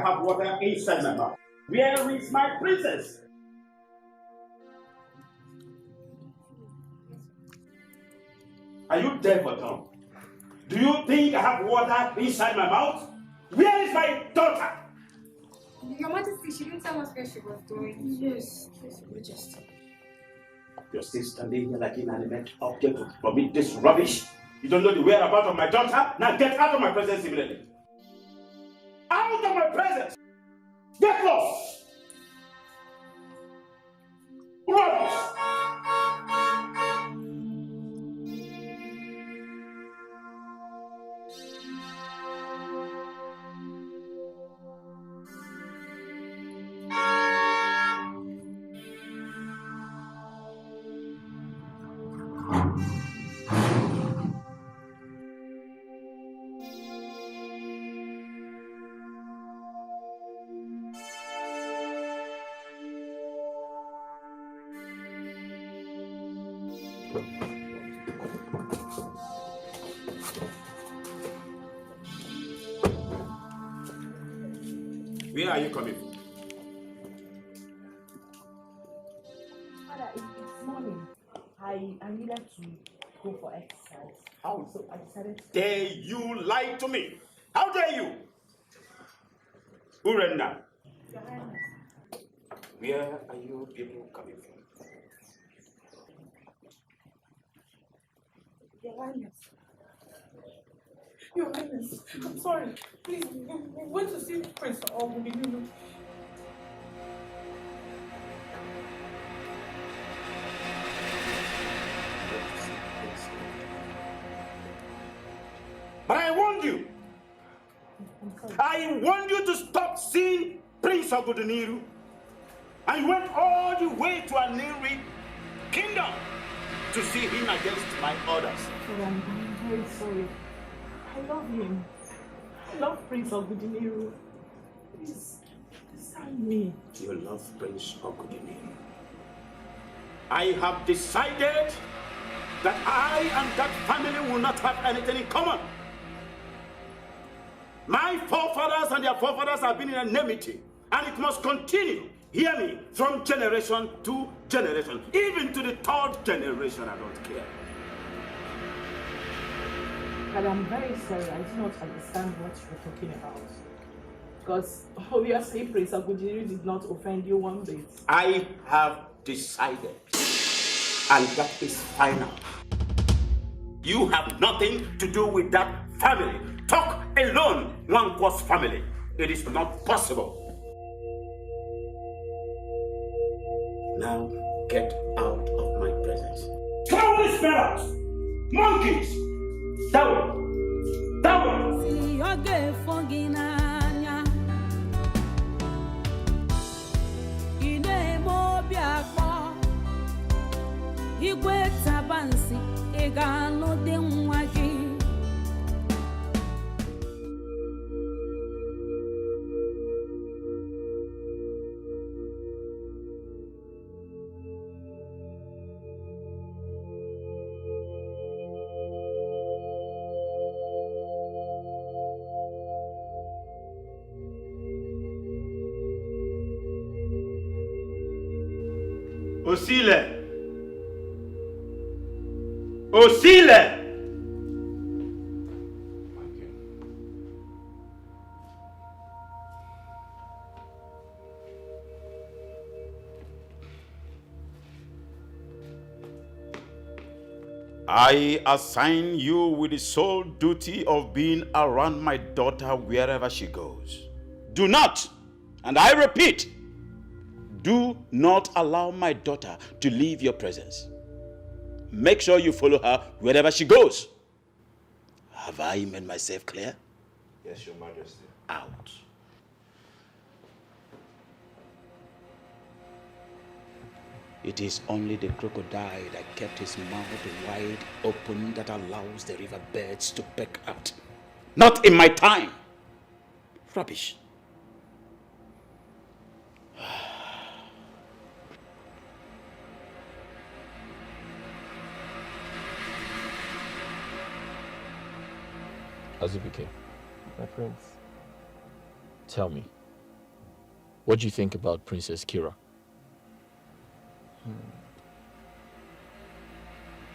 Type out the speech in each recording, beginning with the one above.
have water inside my mouth. Where is my princess? Are you deaf or dumb? Do you think I have water inside my mouth? Where is my daughter? Your Majesty, she didn't tell us where she was going. Yes, Majesty. You're still standing here like an inanimate object to commit this rubbish? You don't know the whereabouts of my daughter? Now get out of my presence immediately. Out of my presence! Get lost! Rubbish! Where are you coming from? Father, it's morning. I needed to go for exercise. How So I decided to... dare you lie to me? How dare you? Urenda, Your Highness. where are you people coming from? Your Highness. Your Highness, I'm sorry. Please, we went to see Prince Ogudinuru. But I warned you. I warned you to stop seeing Prince Ogudiniru. And you went all the way to Aniri Kingdom to see him against my orders. Father, I'm very sorry. I love him. I love Prince Ogudiniru. Please, understand me. You love Prince Ogudiniru. I have decided that I and that family will not have anything in common. My forefathers and their forefathers have been in enmity, and it must continue. Hear me, from generation to generation, even to the third generation. I don't care. But I'm very sorry. I do not understand what you're talking about. Because obviously Prince Ogudiniru did not offend you one bit. I have decided, and that is final. You have nothing to do with that family. Talk alone, Nwankwo's family. It is not possible. Now get out of my presence. Throw this man out! Monkeys! Down! Down! Igwe tabansi egalo de nwa gị. Osile! Osile! I assign you with the sole duty of being around my daughter wherever she goes. Do not, and I repeat, do not allow my daughter to leave your presence. Make sure you follow her wherever she goes. Have I made myself clear? Yes, Your Majesty. Out. It is only the crocodile that kept his mouth wide open that allows the river birds to peck out. Not in my time. Rubbish. Azubike, my prince, tell me, What do you think about Princess Kira?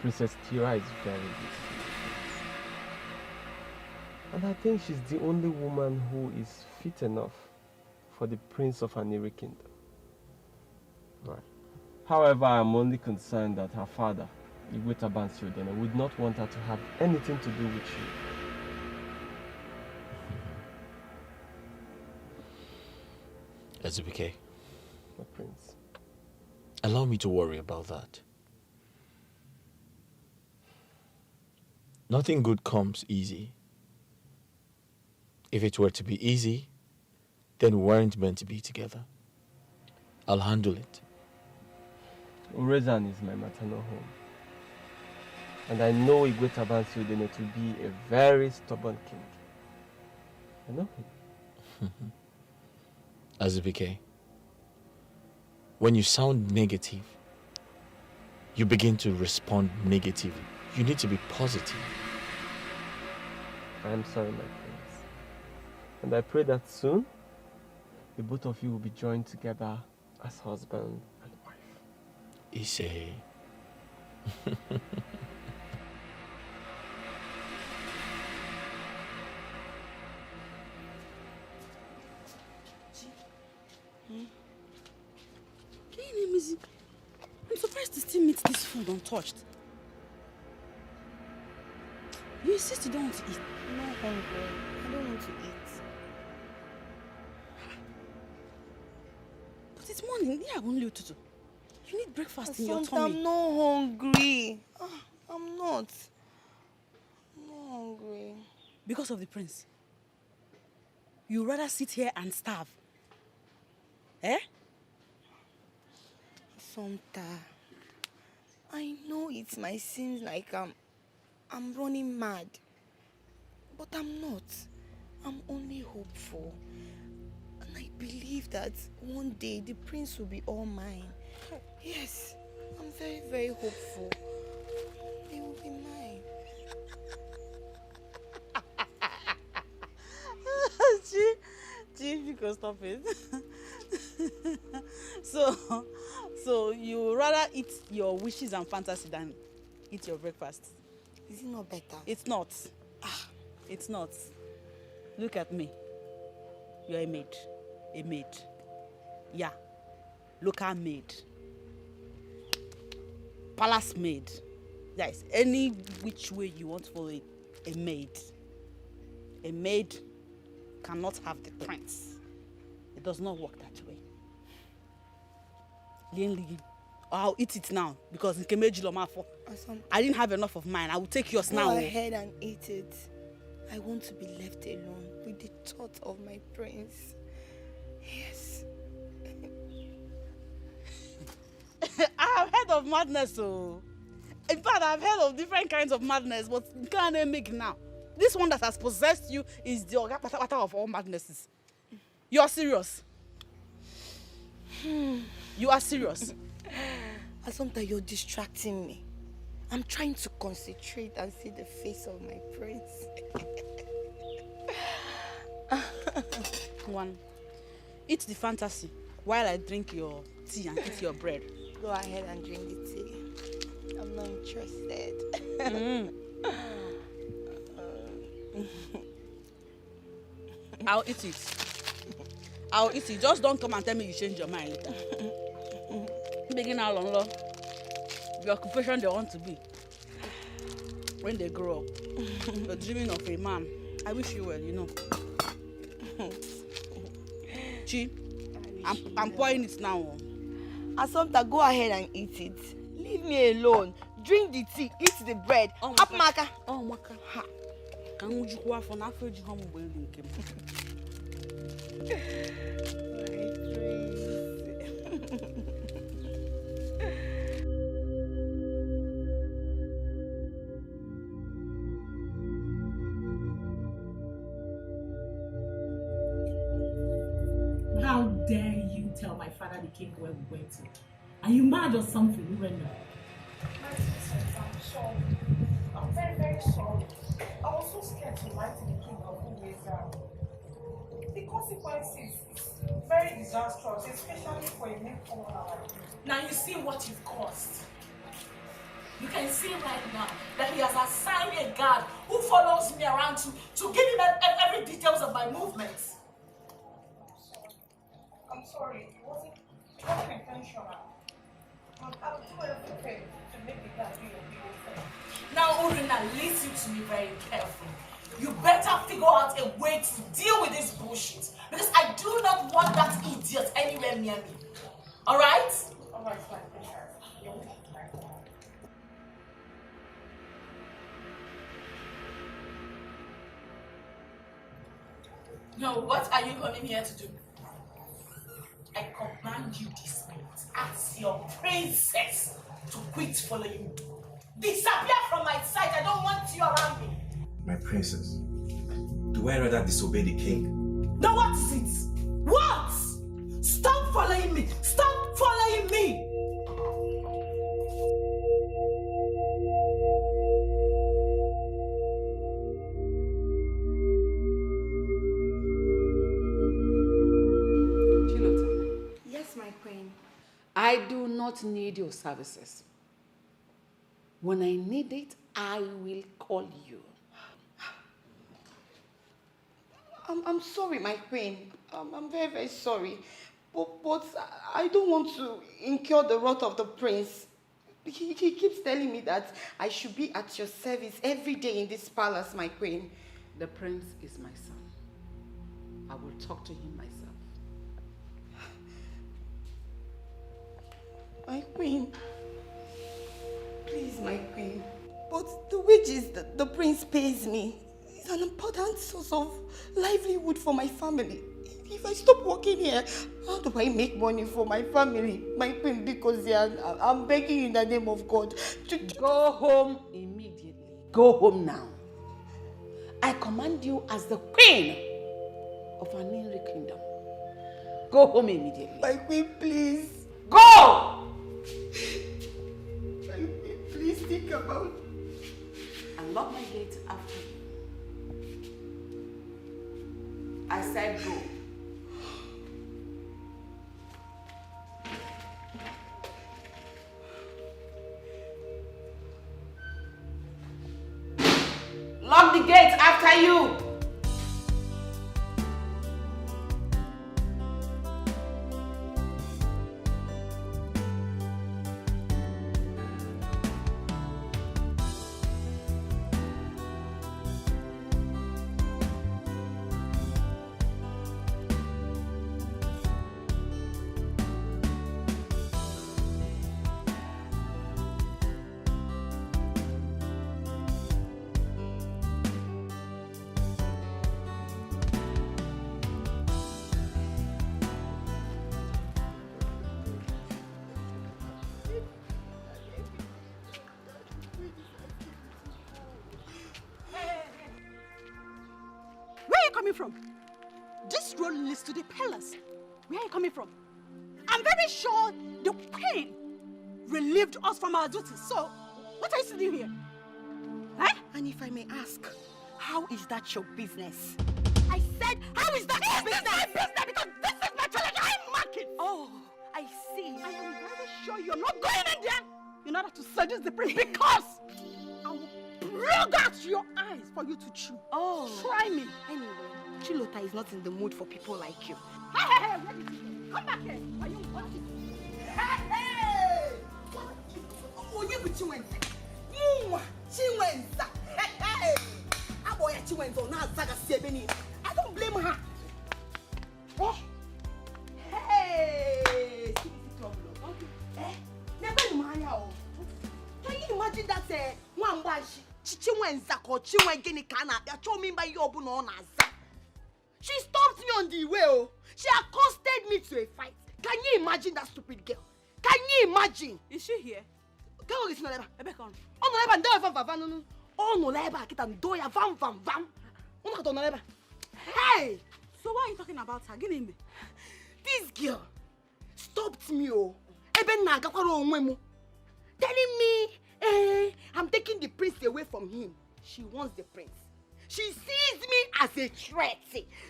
Princess Kira is very beautiful. And I think she's the only woman who is fit enough for the Prince of Aniri Kingdom. Right. However, I'm only concerned that her father, Igwe Tabansiodene, would not want her to have anything to do with you. Ezubike, My prince. allow me to worry about that. Nothing good comes easy. If it were to be easy, then we weren't meant to be together. I'll handle it. Urezan is my maternal home. And I know Igwe Tabansiodene to be a very stubborn king. I know him. Azubike, when you sound negative, you begin to respond negatively. You need to be positive. I am sorry, my prince. And I pray that soon, the both of you will be joined together as husband and wife. Ise. I'm surprised to still meet this food untouched. You insist you don't want to eat. I'm not hungry. I don't want to eat. But it's morning. Yeah, only you to do. You need breakfast in your Asante, tummy. I'm not hungry. I'm not. I'm not hungry. Because of the prince. You rather sit here and starve. Eh? Asante, I know it might seem like I'm running mad. But I'm not. I'm only hopeful. And I believe that one day the prince will be all mine. Yes, I'm very, very hopeful. He will be mine. Chief, you can stop it. So you rather eat your wishes and fantasy than eat your breakfast? Is it not better? It's not. It's not. Look at me. You're a maid. A maid. Yeah. Local maid. Palace maid. Yes. Any which way you want to follow it. A maid. A maid cannot have the prince. It does not work that way. I'll eat it now because I didn't have enough of mine. I will take yours now. Go ahead and eat it. I want to be left alone with the thought of my prince. Yes. I've heard of madness, so. In fact, I've heard of different kinds of madness, but you can't make it now. This one that has possessed you is the orgapata of all madnesses. You're serious. You are serious. Asante, you're distracting me. I'm trying to concentrate and see the face of my prince. One, eat the fantasy while I drink your tea and eat your bread. Go ahead and drink the tea. I'm not interested. I'll eat it. I'll eat it. Just don't come and tell me you change your mind later. Begin how long, Lord? The occupation they want to be when they grow up. You're dreaming of a man. I wish you well, you know. Chi, I'm pouring it now. Asante, go ahead and eat it. Leave me alone. Drink the tea, eat the bread. Up, Maka. Oh, Maka. Ha. Can you go for nothing? How dare you tell my father the king where we went to? Are you mad or something? We went there. I'm sorry. I'm very, very sorry. I was so scared to lie to the king of who is The consequences is very disastrous, especially for a new comer. Now you see what you've caused. You can see right now that he has assigned a guard who follows me around to give him every details of my movements. I'm sorry, it wasn't intentional. I'll do everything to make the guy do your biggest. Now, Urina, listen to me very carefully. You better figure out a way to deal with this bullshit. Because I do not want that idiot anywhere near me. Alright? Alright, fine. Now, what are you coming here to do? I command you this minute, as your princess, to quit following me. Disappear from my sight. I don't want you around me. My princess, do I rather disobey the king? Now what is it? What? Stop following me. Stop following me. Yes, my queen. I do not need your services. When I need it, I will call you. I'm sorry, my queen. I'm very, very sorry. But I don't want to incur the wrath of the prince. He keeps telling me that I should be at your service every day in this palace, my queen. The prince is my son. I will talk to him myself. My queen. Please, my queen. But the wages that the prince pays me is an important source of livelihood for my family. If I stop working here, how do I make money for my family? My queen, because I'm begging you in the name of God to go home immediately. Go home now. I command you as the queen of Anirri Kingdom. Go home immediately. My queen, please. Go! My queen, please think about it. And lock my gate after you. I said go. Lock the gate after you. From? This road leads to the palace. Where are you coming from? I'm very sure the queen relieved us from our duties. So, what are you doing here? Huh? And if I may ask, how is that your business? I said, how is that your business? My business, because this is my treasure market. Oh, I see. I am very sure you're not going in there in order to seduce the prince, because I will plug out your eyes for you to chew. Oh. Try me. Anyway, Chilota is not in the mood for people like you. Hey, where did you go? Come back here. Are you watching? Hey! Oh, you with Chiwenza. Chiwenza. Hey! Aboya Chiwenza na zaga sebeni. I don't blame her. Oh. Hey! Okay. Never mind. Can you imagine that one bash Chiwenza ko Chiwengeni kana ya told me by your no na za. She stopped me on the way. Oh. She accosted me to a fight. Can you imagine that stupid girl? Can you imagine? Is she here? Girl is not ever. Ebekon. Oh no ever. No ever. No. Oh no ever. Kita ndoya vam. Oh no don't ever. Hey. So why are you talking about her? Give me. This girl stopped me. Oh. Eben na gakwaro onwe mu. Telling me, I'm taking the prince away from him. She wants the prince. She sees me as a threat.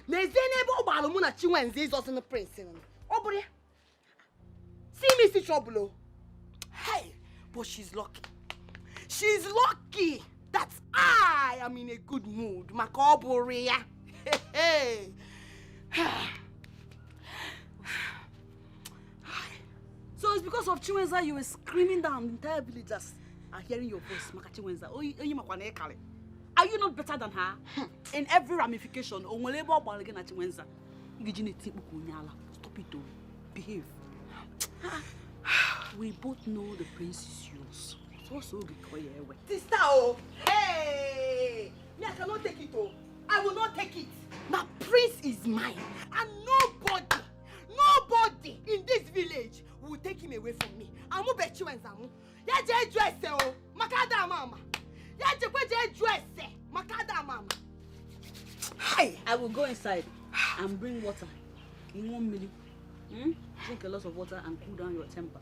Nezenebo Balumuna Chiwenzi is also the prince. Obri. See me see trouble. Hey, but she's lucky. She's lucky that I am in a good mood. Makoboria. Hey. So it's because of Chiwenza you were screaming down. The entire villagers are hearing your voice, Maka Chiwenza. Are you not better than her? In every ramification, Chiwenza. Stop it, though. Behave. We both know the prince is yours. So be quiet. Sister, oh, hey! Me, I cannot take it, oh. I will not take it. My prince is mine, and nobody in this village will take him away from me. I'm a bet you and Zamu. Yaje dress, oh, Makada mama. Yaje dress, Makada mama. Hi. I will go inside and bring water in 1 minute. Drink a lot of water and cool down your temper.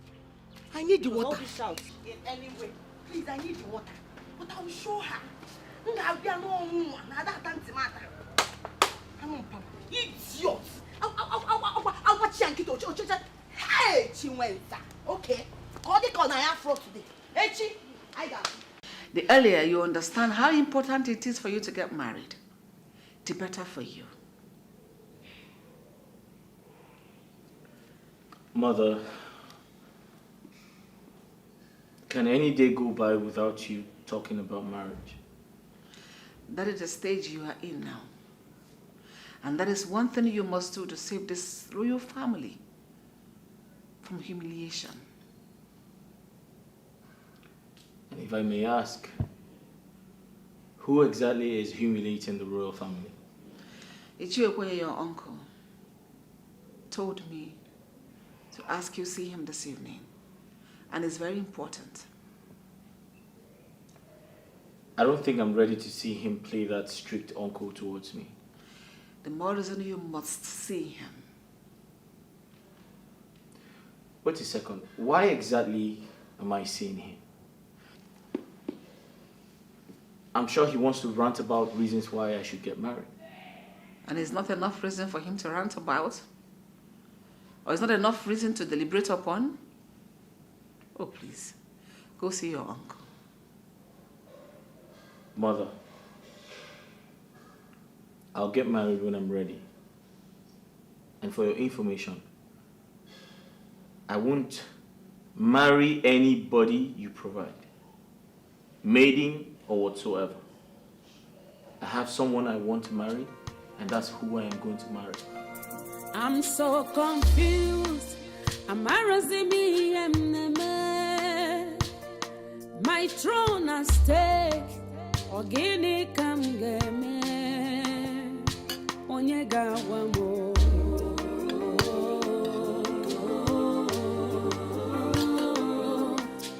I need the water. Don't shout in any way. Please, I need the water. But I will show her. Idiot! I'll watch you. Hey, Chiwenza. Okay. Call the corner afro today. Hey, Chi. I got it. The earlier you understand how important it is for you to get married, the better for you. Mother, can any day go by without you talking about marriage? That is the stage you are in now. And that is one thing you must do to save this royal family from humiliation. And if I may ask, who exactly is humiliating the royal family? Ichiokwe, your uncle, told me to ask you to see him this evening. And it's very important. I don't think I'm ready to see him play that strict uncle towards me. The more reason you must see him. Wait a second. Why exactly am I seeing him? I'm sure he wants to rant about reasons why I should get married. And it's not enough reason for him to rant about? Or it's not enough reason to deliberate upon? Oh, please. Go see your uncle. Mother, I'll get married when I'm ready. And for your information, I won't marry anybody you provide, maiden or whatsoever. I have someone I want to marry, and that's who I am going to marry. I'm so confused. My throne at stake. Ogini kam geme. Onyega wamo.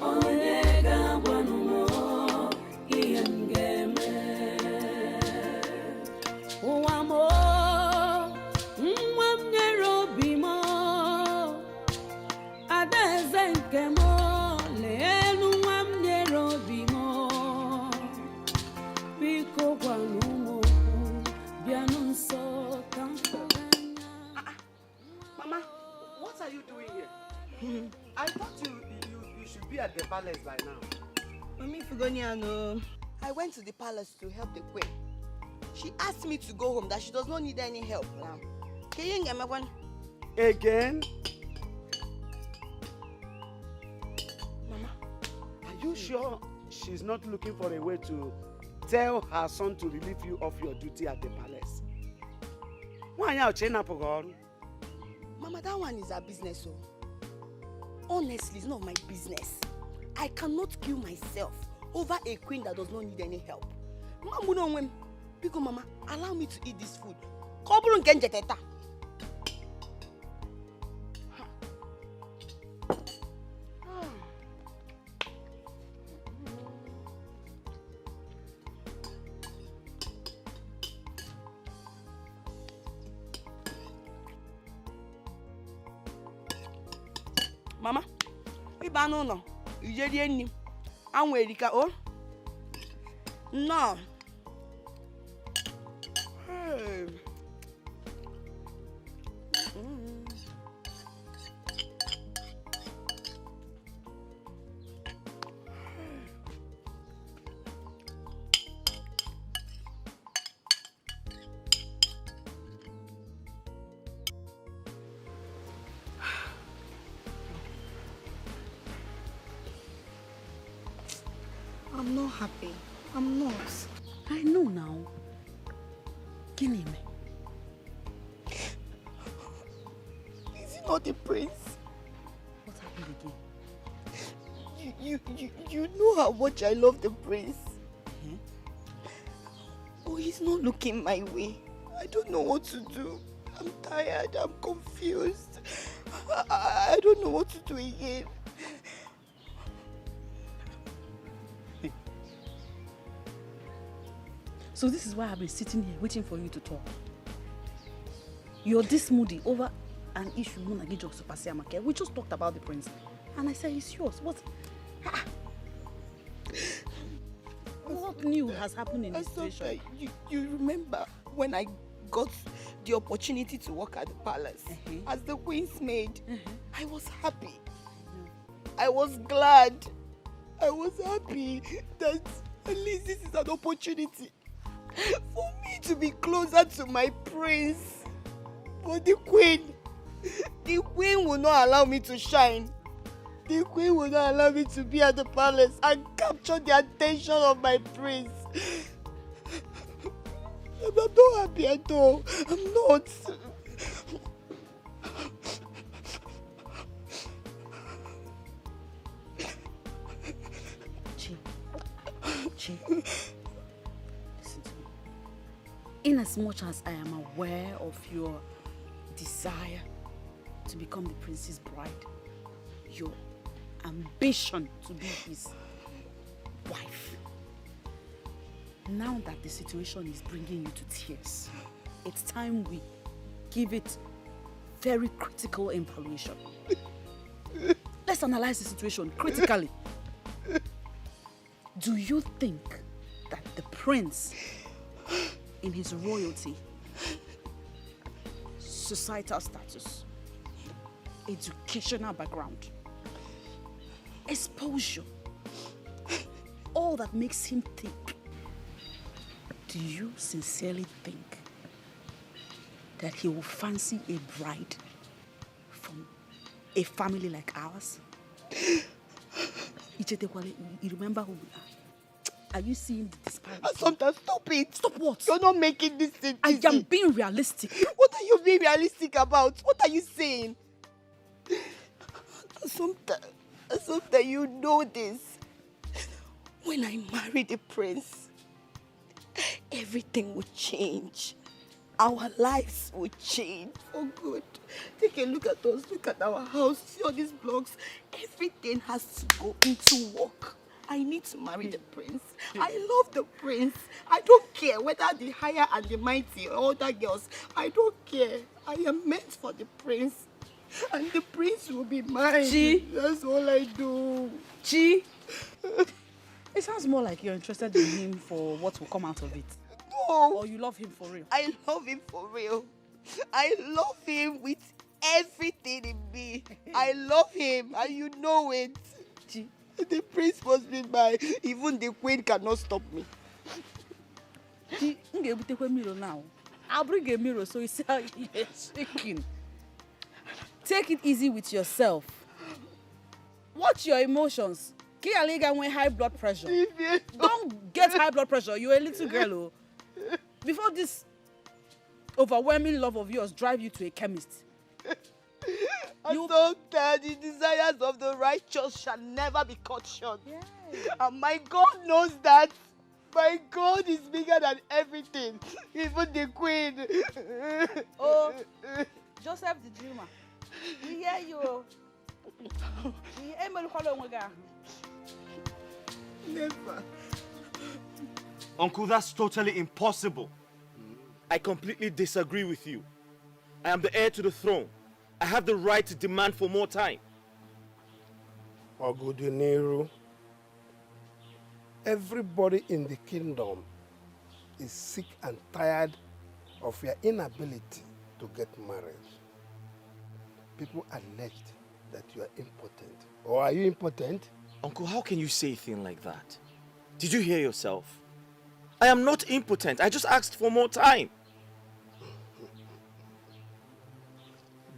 Onyega wamo. Ian geme. Wamo. Mama, what are you doing here? I thought you should be at the palace by now. Mami Fugoniano, I went to the palace to help the queen. She asked me to go home, that she does not need any help now. Can you get me one? Again? Mama, are you sure she's not looking for a way to tell her son to relieve you of your duty at the palace? Why are you Mama, that one is her business. So. Honestly, it's not my business. I cannot kill myself over a queen that does not need any help. Mama, because Mama, allow me to eat this food. Mama, ibano no, ijeri eni, anwe erika o. No. I'm not happy. I'm not. I know now. Kineme. Is he not the prince? What happened again? You know how much I love the prince. Oh, he's not looking my way. I don't know what to do. I'm tired. I'm confused. I don't know what to do again. So this is why I've been sitting here waiting for you to talk. You're this moody over an issue we just talked about the prince. And I said, it's yours. What? What new has happened in this situation? You remember when I got the opportunity to work at the palace as the queen's maid? I was happy. I was glad. I was happy that at least this is an opportunity for me to be closer to my prince. But the queen will not allow me to shine. The queen will not allow me to be at the palace and capture the attention of my prince. I'm not happy at all. I'm not. Chi, listen to me. In as much as I am aware of your desire to become the prince's bride, your ambition to be his wife, now that the situation is bringing you to tears, it's time we give it very critical evaluation. Let's analyze the situation critically. Do you think that the prince, in his royalty, societal status, educational background, exposure, all that makes him think, do you sincerely think that he will fancy a bride from a family like ours? You remember who we are? Are you seeing the disparity? Sometimes stop it. Stop what? You're not making this thing easy. I am being realistic. What are you being realistic about? What are you saying? Sometimes you know this. When I marry the prince, everything will change. Our lives will change for good. Take a look at us. Look at our house. See all these blocks. Everything has to go into work. I need to marry the prince. I love the prince. I don't care whether the higher and the mighty or other girls. I don't care. I am meant for the prince. And the prince will be mine. Chi. That's all I do. Chi. It sounds more like you're interested in him for what will come out of it. No. Or you love him for real. I love him for real. I love him with everything in me. I love him and you know it. Chi. The prince must be mine. Even the queen cannot stop me. Chi, now. I'll bring a mirror so you see how you're shaking. Take it easy with yourself. Watch your emotions. Kialiga when high blood pressure. Don't get high blood pressure. You're a little girl. Oh. Before this overwhelming love of yours drive you to a chemist. Sometimes the desires of the righteous shall never be cut short. Yes. And my God knows that. My God is bigger than everything. Even the queen. Oh, Joseph the dreamer. We hear you. Never. Uncle, that's totally impossible. I completely disagree with you. I am the heir to the throne. I have the right to demand for more time. Oguduniru, everybody in the kingdom is sick and tired of your inability to get married. People alleged that you are impotent. Or are you impotent? Uncle, how can you say a thing like that? Did you hear yourself? I am not impotent. I just asked for more time.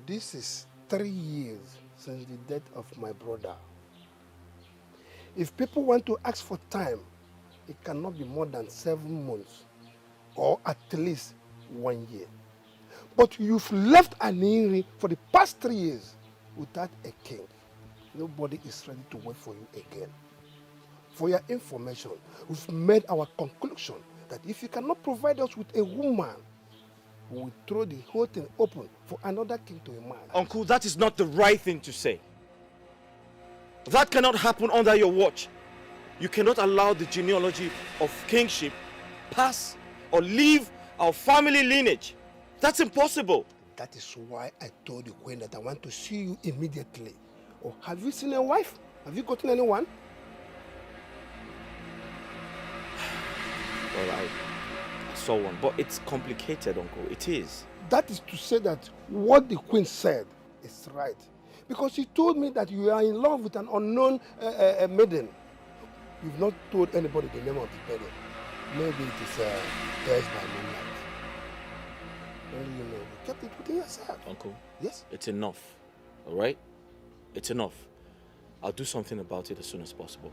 This is 3 years since the death of my brother. If people want to ask for time it cannot be more than 7 months or at least 1 year. But you've left Aniri for the past 3 years without a king. Nobody is ready to wait for you again. For your information, we've made our conclusion that if you cannot provide us with a woman, we will throw the whole thing open for another king to emerge. Uncle, that is not the right thing to say. That cannot happen under your watch. You cannot allow the genealogy of kingship pass or leave our family lineage. That's impossible. That is why I told the queen that I want to see you immediately. Oh, have you seen a wife? Have you gotten anyone? Well, I saw one, but it's complicated, Uncle. It is. That is to say that what the queen said is right. Because she told me that you are in love with an unknown maiden. You've not told anybody the name of the maiden. Maybe it is Theirs by Moonlight. Well, you know, you kept it within yourself. Uncle? Yes? It's enough, all right? It's enough. I'll do something about it as soon as possible.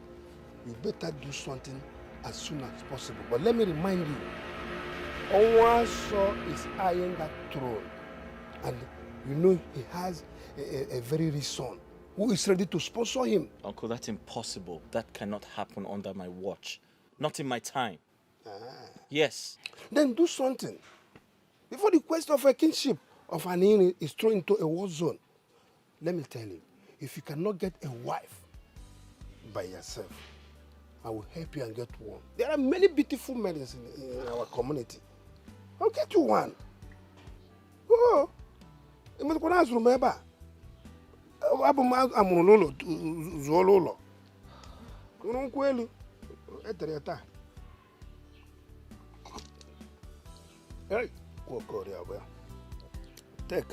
You better do something as soon as possible. But let me remind you, Onwaso is eyeing that throne. And you know he has a very rich son who is ready to sponsor him. Uncle, that's impossible. That cannot happen under my watch. Not in my time. Yes. Then do something. Before the quest of a kingship of Aniri is thrown into a war zone. Let me tell you, if you cannot get a wife by yourself, I will help you and get one. There are many beautiful maidens in our community. I'll get you one. Oh, you must go to remember. I'm Zololo. Hey, go there. Take.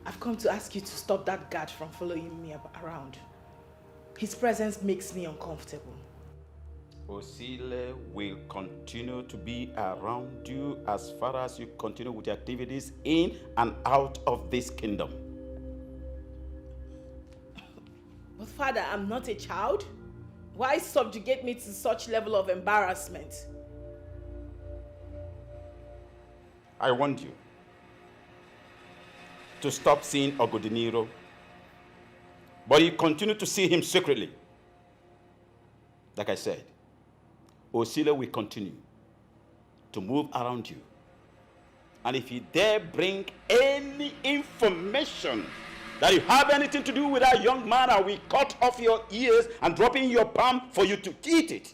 I've come to ask you to stop that guard from following me around. His presence makes me uncomfortable. Osile will continue to be around you as far as you continue with your activities in and out of this kingdom. But Father, I'm not a child. Why subjugate me to such level of embarrassment? I want you to stop seeing Ogodiniro, but you continue to see him secretly. Like I said, Osile will continue to move around you. And if you dare bring any information that you have anything to do with that young man, I will cut off your ears and drop in your palm for you to eat it.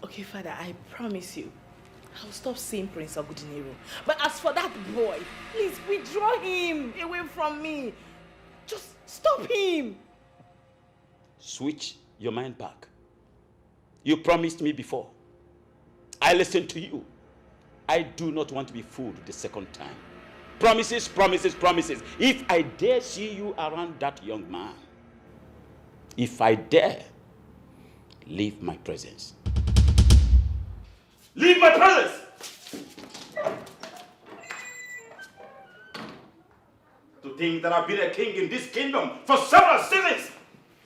Okay, Father, I promise you, I'll stop seeing Prince Ogodiniro. But as for that boy, please withdraw him away from me. Just stop him. Switch your mind back. You promised me before. I listened to you. I do not want to be fooled the second time. Promises, promises, promises. If I dare see you around that young man, if I dare, leave my presence. Leave my presence! To think that I've been a king in this kingdom for several seasons,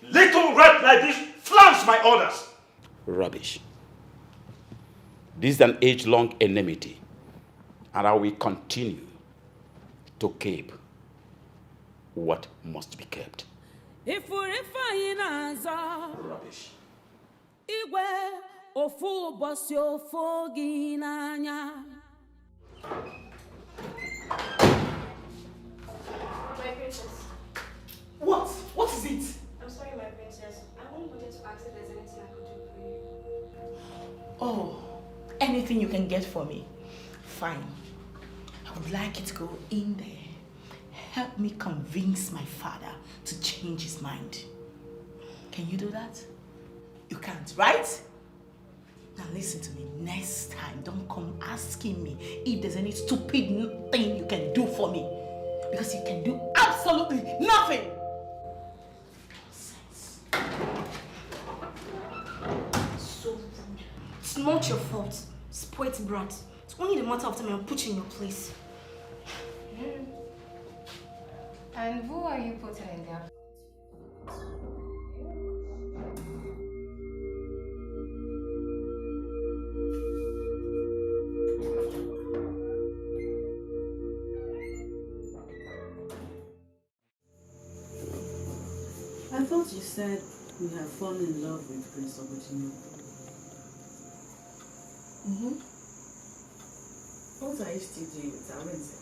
little rat like this flaunts my orders. Rubbish. This is an age-long enmity, and I will continue to keep what must be kept. Rubbish. Igwe ofu bosi ofu gi n'anya. My princess. What? What is it? I'm sorry, my princess. I only wanted to ask if there's anything I could do for you. Oh, anything you can get for me. Fine. I would like you to go in there. Help me convince my father to change his mind. Can you do that? You can't, right? Now listen to me. Next time, don't come asking me if there's any stupid thing you can do for me. Because you can do absolutely nothing. Nonsense. not your fault. Spoilt brat. It's only the matter of time I'll put you in your place. And who are you putting in there? I thought you said you had fallen in love with Prince Ogudiniro. What are you still doing with Arinze?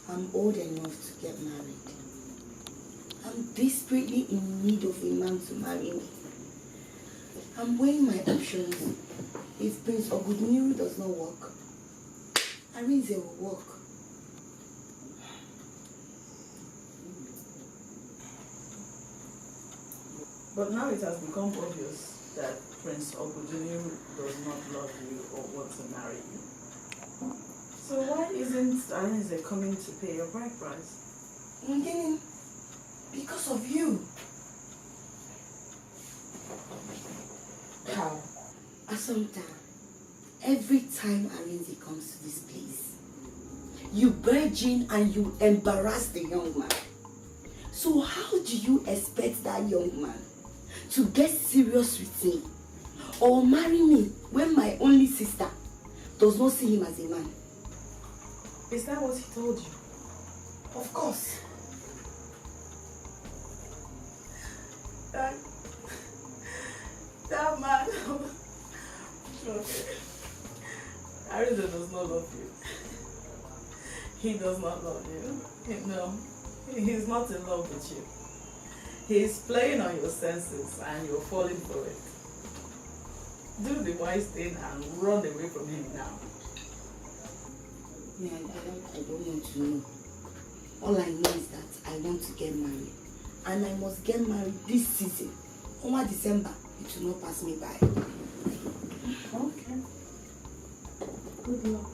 I'm old enough to get married. I'm desperately in need of a man to marry me. I'm weighing my options. If Prince Ogudiniro does not work, Arinze will work. But now it has become obvious that Prince Ogudiniro does not love you or want to marry you. So why isn't Arinze coming to pay your bride price? Because of you. How? Assumpta, every time Arinze comes to this place, you barge in and you embarrass the young man. So how do you expect that young man to get serious with me or marry me when my only sister does not see him as a man? Is that what he told you? Of course. That man. Okay. Arinze does not love you. He does not love you. No. He's not in love with you. He's playing on your senses and you're falling for it. Do the wise thing and run away from him now. Yeah, I don't want to know. All I know is that I want to get married. And I must get married this season. Over December, it will not pass me by. Okay. Good luck.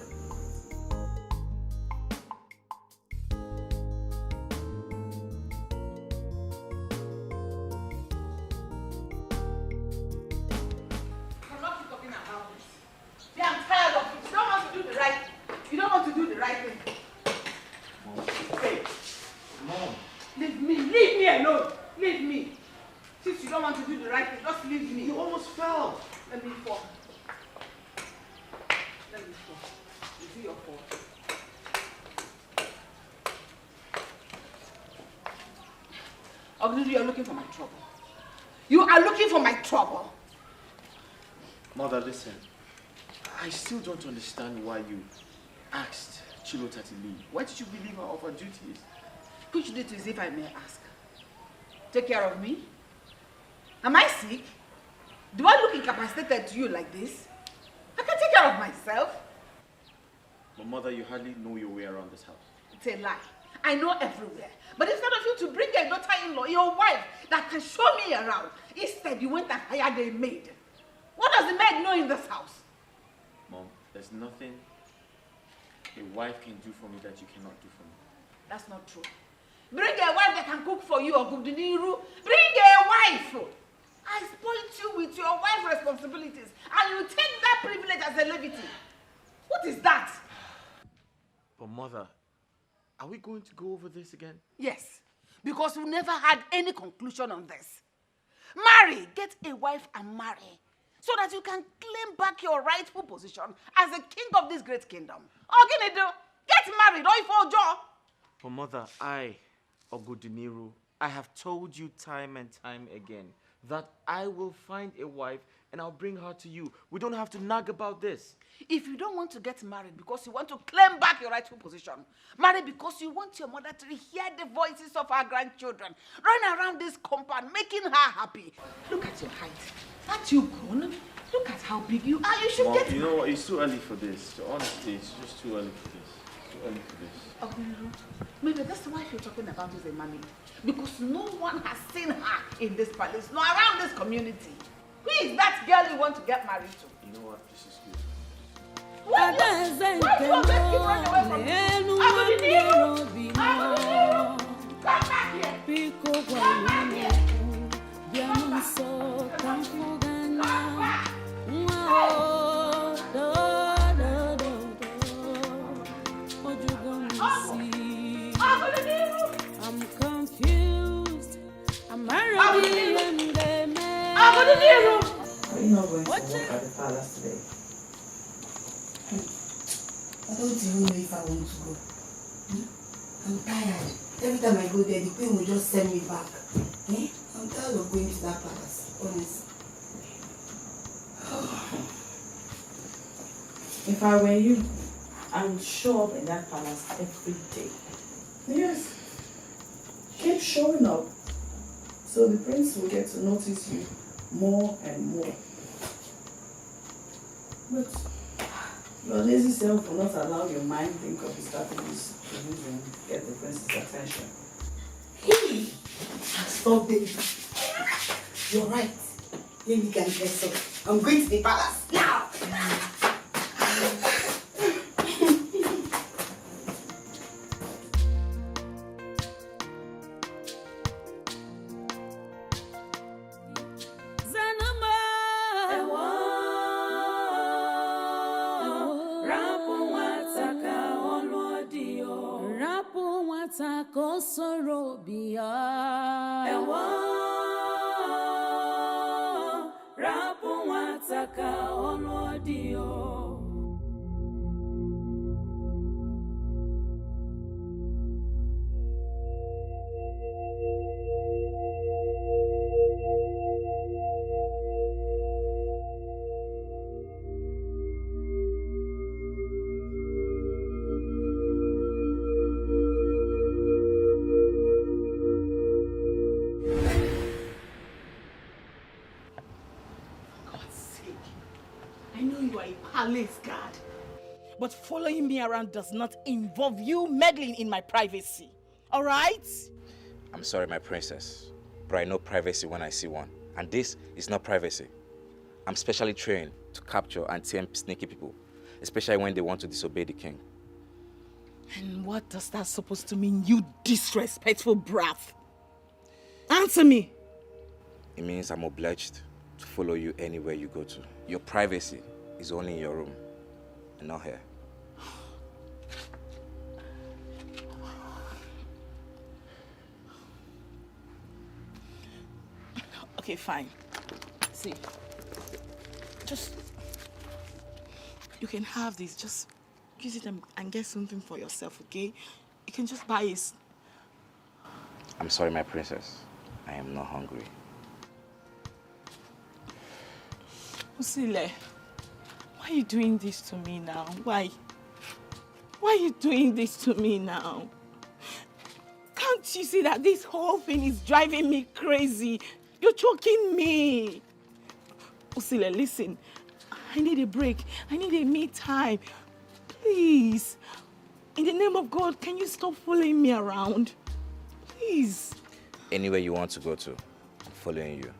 You are looking for my trouble. You are looking for my trouble. Mother, listen. I still don't understand why you asked Chilota to leave. Why did you relieve her of her duties? Which duties, if I may ask? Take care of me? Am I sick? Do I look incapacitated to you like this? I can take care of myself. But Mother, you hardly know your way around this house. It's a lie. I know everywhere. But instead of you to bring a daughter-in-law, your wife, that can show me around, instead you went and hired a maid. What does the maid know in this house? Mom, there's nothing a wife can do for me that you cannot do for me. That's not true. Bring a wife that can cook for you or Ogudiniro. Bring a wife. I spoiled you with your wife's responsibilities and you take that privilege as a levity. What is that? But Mother, are we going to go over this again? Yes, because we never had any conclusion on this. Marry, get a wife and marry, so that you can claim back your rightful position as a king of this great kingdom. Oginido, get married, or Joe. But Mother, Ogudiniro, I have told you time and time again that I will find a wife and I'll bring her to you. We don't have to nag about this. If you don't want to get married because you want to claim back your rightful position, marry because you want your mother to hear the voices of our grandchildren, run around this compound, making her happy. Look at your height. Aren't you grown? Look at how big you are. You should Mom, get... you know what? It's too early for this. So honestly, it's just too early for this. Too early for this. Maybe that's why you're talking about is a mommy. Because no one has seen her in this palace, nor around this community. Who is that girl you want to get married to? You know what? This is good. Why do you always keep running away from me? Ogudiniro! Come back here! Come back here! Come back! Are you not going to work at the palace today? I don't even know if I want to go. I'm tired. Every time I go there, the queen will just send me back. I'm tired of going to that palace, honestly. If I were you, I would show up in that palace every day. Yes. Keep showing up so the prince will get to notice you more and more. But your lazy self will not allow your mind think of the strategies to use and get the prince's attention. Hey! Stop it. You're right. Let me get dressed up. I'm going to the palace now. I know you are a palace guard, but following me around does not involve you meddling in my privacy. All right? I'm sorry, my princess, but I know privacy when I see one. And this is not privacy. I'm specially trained to capture and tame sneaky people, especially when they want to disobey the king. And what does that supposed to mean, you disrespectful brat? Answer me. It means I'm obliged to follow you anywhere you go to. Your privacy is only in your room and not here. Okay, fine. See, you can have this. Just use it and get something for yourself, okay? You can just buy it. I'm sorry, my princess. I am not hungry. Usile, why are you doing this to me now? Why? Why are you doing this to me now? Can't you see that this whole thing is driving me crazy? You're choking me. Usile, listen. I need a break. I need a me time. Please. In the name of God, can you stop following me around? Please. Anywhere you want to go to, I'm following you.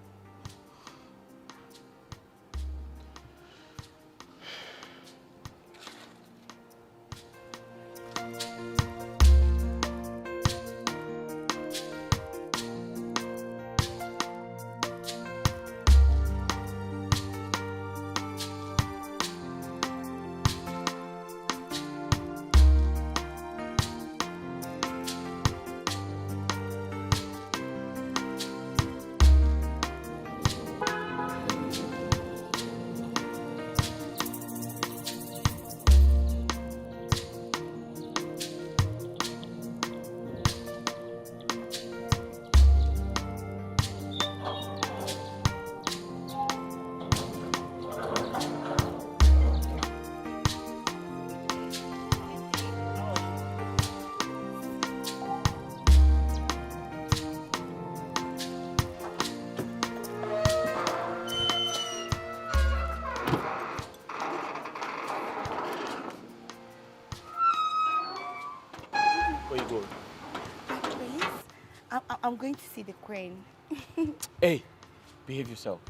I'm going to see the queen. Hey, behave yourself.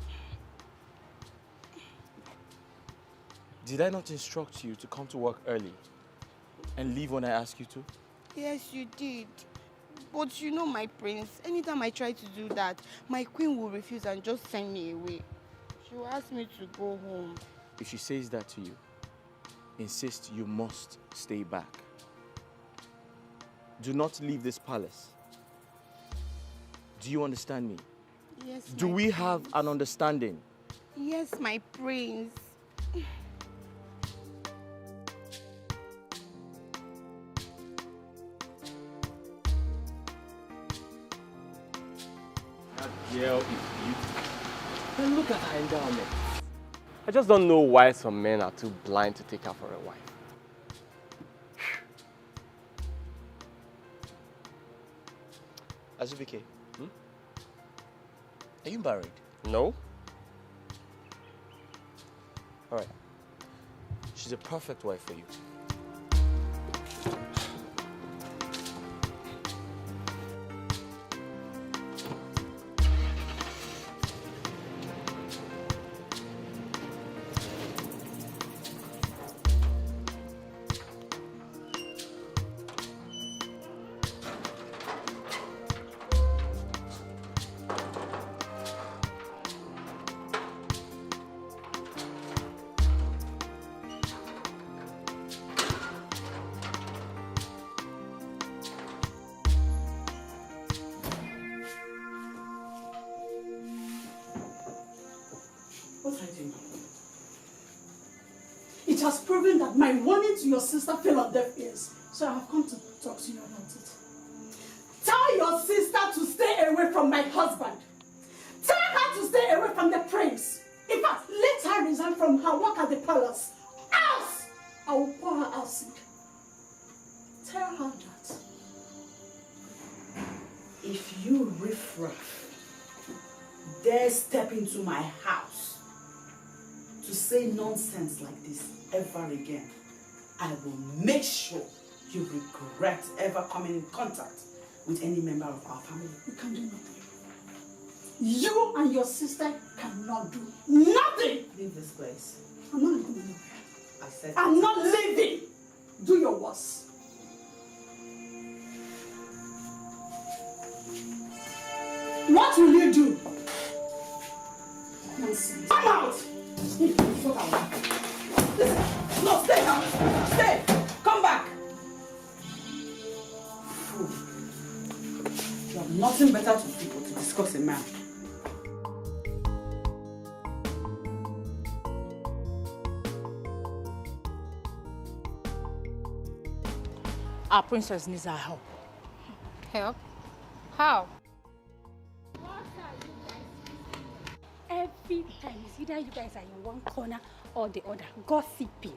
Did I not instruct you to come to work early and leave when I ask you to? Yes, you did. But you know my prince, anytime I try to do that, my queen will refuse and just send me away. She will ask me to go home. If she says that to you, insist you must stay back. Do not leave this palace. Do you understand me? Yes, Do my we prince. have an understanding? Yes, my prince. That girl is beautiful. And look at her endowment. I just don't know why some men are too blind to take her for a wife. Azubike, are you married? No. Alright. She's a perfect wife for you. What are you doing? It has proven that my warning to your sister fell on deaf ears. So I have come to talk to you about it. Tell your sister to stay away from my husband. Tell her to stay away from the prince. In fact, let her resign from her work at the palace. Else, I will pour her acid. Tell her that. If you riffraff dare step into my house to say nonsense like this ever again, I will make sure you regret ever coming in contact with any member of our family. You can do nothing. You and your sister cannot do nothing. Leave this place. I'm not leaving anywhere. I said I'm not leaving. Do your worst. What will you do? Nonsense. Come out! Listen. No, stay now. Stay. Come back. Fool. You have nothing better to do but to discuss a man. Our princess needs our help. Help? How? Every time it's either you guys are in one corner or the other, gossiping.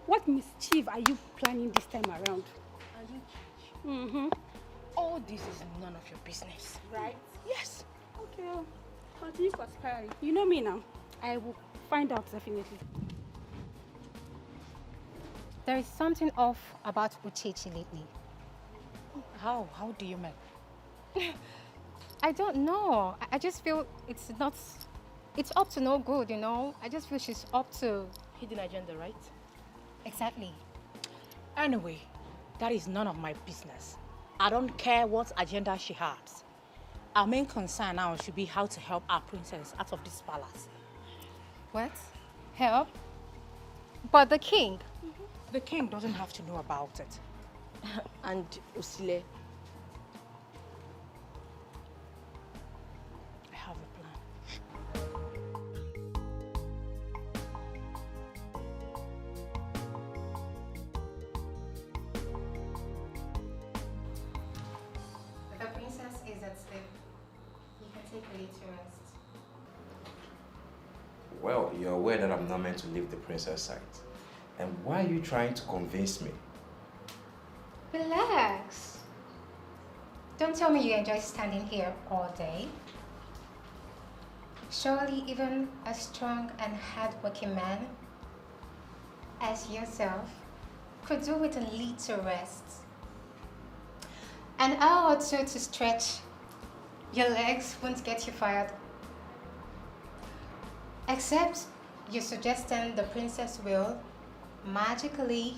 What mischief are you planning this time around? Are you? All this is none of your business. Right? Yes. Okay. Continue conspiring. You know me now. I will find out definitely. There is something off about Uchechi lately. How? How do you mean? I don't know. I just feel it's up to no good, you know? I just feel she's up to... Hidden agenda, right? Exactly. Anyway, that is none of my business. I don't care what agenda she has. Our main concern now should be how to help our princess out of this palace. What? Help? But the king? The king doesn't have to know about it. And Usile, I have a plan. The princess is at sleep. You can take a little rest. Well, you're aware that I'm not meant to leave the princess side. And why are you trying to convince me? Relax. Don't tell me you enjoy standing here all day. Surely even a strong and hard-working man as yourself could do with a little rest. An hour or two to stretch. Your legs won't get you fired. Except you're suggesting the princess will magically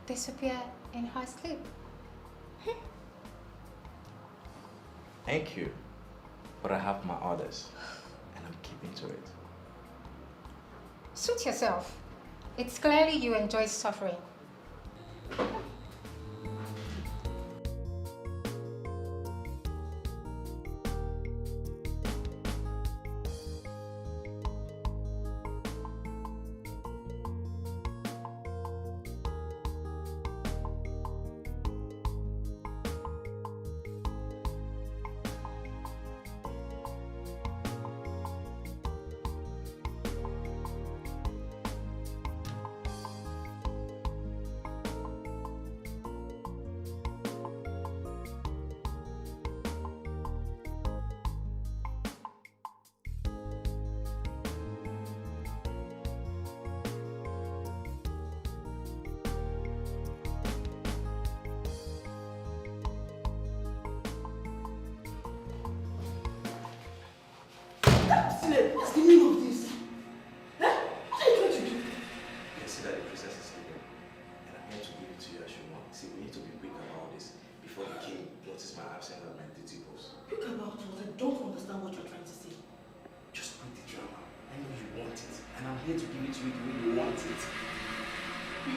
disappear in her sleep. Thank you. But I have my orders, and I'm keeping to it. Suit yourself. It's clearly you enjoy suffering. here to give it to you the way you want it.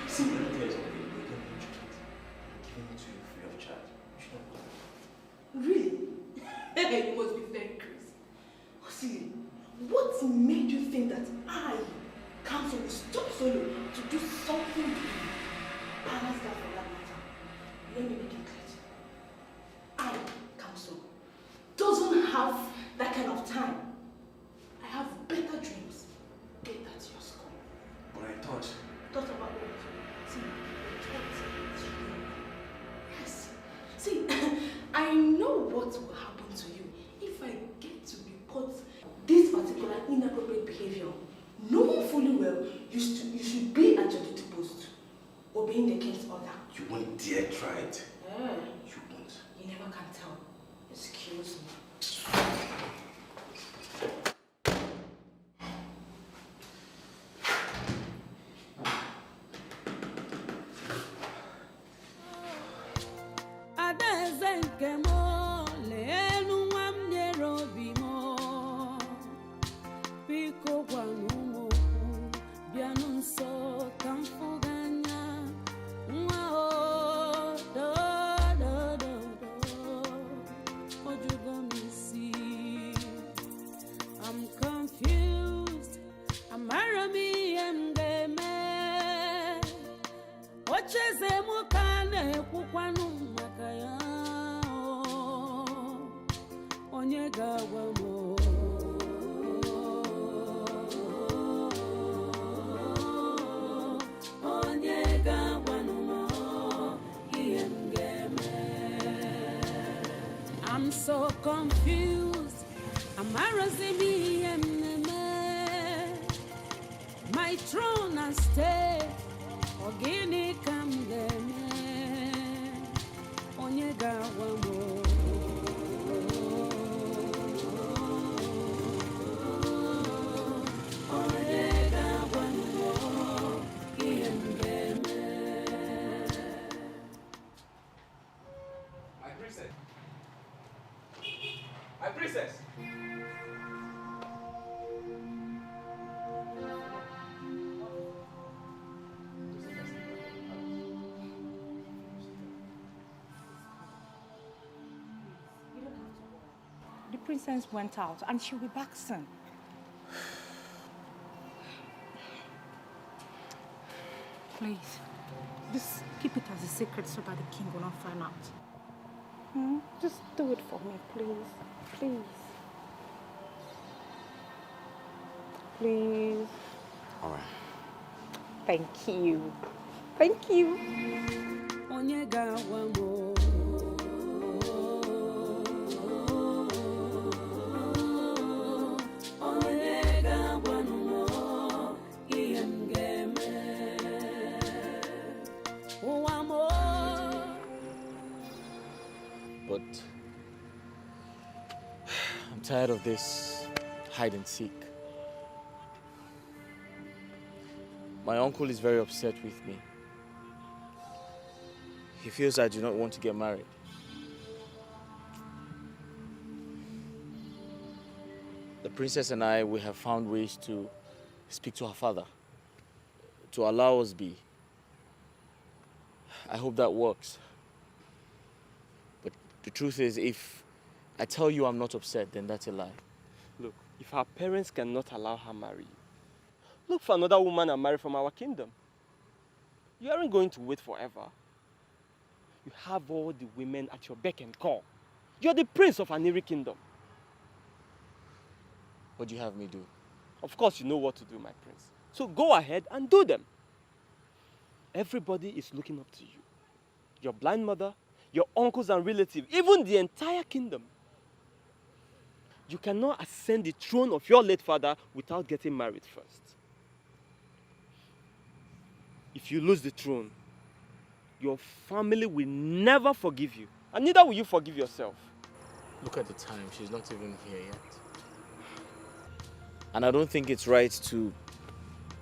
See, let me tell you something. You don't need it. I'm giving it to you free of charge. You should not come. Really? You must be very crazy. See, what made you think that I, Council, will stop Solo to do something to you? Balance that for that matter. Let me make it clear. I, Council, doesn't have that kind of time. I have better dreams. Get that to your school. But I thought. Thought about what? See, yes. See, I know what will happen to you if I get to report this particular inappropriate behavior. Knowing fully well, you should be at your duty post, obeying the king's order. You won't dare try it. You won't. You never can tell. Excuse me. I'm so confused. My throne and stay. Ogini kamdeme. Onyega wamo. My princess! The princess went out and she'll be back soon. Please, just keep it as a secret so that the king will not find out. Just do it for me, please. Please. Please. All right. Thank you. Thank you. But I'm tired of this hide and seek. My uncle is very upset with me. He feels I do not want to get married. The princess and I, we have found ways to speak to her father, to allow us be. I hope that works. But the truth is, if I tell you I'm not upset, then that's a lie. Look, if her parents cannot allow her marry you, look for another woman and marry from our kingdom. You aren't going to wait forever. You have all the women at your beck and call. You're the prince of Aniri kingdom. What do you have me do? Of course you know what to do, my prince. So go ahead and do them. Everybody is looking up to you. Your blind mother, your uncles and relatives, even the entire kingdom. You cannot ascend the throne of your late father without getting married first. If you lose the throne, your family will never forgive you. And neither will you forgive yourself. Look at the time. She's not even here yet. And I don't think it's right to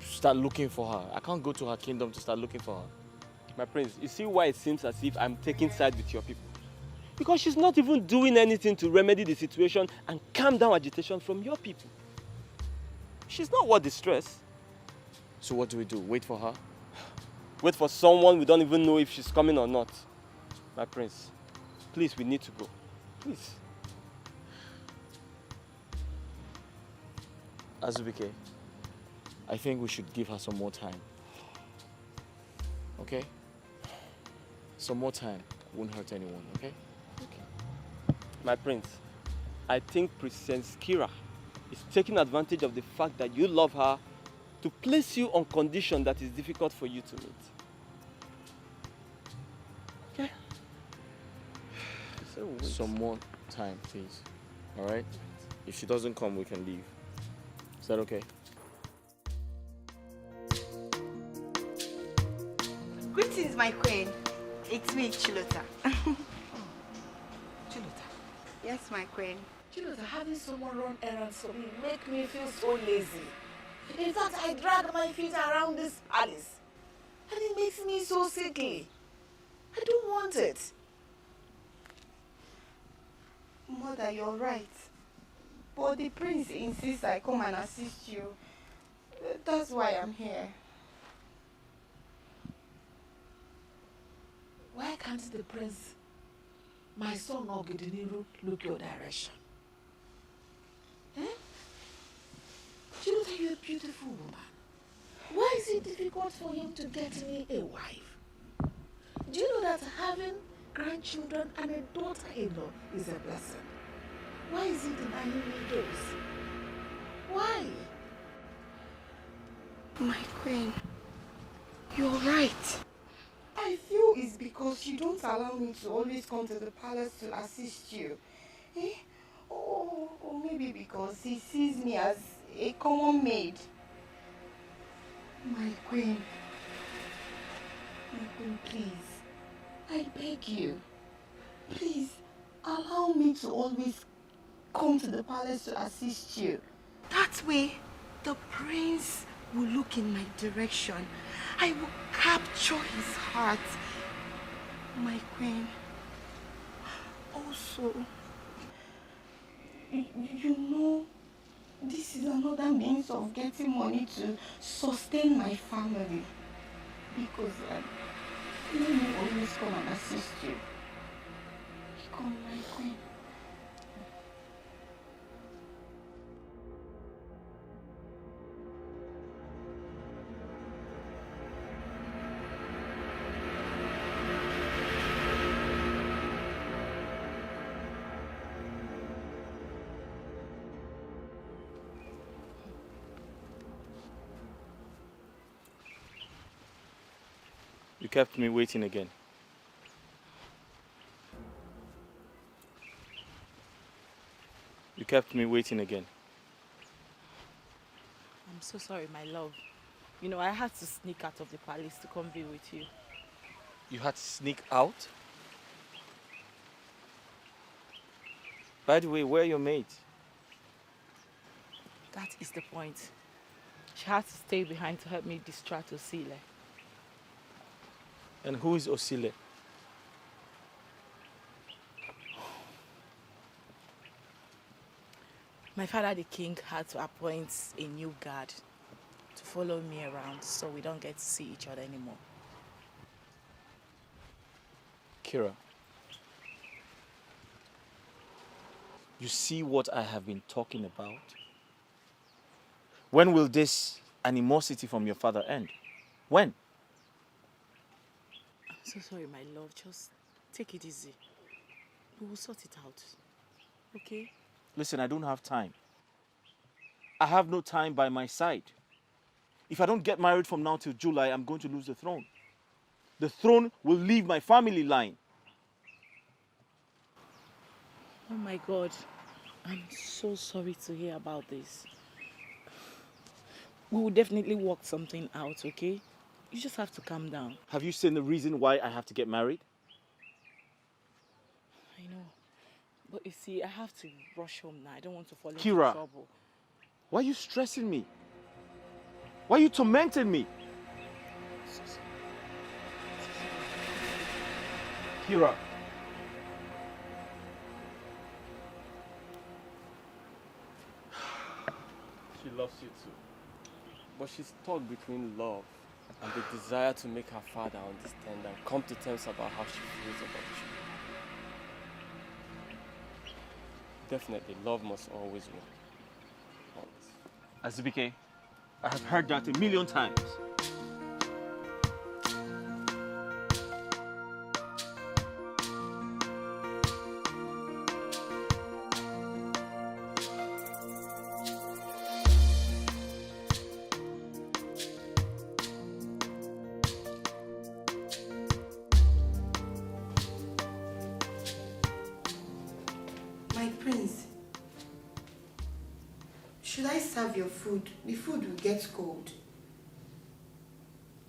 start looking for her. I can't go to her kingdom to start looking for her. My prince, you see why it seems as if I'm taking side with your people? Because she's not even doing anything to remedy the situation and calm down agitation from your people. She's not worth the stress. So what do we do? Wait for her? Wait for someone we don't even know if she's coming or not. My prince, please, we need to go. Please. Azubike, I think we should give her some more time. Okay? Some more time won't hurt anyone, okay? My prince, I think Princess Kira is taking advantage of the fact that you love her to place you on condition that is difficult for you to meet. Okay? Some more time, please. All right? If she doesn't come, we can leave. Is that okay? Greetings, my queen. It's me, Chilota. Chilota. Yes, my queen. Chilota, having someone run errands for me make me feel so lazy. In fact, I drag my feet around this palace. And it makes me so sickly. I don't want it. Mother, you're right. But the prince insists I come and assist you. That's why I'm here. Why can't the prince, my son Ogidiniru, look your direction? Eh? Chilota, you're a beautiful woman. Why is it difficult for him to get me a wife? Do you know that having grandchildren and a daughter-in-law is a blessing? Why is he denying me those? Why? My queen, you're right. I feel it's because you don't allow me to always come to the palace to assist you. Eh? Or maybe because he sees me as a common maid. My queen, please, I beg you, please allow me to always come to the palace to assist you. That way, the prince will look in my direction. I will capture his heart. My queen. Also, you know, this is another means of getting money to sustain my family. Because let me always come and assist you. Come, my queen. You kept me waiting again. You kept me waiting again. I'm so sorry, my love. You know, I had to sneak out of the palace to come be with you. You had to sneak out? By the way, where are your mates? That is the point. She had to stay behind to help me distract Osile. And who is Osile? My father, the king, had to appoint a new guard to follow me around so we don't get to see each other anymore. Kira, you see what I have been talking about? When will this animosity from your father end? When? I'm so sorry, my love. Just take it easy. We will sort it out. Okay? Listen, I don't have time. I have no time by my side. If I don't get married from now till July, I'm going to lose the throne. The throne will leave my family line. Oh my God. I'm so sorry to hear about this. We will definitely work something out, okay? You just have to calm down. Have you seen the reason why I have to get married? I know. But you see, I have to rush home now. I don't want to fall into Kira, trouble. why are you stressing me? Why are you tormenting me? Kira. She loves you too. but she's stuck between love and the desire to make her father understand and come to terms about how she feels about you. Definitely, love must always win. Always. Azubike, I have heard that a million times. My prince, should I serve your food? The food will get cold.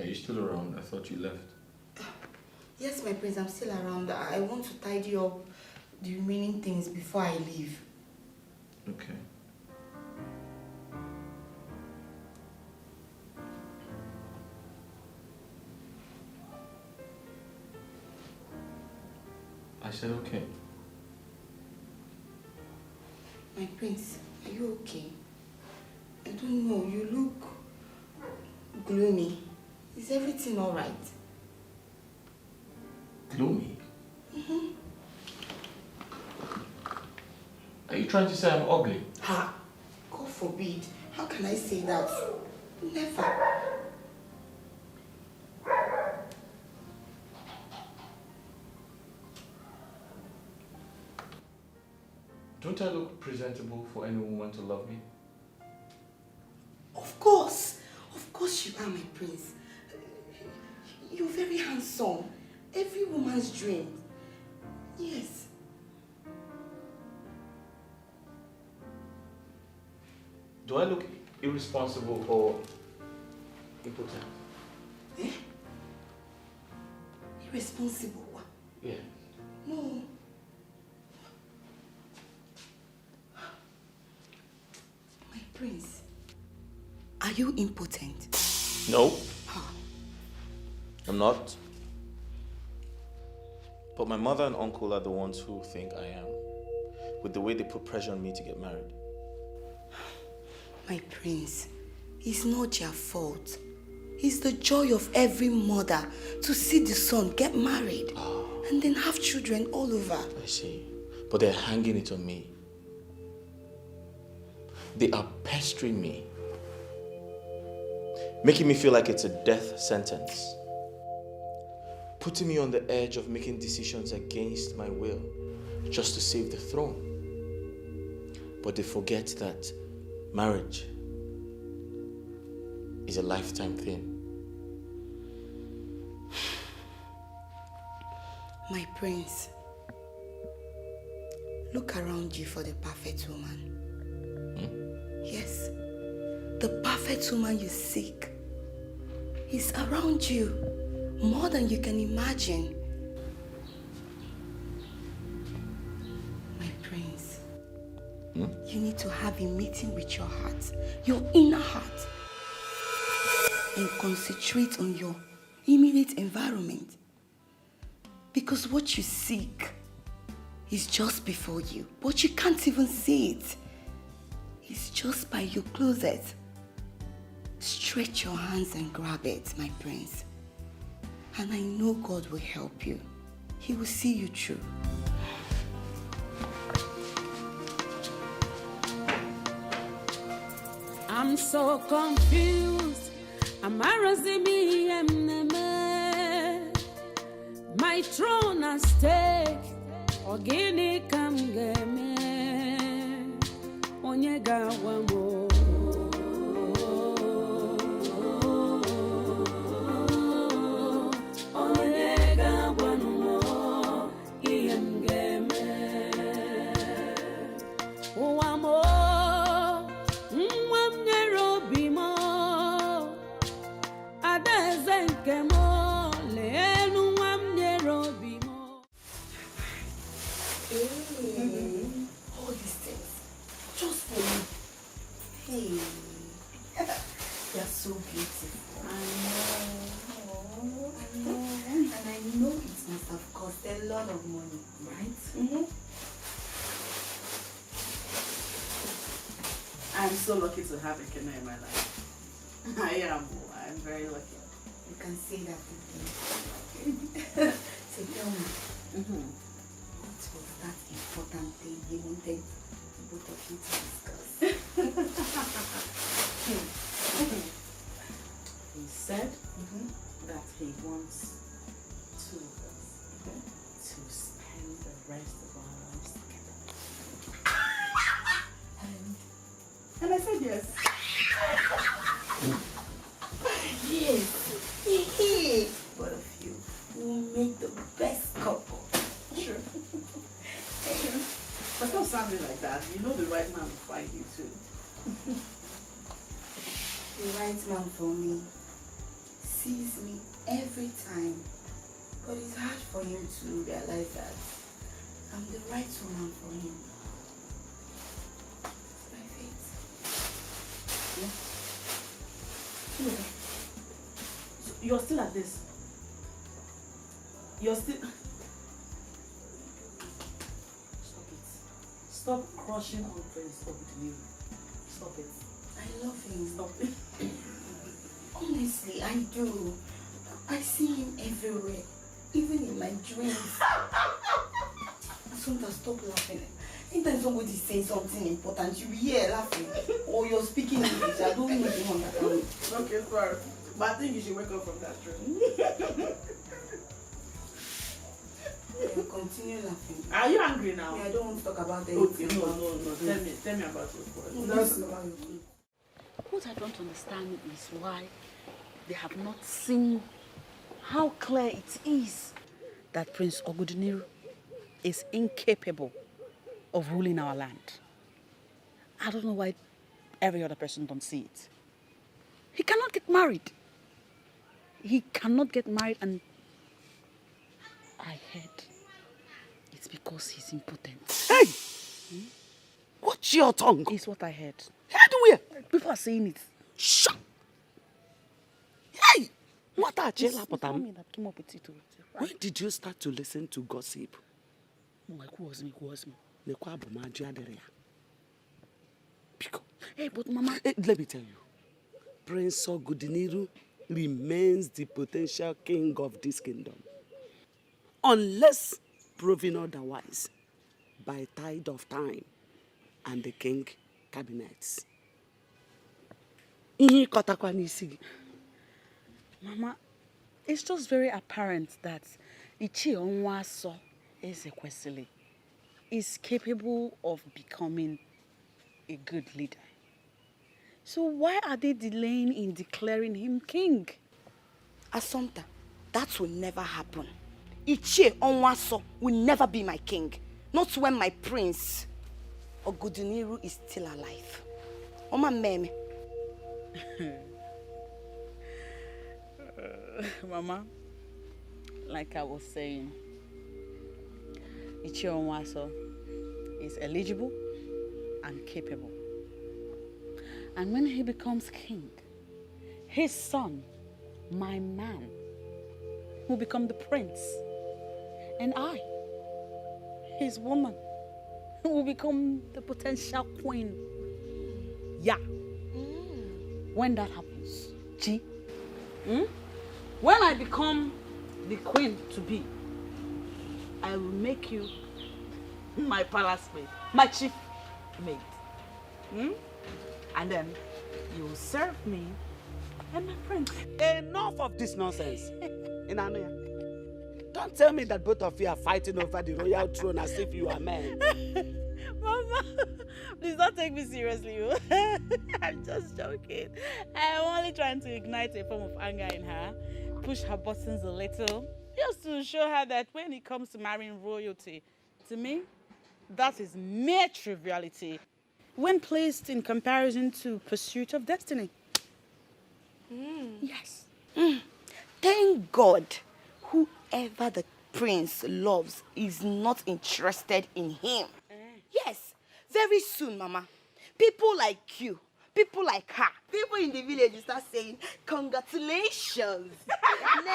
Are you still around? I thought you left. Yes, my prince, I'm still around. I want to tidy up the remaining things before I leave. Okay. I said okay. My prince, are you okay? I don't know, you look gloomy. Is everything alright? Gloomy? Mm-hmm. Are you trying to say I'm ugly? Ha! God forbid. How can I say that? Never. Don't I look presentable for any woman to love me? Of course you are, my prince. You're very handsome. Every woman's dream. Yes. Do I look irresponsible or impotent? Eh? Irresponsible? Yeah. No. My prince, are you impotent? No. I'm not. But my mother and uncle are the ones who think I am, with the way they put pressure on me to get married. My prince, it's not your fault. It's the joy of every mother to see the son get married and then have children all over. I see. But they're hanging it on me. They are pestering me, making me feel like it's a death sentence, putting me on the edge of making decisions against my will just to save the throne. But they forget that marriage is a lifetime thing. My prince, look around you for the perfect woman. Yes, the perfect woman you seek is around you more than you can imagine. My prince, you need to have a meeting with your heart, your inner heart, and concentrate on your immediate environment. Because what you seek is just before you, but you can't even see it. It's just by your closet. Stretch your hands and grab it, my prince. And I know God will help you. He will see you through. I'm so confused. My throne at stake. Ogini kam game. Onyega wamo. Onyega wamo. Iyem game. Wamo. Mwamnyero bimo. Adeze nkemo. Leenu mwamnyero bimo. All these things, just for you. Hey, you're so beautiful. I know. And I know it must have cost a lot of money, right? I'm so lucky to have a Kena in my life. I'm very lucky. You can say that again. So tell me, what was that important thing you wanted both of you to discuss? He said that he wants two of us to spend the rest of our lives together. And I said yes. Yes. Both of you will make the best couple. Sure. But don't sound like that. You know the right man will find you too. The right man for me sees me every time, but it's hard for him to realize that I'm the right woman for him. It's my fate. Yeah. So you're still at this? You're still... Stop it. Stop crushing on Prince Obidiniru. Stop it. I love him. Stop it. Honestly, I do. I see him everywhere, even in my dreams. Sometimes stop laughing. Anytime somebody says something important, you be here laughing. Or you're speaking English. I don't know if you understand me. Okay, sorry. But I think you should wake up from that dream. Continue laughing. Are you angry now? Yeah, I don't want to talk about it. Okay, no. Tell me about it. That's about it. What I don't understand is why they have not seen how clear it is that Prince Oguduniru is incapable of ruling our land. I don't know why every other person don't see it. He cannot get married. He cannot get married, and I heard it's because he's impotent. Hey! Watch your tongue. It's what I heard. Heard where? People are saying it. Shut! Hey! What are you It's me that came up with it. When did you start to listen to gossip? Who was me? Hey, but Mama, let me tell you. Prince Ogudiniru remains the potential king of this kingdom. Unless proven otherwise by tide of time and the king cabinets. Mama, it's just very apparent that Ichie Onwaso Ezekwesili is capable of becoming a good leader. So why are they delaying in declaring him king? Assumpta, that will never happen. Ichie Onwaso will never be my king. Not when my prince Oguduniru is still alive. Oma meme. Mama, like I was saying, Ichie Onwaso is eligible and capable. And when he becomes king, his son, my man, will become the prince. And I, his woman, will become the potential queen. Yeah. When that happens, when I become the queen to be, I will make you my palace maid, my chief maid. And then you will serve me and my prince. Enough of this nonsense. Don't tell me that both of you are fighting over the royal throne as if you are men. Mama, please don't take me seriously. I'm just joking. I'm only trying to ignite a form of anger in her, push her buttons a little, just to show her that when it comes to marrying royalty, to me, that is mere triviality when placed in comparison to pursuit of destiny. Yes. Thank God, whoever the prince loves is not interested in him. Yes, very soon, Mama. People like you, people like her, people in the village will start saying, congratulations. Don't go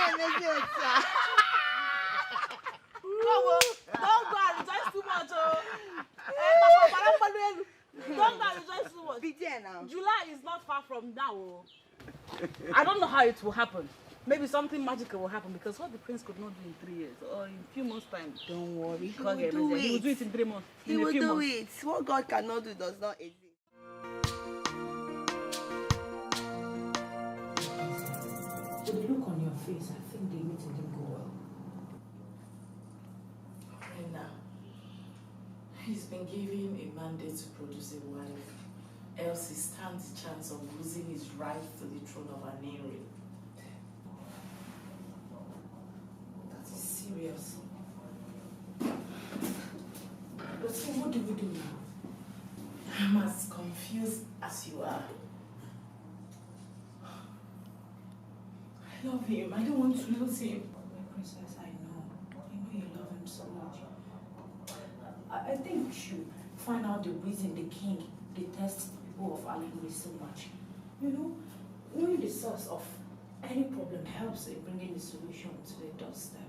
and rejoice too much. Don't go and rejoice too much. Be there now. July is not far from now. I don't know how it will happen. Maybe something magical will happen because what the prince could not do in 3 years or in a few months' time. Don't worry, he will will do it. He will do it in 3 months. He will do it. What God cannot do does not exist. With the look on your face, I think the meeting didn't go well. Rena, he's been given a mandate to produce a wife, else he stands a chance of losing his right to the throne of Aneri. That is serious. But so what do we do now? I'm as confused as you are. I love him. I don't want to lose him. My princess, I know you love him so much. I think we should find out the reason the king detests the people of Alenri so much. You know, knowing the source of any problem helps in bringing the solution to the doorstep.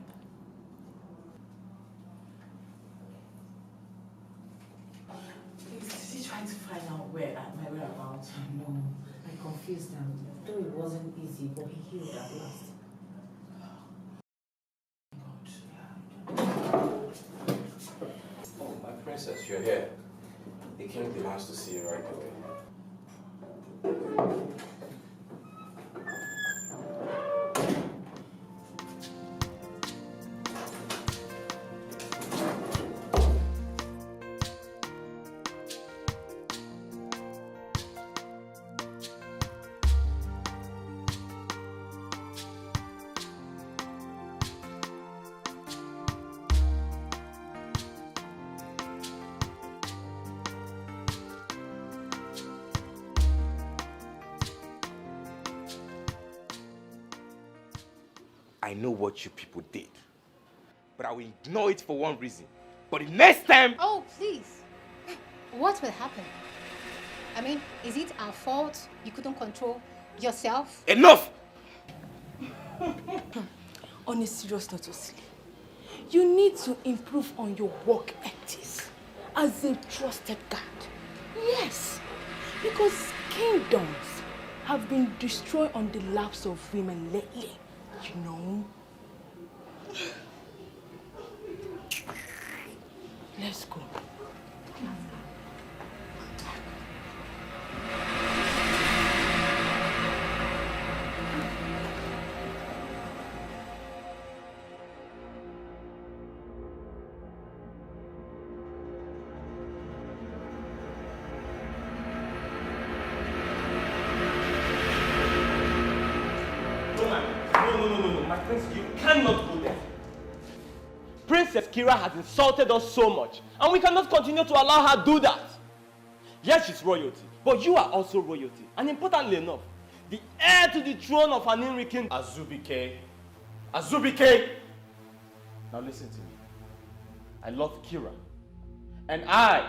Please, is he trying to find out where my whereabouts? I know. I confused him. Though it wasn't easy, but he healed at last. Oh, my princess, you're here. The king demands to see you right away. I know what you people did, but I will ignore it for one reason. But the next time... Oh, please. What will happen? I mean, is it our fault you couldn't control yourself? Enough! On a serious note, Osili, you need to improve on your work ethics as a trusted guard. Yes, because kingdoms have been destroyed on the laps of women lately. You know? Let's go. No, my prince, you cannot go there. Princess Kira has insulted us so much, and we cannot continue to allow her do that. Yes, she's royalty, but you are also royalty, and importantly enough, the heir to the throne of Aninri King Azubike. Azubike! Now listen to me. I love Kira, and I,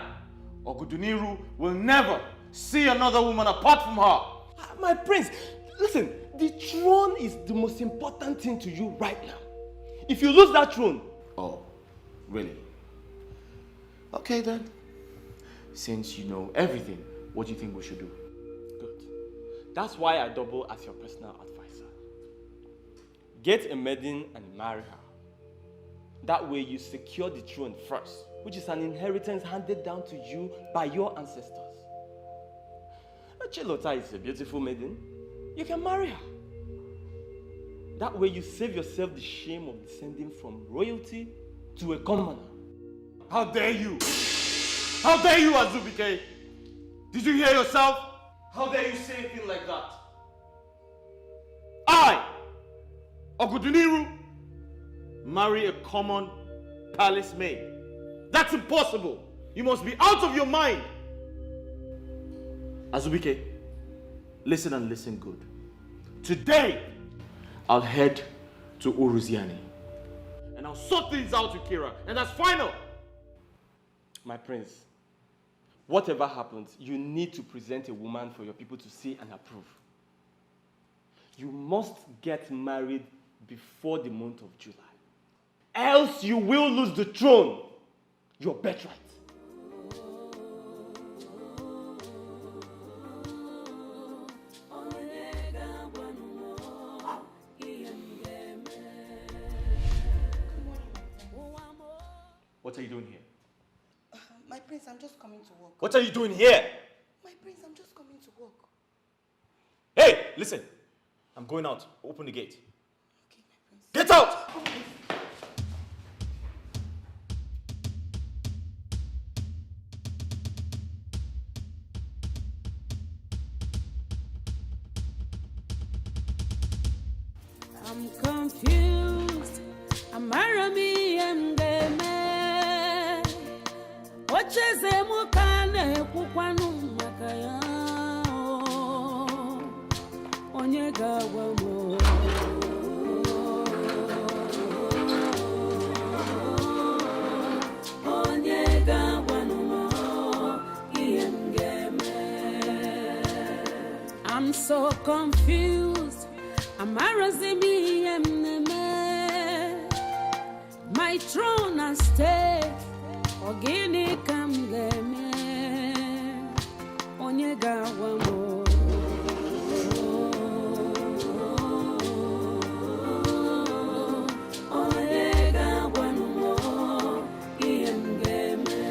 Oguduniru, will never see another woman apart from her. My prince, listen, the throne is the most important thing to you right now. If you lose that throne... Oh, really? Okay then. Since you know everything, what do you think we should do? Good. That's why I double as your personal advisor. Get a maiden and marry her. That way you secure the throne first, which is an inheritance handed down to you by your ancestors. Chilota is a beautiful maiden. You can marry her. That way you save yourself the shame of descending from royalty to a commoner. How dare you? How dare you, Azubike? Did you hear yourself? How dare you say a thing like that? I, Oguduniru, marry a common palace maid. That's impossible. You must be out of your mind. Azubike, listen and listen good. Today, I'll head to Uruziani. And I'll sort things out with Kira. And that's final. My prince, whatever happens, you need to present a woman for your people to see and approve. You must get married before the month of July. Else you will lose the throne, your birthright. What are you doing here? My prince, I'm just coming to work. What are you doing here? My prince, I'm just coming to work. Hey, listen. I'm going out. Open the gate. Okay, my prince. Get out! I'm confused. Amarami mgeme. Ocheze mukane kukwanu makaya. Onye gawa mo. Onye gawa no mgeme. I'm so confused. Amarazimi emneme. My throne and stay. Ogini kamgeme. Onye gawa mo. Onye gawa mo. Iemgeme.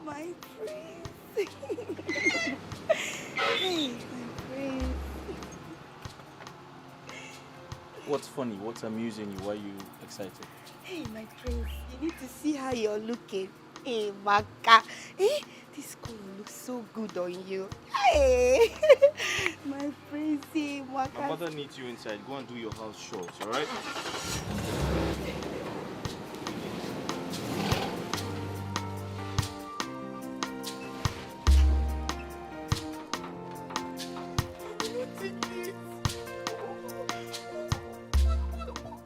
My prince. Hey, my prince. What's funny? What's amusing you? Why are you excited? Hey, my prince. You need to see how you're looking. Hey, Maka. Hey, this color looks so good on you. Hey, my prince. Hey, Maka. My mother needs you inside. Go and do your house chores, alright?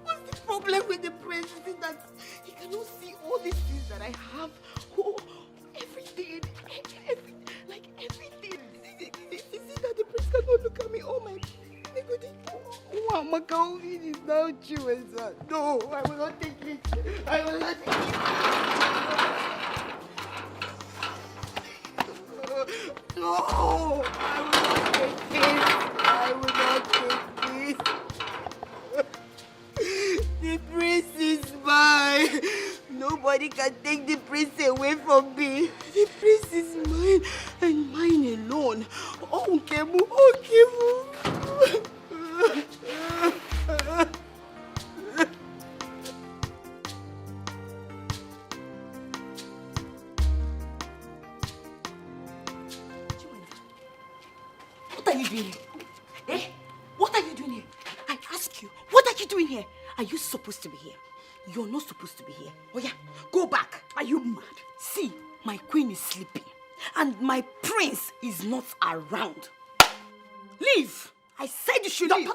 What's the problem with the prince? Is it that he cannot see all these things that I have? Oh, everything. Like everything. Is it that the prince cannot look at me? Oh my God. Oh, Maka, it is now true, sir. No, I will not take it. I will not take it. No, I will not take this. I will not take this. The prince is mine. Nobody can take the prince away from me. The prince is mine and mine alone. Oh, Kemu, oh, Kemu. What are you doing here? Eh? What are you doing here? I ask you, what are you doing here? Are you supposed to be here? You're not supposed to be here. Oh yeah, go back. Are you mad? See, my queen is sleeping and my prince is not around. Leave. I said you should leave.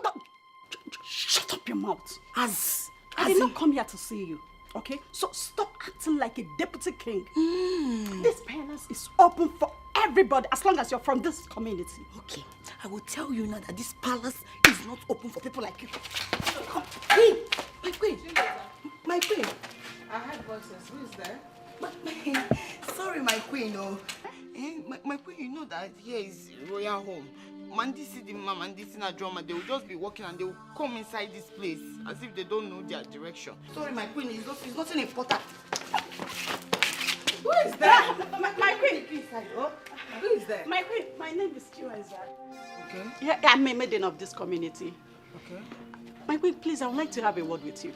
Shut up your mouth. I did not come here to see you, okay? So stop acting like a deputy king. This palace is open for everybody as long as you're from this community. Okay, I will tell you now that this palace is not open for people like you. Hey, my queen. My queen. I heard voices. Who is there? Sorry, my queen. Oh, my queen, you know that here is royal home. Mandi see the mom and this in a drama, they will just be walking and they will come inside this place as if they don't know their direction. Sorry, my queen, it's nothing important. Who is there? My queen, please, oh. Who is there? My queen, my name is Chiweza. Okay. Yeah, I'm a maiden of this community. Okay. My queen, please, I would like to have a word with you.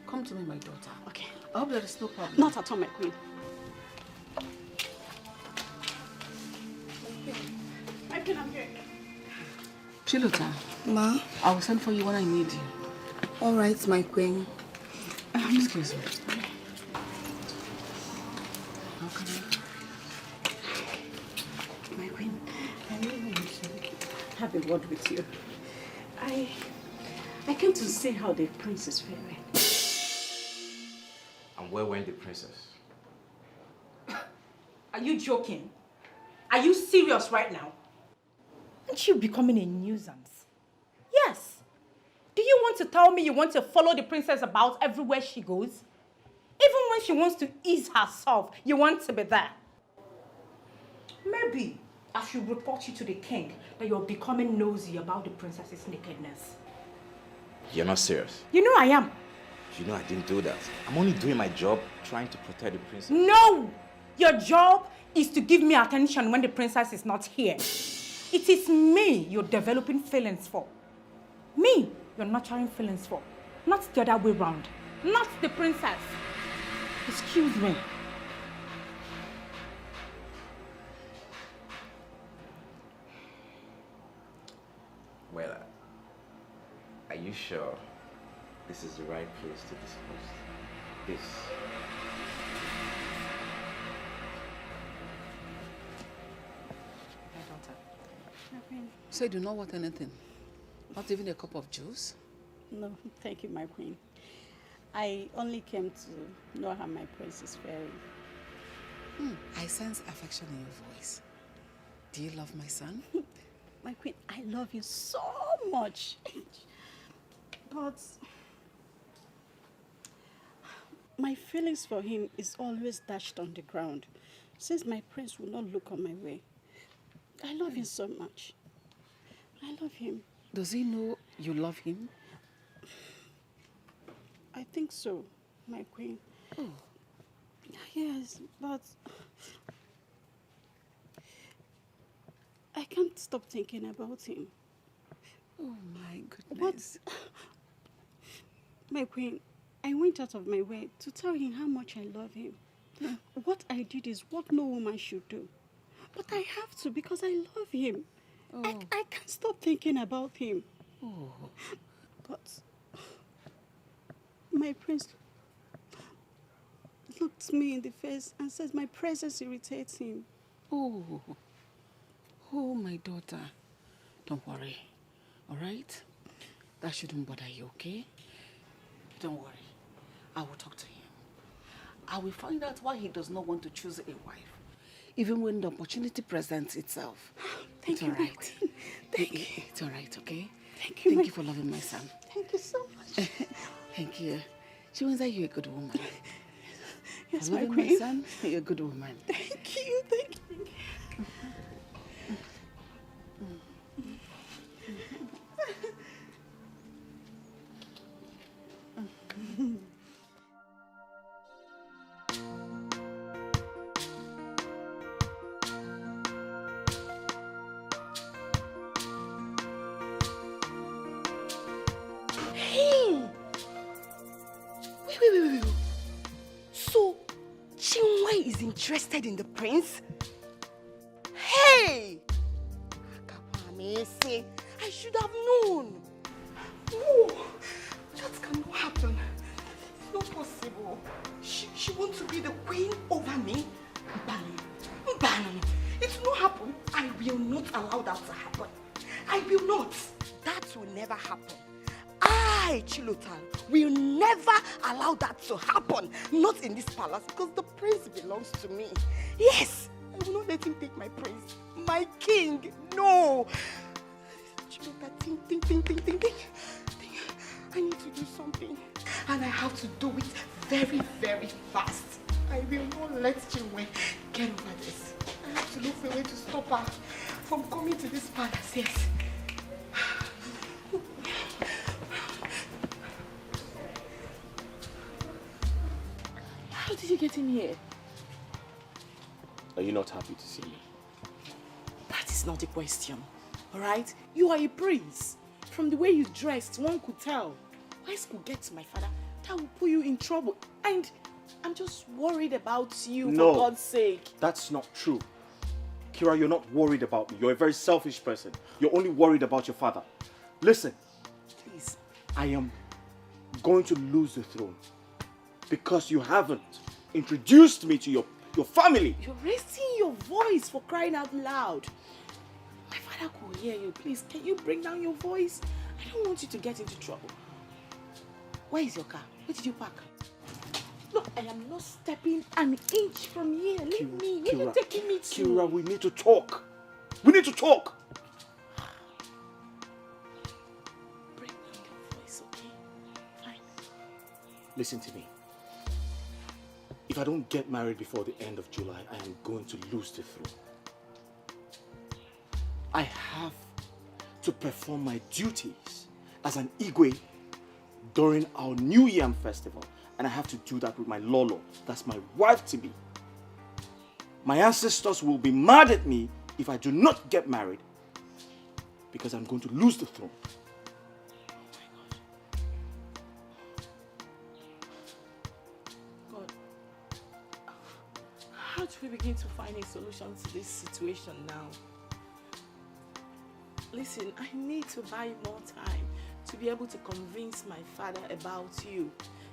Come to me, my daughter. Okay. I hope there is no problem. Not at all, my queen. My queen, I'm here. Chilota. Ma? I will send for you when I need you. All right, my queen. Excuse me. How can I? My queen, I really want to have a word with you. I came to see how the prince is faring. And where went the princess? Are you joking? Are you serious right now? Aren't you becoming a nuisance? Yes. Do you want to tell me you want to follow the princess about everywhere she goes? Even when she wants to ease herself, you want to be there. Maybe I should report you to the king that you're becoming nosy about the princess's nakedness. You're not serious. You know I am. You know I didn't do that. I'm only doing my job trying to protect the princess. No! Your job is to give me attention when the princess is not here. It is me you're developing feelings for. Me you're nurturing feelings for. Not the other way round. Not the princess. Excuse me. Well, are you sure this is the right place to discuss this? My daughter. So you do not want anything? Not even a cup of juice? No, thank you, my queen. I only came to know how my prince is faring. I sense affection in your voice. Do you love my son? My queen, I love you so much. But my feelings for him is always dashed on the ground, since my prince will not look on my way. I love him so much. I love him. Does he know you love him? I think so, my queen. Oh. Yes, but I can't stop thinking about him. Oh my goodness. What? My queen, I went out of my way to tell him how much I love him. What I did is what no woman should do. But I have to because I love him. Oh. I can't stop thinking about him. Oh. But my prince looked me in the face and says my presence irritates him. Oh. Oh, my daughter. Don't worry. All right? That shouldn't bother you, okay? Don't worry. I will talk to him. I will find out why he does not want to choose a wife, even when the opportunity presents itself. Thank you, my queen. Thank you. It's all right, okay? Thank you, Thank you for loving my son. Thank you so much. Thank you. She means that you're a good woman. Yes, For my loving queen. my son, you're a good woman. Thank you, thank you. Hey! Wait. So, Chinwe is interested in the prince? Hey! Akapamese, I should have known. No, that cannot happen. It's not possible. She wants to be the queen over me? Banon, it will not happen. I will not allow that to happen. I will not. That will never happen. I, Chilotan, will never allow that to happen. Not in this palace, because the prince belongs to me. Yes, I will not let him take my prince. My king, no. Chilotan, think. I need to do something. And I have to do it very, very fast. I will not let Chinwe get over this. I have to look for a way to stop her from coming to this palace, yes. How did you get in here? Are you not happy to see me? That is not the question, all right? You are a prince. From the way you dressed, one could tell. Wise could get to my father, that will put you in trouble. And I'm just worried about you, No. for God's sake. That's not true. Kira, you're not worried about me. You're a very selfish person. You're only worried about your father. Listen, Please. I am going to lose the throne because you haven't introduced me to your family. You're raising your voice, for crying out loud. My father could hear you. Please, can you bring down your voice? I don't want you to get into trouble. Where is your car? Where did you park? Look, I am not stepping an inch from here. Leave me. Where are you taking me to? Kira, we need to talk. We need to talk. Bring down your voice, okay? Fine. Listen to me. If I don't get married before the end of July, I am going to lose the throne. I have to perform my duties as an Igwe during our New Yam festival. And I have to do that with my Lolo. That's my wife-to-be. My ancestors will be mad at me if I do not get married because I'm going to lose the throne. God, how do we begin to find a solution to this situation now? Listen, I need to buy more time to be able to convince my father about you.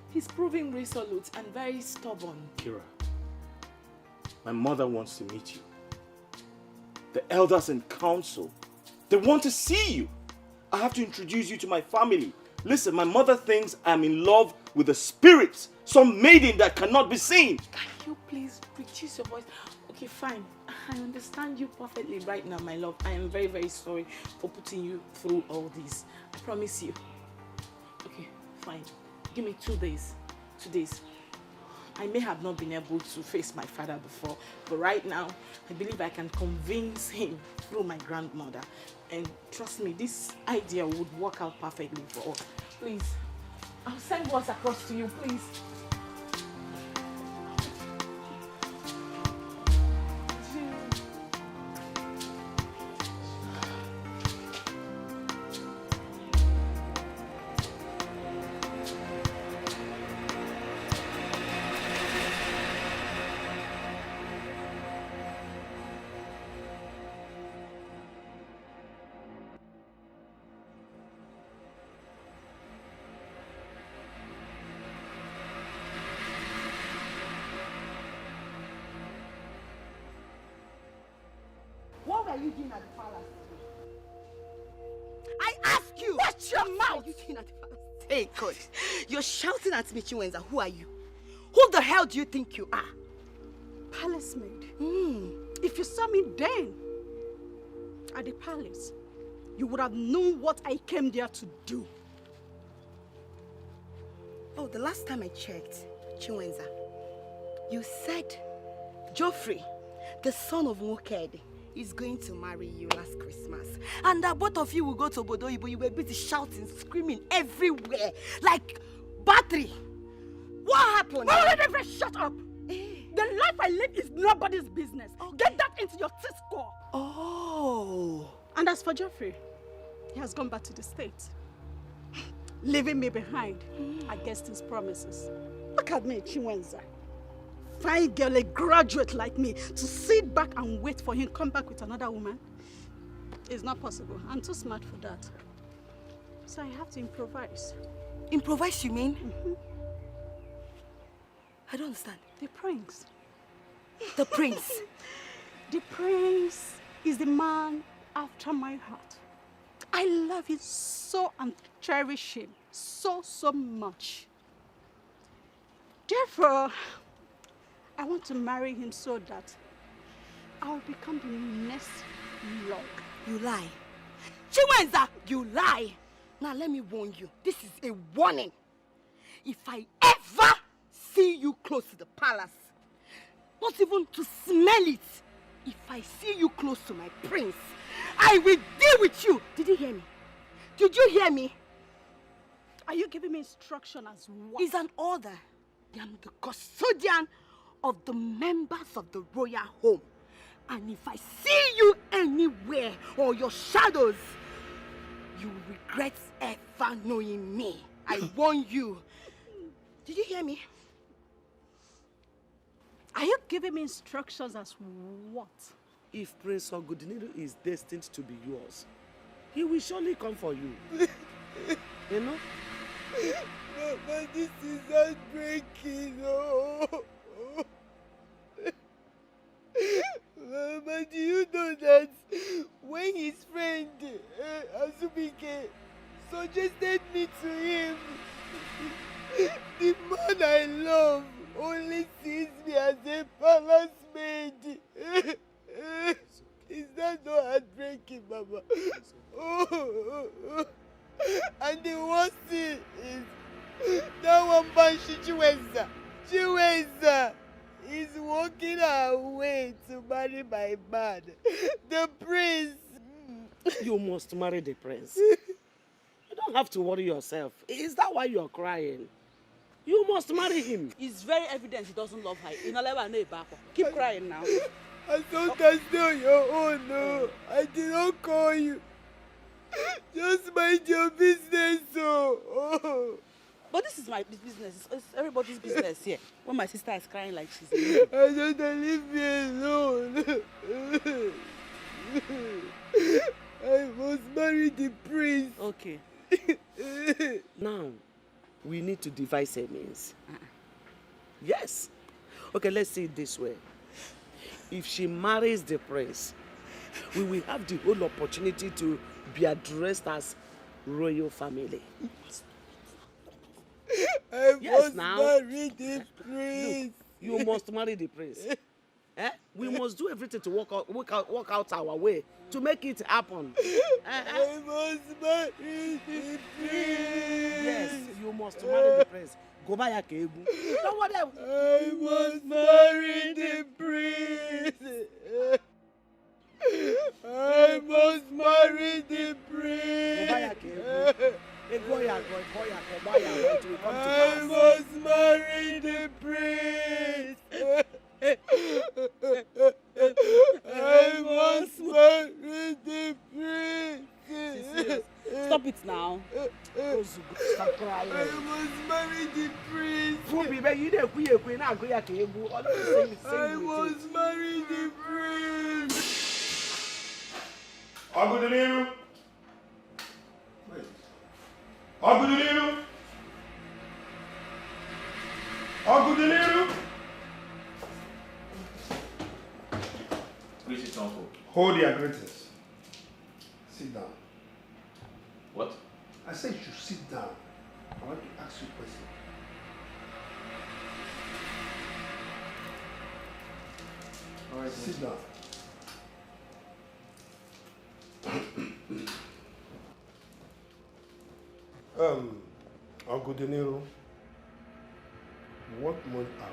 He's proving resolute and very stubborn. Kira, my mother wants to meet you. The elders in council, they want to see you. I have to introduce you to my family. Listen, my mother thinks I'm in love with a spirit, some maiden that cannot be seen. Can you please reduce your voice? Okay, fine. I understand you perfectly right now, my love. I am very, very sorry for putting you through all this. I promise you. Okay, fine. Give me 2 days. 2 days. I may have not been able to face my father before, but right now, I believe I can convince him through my grandmother. And trust me, this idea would work out perfectly for us. Please, I'll send words across to you, please. What were you doing at the palace? I ask you! Watch your What mouth! are you doing at the palace? Hey, God. You're shouting at me, Chiwenza. Who are you? Who the hell do you think you are? Palace maid. If you saw me then at the palace, you would have known what I came there to do. Oh, the last time I checked, Chiwenza, you said Geoffrey, the son of Moked, is going to marry you last Christmas. And that both of you will go to Obodoyibo. You were busy shouting, screaming everywhere, like battery. What happened? Shut up! The life I live is nobody's business. Get that into your T-score. Oh. And as for Geoffrey, he has gone back to the States, leaving me behind against his promises. Look at me, Chiwenza. Fine girl, a graduate like me, to sit back and wait for him to come back with another woman. It's not possible. I'm too smart for that. So I have to improvise. Improvise, you mean? I don't understand. The prince. The prince? The prince is the man after my heart. I love him so and cherish him so much. Therefore, I want to marry him so that I'll become the next lord. You lie. Chiwenza, you lie. Now let me warn you. This is a warning. If I ever see you close to the palace, not even to smell it, if I see you close to my prince, I will deal with you. Did you hear me? Did you hear me? Are you giving me instruction as what? It's an order. I am the custodian of the members of the royal home. And if I see you anywhere or your shadows, you will regret ever knowing me. I warn you. Did you hear me? Are you giving me instructions as what? If Prince Ogudiniru is destined to be yours, he will surely come for you. You know? But this is heartbreaking. Oh. But do you know that when his friend Azubike suggested me to him, the man I love only sees me as a palace maid. Is that not heartbreaking, Mama? Oh. And the worst thing is that one Banshee Chiwenza is walking her way to marry my man, the prince. You must marry the prince. You don't have to worry yourself. Is that why you're crying? You must marry him. It's very evident he doesn't love her. Keep crying now. I thought that's not your own, no. I did not call you. Just mind your business, oh. But this is my business. It's everybody's business here. When my sister is crying like she's I don't leave me alone. I must marry the prince. Okay. Now, we need to devise a means. Yes. Okay, let's see it this way. If she marries the prince, we will have the whole opportunity to be addressed as royal family. I must now. marry the prince. Look, you must marry the prince. We must do everything to work out our way to make it happen. I must marry the prince. Yes, you must marry the prince. Go buy a cable. Don't worry. I must marry the prince. I must marry the prince. I must marry the prince. I must marry the prince. Stop it now. Stop crying. I must marry the prince. I must marry the prince. Agudeliru. Agudeliru. Agudeliru. Greetings, uncle. Hold your greetings. Sit down. What? I said you should sit down. I want to ask you a question. All right, sit down. Uncle De Niro, what month are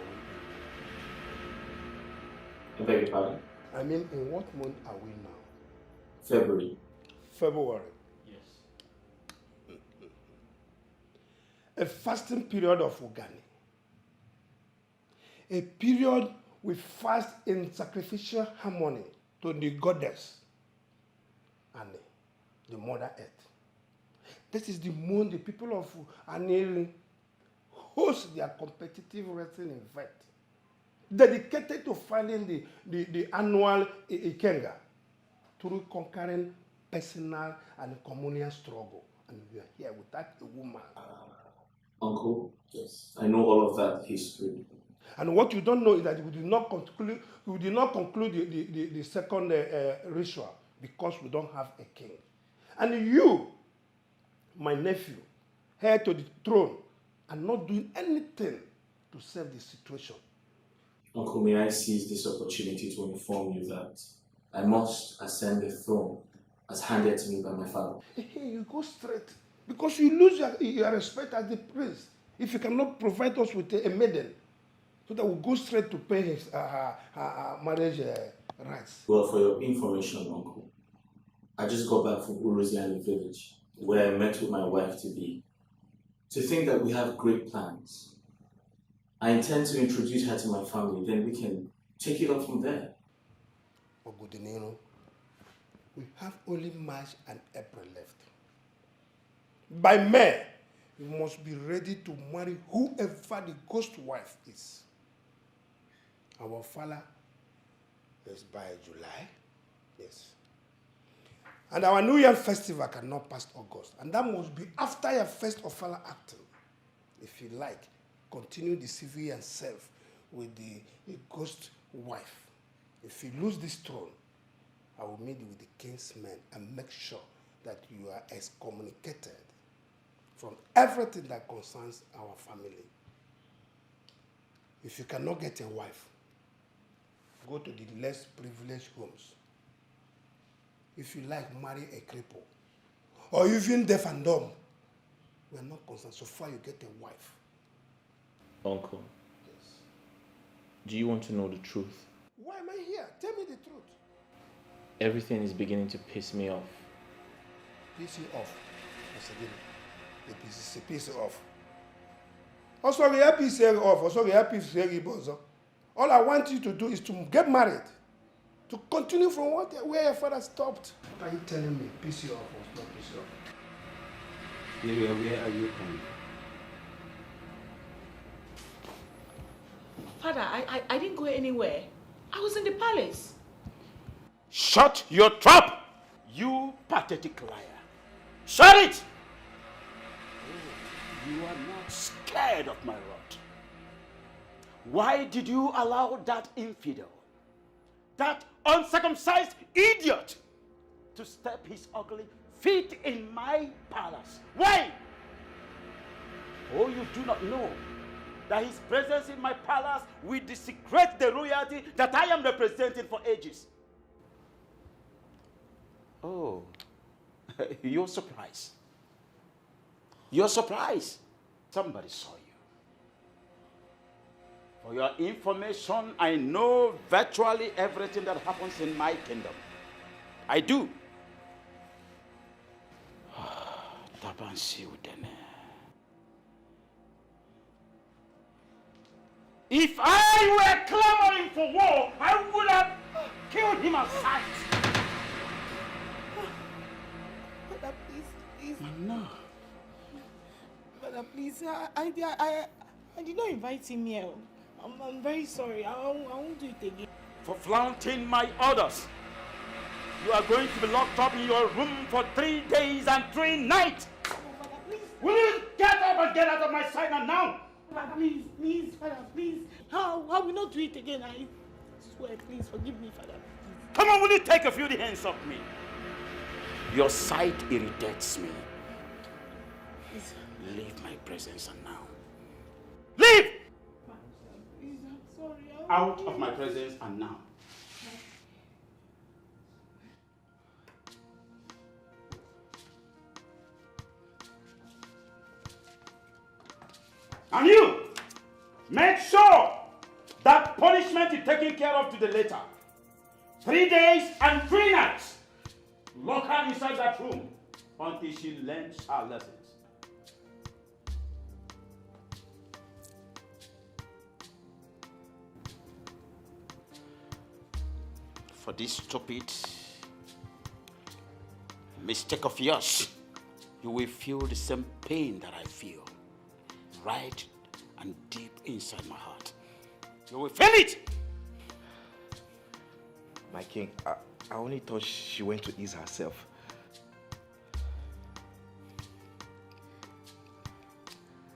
we I beg your pardon? in? I mean, in what month are we now? February. February. Yes. A fasting period of Ugani. A period we fast in sacrificial harmony to the goddess and the Mother Earth. This is the month the people of Aneri host their competitive wrestling event dedicated to finding the annual Ikenga through conquering personal and communal struggle. And we are here without a woman. Uncle, yes, I know all of that history. And what you don't know is that we did not conclude the second ritual because we don't have a king. And you, my nephew, heir to the throne, are not doing anything to save the situation. Uncle, may I seize this opportunity to inform you that I must ascend the throne as handed to me by my father. Hey, you go straight. Because you lose your respect as the prince if you cannot provide us with a maiden. So that we'll go straight to pay his marriage rights. Well, for your information, Uncle, I just got back from Uruziani village, where I met with my wife-to-be. To think that we have great plans. I intend to introduce her to my family, then we can take it up from there. Ogudinero, we have only March and April left. By May, we must be ready to marry whoever the ghost wife is. Our father is by July, yes. And our New Year festival cannot pass August. And that must be after your first official acting. If you like, continue deceiving yourself with the ghost wife. If you lose this throne, I will meet with the king's men and make sure that you are excommunicated from everything that concerns our family. If you cannot get a wife, go to the less privileged homes. If you like, marry a cripple. Or even deaf and dumb. We are not concerned so far you get a wife. Uncle, yes. Do you want to know the truth? Why am I here? Tell me the truth. Everything is beginning to piss me off. Piss you off? It's a piece off. Also, we happy say off. Also, we happy say bozo. All I want you to do is to get married. To continue from where your father stopped. What are you telling me? Piece you off or not piece you off? Where are you coming? Father, I didn't go anywhere. I was in the palace. Shut your trap! You pathetic liar. Shut it! Oh, you are not scared of my wrath. Why did you allow that infidel, that uncircumcised idiot, to step his ugly feet in my palace? Why? Oh, you do not know that his presence in my palace will desecrate the royalty that I am representing for ages. Oh, you're surprised. You're surprised. Somebody saw you. For your information, I know virtually everything that happens in my kingdom. I do. If I were clamoring for war, I would have killed him at sight. Father, please. No. Father, please. I did not invite him here. I'm very sorry. I won't do it again. For flaunting my orders, you are going to be locked up in your room for 3 days and 3 nights. Oh, Father, please. Will you get up and get out of my sight now? Father, please, Father, please. I will not do it again. I swear, please forgive me, Father. Please. Come on, will you take a few hands off me? Your sight irritates me. Please. Leave my presence now. Leave! Please, I'm sorry. Out of my presence and now. And you, make sure that punishment is taken care of to the later. 3 days and 3 nights. Lock her inside that room until she learns her lessons. For this stupid mistake of yours, you will feel the same pain that I feel. Right and deep inside my heart. You will feel it! My king, I only thought she went to ease herself.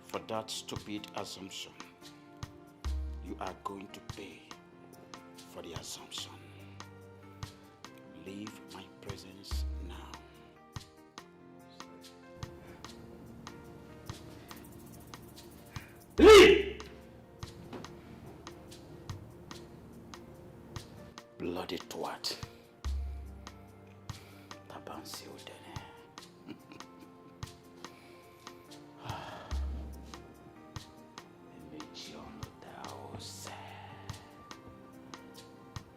For that stupid assumption, you are going to pay for the assumption. Leave my presence now. Leave! Bloody twat. Tabansi udene.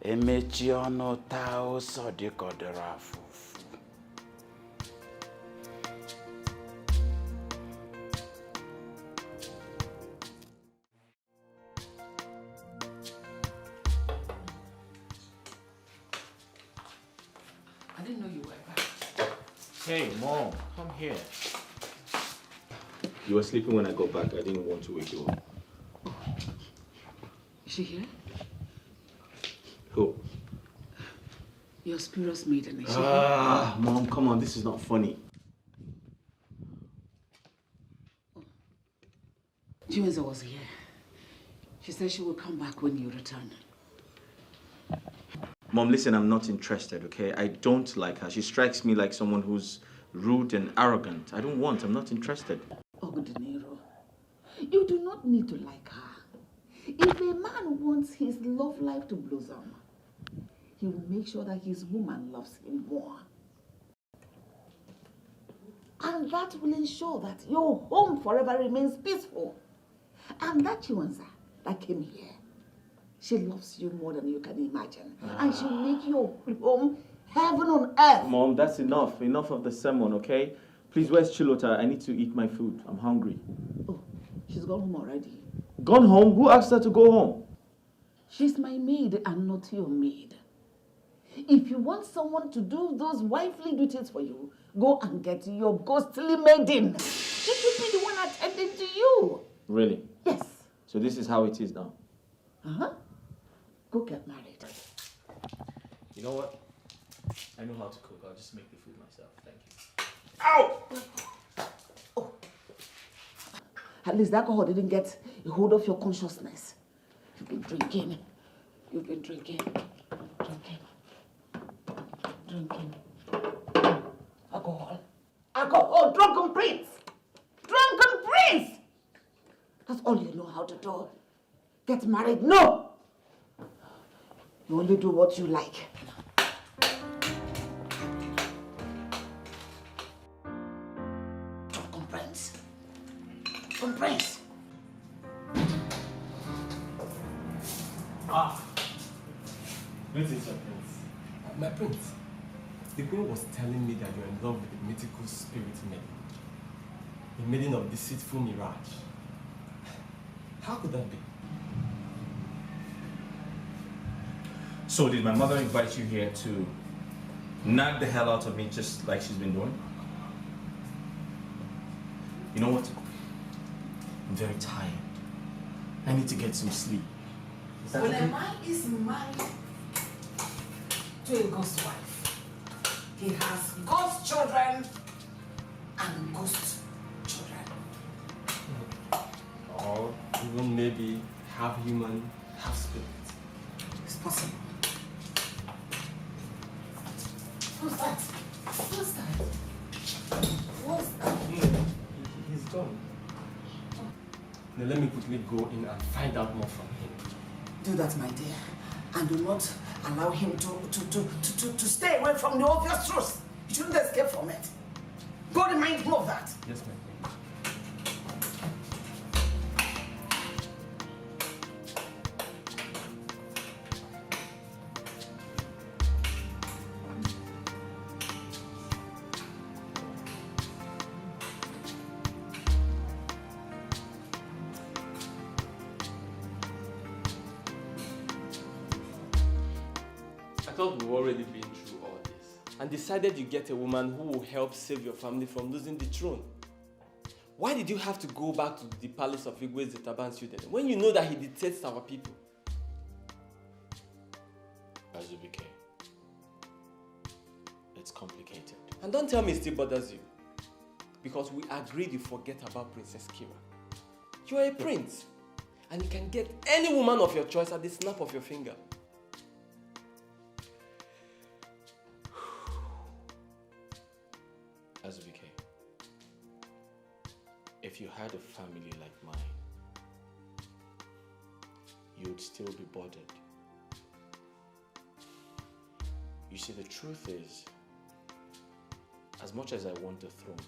Emechi ono tao sodiko derafu. I didn't know you were back. Hey, Mom, come here. You were sleeping when I got back. I didn't want to wake you up. Is she here? Who? Your spurious maiden, is she Ah, Mom, come on. This is not funny. here? Chiwenza was here. She said she will come back when you return. Mom, listen, I'm not interested, okay? I don't like her. She strikes me like someone who's rude and arrogant. I'm not interested. Ogudinero, you do not need to like her. If a man wants his love life to blossom, he will make sure that his woman loves him more. And that will ensure that your home forever remains peaceful. And that Chiwenza that came here, she loves you more than you can imagine. And she'll make your home heaven on earth. Mom, that's enough. Enough of the sermon, okay? Please, where's Chilota? I need to eat my food. I'm hungry. Oh, she's gone home already. Gone home? Who asked her to go home? She's my maid and not your maid. If you want someone to do those wifely duties for you, go and get your ghostly maiden. She should be the one attending to you. Really? Yes. So this is how it is now? Uh-huh. Go get married. You know what? I know how to cook. I'll just make the food myself. Thank you. Ow! Oh. At least the alcohol didn't get a hold of your consciousness. You've been drinking. You've been drinking. Drinking. Alcohol. Alcohol. Drunken prince. Drunken prince. That's all you know how to do. Get married. No. You only do what you like. Drunken prince. Drunken prince. Ah. Greetings, Sir Prince. My prince, the queen was telling me that you're in love with the mythical spirit maiden. A maiden of deceitful mirage. How could that be? So did my mother invite you here to knock the hell out of me just like she's been doing? You know what? I'm very tired. I need to get some sleep. Is that When okay? a man is married to a ghost wife, he has ghost children and ghost children. Or even maybe half human, half spirit. It's possible. Who's that? Who's that? Who's that? He's gone. Now let me quickly go in and find out more from him. Do that, my dear, and do not allow him to stay away from the obvious truth. You shouldn't escape from it. Go remind him of that. Yes, ma'am. I thought we've already been through all this and decided you get a woman who will help save your family from losing the throne. Why did you have to go back to the palace of Igwe Zetabansu then when you know that he dictates our people? Azubike, it's complicated. And don't tell me it still bothers you. Because we agreed you forget about Princess Kira. You are a prince. And you can get any woman of your choice at the snap of your finger. Azubike, if you had a family like mine, you'd still be bothered. You see, the truth is, as much as I want the throne,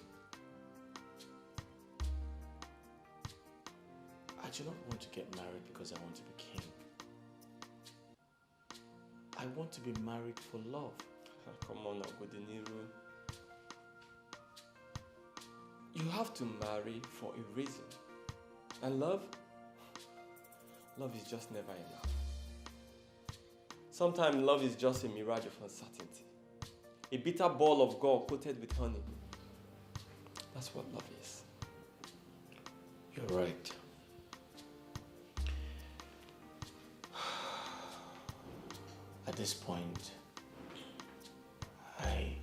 I do not want to get married because I want to be king. I want to be married for love. Come on, Abudiniru. You have to marry for a reason. And love? Love is just never enough. Sometimes love is just a mirage of uncertainty. A bitter ball of gall coated with honey. That's what love is. You're right. At this point, I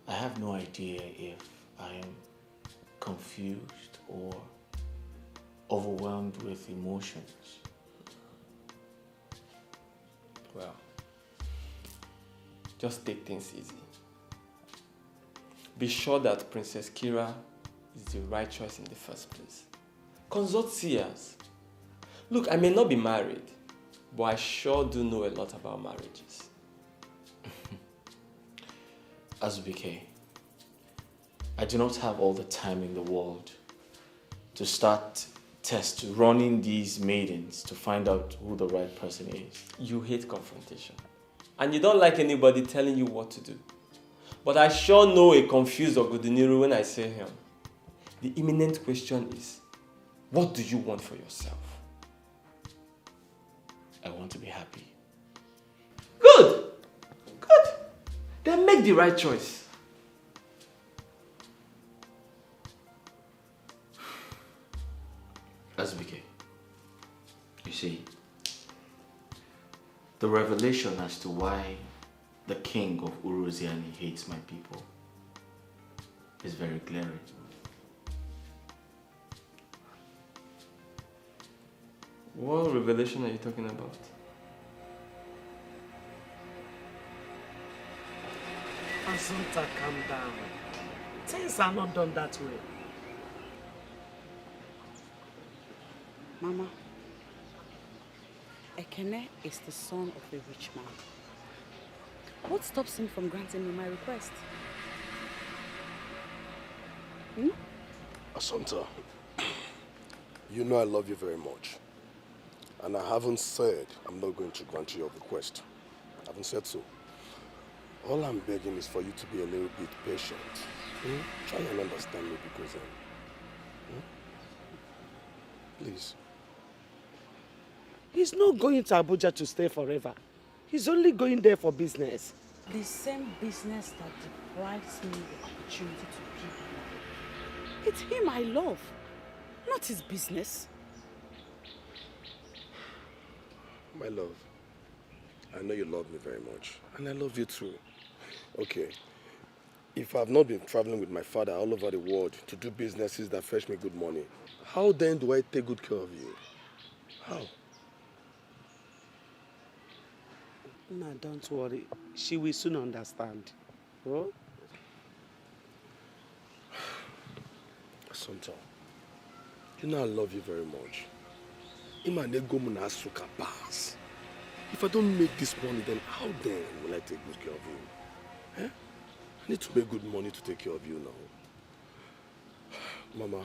have no idea if I am confused or overwhelmed with emotions. Well, just take things easy. Be sure that Princess Kira is the right choice in the first place. Consult seers. Look, I may not be married, but I sure do know a lot about marriages. Azubike, I do not have all the time in the world to start running these maidens to find out who the right person is. You hate confrontation. And you don't like anybody telling you what to do. But I sure know a confused Ogodiniru when I see him. The imminent question is, what do you want for yourself? I want to be happy. Good! Good! Then make the right choice. Azubike, you see, the revelation as to why the king of Uruziani hates my people is very glaring. What revelation are you talking about? Assunta, calm down. Things are not done that way. Mama, Ekene is the son of a rich man. What stops him from granting me my request? Assunta, you know I love you very much. And I haven't said I'm not going to grant you your request. I haven't said so. All I'm begging is for you to be a little bit patient. Try and understand me because please. He's not going to Abuja to stay forever. He's only going there for business. The same business that deprives me the opportunity to be. It's him I love, not his business. My love, I know you love me very much. And I love you too. Okay. If I've not been traveling with my father all over the world to do businesses that fetch me good money, how then do I take good care of you? How? No, don't worry. She will soon understand. Oh? Assunta, you know I love you very much. If I don't make this money, then how then will I take good care of you? Eh? I need to make good money to take care of you now. Mama,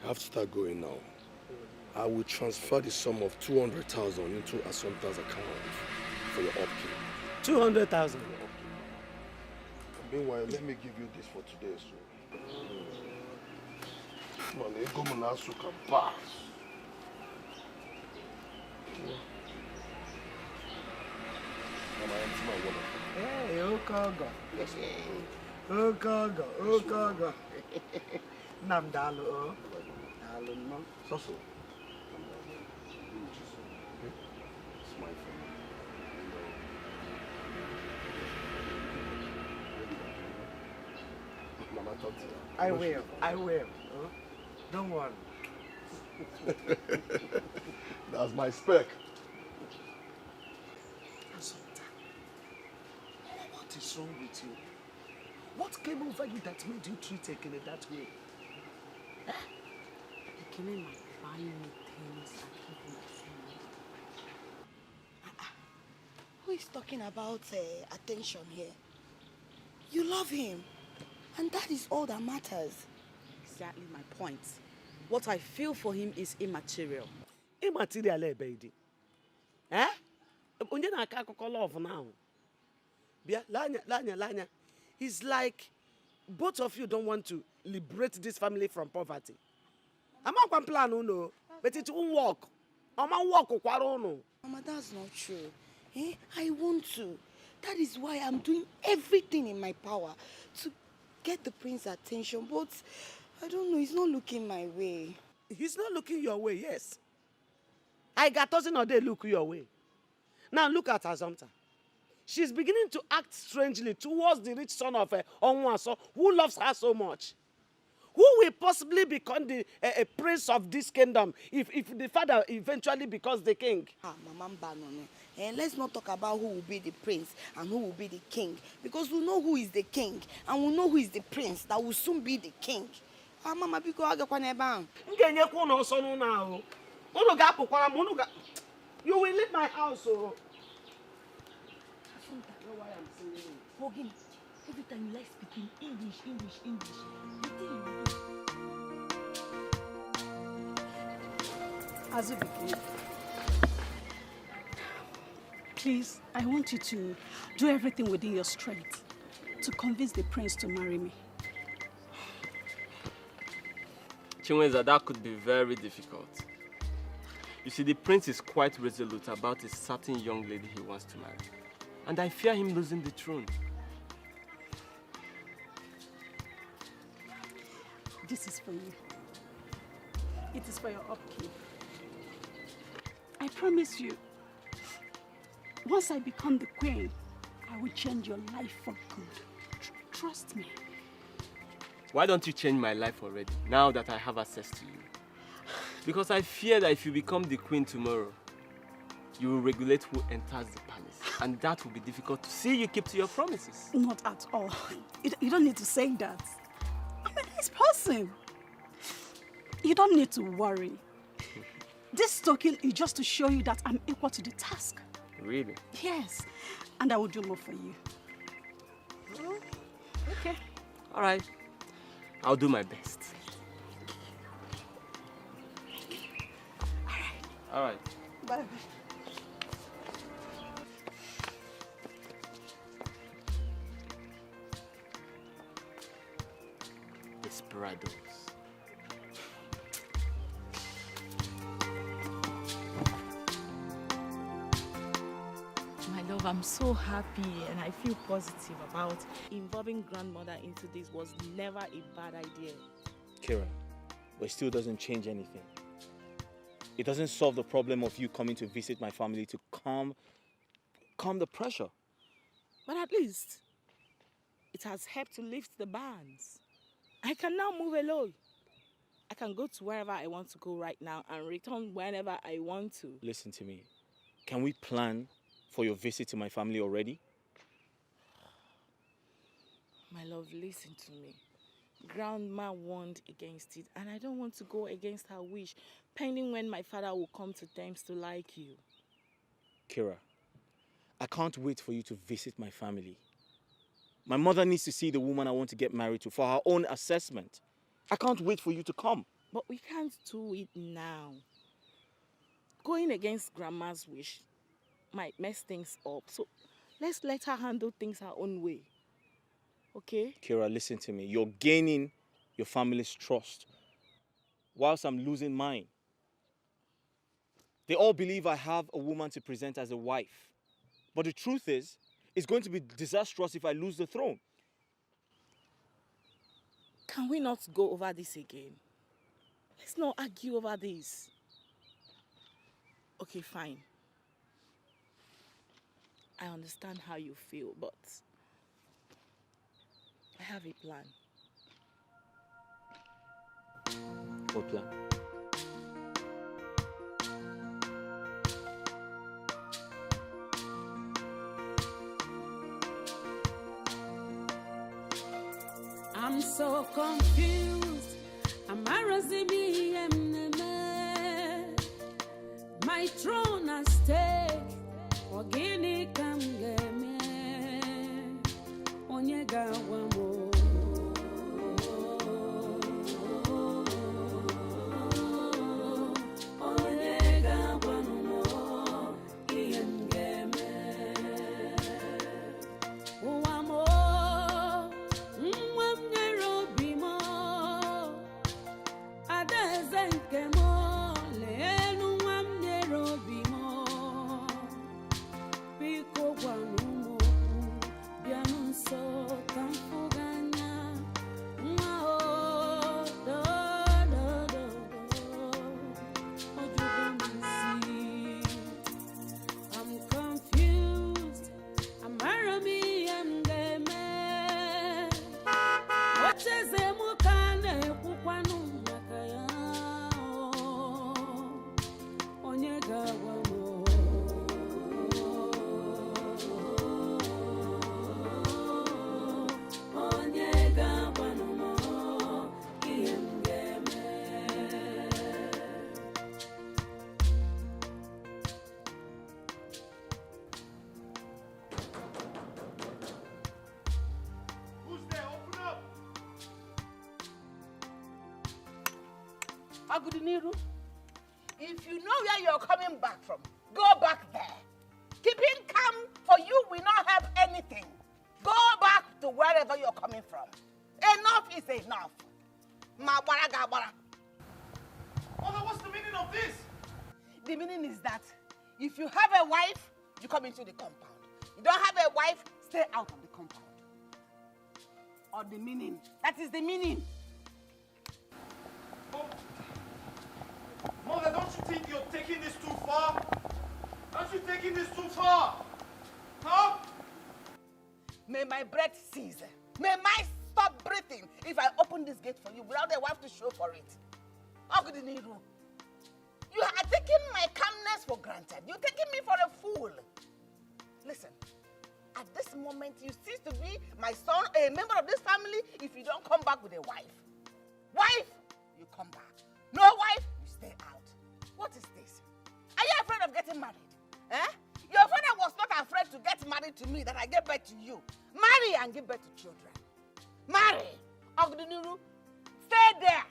I have to start going now. I will transfer the sum of 200,000 into Assunta's account for your upkeep. 200,000? Meanwhile, let me give you this for today, so. Hey, Okogo. Okogo. Namdalo, oh. Dalo, no. So. I will. Oh? Don't worry. That's my spec. Assunta, what is wrong with you? What came over you that made you treat Ekene that way? Ekene might buy me things and give me food. Who is talking about attention here? You love him. And that is all that matters. Exactly my point. What I feel for him is immaterial. Immaterial, baby. Eh? Unje na aka akụkọ love now. Bia, lanya. It's like both of you don't want to liberate this family from poverty. I'm not plan uno, but it won't work. I'm not work uno. Mama, that's not true. I want to. That is why I'm doing everything in my power to get the prince's attention, but I don't know, he's not looking my way. He's not looking your way, yes. I got doesn't or they look your way. Now look at Assunta. She's beginning to act strangely towards the rich son of Onwaso, who loves her so much. Who will possibly become the prince of this kingdom if the father eventually becomes the king? Mama Mbano, let's not talk about who will be the prince and who will be the king. Because we know who is the king and we know who is the prince that will soon be the king. Mama, because I got you will leave my house. Oh. Hogan, every time you like speaking English. Azubike, please, I want you to do everything within your strength. to convince the prince to marry me. Chinweza, that could be very difficult. You see, the prince is quite resolute about a certain young lady he wants to marry. And I fear him losing the throne. This is for you. It is for your upkeep. I promise you, once I become the queen, I will change your life for good. Trust me. Why don't you change my life already, now that I have access to you? Because I fear that if you become the queen tomorrow, you will regulate who enters the palace. And that will be difficult to see you keep to your promises. Not at all. You don't need to say that. I'm a nice person. You don't need to worry. This token is just to show you that I'm equal to the task. Really? Yes. And I will do more for you. Okay. All right. I'll do my best. All right. Bye. Desperados. My love, I'm so happy and I feel positive about involving grandmother into this was never a bad idea. Kira, but it still doesn't change anything. It doesn't solve the problem of you coming to visit my family to calm the pressure. But at least it has helped to lift the bans. I can now move alone. I can go to wherever I want to go right now and return whenever I want to. Listen to me. Can we plan for your visit to my family already? My love, listen to me. Grandma warned against it, and I don't want to go against her wish, pending when my father will come to terms to like you. Kira, I can't wait for you to visit my family. My mother needs to see the woman I want to get married to for her own assessment. I can't wait for you to come. But we can't do it now. Going against Grandma's wish might mess things up, so let's let her handle things her own way. Okay? Kira, listen to me. You're gaining your family's trust whilst I'm losing mine. They all believe I have a woman to present as a wife. But the truth is, it's going to be disastrous if I lose the throne. Can we not go over this again? Let's not argue over this. Okay, fine. I understand how you feel, but I have a plan. What plan? I'm so confused. My throne at stake. Ogini kam geme. Onyega wamo. Onyega wamo. Iyem geme. Wamo. Agudiniru, if you know where you're coming back from, go back there. Keeping calm for you will not help anything. Go back to wherever coming from? Enough is enough. Mother, what's the meaning of this? The meaning is that if you have a wife, you come into the compound. You don't have a wife, stay out of the compound. Or the meaning. That is the meaning. Mother, don't you think you're taking this too far? Aren't you taking this too far? Huh? May my breath cease. May my stop breathing if I open this gate for you without a wife to show for it. Ogudiniru, you are taking my calmness for granted. You're taking me for a fool. Listen, at this moment, you cease to be my son, a member of this family, if you don't come back with a wife. Wife, you come back. No wife, you stay out. What is this? Are you afraid of getting married? Eh? Your father was not afraid to get married to me that I gave birth to you. Marry and give birth to children. Marry. Ogudiniru, stay there.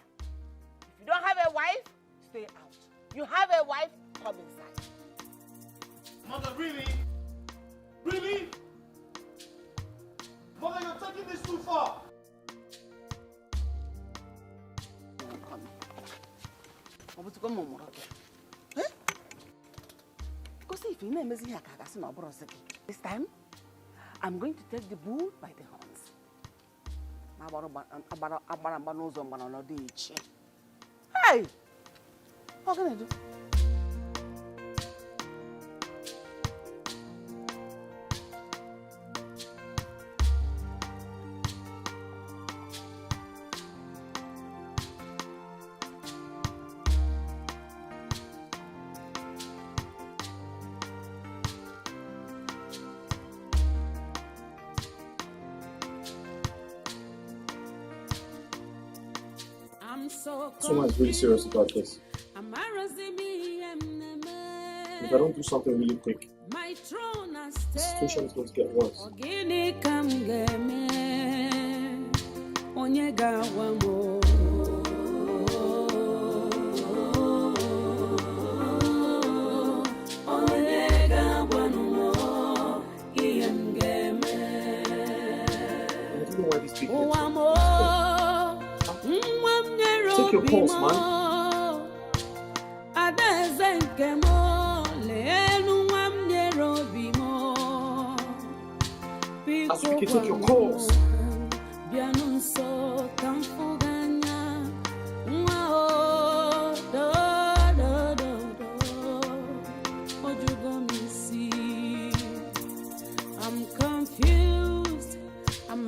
If you don't have a wife, stay out. You have a wife, come inside. Mother, really? Really? Mother, you're taking this too far. This time, I'm going to take the bull by the horns. Hey! What can I do? Someone is really serious about this. If I don't do something really quick, the situation is going to get worse. I don't know why these people take your pulse, man. Asuki, take your pulse. I'm confused. I'm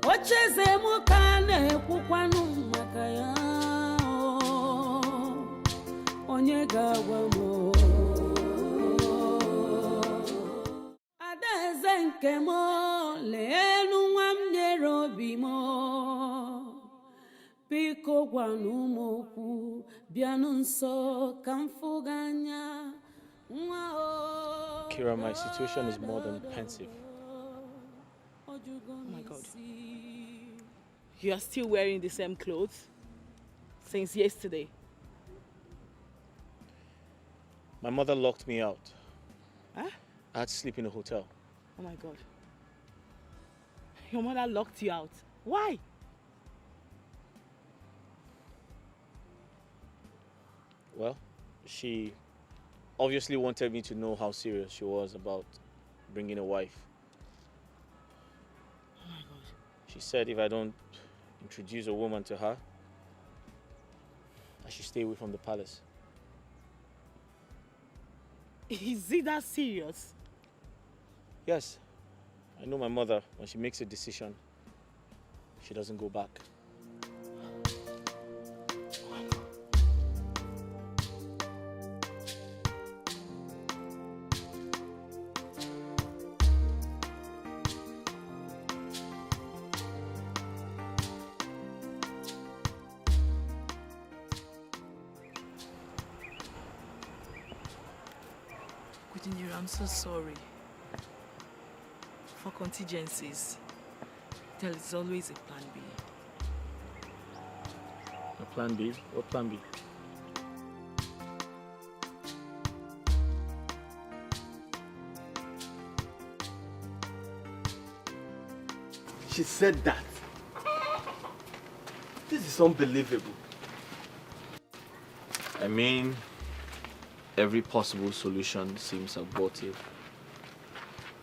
ocheze mukane kukwanu makaya onye gawamo adeze nke mo lenu nwamnyere obi mo biko gwanu mokwu bianu nso ka mfuganya Kira, my situation is more than pensive. Oh my God. You are still wearing the same clothes since yesterday. My mother locked me out. Huh? I had to sleep in a hotel. Oh my God. Your mother locked you out. Why? Well, she obviously wanted me to know how serious she was about bringing a wife. Oh my God. She said if I don't introduce a woman to her, I should stay away from the palace. Is it that serious? Yes. I know my mother, when she makes a decision, she doesn't go back. I'm so sorry. For contingencies, there is always a plan B. A plan B? What plan B? She said that. This is unbelievable. I mean, every possible solution seems abortive.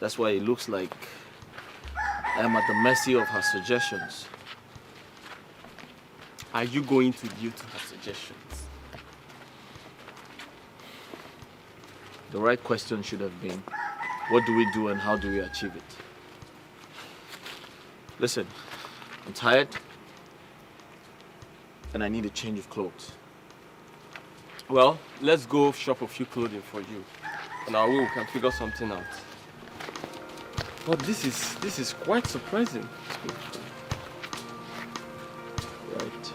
That's why it looks like I am at the mercy of her suggestions. Are you going to yield to her suggestions? The right question should have been, what do we do and how do we achieve it? Listen, I'm tired and I need a change of clothes. Well, let's go shop a few clothing for you. On our way, we can figure something out. But this is quite surprising. Right.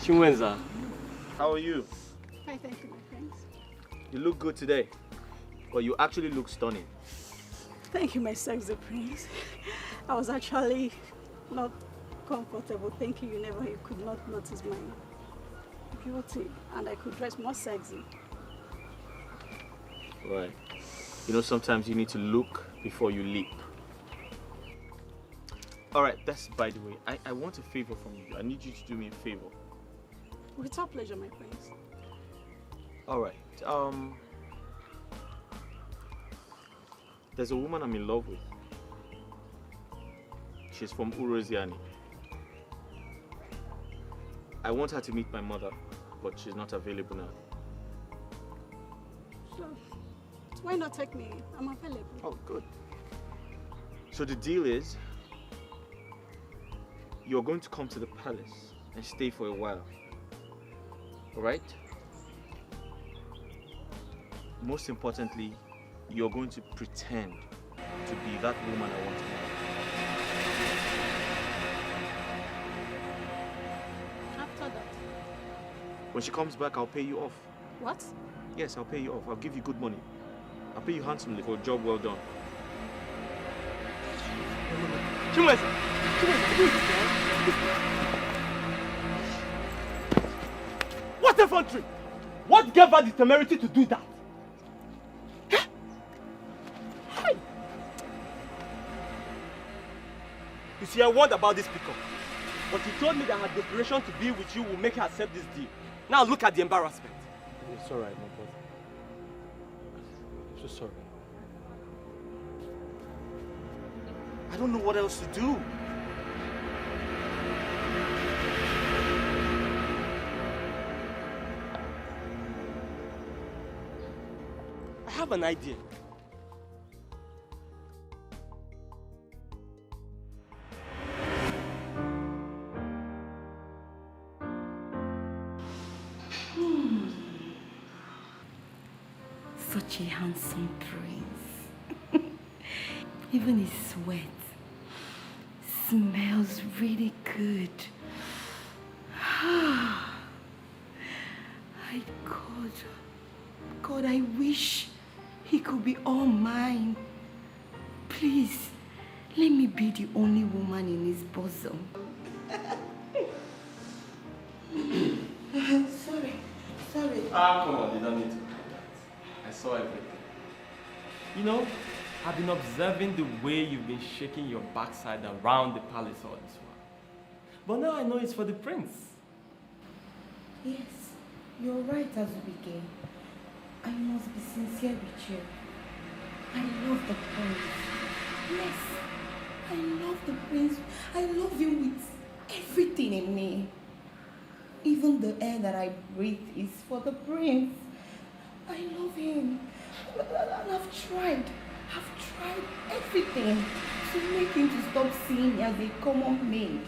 Chinwenza, How are you? Hi, thank you, my friends. You look good today. Well, you actually look stunning. Thank you, my sexy prince. I was actually not comfortable thinking you could not notice my beauty and I could dress more sexy. Right. You know, sometimes you need to look before you leap. All right, that's by the way. I want a favor from you. I need you to do me a favor. With our pleasure, my friends. All right. There's a woman I'm in love with. She's from Uroziani. I want her to meet my mother, but she's not available now. So, why not take me? I'm available. Oh, good. So the deal is, you're going to come to the palace and stay for a while. All right? Most importantly, you're going to pretend to be that woman I want to marry. After that. When she comes back, I'll pay you off. What? Yes, I'll pay you off. I'll give you good money. I'll pay you handsomely for a job well done. Chinwenza! What effrontery! What gave her the temerity to do that? You see, I warned about this pickup. But you told me that her desperation to be with you will make her accept this deal. Now look at the embarrassment. It's alright, my brother. I'm so sorry. I don't know what else to do. I have an idea. Such a handsome prince. Even his sweat smells really good. God, I wish he could be all mine. Please, let me be the only woman in his bosom. Sorry. Come on, you don't need to do that. I saw everything. You know, I've been observing the way you've been shaking your backside around the palace all this while. But now I know it's for the prince. Yes, you're right, Azubike. I must be sincere with you. I love the prince. Yes, I love the prince. I love him with everything in me. Even the air that I breathe is for the prince. I love him. And I've tried everything to make him to stop seeing me as a common maid.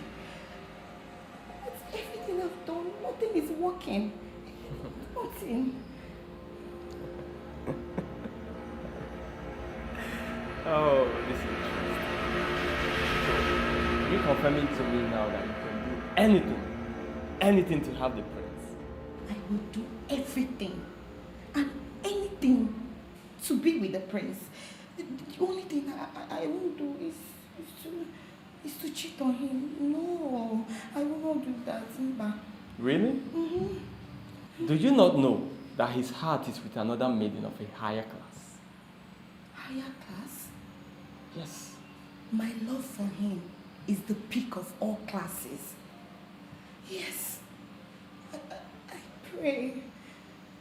But everything I've done, nothing is working. Nothing. Oh, this is interesting. You're confirming to me now that you can do anything to have the prince. I will do everything and anything to be with the prince. The only thing I won't do is is to cheat on him. No, I will not do that, Mba. Really? Do you not know that his heart is with another maiden of a higher class? Higher class? Yes. My love for him is the peak of all classes. Yes. I pray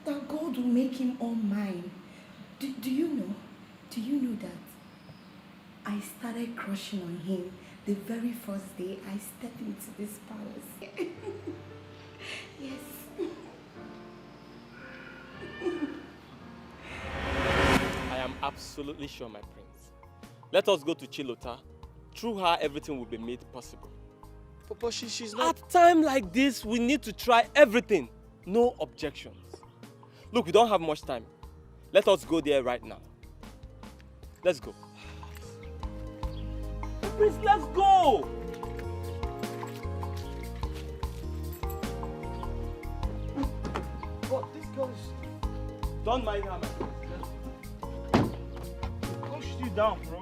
that God will make him all mine. Do you know that I started crushing on him the very first day I stepped into this palace? Yes. I am absolutely sure, my prince. Let us go to Chilota. Through her, everything will be made possible. But she's not... At time like this, we need to try everything. No objections. Look, we don't have much time. Let us go there right now. Let's go. Prince, let's go! But this girl is... Don't mind her, my prince. Push you down, bro.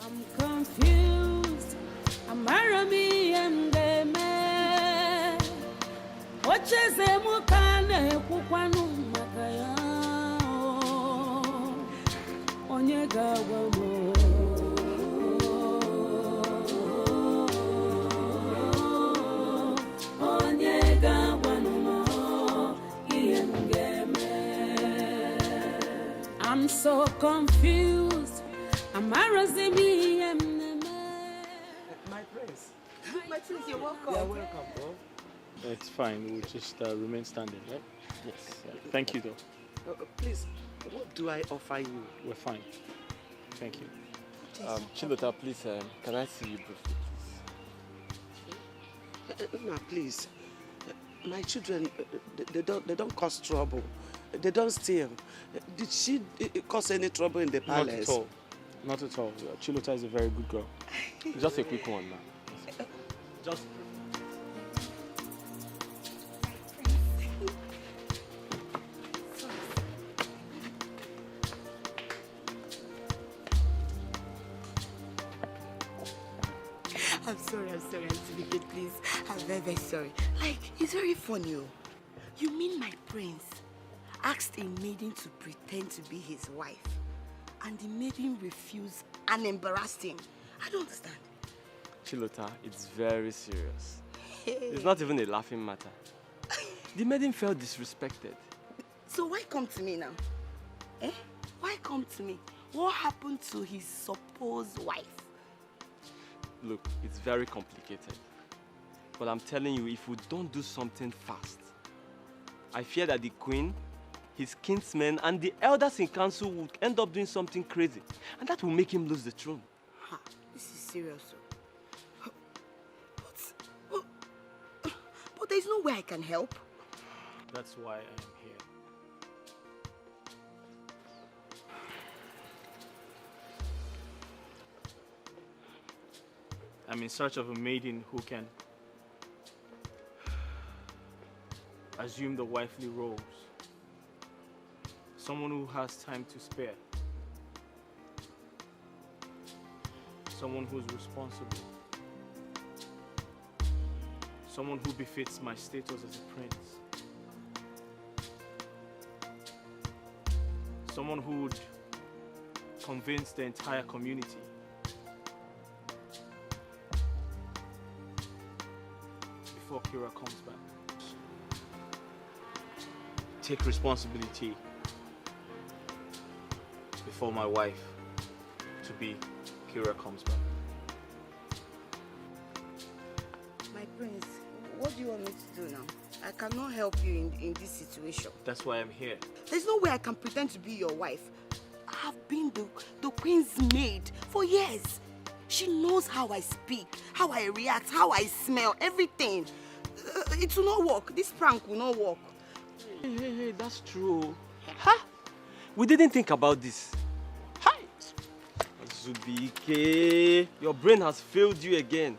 I'm confused. Amarami endeme. Ocheze mukane kukwanu makaya. Onye gawa mo. Onye gawa mo. I'm so confused. Amarazimi My prince. My prince, you're welcome. You're welcome, bro. It's fine. We'll just remain standing, right? Yes. Thank you, though. Please, what do I offer you? We're fine. Thank you. Chilota, please, can I see you briefly, please? Ma, please. My children, they don't cause trouble. They don't steal. Did she cause any trouble in the palace? Not at all. Not at all. Chilota is a very good girl. Just a quick one now. Just. I'm sorry, Auntie, please. I'm very, very sorry. Like, it's very funny. You mean my prince asked a maiden to pretend to be his wife, and the maiden refused and embarrassed him? I don't understand. Chilota, it's very serious. It's not even a laughing matter. The maiden felt disrespected. So why come to me now? Eh? Why come to me? What happened to his supposed wife? Look, it's very complicated. But I'm telling you, if we don't do something fast, I fear that the queen, his kinsmen, and the elders in council will end up doing something crazy. And that will make him lose the throne. Ha, this is serious. But there's no way I can help. That's why I am here. I'm in search of a maiden who can assume the wifely roles. Someone who has time to spare. Someone who's responsible. Someone who befits my status as a prince. Someone who would convince the entire community before Kira comes back. Take responsibility before my wife to be Kira comes back. My prince, what do you want me to do now? I cannot help you in this situation. That's why I'm here. There's no way I can pretend to be your wife. I have been the queen's maid for years. She knows how I speak, how I react, how I smell, everything. It will not work. This prank will not work. Hey, that's true. Huh? We didn't think about this. Hi! Zubike, your brain has failed you again.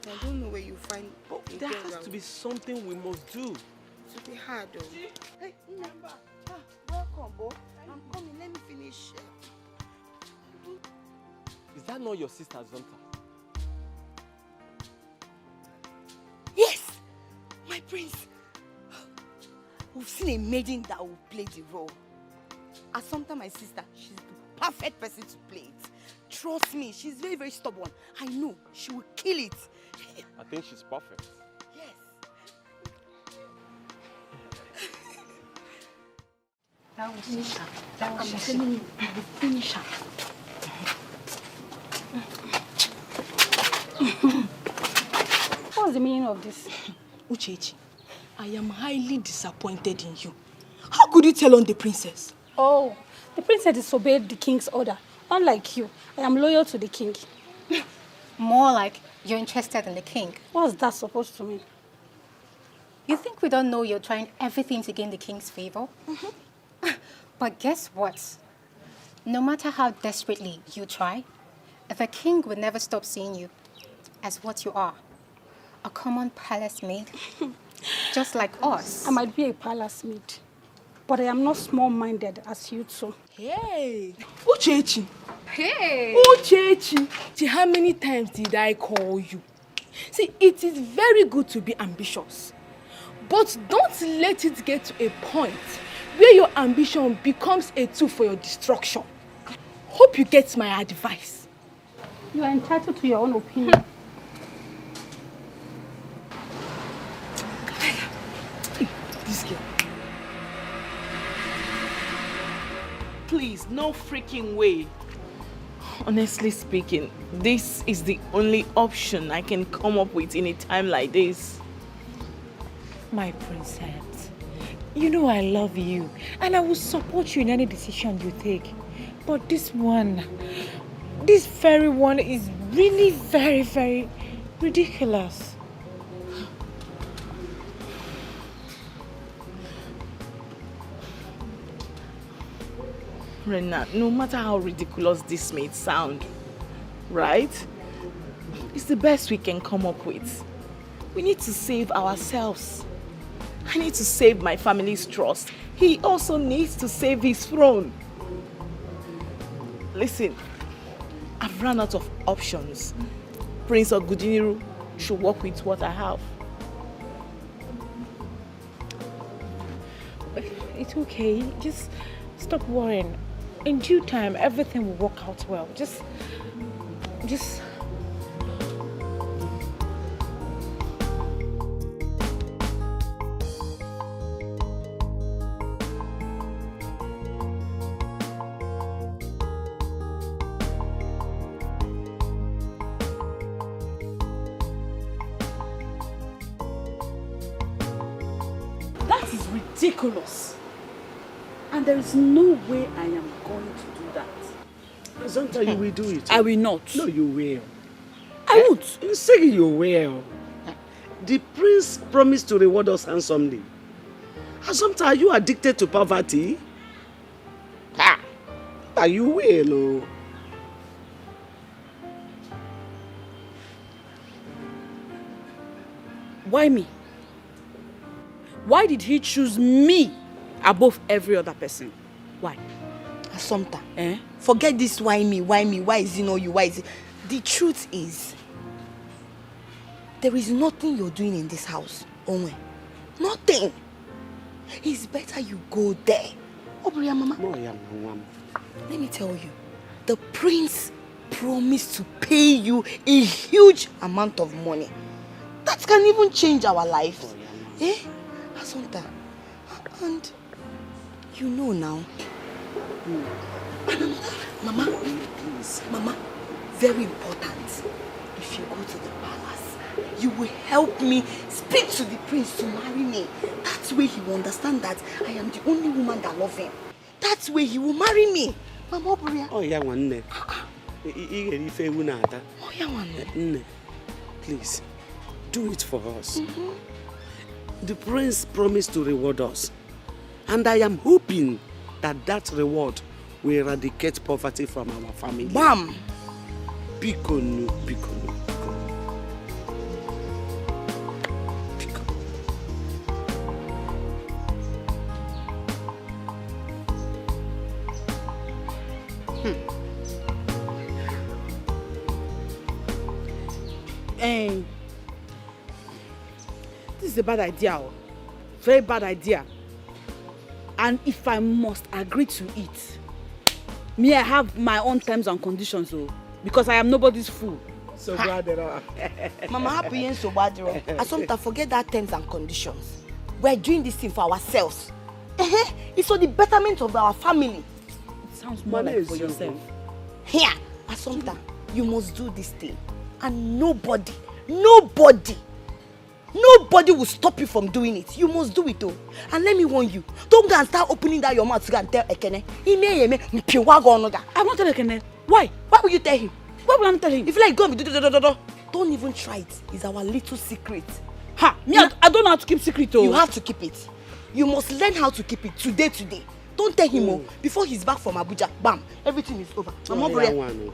I don't know where you find... But there has to be something we must do. It will be hard though. Hey, remember. Welcome, Bo. I'm coming. Let me finish. that not your sister Zonta? Yes, my prince. We've seen a maiden that will play the role. Assumpta, my sister, she's the perfect person to play it. Trust me, she's very, very stubborn. I know she will kill it. I think she's perfect. Yes. That was finish her. That was telling you, I will finish her. What's the meaning of this? Uchechi, I am highly disappointed in you. How could you tell on the princess? Oh, the princess disobeyed the king's order. Unlike you, I am loyal to the king. More like you're interested in the king. What's that supposed to mean? You think we don't know you're trying everything to gain the king's favor? But guess what? No matter how desperately you try, the king will never stop seeing you as what you are. A common palace maid. Just like us. I might be a palace maid, but I am not small-minded as you two. Hey! Uchechi! Hey! Uchechi! See, how many times did I call you? See, it is very good to be ambitious. But don't let it get to a point where your ambition becomes a tool for your destruction. Hope you get my advice. You are entitled to your own opinion. This girl. Please, no freaking way. Honestly speaking, this is the only option I can come up with in a time like this. My princess, you know I love you and I will support you in any decision you take. But this very one is really very, very ridiculous. Rena, no matter how ridiculous this may sound, right? It's the best we can come up with. We need to save ourselves. I need to save my family's trust. He also needs to save his throne. Listen, I've run out of options. Prince Ogudiniru should work with what I have. It's okay. Just stop worrying. In due time, everything will work out well. Just... That is ridiculous. And there is no way I am going to do that. Zonta, you will do it. I will not. No, you will. I won't. You say you will. The prince promised to reward us handsomely. Zonta, are you addicted to poverty? You will. Oh. Why me? Why did he choose me above every other person? Why? Assumpta, forget this why me, why is it not you, why is it? The truth is, there is nothing you're doing in this house, Onwe. Nothing. It's better you go there. Obriya mama. Let me tell you, the prince promised to pay you a huge amount of money. That can even change our lives. Assumpta, and you know now. Mama, please. Mama, very important. If you go to the palace, you will help me speak to the prince to marry me. That way he will understand that I am the only woman that loves him. That way he will marry me. Mama, Obriya. Oh, yeah, one day. Please, do it for us. The prince promised to reward us. And I am hoping that that reward will eradicate poverty from our family. Bam! Bikonu. this is a bad idea. Oh. Very bad idea. And if I must agree to it, me, I have my own terms and conditions, oh, because I am nobody's fool. So brother. Mama, happy and so bad. Assumpta, forget that terms and conditions. We're doing this thing for ourselves. It's for the betterment of our family. It sounds more like for yourself. Here, Assumpta, you must do this thing. And nobody will stop you from doing it. You must do it, though. And let me warn you, don't go and start opening that your mouth to go and tell Ekene. I won't tell Ekene. Why? Why will you tell him? Why will I not tell him? If you like, go and don't even try it. It's our little secret. Ha! Me, I don't know how to keep secret, though. You have to keep it. You must learn how to keep it today. Don't tell him, before he's back from Abuja, bam, everything is over.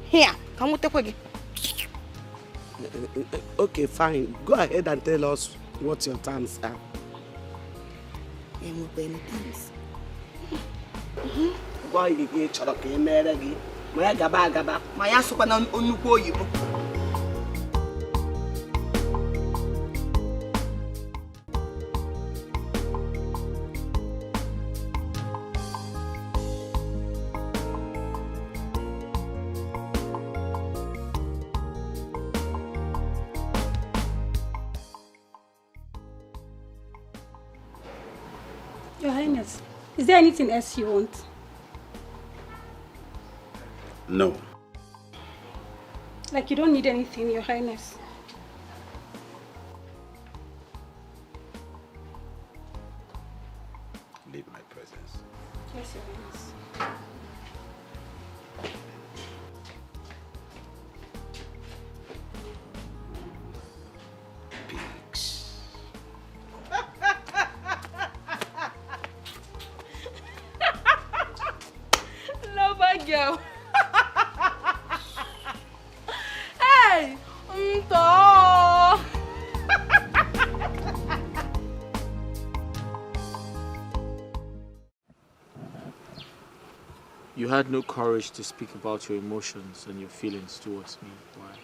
Here, come on, take again. Okay, fine. Go ahead and tell us what your terms are. Why you get chocolate? Maya gaba. Maya sopa na onukwu oyibo. Your Highness, is there anything else you want? No. Like you don't need anything, Your Highness? Leave my presence. Yes, Your Highness. Girl. Hey, Nto. You had no courage to speak about your emotions and your feelings towards me. Why?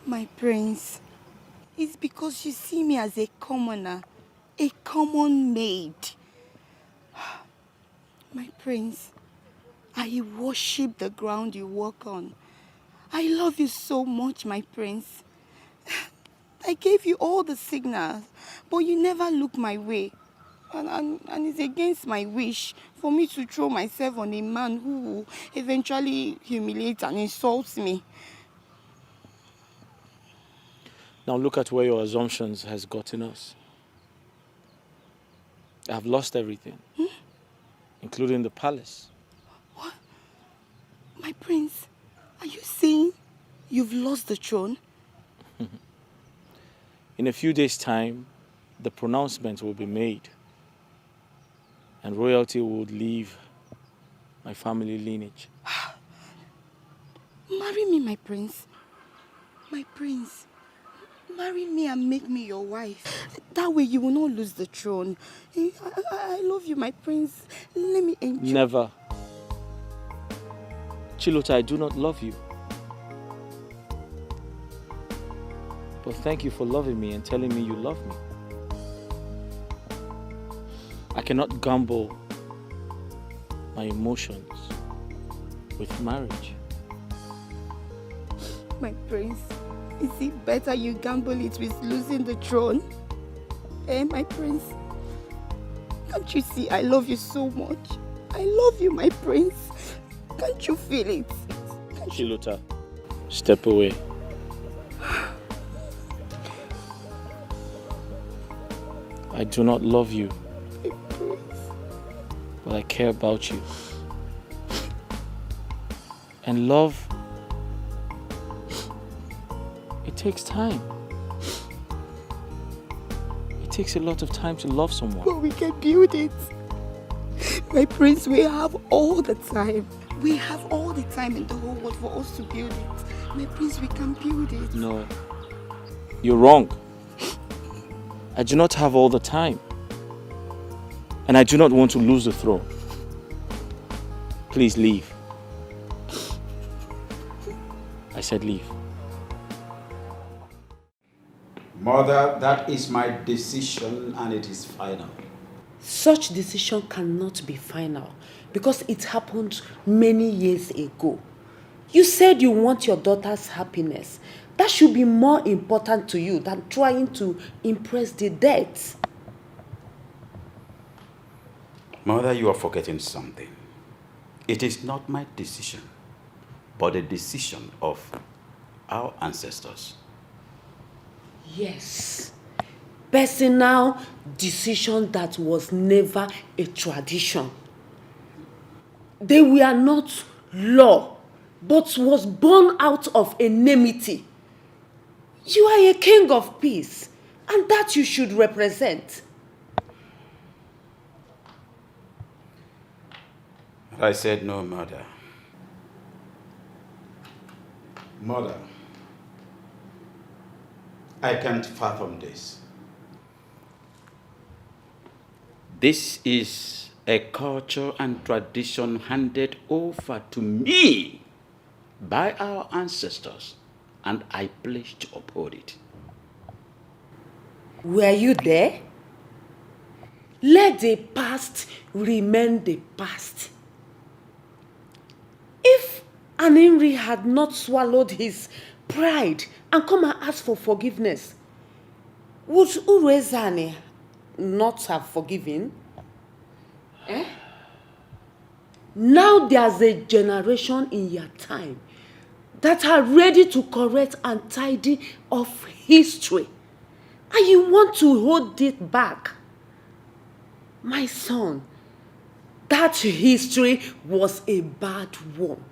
My prince, it's because you see me as a commoner, a common maid. My prince, I worship the ground you walk on. I love you so much, my prince. I gave you all the signals, but you never look my way. And it's against my wish for me to throw myself on a man who will eventually humiliate and insult me. Now look at where your assumptions has gotten us. I've lost everything, including the palace. What? My prince, are you saying you've lost the throne? In a few days' time, the pronouncement will be made, and royalty would leave my family lineage. Marry me, my prince. My prince. Marry me and make me your wife. That way you will not lose the throne. I love you, my prince. Let me enjoy. Never. Chilota, I do not love you. But thank you for loving me and telling me you love me. I cannot gamble my emotions with marriage. My prince, is it better you gamble it with losing the throne? My prince, can't you see I love you so much? I love you, my prince. Can't you feel it? Chilota, step away. I do not love you, but I care about you. And love, it takes time. It takes a lot of time to love someone. But we can build it. My prince, we have all the time. We have all the time in the whole world for us to build it. My prince, we can build it. No, you're wrong. I do not have all the time. And I do not want to lose the throne. Please leave. I said leave. Mother, that is my decision and it is final. Such decision cannot be final because it happened many years ago. You said you want your daughter's happiness. That should be more important to you than trying to impress the dead. Mother, you are forgetting something. It is not my decision, but the decision of our ancestors. Yes. Personal decision that was never a tradition. They were not law, but was born out of enmity. You are a king of peace, and that you should represent. I said no, Mother. Mother, I can't fathom this. This is a culture and tradition handed over to me by our ancestors, and I pledge to uphold it. Were you there? Let the past remain the past. If Aninri had not swallowed his pride and come and ask for forgiveness, would Urezane not have forgiven? Now there's a generation in your time that are ready to correct and tidy off history, and you want to hold it back. My son, that history was a bad one.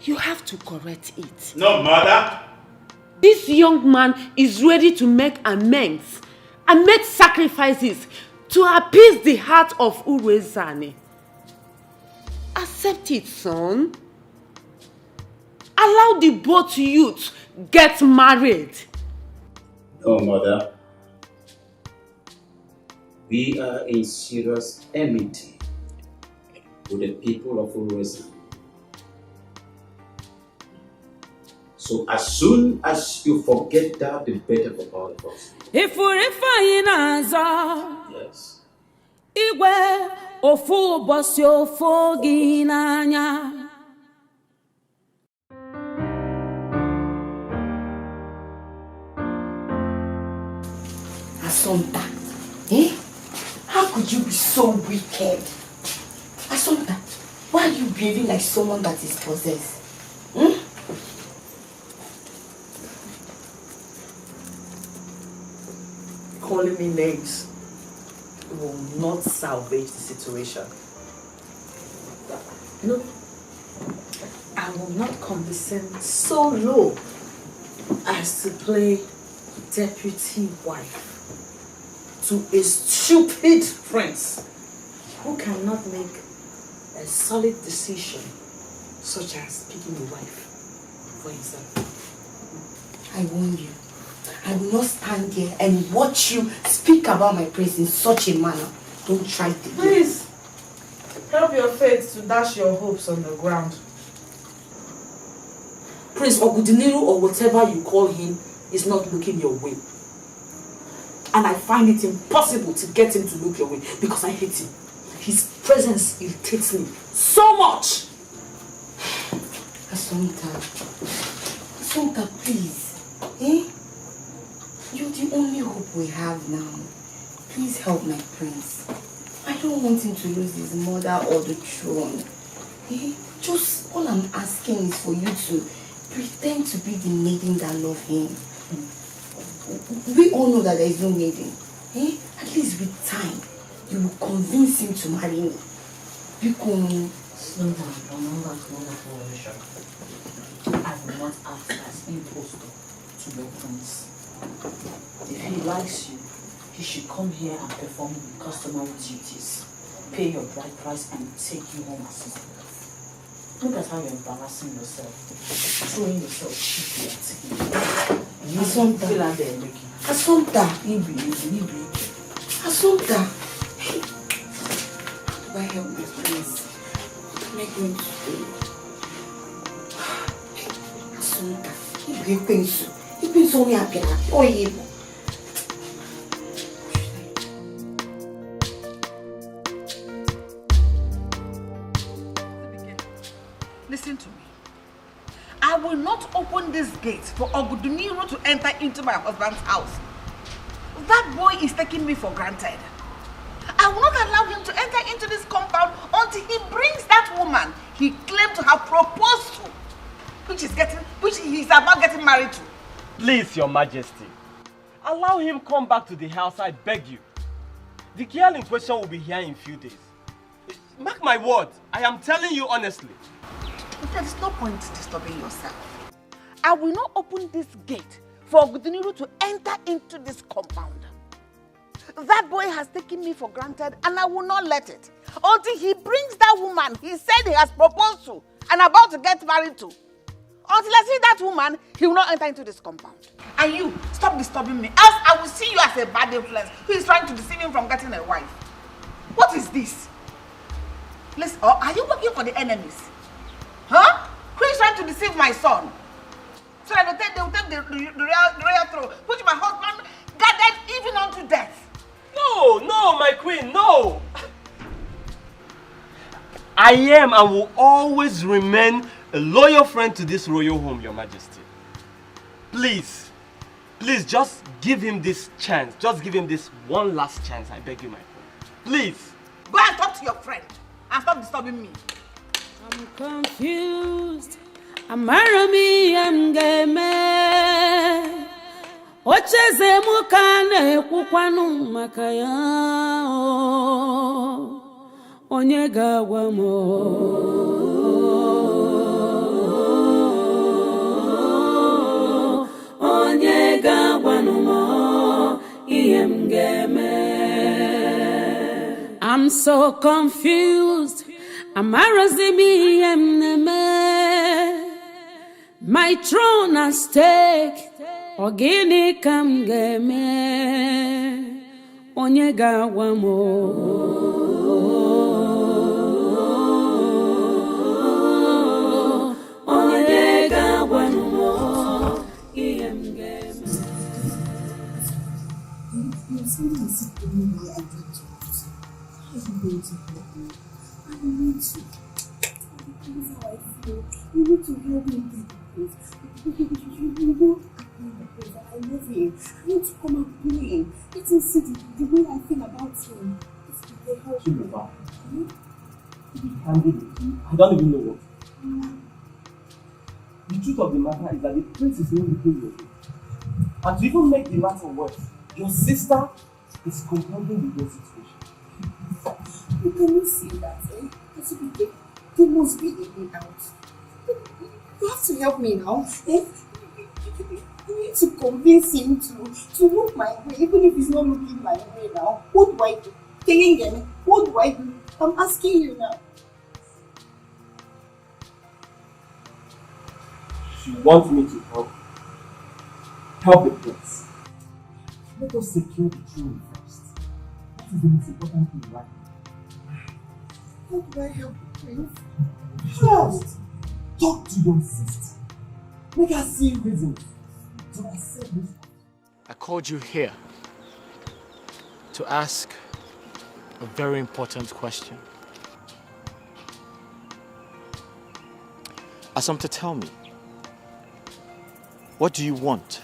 You have to correct it. No, Mother. This young man is ready to make amends and make sacrifices to appease the heart of Urezane. Accept it, son. Allow the both youths get married. No, Mother. We are in serious enmity with the people of Urezane. So as soon as you forget that, the better for all of us. If we're fine, yes. Igwe ofu bosi ofu ginanya. Assunta, how could you be so wicked? Assunta, why are you behaving like someone that is possessed? Calling me names will not salvage the situation. No, I will not condescend so low as to play deputy wife to a stupid prince who cannot make a solid decision such as picking a wife for himself. I warn you, I will not stand here and watch you speak about my prince in such a manner. Don't try it again. Please, help your faith to dash your hopes on the ground. Prince Ogudiniru, or whatever you call him, is not looking your way. And I find it impossible to get him to look your way because I hate him. His presence irritates me so much. Assunta, please. You're the only hope we have now. Please help my prince. I don't want him to lose his mother or the throne. Just all I'm asking is for you to pretend to be the maiden that love him. We all know that there is no maiden. At least with time, you will convince him to marry me. Slow down, remember to wonderful relation. I will not act as impostor to your prince. If he likes you, he should come here and perform the customary duties, pay your bride price, and take you home as his wife. Look at how you're embarrassing yourself, throwing yourself cheaply at him. Assunta. Feel like they're looking. Assunta. Ibi. Assunta. Hey. How do I help my prince? What am I going to do? Assunta. It's only happy. Oh, yeah. Listen to me. I will not open this gate for Oguduniru to enter into my husband's house. That boy is taking me for granted. I will not allow him to enter into this compound until he brings that woman he claimed to have proposed to, which he is about getting married to. Please, Your Majesty, allow him come back to the house, I beg you. The girl in question will be here in a few days. Mark my words, I am telling you honestly. There is no point disturbing yourself. I will not open this gate for Oguduniru to enter into this compound. That boy has taken me for granted and I will not let it until he brings that woman he said he has proposed to and about to get married to. Until I see that woman, he will not enter into this compound. And you, stop disturbing me, else I will see you as a bad influence who is trying to deceive him from getting a wife. What is this? Listen, are you working for the enemies? Huh? Who is trying to deceive my son? So that they will take the royal throne, which my husband gathered even unto death. No, my queen, no! I am and will always remain a loyal friend to this royal home, Your Majesty. Please, just give him this chance. Just give him this one last chance, I beg you, my friend. Please. Go and talk to your friend and stop disturbing me. I'm confused. Amarami amgeme. Ocheze mukane kukwanu makaya. Onye gawa mo. Onye gawa no mo. I'm so confused. Amarazimi emneme. My throne at stake. Ogini kam geme. Onye gawa mo. Onye gawa no mo. Iem geme. Something is sitting here and how are you going to help me? I need to. This is how I feel. You need to help me take this. You won't I love him. I need to come and play. Let him see the way I feel about him. Chibuba, to be candid with you, I don't even know what. The truth of the matter is that the prince is not looking your way. And to even make the matter worse, your sister is compounding the whole situation. You cannot see that, eh? There must be a way out. You have to help me now, eh? You need to convince him to look my way, even if he's not looking my way now. What do I do? What do I do? I'm asking you now. She wants me to help the prince. Let us secure the throne first. That is the most important thing right now. How do I help the prince? First, talk to your sister. Make her see reasons to accept this. I called you here to ask a very important question. Assumpta, tell me, what do you want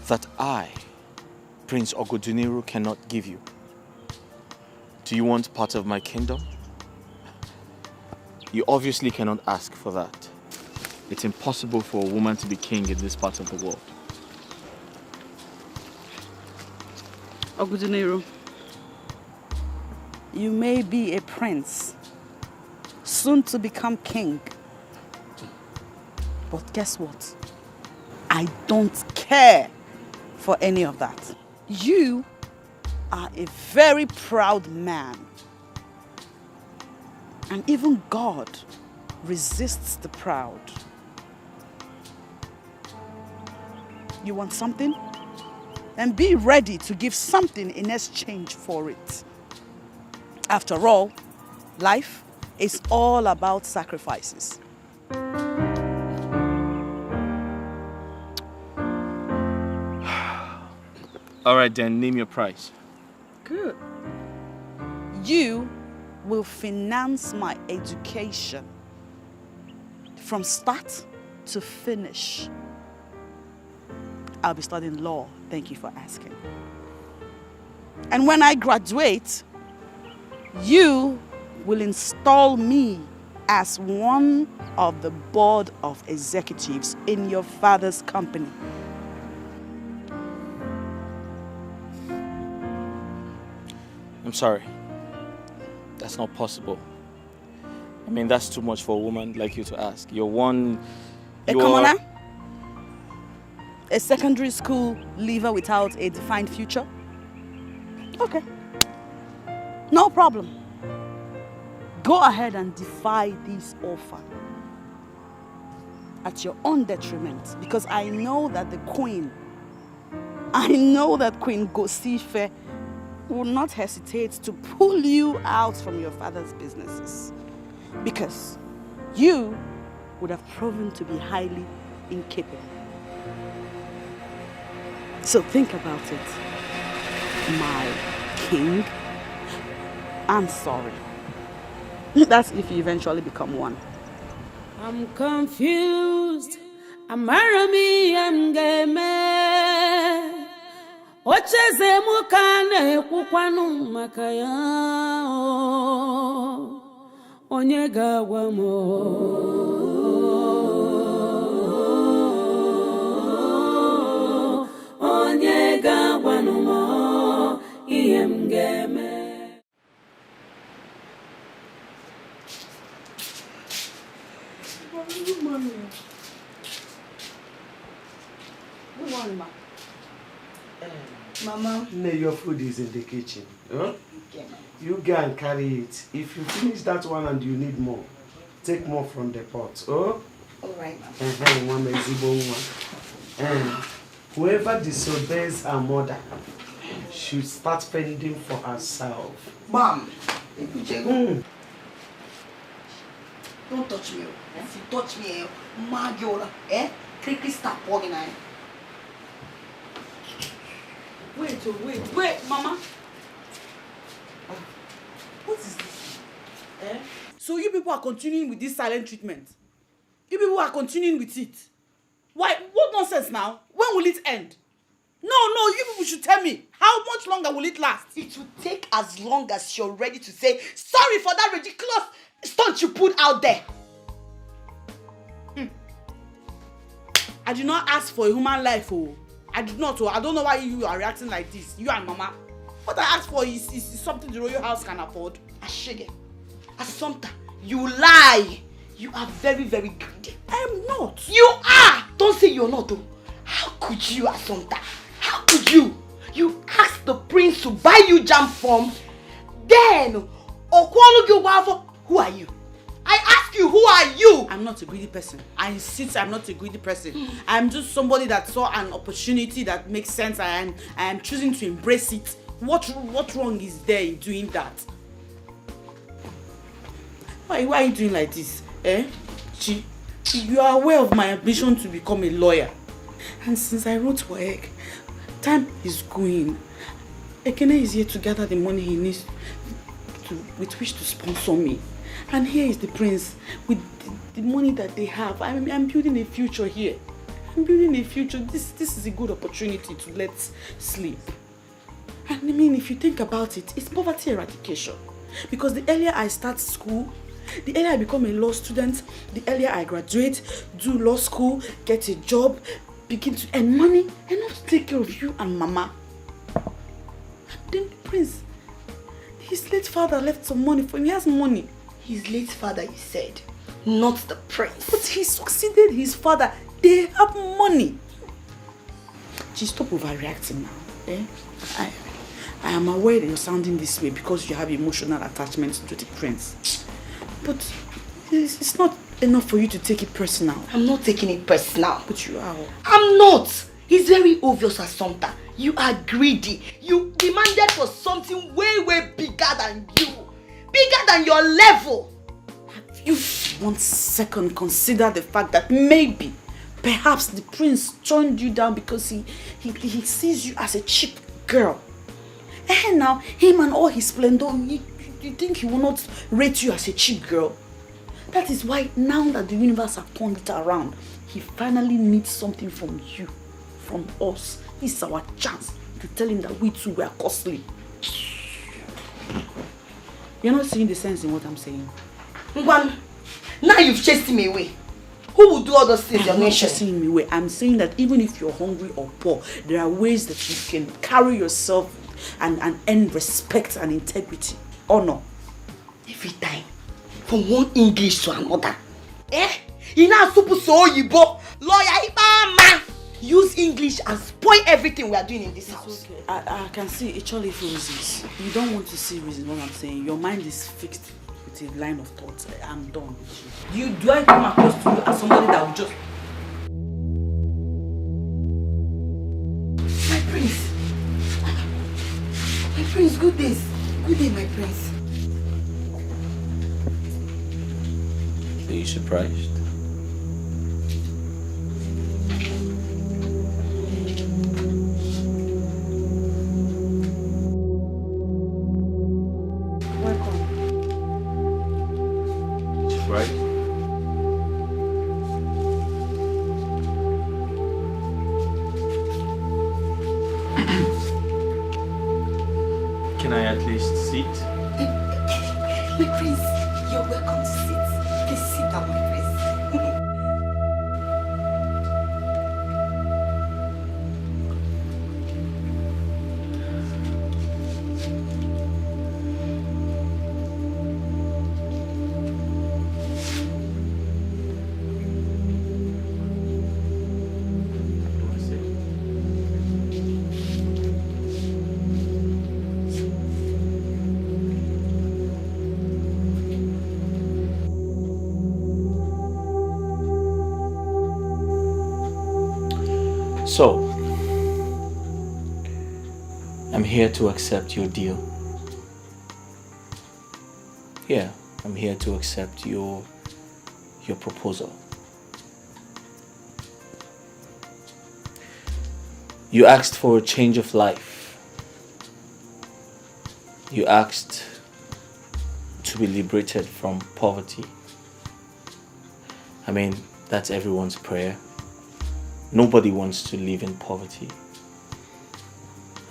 that I, Prince Oguduniru, cannot give you? Do you want part of my kingdom? You obviously cannot ask for that. It's impossible for a woman to be king in this part of the world. Oguduniru, you may be a prince, soon to become king. But guess what? I don't care for any of that. You are a very proud man. And even God resists the proud. You want something? And be ready to give something in exchange for it. After all, life is all about sacrifices. All right, then name your price. Good. You will finance my education from start to finish. I'll be studying law. Thank you for asking. And when I graduate, you will install me as one of the board of executives in your father's company. I'm sorry. That's not possible. I mean, that's too much for a woman like you to ask. You're one... A commoner? A secondary school leaver without a defined future? Okay. No problem. Go ahead and defy this offer at your own detriment, because I know that Queen Gosife will not hesitate to pull you out from your father's businesses, because you would have proven to be highly incapable. So think about it, my king. I'm sorry. That's if you eventually become one. I'm confused. Amarami amgeme. Ocheze mukane kukwanu makaya. Onye gawa mo. Onye gawa no mo. Iemgeme. Good morning. Good morning, ma. Mama. No, your food is in the kitchen. Huh? Okay, you go and carry it. If you finish that one and you need more, take more from the pot. Oh? Alright, Mama. Whoever disobeys her mother should start fending for herself. Mom. Don't touch me. If you touch me, Magiola, quickly stop walking. Wait, Mama. What is this? So you people are continuing with this silent treatment? You people are continuing with it? Why? What nonsense now? When will it end? No, you people should tell me. How much longer will it last? It will take as long as you're ready to say sorry for that ridiculous stunt you put out there. I did not ask for a human life, oh. I did not, oh. I don't know why you are reacting like this, you and Mama. What I asked for is something the royal house can afford. Ashige, Assumpta, you lie. You are very, very greedy. I am not. You are. Don't say you're not, though. How could you, Assumpta? How could you? You asked the prince to buy you jam form. Then, who are you? I ask you, who are you? I'm not a greedy person. I insist I'm not a greedy person. I'm just somebody that saw an opportunity that makes sense and I am choosing to embrace it. What wrong is there in doing that? Why are you doing like this? Chi, you are aware of my ambition to become a lawyer. And since I wrote for Egg, time is going. Ekene is here to gather the money he needs with which to sponsor me. And here is the prince with the money that they have. I'm building a future here. I'm building a future. This is a good opportunity to let sleep. And I mean, if you think about it, it's poverty eradication. Because the earlier I start school, the earlier I become a law student, the earlier I graduate, do law school, get a job, begin to earn money, and not take care of you and Mama. And then the prince, his late father left some money for him. He has money. His late father, you said, not the prince. But he succeeded his father. They have money. Just stop overreacting now. I am aware that you're sounding this way because you have emotional attachment to the prince. But it's not enough for you to take it personal. I'm not taking it personal. But you are. I'm not. It's very obvious, Assumpta. You are greedy. You demanded for something way, way bigger than you. Bigger than your level. Have you 1 second considered the fact that maybe, perhaps the prince turned you down because he sees you as a cheap girl. And now, him and all his splendor, you think he will not rate you as a cheap girl? That is why now that the universe has turned it around, he finally needs something from you, from us. This is our chance to tell him that we too were costly. You're not seeing the sense in what I'm saying. Ngwan, now you've chased him away. Who will do all those things? I'm not chasing him away. I'm saying that even if you're hungry or poor, there are ways that you can carry yourself and earn respect and integrity. Honor. Every time. From one English to another. You know super so yibo. Lawyer Ibama. Use English and spoil everything we are doing in this house. Okay. I can see actually for reasons. You don't want to see reasons what I'm saying. Your mind is fixed with a line of thoughts. I'm done with you. Do I come across to you as somebody that will just... My prince. My prince, good days. Good day, my prince. Are you surprised? Can I at least sit? My prince, you're welcome to sit. Please sit down, my prince. So, I'm here to accept your deal. Yeah, I'm here to accept your proposal. You asked for a change of life. You asked to be liberated from poverty. I mean, that's everyone's prayer. Nobody wants to live in poverty.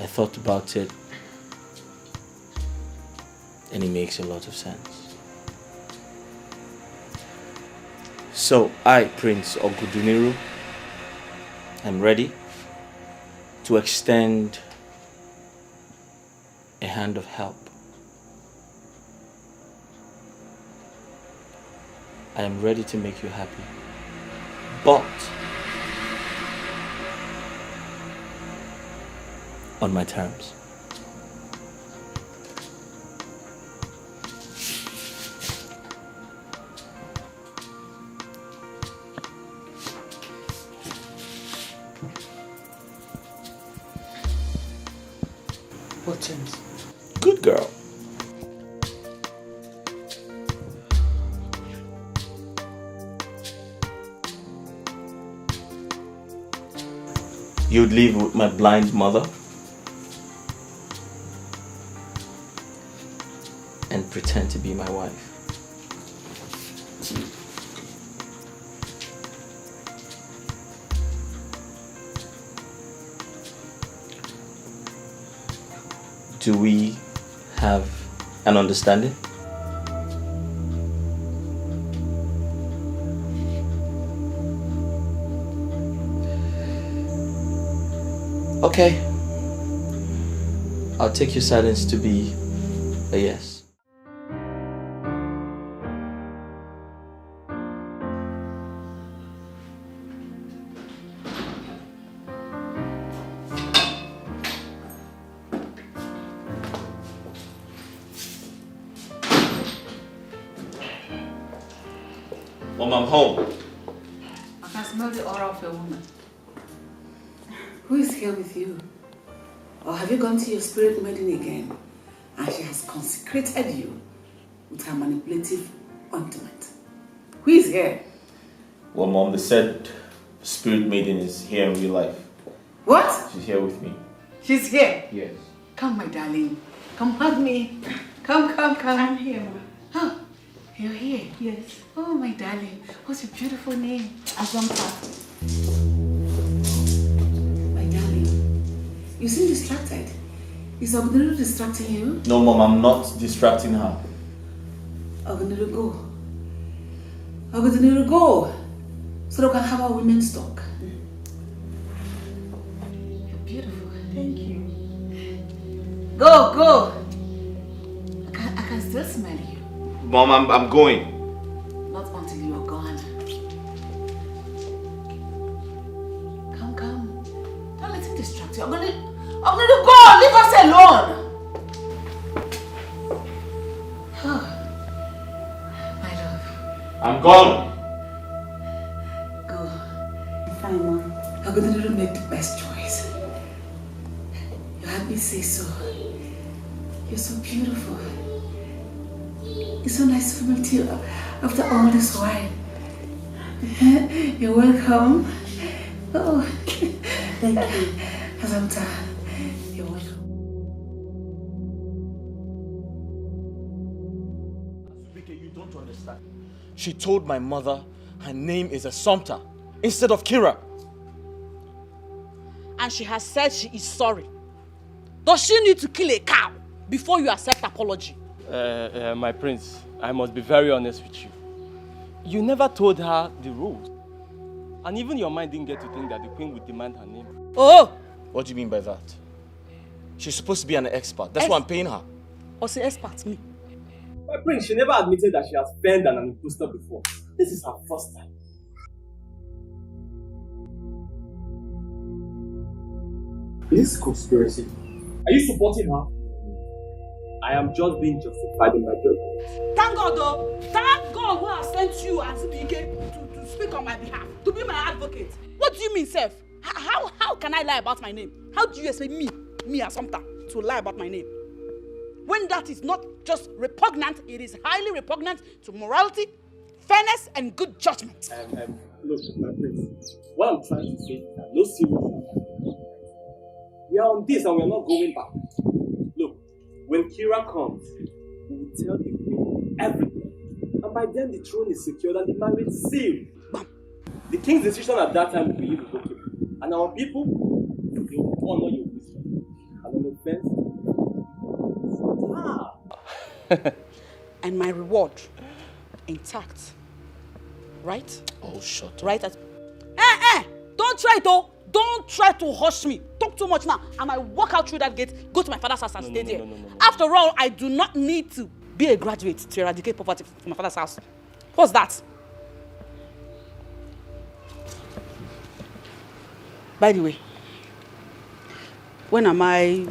I thought about it, and it makes a lot of sense. So I, Prince Oguduniru, am ready to extend a hand of help. I am ready to make you happy, but on my terms. What terms? Good girl. You'd live with my blind mother and pretend to be my wife. Do we have an understanding? Okay. I'll take your silence to be a yes. Mom, I'm home. I can smell the aura of a woman. Who is here with you? Or have you gone to your spirit maiden again and she has consecrated you with her manipulative ointment? Who is here? Well, Mom, they said Spirit Maiden is here in real life. What? She's here with me. She's here. Yes. Come, my darling. Come hug me. Come. I'm here, Ma. Oh, you're here? Yes. Oh, my darling. What's your beautiful name? Azampa. My darling, you seem distracted. Is Ogunuru distracting you? No, Mom, I'm not distracting her. Ogunuru, go. Ogunuru, go. So we can have our women's talk. You're beautiful. Thank you. Go. I can still smell you. Mom, I'm going. Not until you are gone. Come. Don't let him distract you. I'm gonna go. Leave us alone. Oh, my love. I'm gone. Go. Fine, Mom. I'm gonna make the best choice. You had me say so. You're so beautiful. It's so nice to meet you after all this while. You're welcome. Oh, thank you. Azamta, you're welcome. You don't understand. She told my mother her name is Assumpta instead of Kira. And she has said she is sorry. Does she need to kill a cow before you accept apology? My prince, I must be very honest with you. You never told her the rules. And even your mind didn't get to think that the queen would demand her name. Oh! What do you mean by that? She's supposed to be an expert. That's why I'm paying her. What's the expert me? My prince, she never admitted that she has burned an imposter before. This is her first time. This conspiracy. Are you supporting her? I am just being justified in my judgment. Thank God though. Thank God who has sent you as Bike to speak on my behalf, to be my advocate. What do you mean, Seth? How can I lie about my name? How do you expect me Assumpta, to lie about my name? When that is not just repugnant, it is highly repugnant to morality, fairness, and good judgment. Look, my prince, what I'm trying to say is that no serious. We are on this and we are not going back. Look, when Kira comes, we will tell the queen everything. And by then the throne is secured and the marriage sealed. The king's decision at that time will be irrevocable. And our people, they will honor your wisdom. And on offense, And my reward intact. Right? Oh, shut up. Right? Don't try to. Don't try to hush me. Talk too much now. I might walk out through that gate, go to my father's house and stay there. No. After all, I do not need to be a graduate to eradicate poverty from my father's house. What's that? By the way, when am I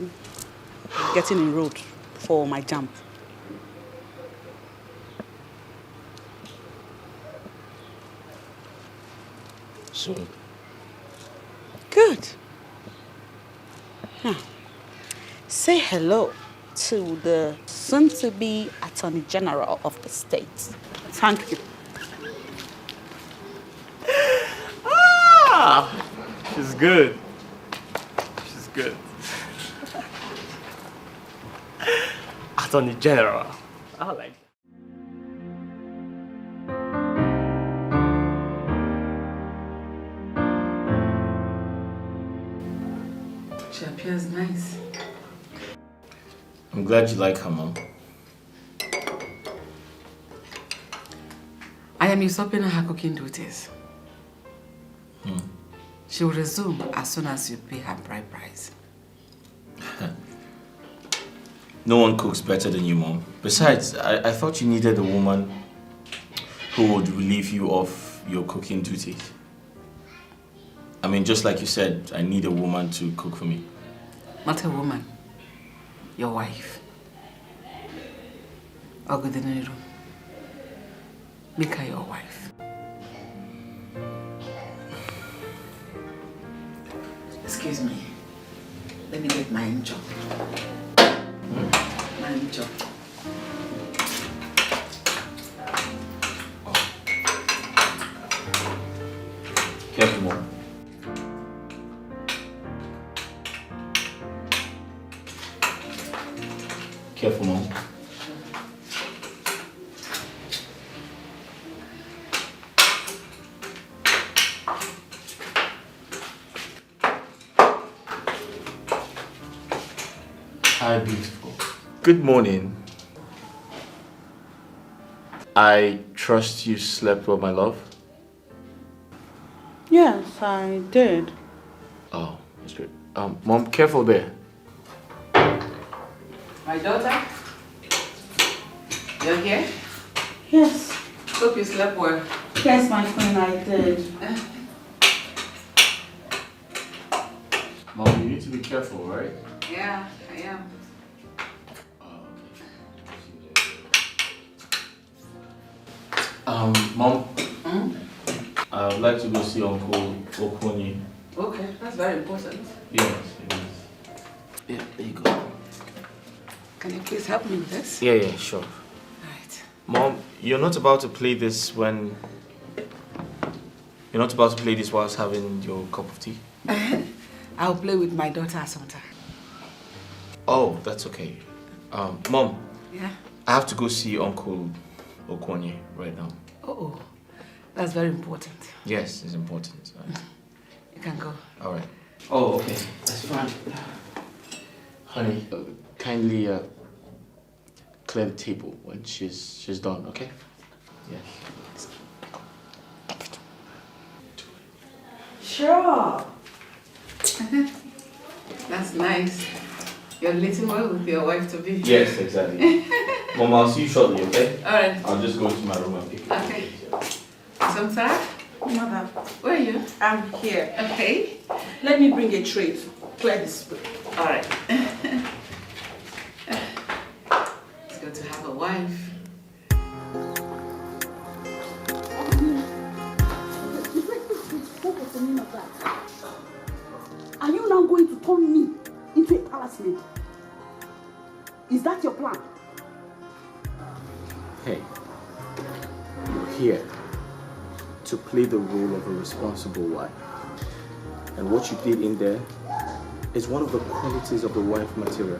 getting enrolled for my JAMB? Soon. Good. Now, say hello to the soon-to-be Attorney General of the state. Thank you. she's good. She's good. Attorney General. I like it. She appears nice. I'm glad you like her, Mom. I am usurping her cooking duties. She will resume as soon as you pay her bride price. No one cooks better than you, Mom. Besides, I thought you needed a woman who would relieve you of your cooking duties. I mean, just like you said, I need a woman to cook for me. Not a woman. Your wife. Ogundiru. Make her your wife. Excuse me. Let me get my injo. My injo. Careful, Mom. Hi, beautiful. Good morning. I trust you slept well, my love. Yes, I did. Oh, that's good. Mom, careful there. My daughter? You're here? Yes. Hope you slept well. Yes, my queen, I did. Mom, you need to be careful, right? Yeah, I am. Mom, I would like to go see Uncle Okonye. Okay, that's very important. Yes, it is. Yeah, there you go. Can you please help me with this? Yeah, sure. Right. Mom, you're not about to play this when... You're not about to play this whilst having your cup of tea? I'll play with my daughter Asanta. Oh, that's okay. Mom. Yeah? I have to go see Uncle Okonye right now. Oh, that's very important. Yes, it's important. You can go. All right. Oh, okay. That's fine. Honey, kindly clear the table when she's done, okay? Yes. Sure. That's nice. You're little well with your wife to be. Yes, exactly. Mom, I'll see you shortly, okay? All right. I'll just go into my room and pick it up. Okay. Samsara? Mother. Where are you? I'm here. Okay. Let me bring a tray to clear this way. All right. It's good to have a wife. What was the meaning of that? Are you now going to turn me into a palace maid? Is that your plan? Hey, you're here to play the role of a responsible wife. And what you did in there is one of the qualities of the wife material.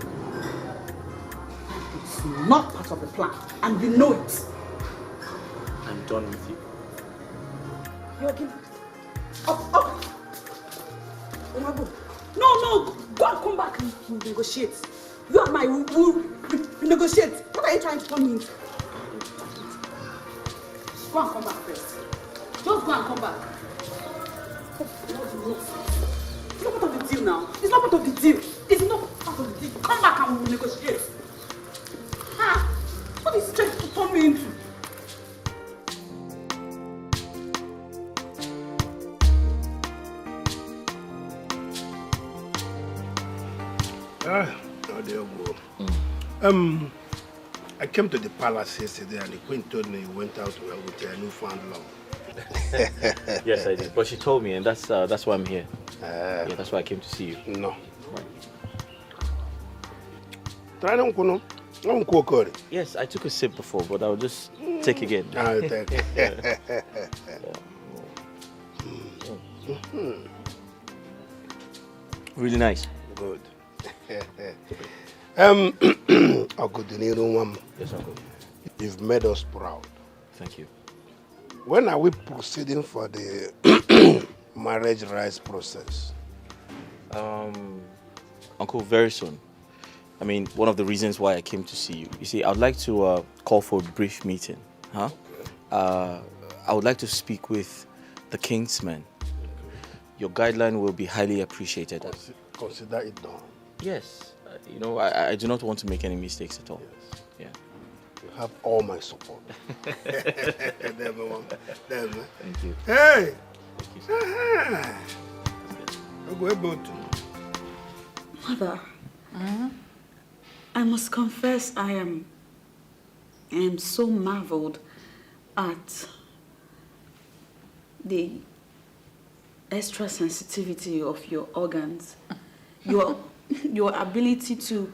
It's not part of the plan, and you know it. I'm done with you. You're giving up. No, go and come back and we'll negotiate. You and I will negotiate. What are you trying to tell me? Go and come back first. Just go and come back. It's not part of the deal now. It's not part of the deal. It's not part of the deal. Come back and we'll negotiate. What is trying to turn me into? I came to the palace yesterday and the queen told me you went out with your newfound love. Yes, I did. But she told me, and that's why I'm here. Yeah, that's why I came to see you. No. Right. Yes, I took a sip before, but I'll just take again. Take Really nice. Good. Yes, Uncle. You've made us proud. Thank you. When are we proceeding for the marriage rights process? Uncle, very soon. I mean, one of the reasons why I came to see you. You see, I would like to call for a brief meeting. I would like to speak with the king's men. Your guideline will be highly appreciated. Consider it done. Yes. You know, I do not want to make any mistakes at all. Yes. Yeah. You have all my support. Thank you. Hey! Mother, I must confess I am so marveled at the extra sensitivity of your organs, your ability to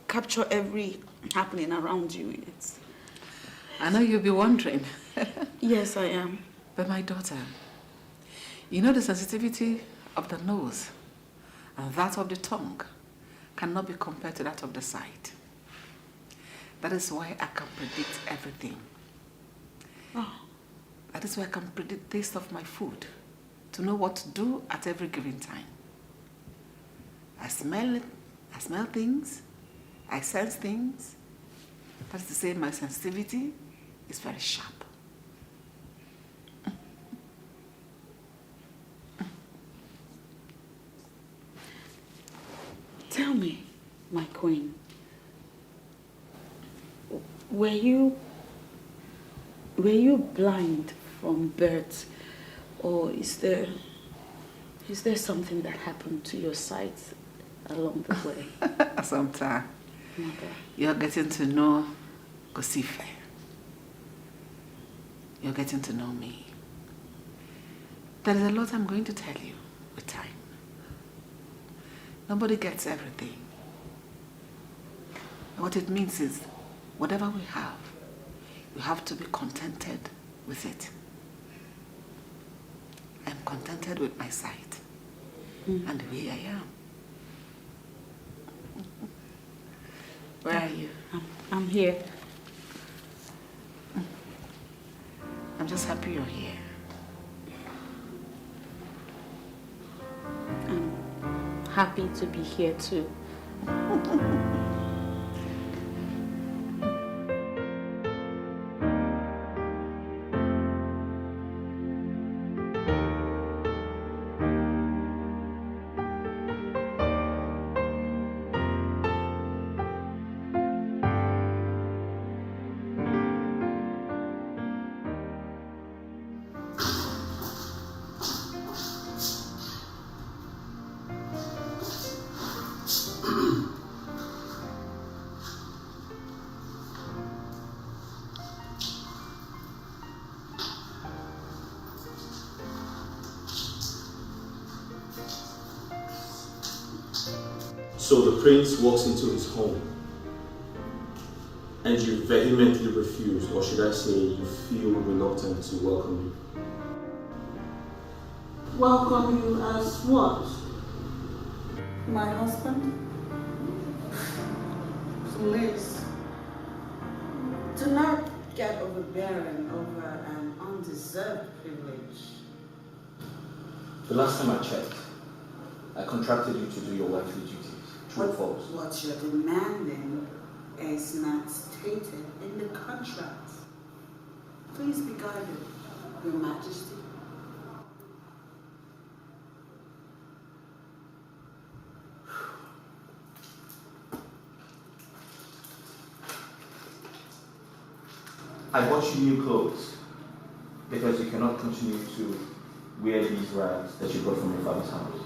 capture every happening around you. I know you'll be wondering. Yes, I am. But my daughter, you know the sensitivity of the nose and that of the tongue cannot be compared to that of the sight. That is why I can predict everything. Oh. That is why I can predict the taste of my food, to know what to do at every given time. I smell things, I sense things. That's to say my sensitivity is very sharp. Tell me, my queen, were you blind from birth, or is there something that happened to your sight along the way? Sometime. Mother. You're getting to know Gosife. You're getting to know me. There is a lot I'm going to tell you with time. Nobody gets everything. What it means is, whatever we have, you have to be contented with it. I'm contented with my sight and the way I am. Where are you? I'm here. I'm just happy you're here. I'm happy to be here too. So the prince walks into his home and you vehemently refuse, or should I say you feel reluctant to welcome him? Welcome you as what? My husband? Please, do not get overbearing over an undeserved privilege. The last time I checked, I contracted you to do your wifely duties. True or false? What you're demanding is not stated in the contract. Please be guided, Your Majesty. I bought you new clothes because you cannot continue to wear these rags that you brought from your father's house.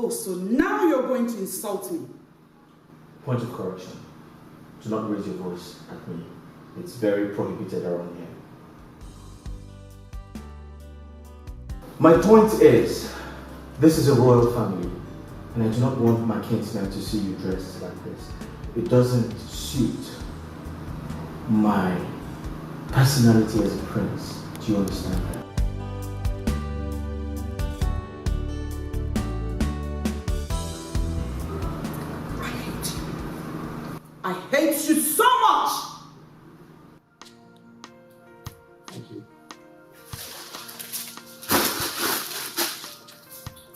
Oh, so now you're going to insult me? Point of correction. Do not raise your voice at me. It's very prohibited around here. My point is, this is a royal family, and I do not want my kinsmen to see you dressed like this. It doesn't suit my personality as a prince. Do you understand that? I hate you so much! Thank you.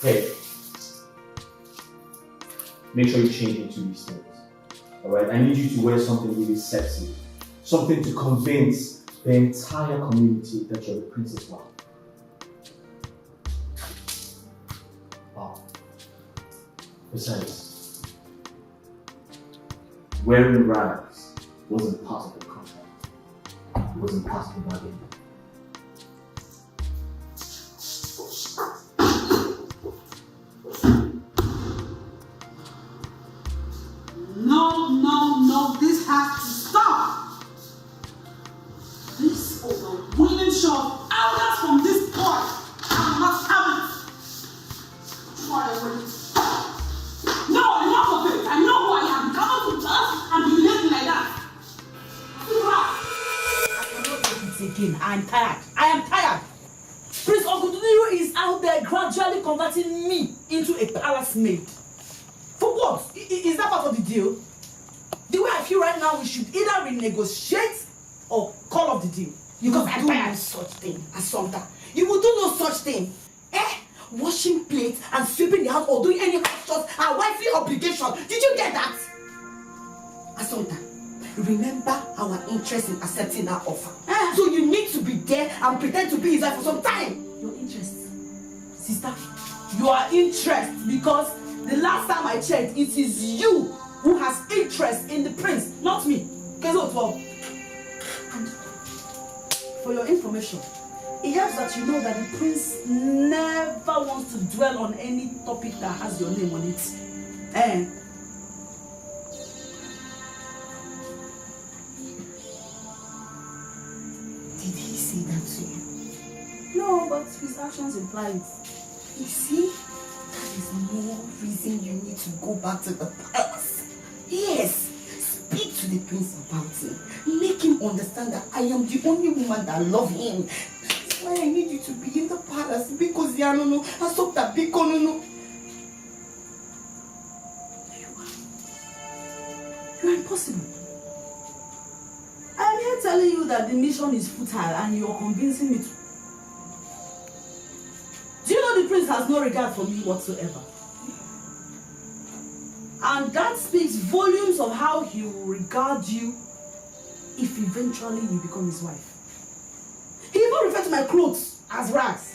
Hey. Make sure you change into these things. Alright? I need you to wear something really sexy. Something to convince the entire community that you're the princess wife. Wow. Besides, wearing rags wasn't part of the contract. It wasn't part of the bargain. No, this has to stop. This overweening show of arrogance from this boy, I must have it. Try away. No, enough of it. I know who I am. Come to us and be behaving like that. I cannot do this again. I am tired. I am tired. Prince Oguduliru is out there gradually converting me into a palace maid. For what? Is that part of the deal? The way I feel right now, we should either renegotiate or call off the deal. Because I'm tired. No such thing, Assumpta. You will do no such thing. washing plates and sweeping the house or doing any house chores are wifely obligation. Did you get that? Assunta, remember our interest in accepting that offer. So you need to be there and pretend to be his wife for some time. Your interest, sister, your interest, because the last time I checked, it is you who has interest in the prince, not me. And for your information, it helps that you know that the prince never wants to dwell on any topic that has your name on it. Did he say that to you? No, but his actions imply it. You see, that is more reason you need to go back to the palace. Yes, speak to the prince about it. Make him understand that I am the only woman that love him. That's why I need you to be in the palace, because you are impossible. I am here telling you that the mission is futile and you are convincing me to. Do you know the prince has no regard for me whatsoever? And that speaks volumes of how he will regard you if eventually you become his wife. He even referred to my clothes as rags.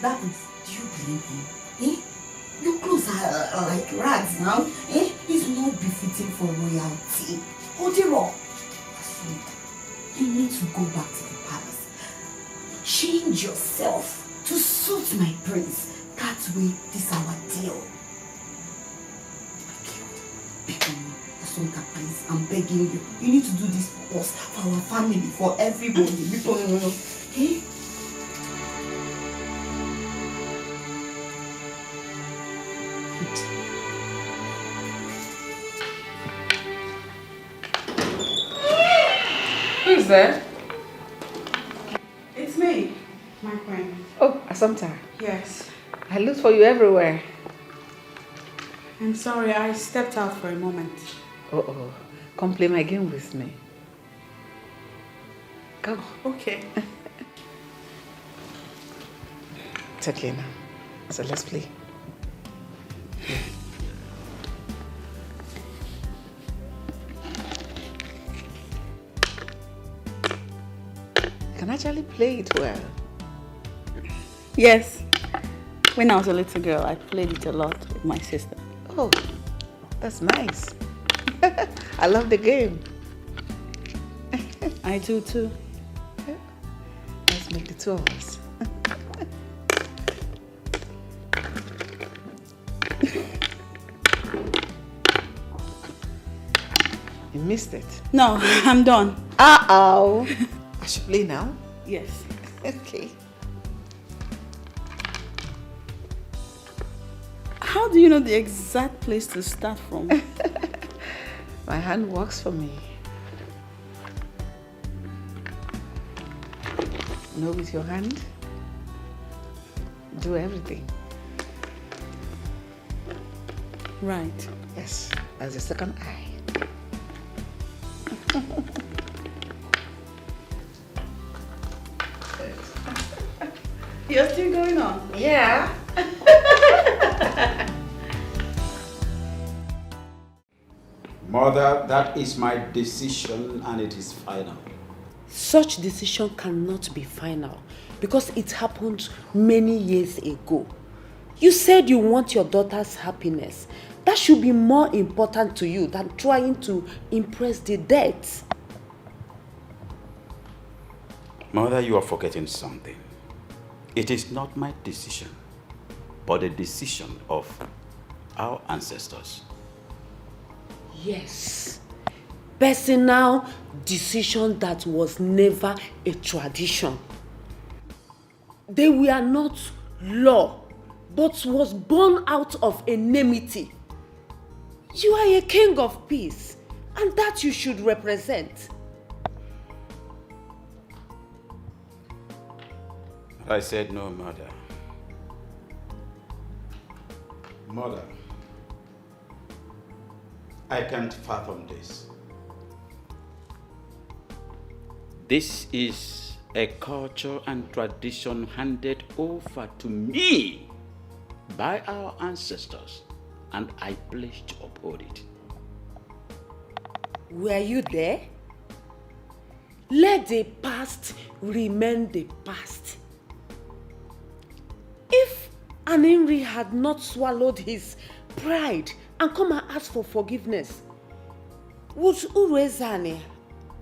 That is, do you believe him? Your clothes are like rags now. It's not befitting for royalty. Odiro, you need to go back to the palace. Change yourself to suit my prince. That way, this is our deal. Assunta, please, I'm begging you. You need to do this for us, for our family, for everybody. Okay? Who is there? It's me, my queen. Oh, Assunta. Yes. I looked for you everywhere. I'm sorry, I stepped out for a moment. Oh, come play my game with me. Go. Okay. It's okay now. So let's play. You can actually play it well. Yes. When I was a little girl, I played it a lot with my sister. Oh, that's nice. I love the game. I do too. Let's make the two of us. You missed it. No, I'm done. Uh-oh. I should play now? Yes. Okay. How do you know the exact place to start from? My hand works for me. You know, with your hand, do everything. Right. Yes, as a second eye. You're still going on? Yeah. Mother, that is my decision and it is final. Such decision cannot be final because it happened many years ago. You said you want your daughter's happiness. That should be more important to you than trying to impress the dead. Mother, you are forgetting something. It is not my decision, but the decision of our ancestors. Yes. Personal decision that was never a tradition. They were not law, but was born out of enmity. You are a king of peace, and that you should represent. I said no, Mother. Mother, I can't fathom this. This is a culture and tradition handed over to me by our ancestors, and I pledge to uphold it. Were you there? Let the past remain the past. If Aninri had not swallowed his pride and come and ask for forgiveness, would Urezane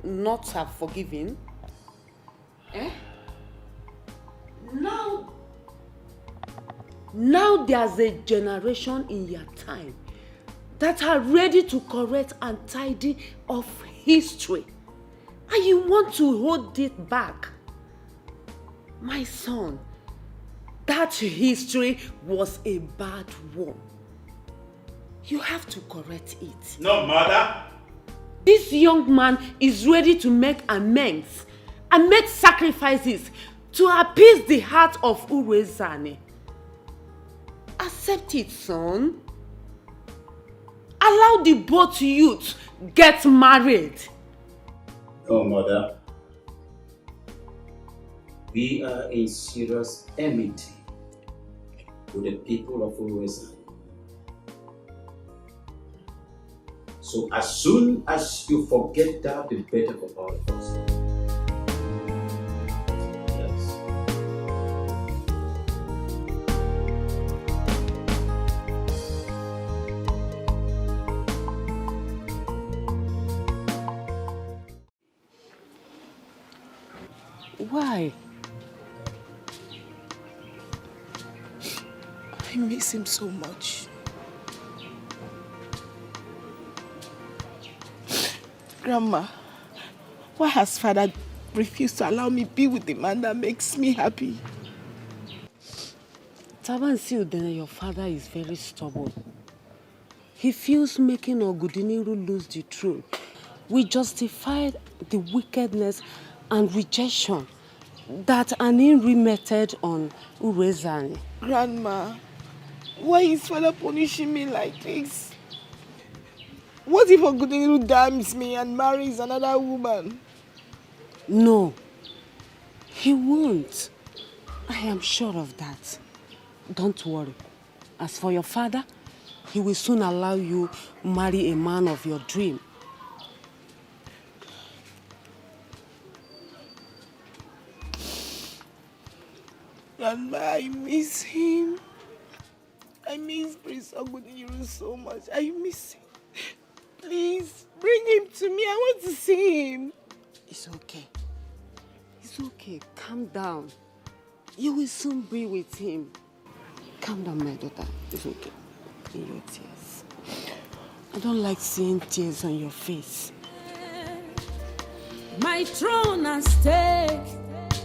not have forgiven? Now there's a generation in your time that are ready to correct and tidy of history, and you want to hold it back. My son, that history was a bad one. You have to correct it. No, mother. This young man is ready to make amends and make sacrifices to appease the heart of Urezane. Accept it, son. Allow the both youth get married. Oh, mother. We are in serious enmity with the people of Urezane. So as soon as you forget that, the better for all of us. Yes. Why? I miss him so much. Grandma, why has father refused to allow me be with the man that makes me happy? Tabansi Udene, your father is very stubborn. He feels making Ogudiniru lose the throne will justify the wickedness and rejection that Aninri meted on Urezane. Grandma, why is father punishing me like this? What if Ogudiniru damns me and marries another woman? No, he won't. I am sure of that. Don't worry. As for your father, he will soon allow you marry a man of your dream. Grandma, I miss him. I miss Prince Ogudiniru so much. I miss him. Please, bring him to me. I want to see him. It's okay. It's okay. Calm down. You will soon be with him. Calm down, my daughter. It's okay. Clean your tears. I don't like seeing tears on your face. My throne and stake,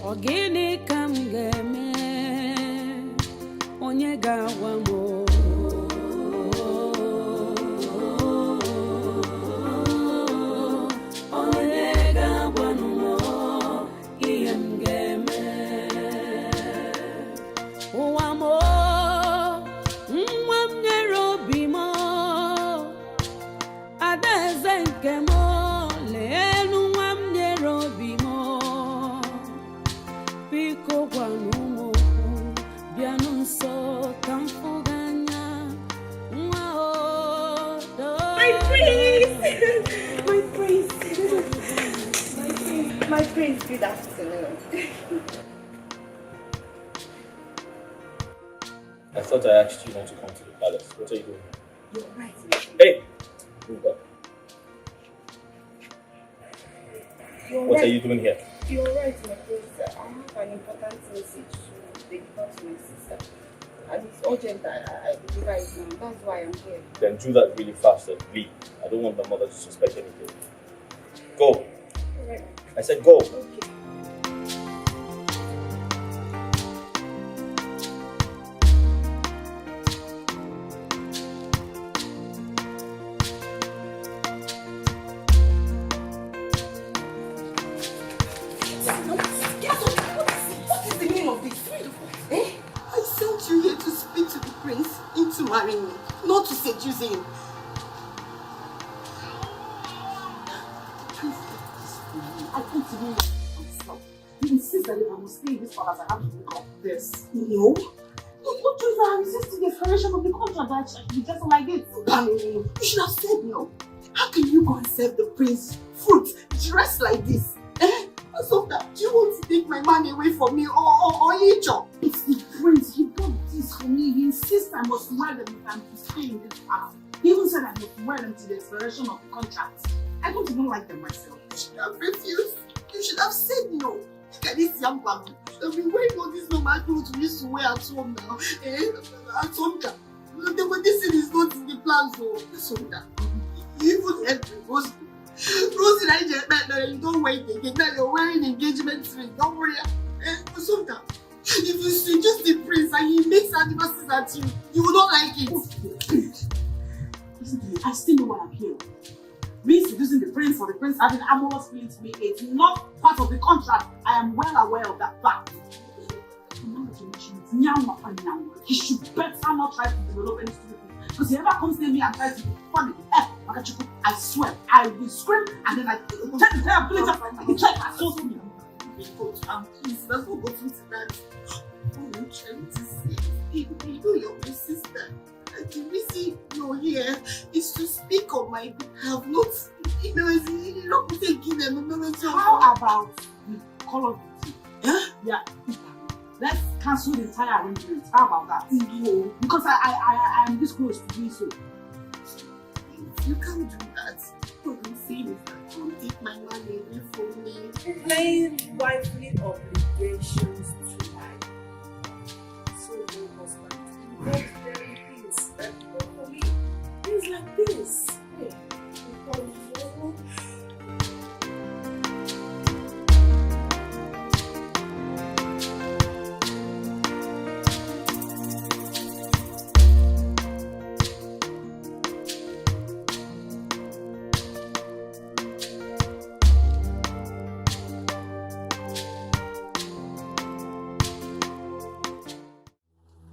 Ogini kam geme, Onyega wamo. My prince, good afternoon. I thought I asked you not to come to the palace. What are you doing? You're right. Hey! Move back. What are you doing here? You're right, my prince. I have an important message to deliver to my sister. And it's urgent that I deliver it now. That's why I'm here. Then do that really fast and leave. I don't want my mother to suspect anything. Go. Right. I said go. Okay. Marrying me, not to seduce him. Please take this from me. I can't even myself. You insist that if I must stay in this palace, I have to look up this. No. What do you insist in the expiration of the contract that I should be just like this? You should have said no. How can you go and serve the prince fruit dressed like this? So that do you want to take my money away from me or Icho? It's the prince. He bought this for me. He insists I must wear them if I'm to stay in this house. He even said I must wear them to the expiration of the contract. I don't even like them myself. You should have refused. You should have said no. Look at this young man. I've been wearing all these normal clothes we used to wear at home now. At Sonda. But this thing is not in the plans, so Sonda. You even helped me, Rosie. Rosie, you don't wear it again. Now you're wearing engagement ring. Don't worry. Sonda. If you seduce the prince and he makes advances at you, you will not like it. Listen to me. I still know why I'm here. Me seducing the prince or the prince having amorous feelings to me, it's not part of the contract. I am well aware of that fact. He should better not try to develop any stupid thing. Because he ever comes near me and tries to be funny, I swear, I will scream and then I take the entire village off and try to assault me. Please, let's not go through to that. What are you trying to say? You know you're my sister. The reason you're here is to speak on my behalf, not, you know, taking them. How about the Call of Duty? Yeah. Let's cancel the entire arrangement. How about that? No. Because I am this close to doing so. You can't do that. What I'm saying is that you take my money away from me. Plain wifely obligations to my so-called husband. Not very things that work for me. Things like this. Hey,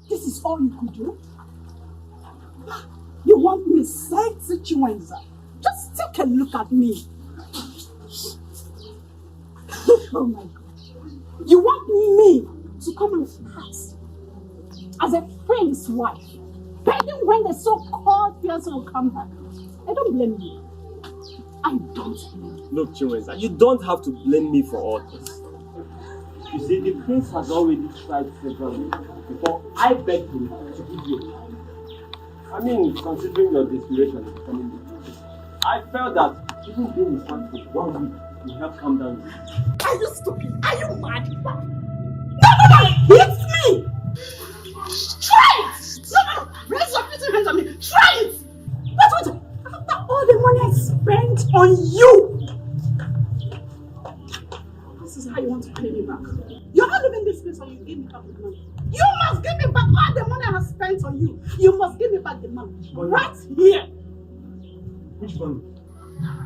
this is all you could do? You want me to say situations? Just take a look at me. Oh my God. You want me to come and pass as a friend's wife, begging when the so-called fiancé will come back? I don't blame you. I don't blame you. Look, Chinwenza, you don't have to blame me for all this. You see, the prince has already tried several times before I begged him to give you. I mean, considering your desperation in becoming the prince, I felt that even being his wife for 1 week will help calm down you. Are you stupid? Are you mad? No! Hit me! Try it! No! Raise your little hands on me! Try it! Wait! After all the money I spent on you! This is how you want to pay me back. You're not leaving this place or you give me back the money. You must give me back all the money I have spent on you. You must give me back the money. Right here. Which money?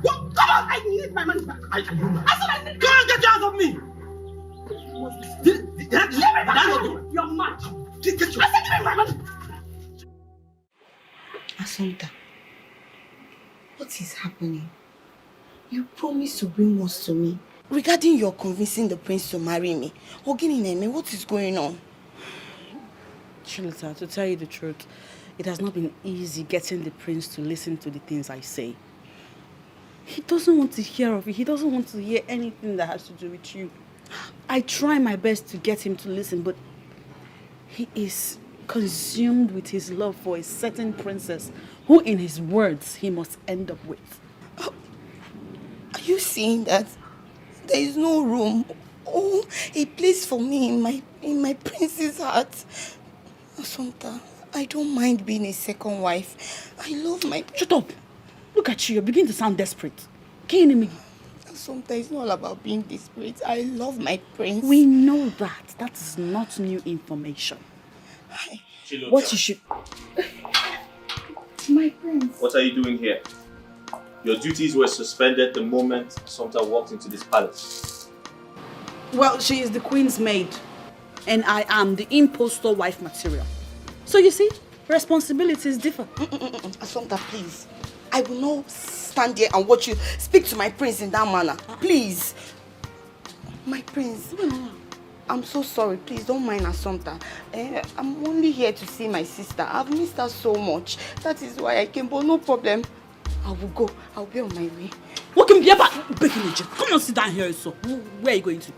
Come on, I need my money back. I said I need. Come on, get out of me! Give me back my money. You're mad. I said give me my money. Assunta, what is happening? You promised to bring words to me regarding your convincing the prince to marry me. Oginineme, what is going on? Shilita, to tell you the truth, it has not been easy getting the prince to listen to the things I say. He doesn't want to hear of it. He doesn't want to hear anything that has to do with you. I try my best to get him to listen, but he is consumed with his love for a certain princess who, in his words, he must end up with. Are you saying that there is no room or a place for me in my prince's heart? Assunta, I don't mind being a second wife. I love my... Shut up! Look at you, you're beginning to sound desperate. Can me? Assunta, it's not about being desperate. I love my prince. We know that. That is not new information. What you should... My prince. What are you doing here? Your duties were suspended the moment Assunta walked into this palace. Well, she is the queen's maid, and I am the impostor wife material. So you see, responsibilities differ. Assunta, please. I will not stand here and watch you speak to my prince in that manner. Please. My prince, I'm so sorry. Please don't mind Assumpta. I'm only here to see my sister. I've missed her so much. That is why I came, but no problem. I will go. I'll be on my way. What can be about breaking the jet? Come on, sit down here, so. Where are you going to?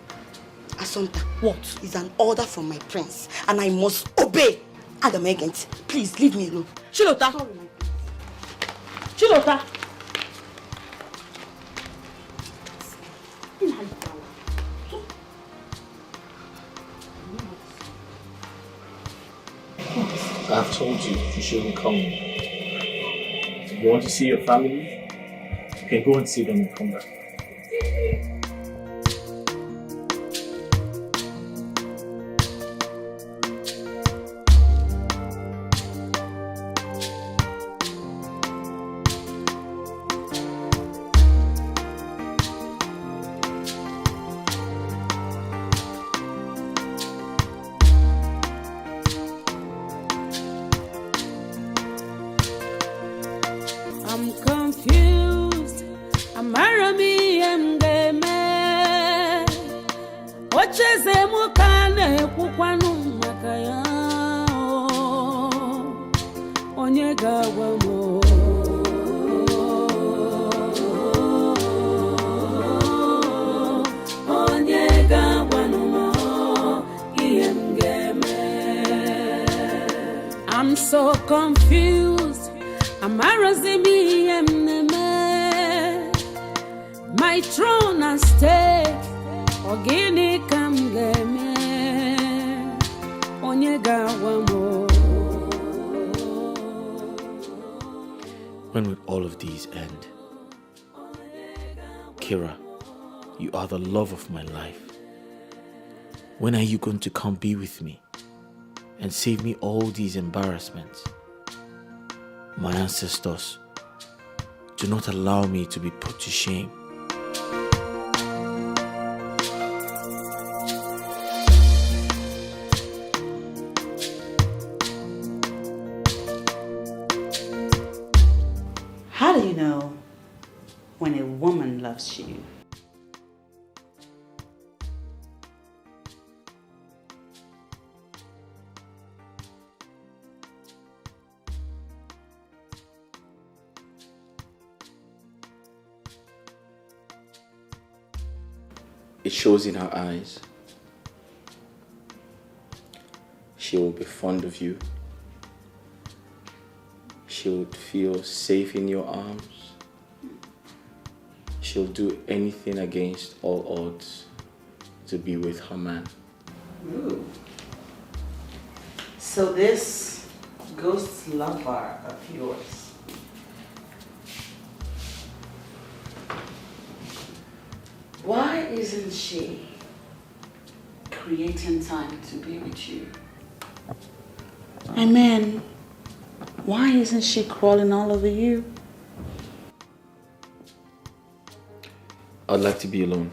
Assumpta, what? It's an order from my prince, and I must obey. Adam Egent, please leave me alone. Chilota. Sorry, my prince. Chilota. I've told you shouldn't come. If you want to see your family, you can go and see them and come back. I'm confused. Amarami mgeme. Ocheze mukane kukwanu makaya. Onye gawa mo. Onye gawa no mo. Mgeme. I'm so confused. Amarazimi emneme. My throne and stake. Ogini kamgeme. Onyega wamo. When will all of these end? Kira, you are the love of my life. When are you going to come be with me and save me all these embarrassments? My ancestors, do not allow me to be put to shame. How do you know when a woman loves you? It shows in her eyes. She will be fond of you. She would feel safe in your arms. She'll do anything against all odds to be with her man. Ooh. So this ghost lover of yours, why isn't she creating time to be with you? I mean, why isn't she crawling all over you? I'd like to be alone.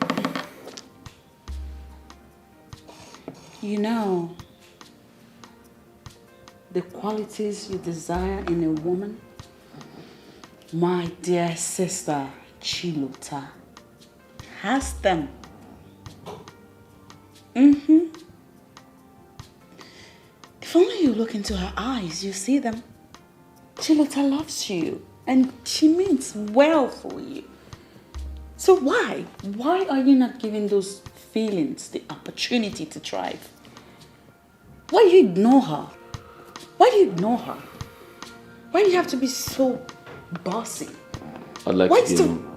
You know, the qualities you desire in a woman, my dear sister Chilota has them. If only you look into her eyes, you see them. Chilota loves you and she means well for you. So why are you not giving those feelings the opportunity to thrive? Why do you ignore her? Why do you ignore her? Why do you have to be so bossy? I'd like to be alone.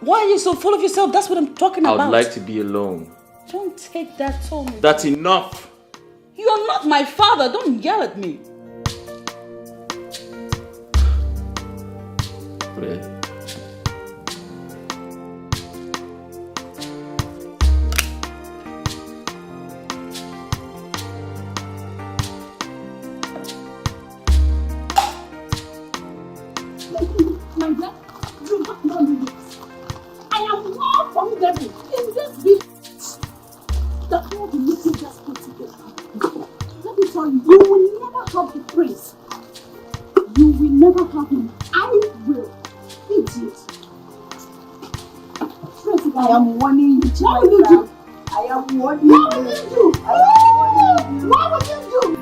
Why are you so full of yourself? That's what I'm talking about. I'd like to be alone. Don't take that tone. That's enough. You're not my father. Don't yell at me. Really? My dear, you have no limits. I am more formidable in this village than all the little just put together. Let me tell you, you will never have the prince. You will never have him. I will. He I am warning you, Chilota. I am warning you. What would you do? I am warning you. What would you do?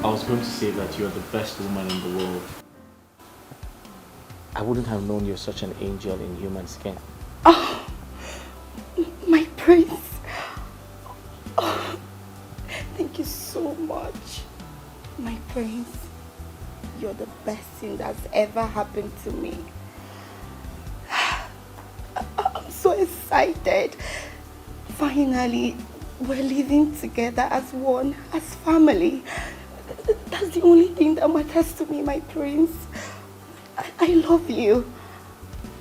I was going to say that you're the best woman in the world. I wouldn't have known you're such an angel in human skin. Oh, my prince. Oh, thank you so much. My prince, you're the best thing that's ever happened to me. I'm so excited. Finally, we're living together as one, as family. That's the only thing that matters to me, my prince. I love you.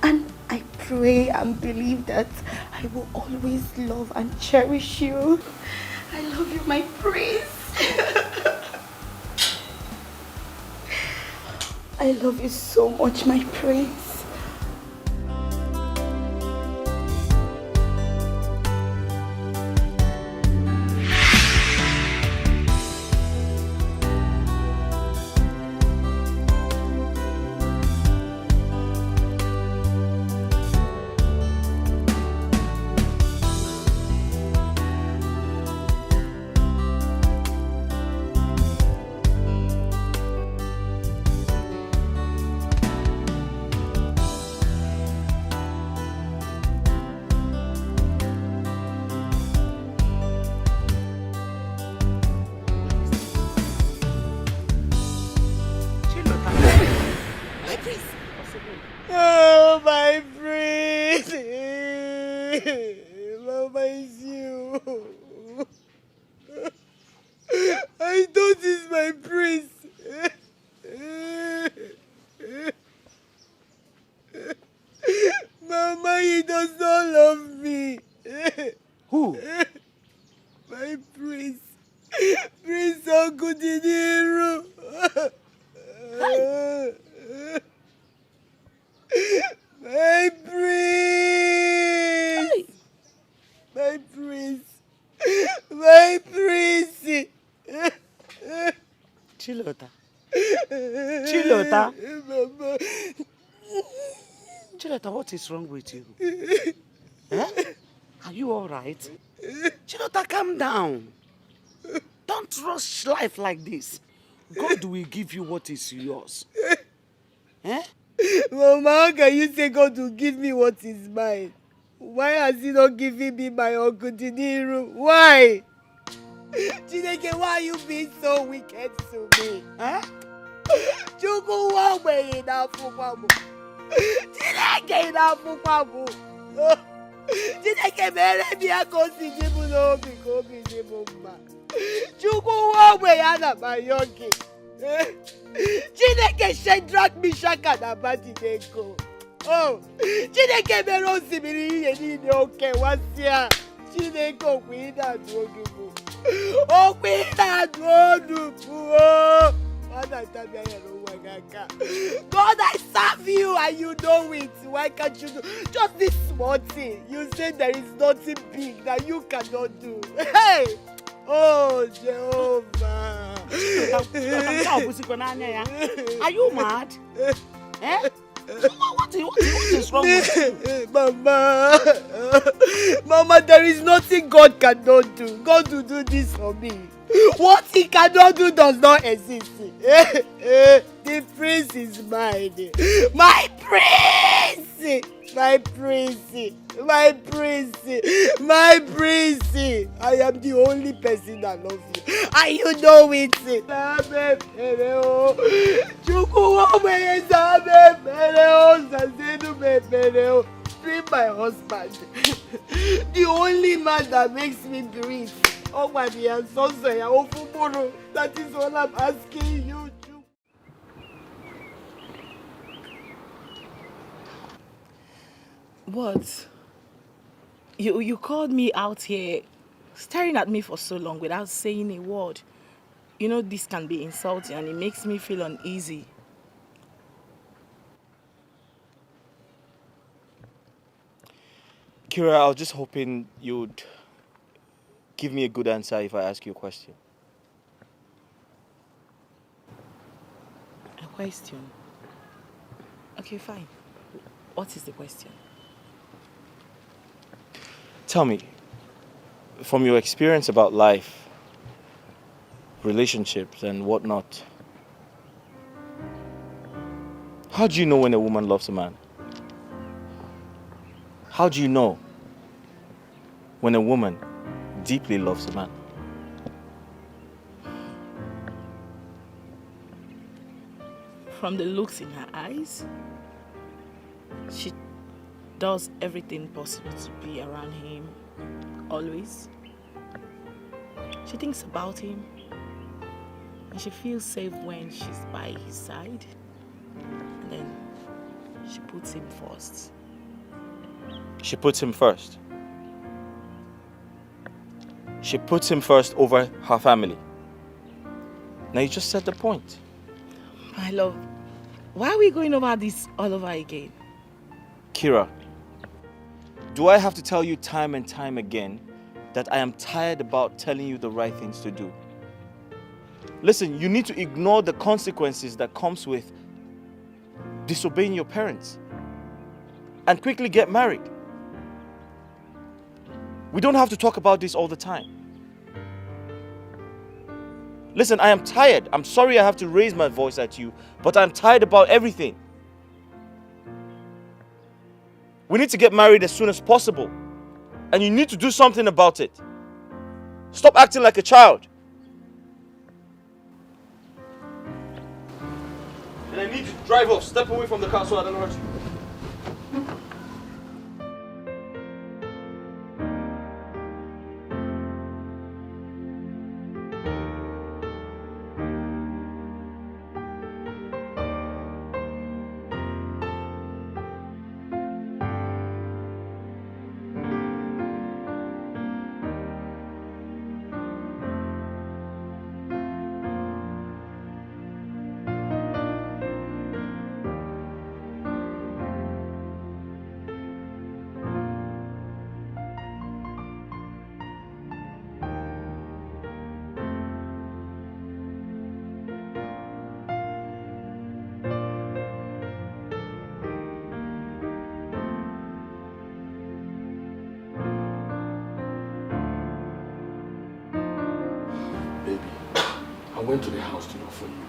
And I pray and believe that I will always love and cherish you. I love you, my prince. I love you so much, my prince. Oh, my prince! Mama, it's you. I thought it's my prince. Mama, he does not love me. Who? My prince. Prince Ogudiniru. My prince! My prince! My prince! Chilota. Chilota. Mama. Chilota, what is wrong with you? Huh? Are you alright? Chilota, calm down. Don't rush life like this. God will give you what is yours. Eh? Mama, how can you say God will give me what is mine? Why has he not given me my Uncle Diniru? Why? Chineke, why are you being so wicked to me? Huh? Chukwu wagbe na fukwamu. Chineke na fukwamu. Chineke mere mi akosi jibu no obi ko obi jibu mma. Chukwu wagbe ya na mayogi. Chineke Shadrach, Meshach and Abednego. Oh, Chineke mere osimiri ihe niile oke wasịa. Chineke okwe na-adụ odubu. Okwe na-adụ odubu. God, I serve you and you know it. Why can't you do just this small thing? You say there is nothing big that you cannot do. Hey! Oh, Jehovah. Are you mad? Eh? What is wrong with you? Mama, there is nothing God cannot do. God will do this for me. What he cannot do does not exist. The prince is mine. My prince! My prince! My prince! My prince! I am the only person that loves you. And you know it. Be my husband. The only man that makes me breathe. Oh my dear, that is all I'm asking you to. What? You called me out here, staring at me for so long without saying a word. You know this can be insulting and it makes me feel uneasy. Kira, I was just hoping you'd give me a good answer if I ask you a question. A question? Okay, fine. What is the question? Tell me, from your experience about life, relationships and whatnot, how do you know when a woman loves a man? How do you know when a woman deeply loves a man? From the looks in her eyes, she does everything possible to be around him, always. She thinks about him, and she feels safe when she's by his side. And then she puts him first. She puts him first. She puts him first over her family. Now you just said the point. My love, why are we going over this all over again? Kira, do I have to tell you time and time again that I am tired about telling you the right things to do? Listen, you need to ignore the consequences that comes with disobeying your parents and quickly get married. We don't have to talk about this all the time. Listen, I am tired. I'm sorry I have to raise my voice at you, but I'm tired about everything. We need to get married as soon as possible, and you need to do something about it. Stop acting like a child. And I need you to drive off. Step away from the car so I don't hurt you. I went to the house to look for you.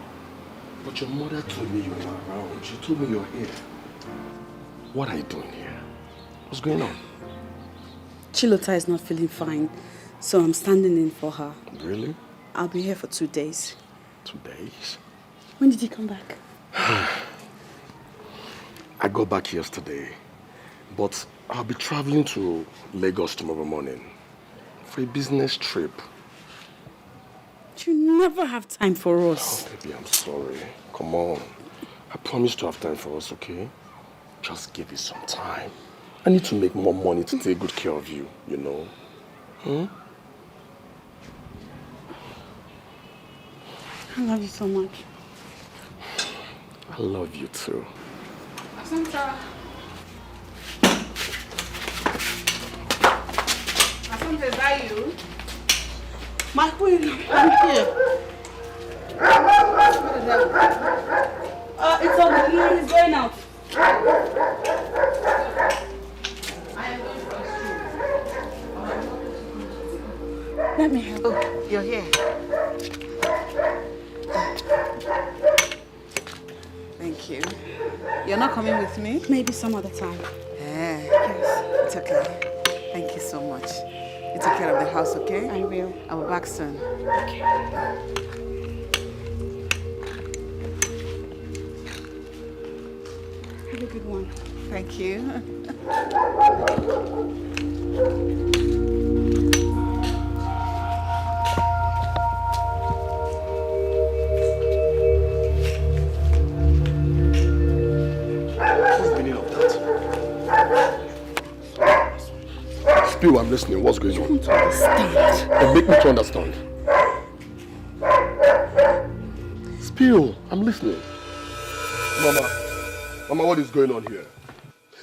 But your mother told me you were around. She told me you're here. What are you doing here? What's going on? Chilota is not feeling fine, so I'm standing in for her. Really? I'll be here for 2 days. 2 days? When did you come back? I got back yesterday, but I'll be traveling to Lagos tomorrow morning for a business trip. You never have time for us. Oh, baby, I'm sorry. Come on. I promise to have time for us, okay? Just give it some time. I need to make more money to take good care of you, you know? I love you so much. I love you too. Asante. Asante, is that you? My queen, I'm here. It's on the line, it's going out. Let me help. Oh, you're here. Thank you. You're not coming with me? Maybe some other time. Yes. It's okay. Thank you so much. You take care of the house, okay? I will. I'll be back soon. Okay. Have a good one. Thank you. What's the meaning of that? Spill, I'm listening. What's going on? I want to understand. And make me to understand. Spill, I'm listening. Mama, what is going on here?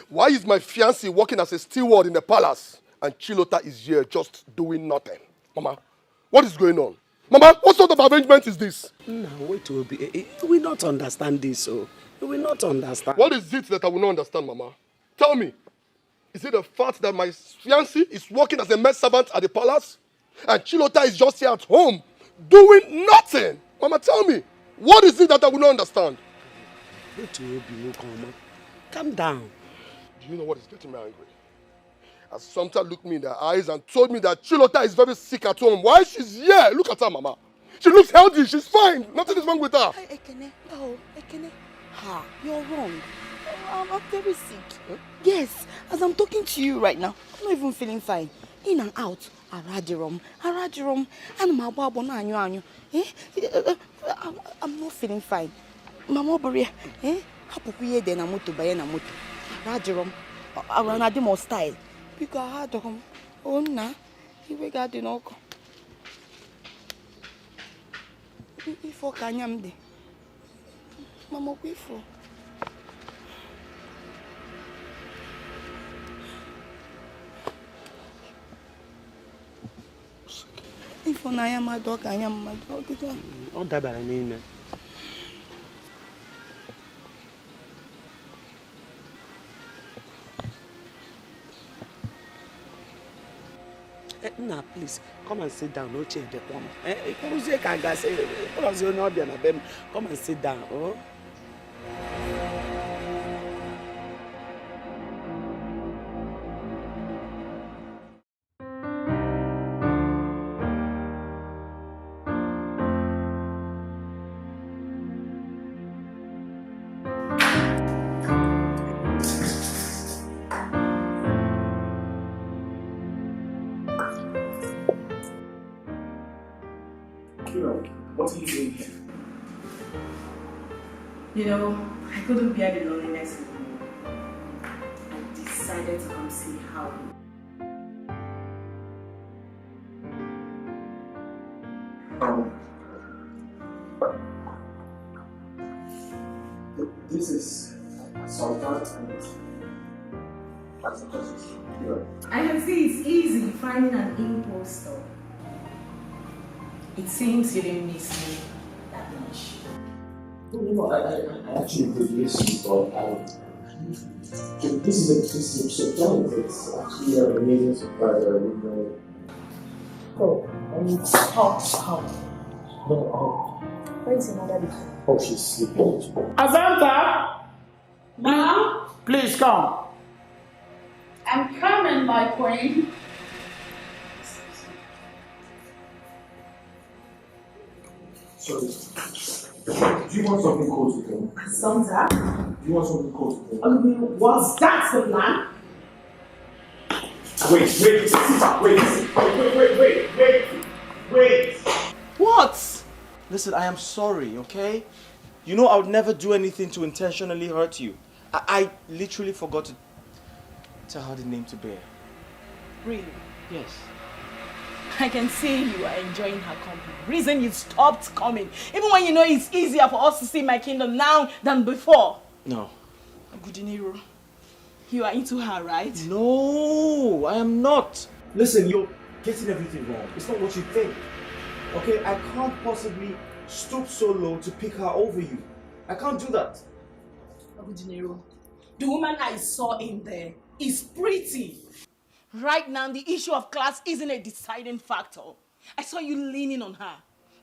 Why is my fiancé working as a steward in the palace and Chilota is here just doing nothing? Mama, what is going on? Mama, what sort of arrangement is this? No, wait, Obi. You will not understand this, so you will not understand. What is it that I will not understand, Mama? Tell me. Is it the fact that my fiancé is working as a maid servant at the palace and Chilota is just here at home doing nothing? Mama, tell me. What is it that I will not understand? Wait, Obi, calm down. Do you know what is getting me angry? As Sumta looked me in the eyes and told me that Chilota is very sick at home. Why she's here? Look at her, Mama. She looks healthy. She's fine. Nothing is wrong with her. Ekene, ha, you're wrong. I'm very sick. Huh? Yes, as I'm talking to you right now, I'm not even feeling fine. In and out, Aradirom, and my babo na anyo. I'm not feeling fine. Mama Boria, hapukuye de na moto baye na moto. Aradirom, aranadi mo style. Because I had home. Oh na, iwe gadi noko. Ifo kanyamde. Mama kwifo. Ifo na ya madok anyam madok. O dabara n'ime. Nah, please, come and sit down. No change the one. Come and sit down. Oh. What are you doing here? You know, I couldn't bear the loneliness anymore. I decided to come see how. This is Sultan and I can see it's easy finding an impostor. It seems you didn't miss me that much. No, I actually did miss you, but this is a surprise. It's actually an amazing surprise. I didn't know. Oh, stop. No, Where's your mother? oh, she's sleeping. Azanta! Ma'am? Please come. I'm coming, my queen. Sorry. Do you want something cold to drink? Azanta? Do you want something cold to drink? Was that the plan? Wait. What? Listen, I am sorry, okay? You know I would never do anything to intentionally hurt you. I literally forgot to tell her the name to bear. Really? Yes. I can see you are enjoying her company. Reason you stopped coming. Even when you know it's easier for us to see my kingdom now than before. No. Agudinero, you are into her, right? No, I am not. Listen, you're getting everything wrong. It's not what you think. Okay, I can't possibly stoop so low to pick her over you. I can't do that. Agudinero, the woman I saw in there is pretty. Right now, the issue of class isn't a deciding factor. I saw you leaning on her.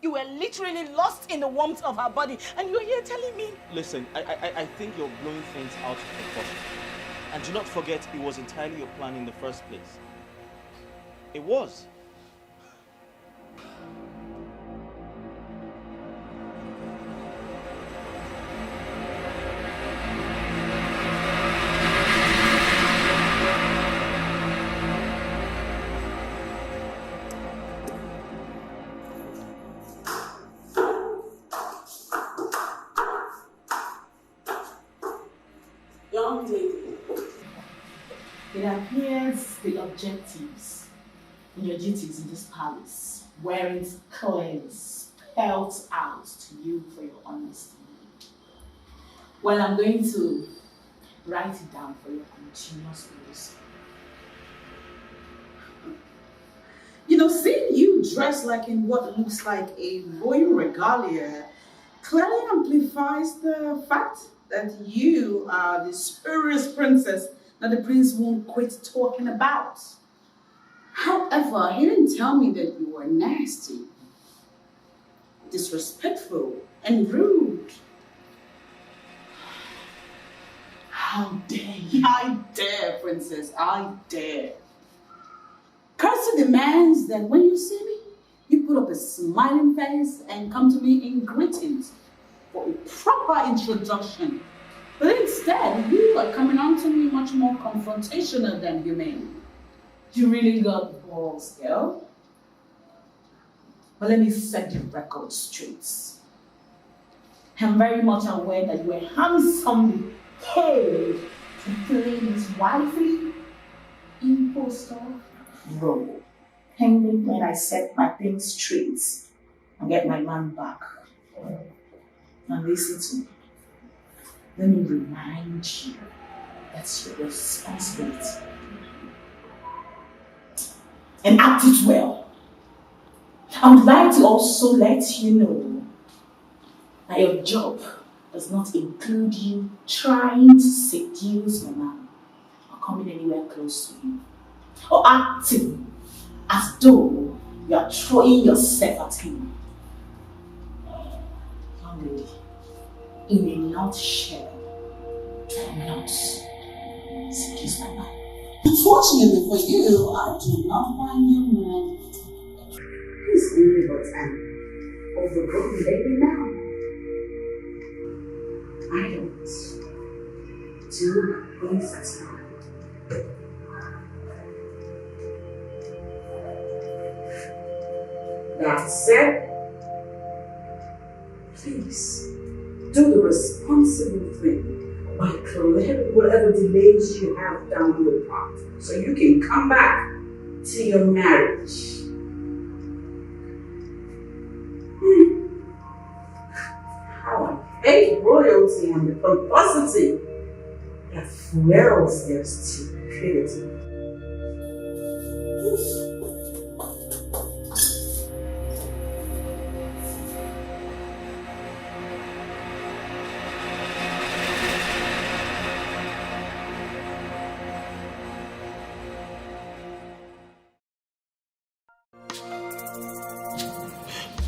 You were literally lost in the warmth of her body, and you're here telling me. Listen, I think you're blowing things out of proportion. And do not forget, it was entirely your plan in the first place. It was. Young lady, it appears the objectives in your duties in this palace weren't clearly spelled out to you for your honesty. Well, I'm going to write it down for your continuous use. You know, seeing you dressed like in what looks like a royal regalia clearly amplifies the fact that you are the spurious princess that the prince won't quit talking about. However, he didn't tell me that you were nasty, disrespectful, and rude. How dare you? I dare, princess, I dare. Courtesy demands that when you see me, you put up a smiling face and come to me in greetings for a proper introduction. But instead, you are coming on to me much more confrontational than humane. You really got balls, girl. But let me set the record straight. I'm very much aware that you were handsomely paid to play this wifely impostor role. Pending when I set my things straight and get my man back. Now listen to me. Let me remind you that's your responsibility. And act it well. I would like to also let you know that your job does not include you trying to seduce your man or coming anywhere close to you or acting as though you are throwing yourself at him. Young lady, in a nutshell, not seduce my man. Unfortunately for you, I do not find you man. He's only but an overgrown baby now. I don't do things that's not. That said, please do the responsible thing by clearing whatever delays you have down your path so you can come back to your marriage. How I hate royalty and the pomposity that fuels their stupidity.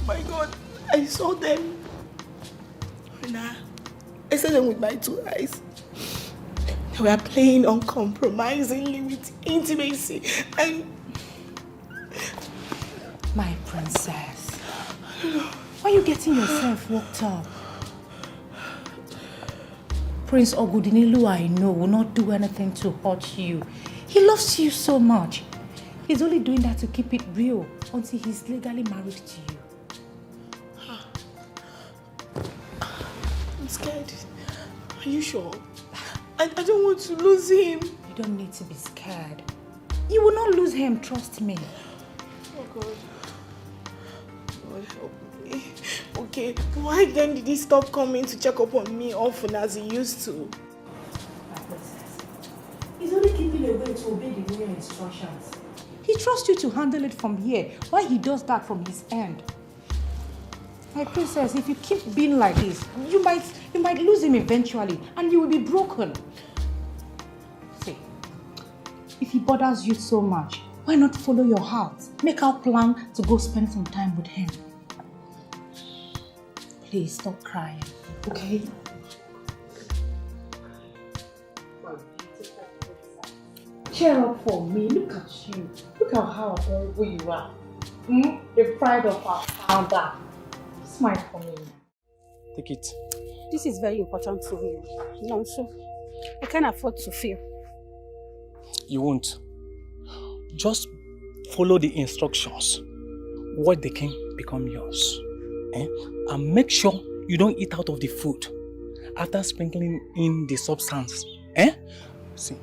My God, I saw them. Nah, I saw them with my 2 eyes. They were playing uncompromisingly with intimacy and... My princess, why are you getting yourself worked up? Prince Ogudinilu, I know, will not do anything to hurt you. He loves you so much. He's only doing that to keep it real until he's legally married to you. I'm scared. Are you sure? I don't want to lose him. You don't need to be scared. You will not lose him, trust me. Oh God. God help me. Okay, why then did he stop coming to check up on me often as he used to? My princess, he's only keeping away to obey the royal instructions. He trusts you to handle it from here, while he does that from his end. My princess, if you keep being like this, you might lose him eventually, and you will be broken. See, if he bothers you so much, why not follow your heart? Make our plan to go spend some time with him. Please stop crying, okay? Cheer up for me. Look at you. Look at how adorable you are. The pride of our father. Smile for me. Take it. This is very important to me. No, so I can't afford to fail. You won't. Just follow the instructions. What they can become yours. And make sure you don't eat out of the food after sprinkling in the substance. See,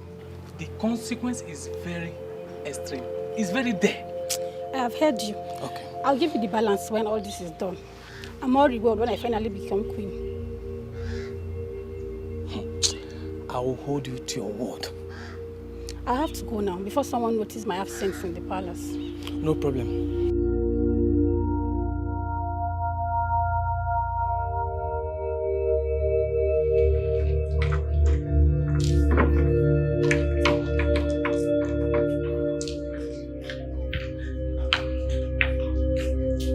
the consequence is very extreme. It's very there. I have heard you. Okay. I'll give you the balance when all this is done. And more reward when I finally become queen. I will hold you to your word. I have to go now before someone notices my absence in the palace. No problem.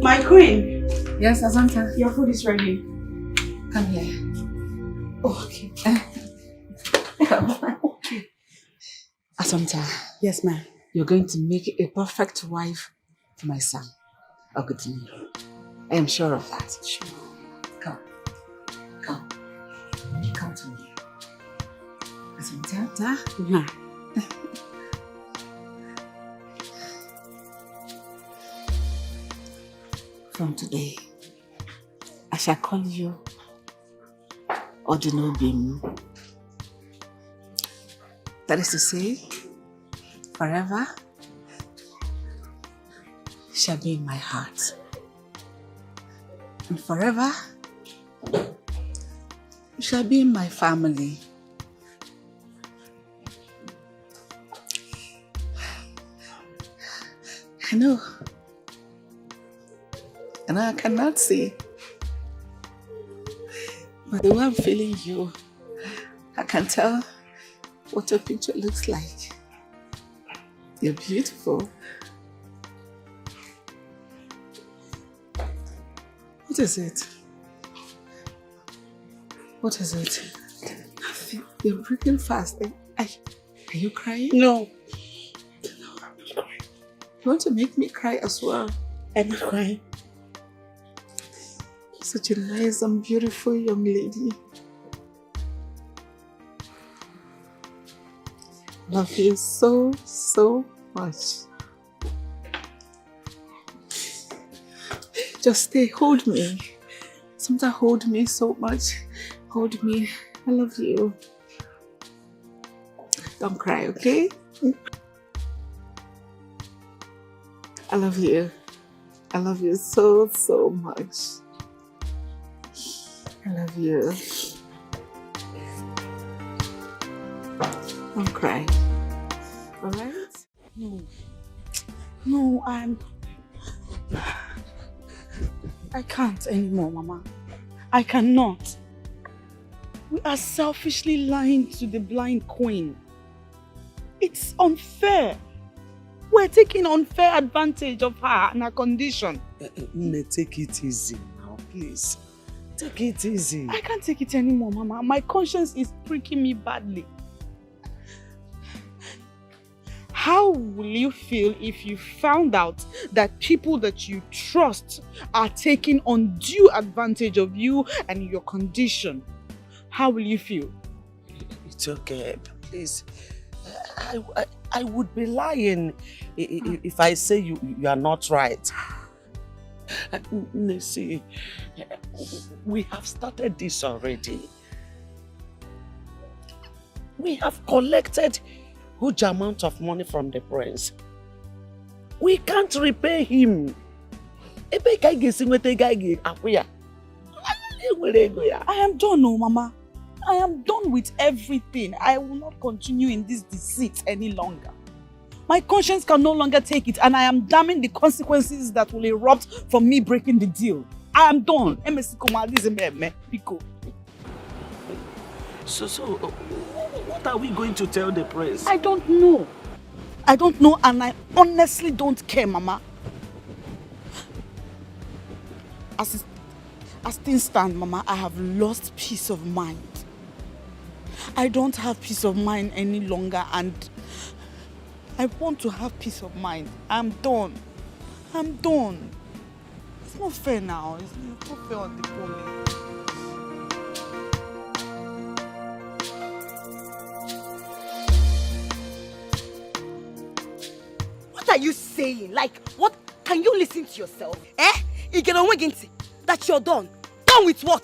My queen. Yes, Asanta. Your food is ready. Come here. Oh, okay. Okay. Asanta. Yes, ma'am. You're going to make a perfect wife for my son, Ogudiniro. I am sure of that. Sure. Come. Come. Come to me. Asanta. Ma. From today, I shall call you Odinobim. That is to say, forever shall be in my heart. And forever you shall be in my family. I know. And I cannot see. But the way I'm feeling you, I can tell what your picture looks like. You're beautiful. What is it? What is it? Nothing. You're breathing fast. Are you crying? No. You want to make me cry as well? I'm not crying. Such a nice and beautiful young lady. Love you so, so much. Just stay, hold me. Sometimes hold me so much. Hold me. I love you. Don't cry, okay? I love you. I love you so, so much. I love you. Don't cry. Alright? No. No, I can't anymore, Mama. I cannot. We are selfishly lying to the blind queen. It's unfair. We're taking unfair advantage of her and her condition. Take it easy now, please. Take it easy. I can't take it anymore, Mama. My conscience is pricking me badly. How will you feel if you found out that people that you trust are taking undue advantage of you and your condition? How will you feel? It's okay, please. I would be lying if I say you are not right. See, we have started this already. We have collected huge amount of money from the prince. We can't repay him. I am done, no, Mama. I am done with everything. I will not continue in this deceit any longer. My conscience can no longer take it, and I am damning the consequences that will erupt from me breaking the deal. I am done. So, what are we going to tell the prince? I don't know. I don't know, and I honestly don't care, Mama. As things stand, Mama, I have lost peace of mind. I don't have peace of mind any longer, and I want to have peace of mind. I'm done. I'm done. It's not fair now. It's not fair on the poor. What are you saying? Like, what? Can you listen to yourself? That you're done. Done with what?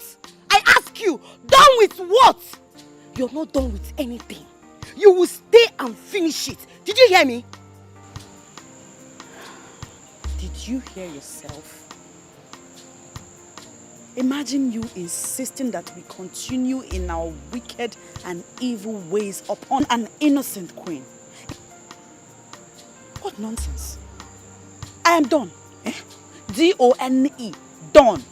I ask you, done with what? You're not done with anything. You will stay and finish it. Did you hear me? Did you hear yourself? Imagine you insisting that we continue in our wicked and evil ways upon an innocent queen. What nonsense. I am done. D-O-N-E. Done.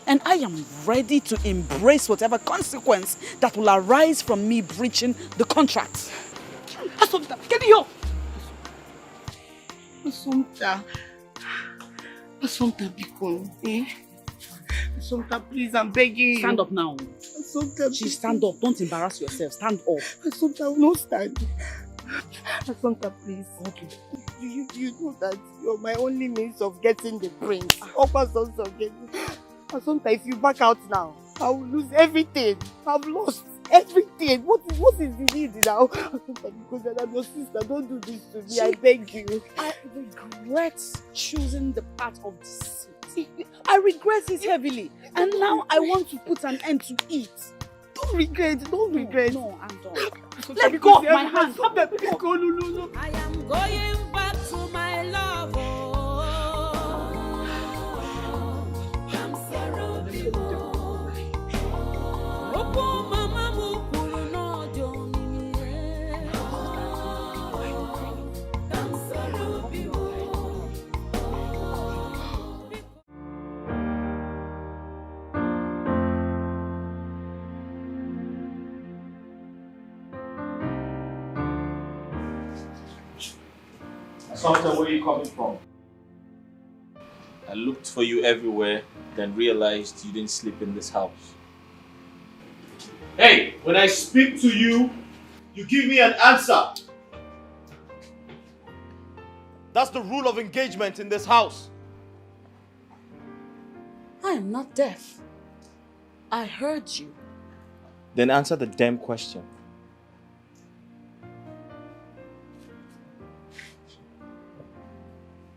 And I am ready to embrace whatever consequence that will arise from me breaching the contract. Assumpta, get me up! Assumpta, Biko, Assumpta, please, I'm begging you. Stand up now. Assumpta, Please stand up. Don't embarrass yourself. Stand up. Assumpta, no stand. Assumpta, please. Okay. You know that you're my only means of getting the prince. Assumpta, if you back out now, I will lose everything. I've lost everything. What is the need now? Assumpta, because I'm your sister, don't do this to me. I beg you. I regret choosing the path of deceit. I regret it heavily. And now I want to put an end to it. Don't regret. No, I'm done. Let go of my hand. No. I am going back to my love. I'm sorry. Assumpta, where are you coming from? I looked for you everywhere, then realized you didn't sleep in this house. Hey, when I speak to you, you give me an answer. That's the rule of engagement in this house. I am not deaf. I heard you. Then answer the damn question.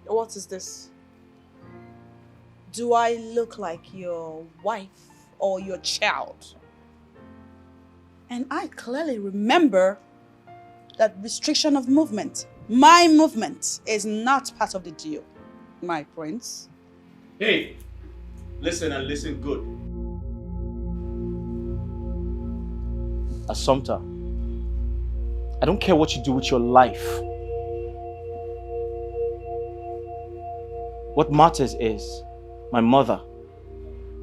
What is this? Do I look like your wife or your child? And I clearly remember that restriction of movement. My movement is not part of the deal, my prince. Hey, listen and listen good. Assumpta, I don't care what you do with your life. What matters is my mother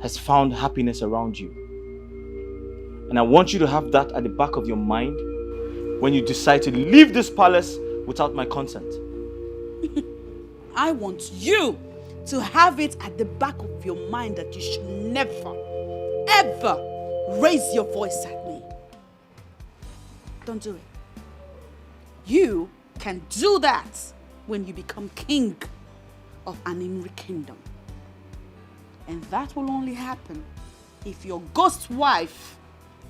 has found happiness around you. And I want you to have that at the back of your mind when you decide to leave this palace without my consent. I want you to have it at the back of your mind that you should never, ever raise your voice at me. Don't do it. You can do that when you become king of an Imri kingdom. And that will only happen if your ghost wife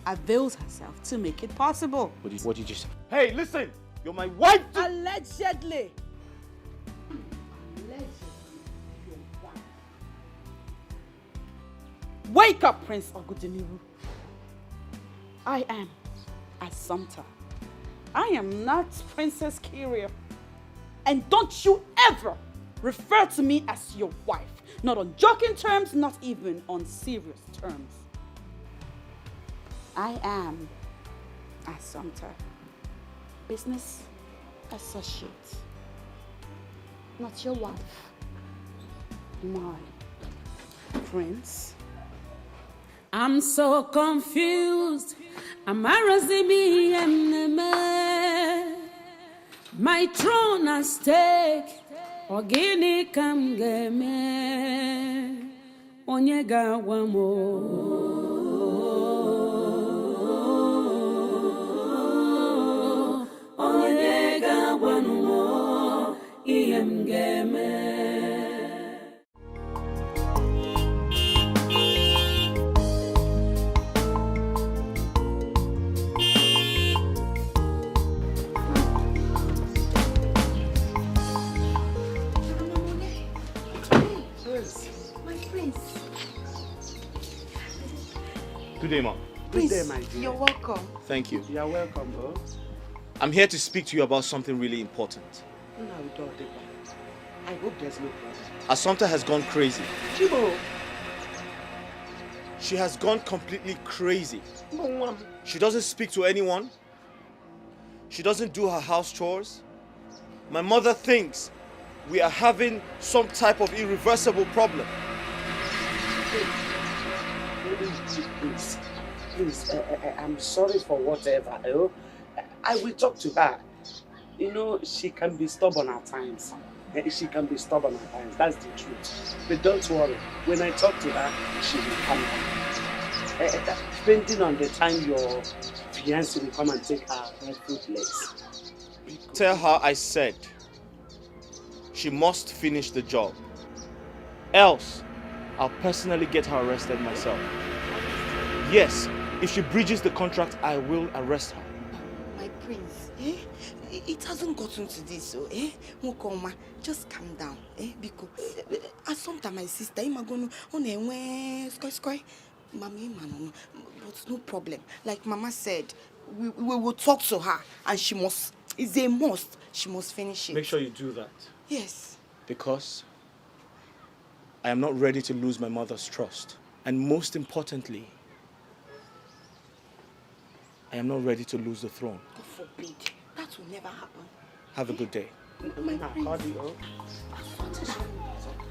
avails herself to make it possible. What did you say? Hey, listen! You're my wife! Allegedly. Wake up, Prince Ogudeniru. I am Assumpta. I am not Princess Kyria. And don't you ever refer to me as your wife. Not on joking terms, not even on serious terms. I am Assumpta, business associate, not your wife, my prince. I'm so confused. Amarazimi emneme. My throne at stake. Ogini kamgeme. onye ga-agwa m onye ga-agwa m ihe m ga-eme. Good day, Mom. Good day, my dear. You're welcome. Thank you. You're welcome, bro. I'm here to speak to you about something really important. No, don't take that. I hope there's no problem. Assumpta has gone crazy. Chibo. She has gone completely crazy. No, She doesn't speak to anyone. She doesn't do her house chores. My mother thinks we are having some type of irreversible problem. Please, I'm sorry for whatever. I will talk to her. You know, she can be stubborn at times. That's the truth. But don't worry. When I talk to her, she will come back. Depending on the time your fiancé will come and take her fruitless. Tell her I said she must finish the job. Else, I'll personally get her arrested myself. Yes, if she breaches the contract, I will arrest her. My prince, it hasn't gotten to this, so Mukoma, just calm down, because Assumpta, my sister, I'm going to sky. Mommy, but no problem. Like Mama said, we will talk to her, and she must. It's a must. She must finish it. Make sure you do that. Yes. Because I am not ready to lose my mother's trust. And most importantly, I am not ready to lose the throne. God forbid. That will never happen. Have a good day. My prince.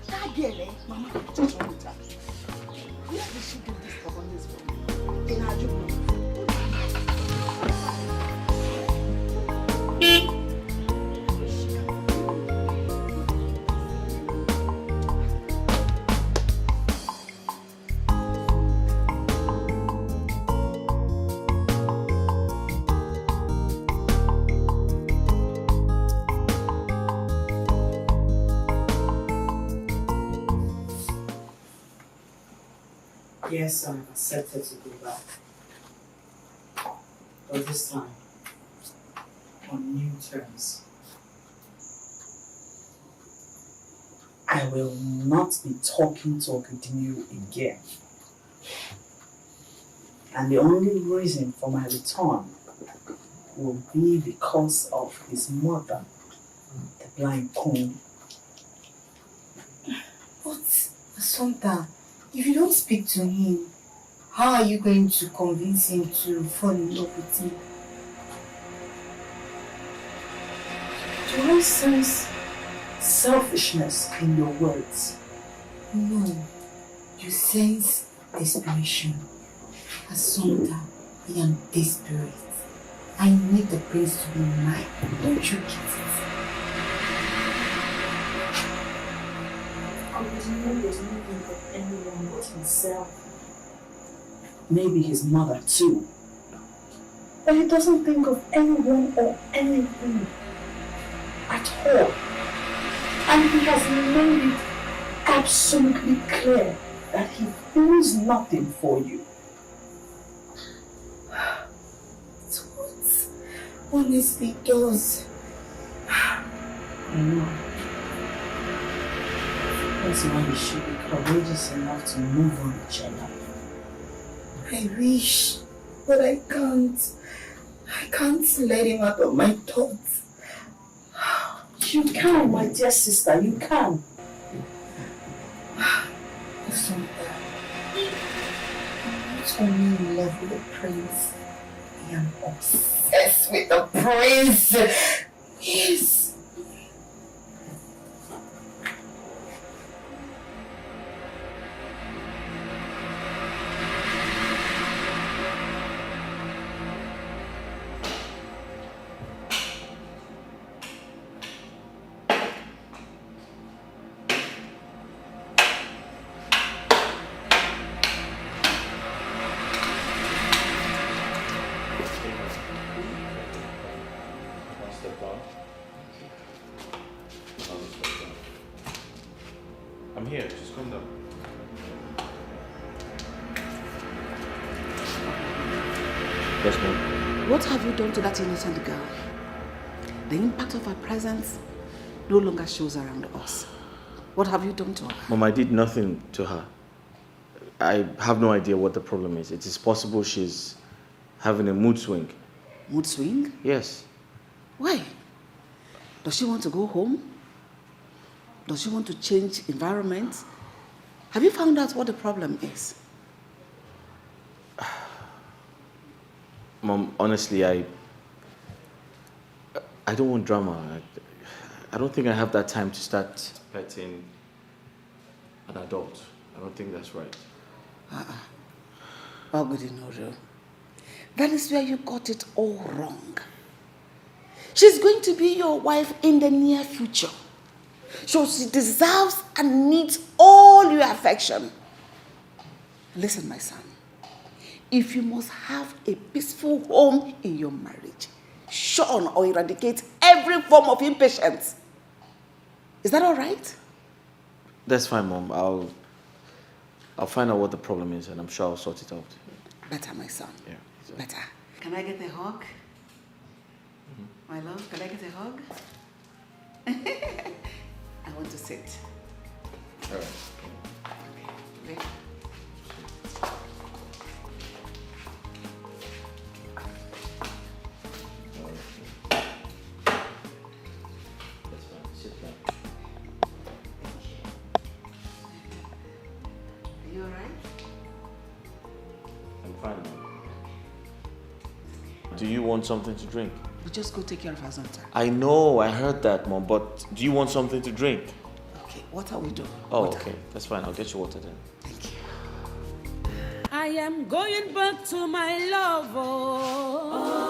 That girl, Mama, just want her. Where did she do this stubbornness from? In her job. Yes, I'm accepted to go back. But this time, on new terms. I will not be talking to Ogudinyu again. And the only reason for my return will be because of his mother, the blind queen. But, Assumpta, if you don't speak to him, how are you going to convince him to fall in love with you? Do I sense selfishness in your words? No, you sense desperation. Assumpta, I am desperate. I need the prince to be mine. Don't you get it? Ogudinyu does not think of anyone but himself. Maybe his mother too. But he doesn't think of anyone or anything at all. And he has made it absolutely clear that he feels nothing for you. It's what honestly does. I know. That's why you should be courageous enough to move on each other. I wish, but I can't. I can't let him out of my thoughts. You can, my dear sister, you can. Assumpta, I'm not only in love with the prince, I am obsessed with the prince. Yes. Yes, ma'am. What have you done to that innocent girl? The impact of her presence no longer shows around us. What have you done to her? Mom, I did nothing to her. I have no idea what the problem is. It is possible she's having a mood swing. Mood swing? Yes. Why? Does she want to go home? Does she want to change environment? Have you found out what the problem is? Mom, honestly, I don't want drama. I don't think I have that time to start petting an adult. I don't think that's right. Ogudinoru, that is where you got it all wrong. She's going to be your wife in the near future. So she deserves and needs all your affection. Listen, my son. If you must have a peaceful home in your marriage, shun or eradicate every form of impatience. Is that all right? That's fine, Mom. I'll find out what the problem is, and I'm sure I'll sort it out. Better, my son. Yeah. Better. Can I get a hug? My love, can I get a hug? I want to sit. All right. Okay. Are you all right? I'm fine, Mom. Do you want something to drink? We just go take care of Azanta. I know, I heard that, Mom, but do you want something to drink? Okay, what are we doing? Oh, Water. okay. That's fine. I'll get you water then. I am going back to my love. Oh,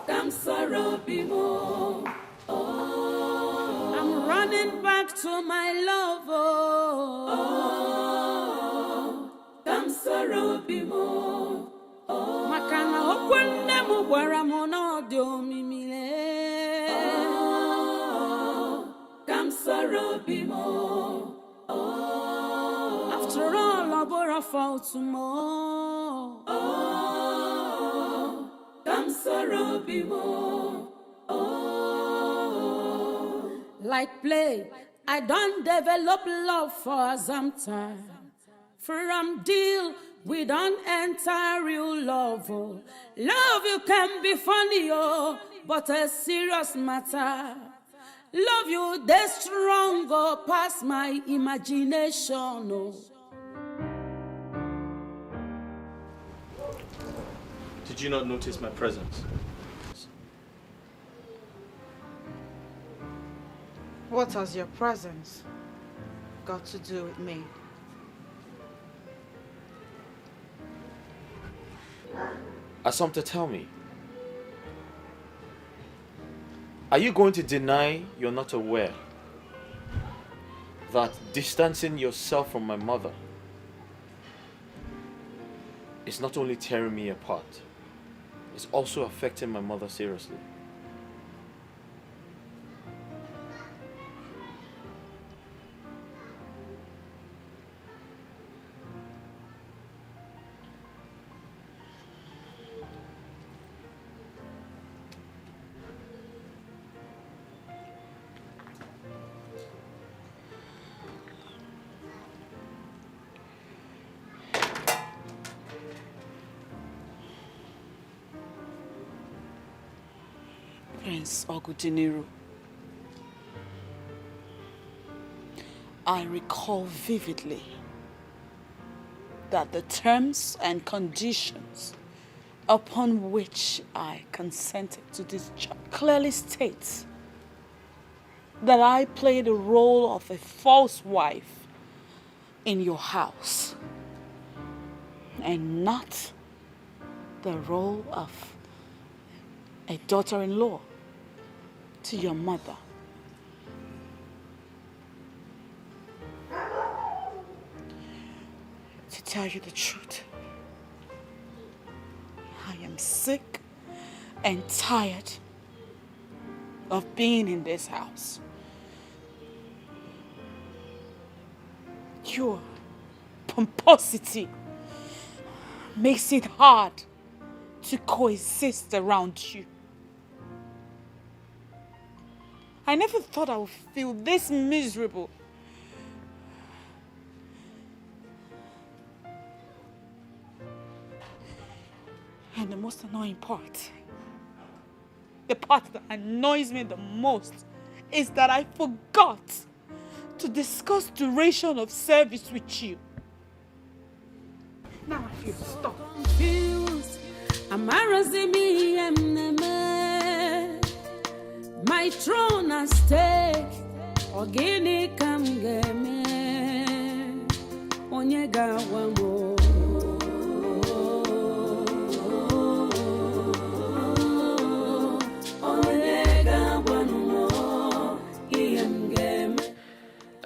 Kamsaro Bimo. Oh, I'm running back to my love. Oh, Kamsaro Bimo. Oh, Makana okwende mu gwara mo na odi omimile. Oh, Kamsaro Bimo. Oh, after all, I bore a fault tomorrow. Oh, Kamsaro Bimo. Oh, like play, I don't develop love for Azamta. From deal, we don't enter real love. Oh. Love you can be funny, oh, but a serious matter. Love you, they stronger past my imagination. Oh. Did you not notice my presence? What has your presence got to do with me? Assumpta, tell me. Are you going to deny you're not aware that distancing yourself from my mother is not only tearing me apart, it's also affecting my mother seriously? Prince Ogudiniru, I recall vividly that the terms and conditions upon which I consented to this job clearly states that I played the role of a false wife in your house and not the role of a daughter-in-law to your mother. To tell you the truth, I am sick and tired of being in this house. Your pomposity makes it hard to coexist around you. I never thought I would feel this miserable. And the most annoying part, the part that annoys me the most, is that I forgot to discuss duration of service with you. Now I feel stuck. Confused. My throne at stake. Ogini kam game. Onyega wamo.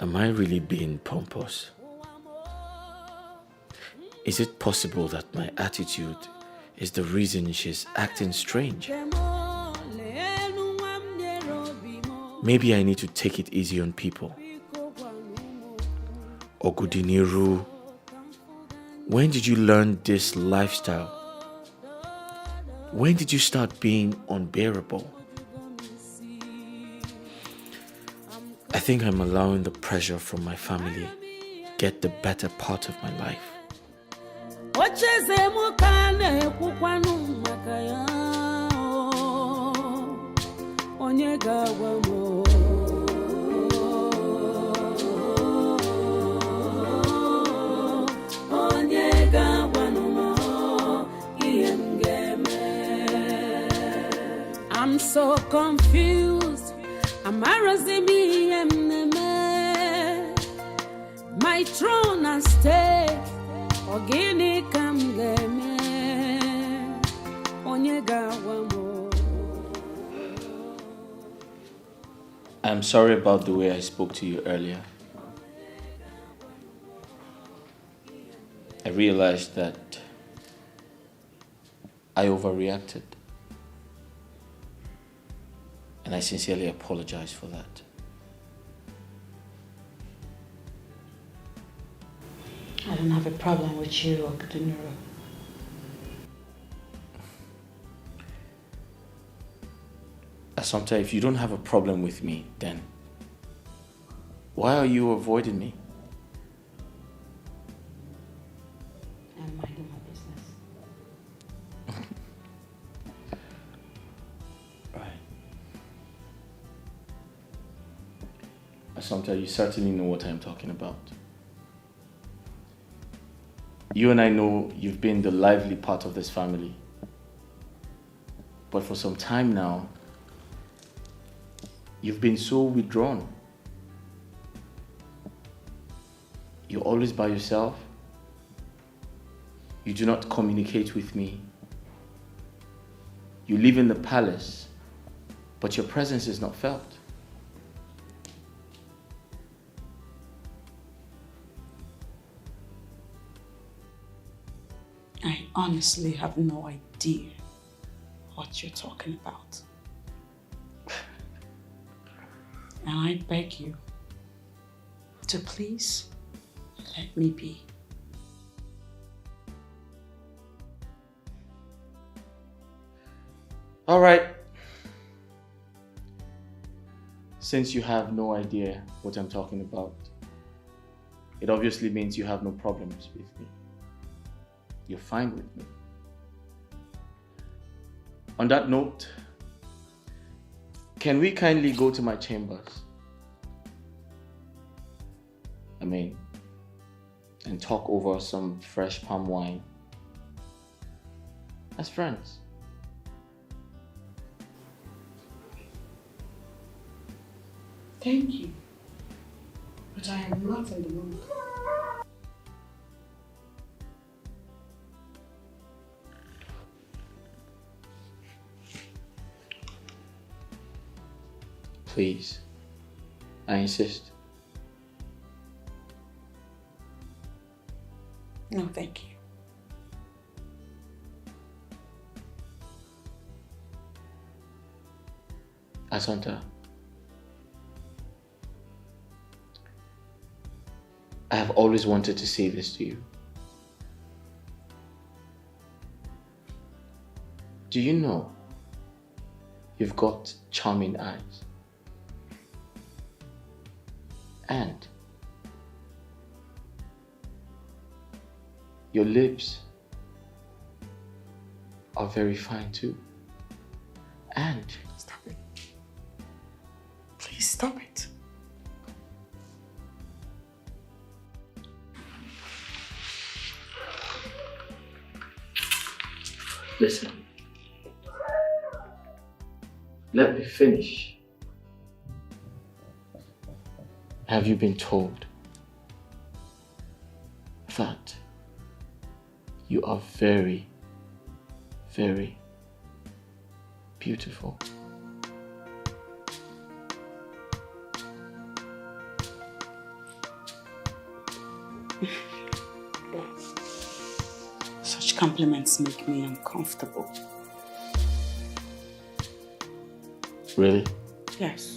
Am I really being pompous? Is it possible that my attitude is the reason she's acting strange? Maybe I need to take it easy on people. Ogudiniru, when did you learn this lifestyle? When did you start being unbearable? I think I'm allowing the pressure from my family get the better part of my life. I'm so confused. My throne at stake. Ogini kam game. Onyega wamo. I'm sorry about the way I spoke to you earlier. I realized that I overreacted. And I sincerely apologize for that. I don't have a problem with you, Ogudiniro. Assumpta, if you don't have a problem with me, then why are you avoiding me? I'm minding my business. Right. Assumpta, you certainly know what I'm talking about. You and I know you've been the lively part of this family. But for some time now, you've been so withdrawn. You're always by yourself. You do not communicate with me. You live in the palace, but your presence is not felt. I honestly have no idea what you're talking about. And I beg you to please let me be. All right. Since you have no idea what I'm talking about, it obviously means you have no problems with me. You're fine with me. On that note, can we kindly go to my chambers? And talk over some fresh palm wine as friends. Thank you, but I am not in the mood. Please, I insist. No, thank you. Assumpta, I have always wanted to say this to you. Do you know you've got charming eyes? And your lips are very fine too. And stop it. Please stop it. listen, let me finish. Have you been told that you are very, very beautiful? Such compliments make me uncomfortable. Really? Yes.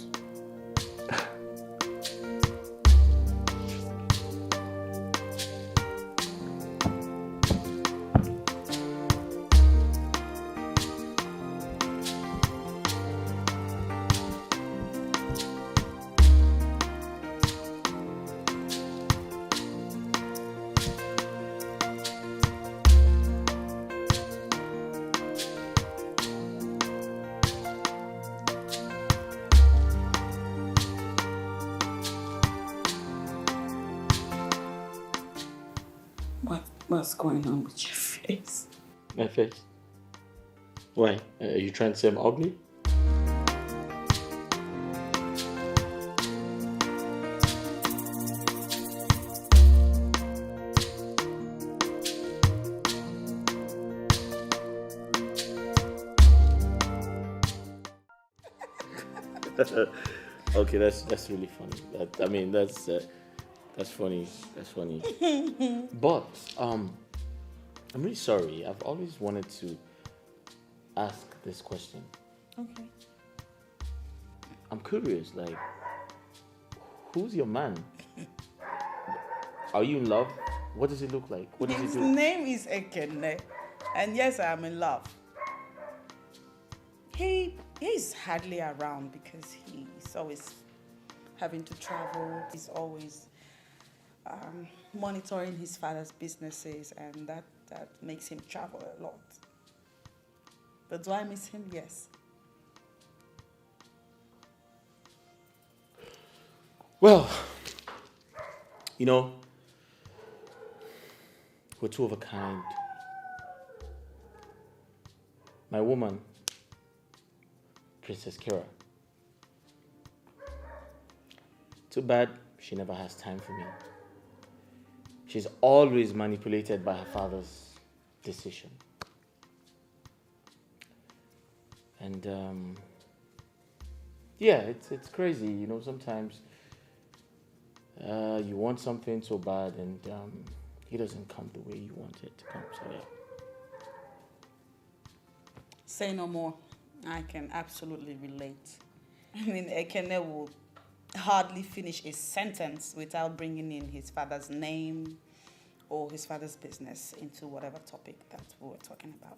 What's going on with your face? My face? Why? Are you trying to say I'm ugly? Okay, that's really funny. That's funny. That's funny. But I'm really sorry. I've always wanted to ask this question. Okay. I'm curious, like, who's your man? Are you in love? What does he look like? What does His he do? name is Ekene, and yes, I am in love. He's hardly around because he's always having to travel. He's always monitoring his father's businesses, and that makes him travel a lot. But do I miss him? Yes. Well, you know, we're two of a kind. My woman, Princess Kira. Too bad she never has time for me. She's always manipulated by her father's decision. And yeah, it's crazy, you know, sometimes you want something so bad and it doesn't come the way you want it to come, so yeah. Say no more. I can absolutely relate. I mean, Ekene will hardly finish a sentence without bringing in his father's name or his father's business into whatever topic that we were talking about.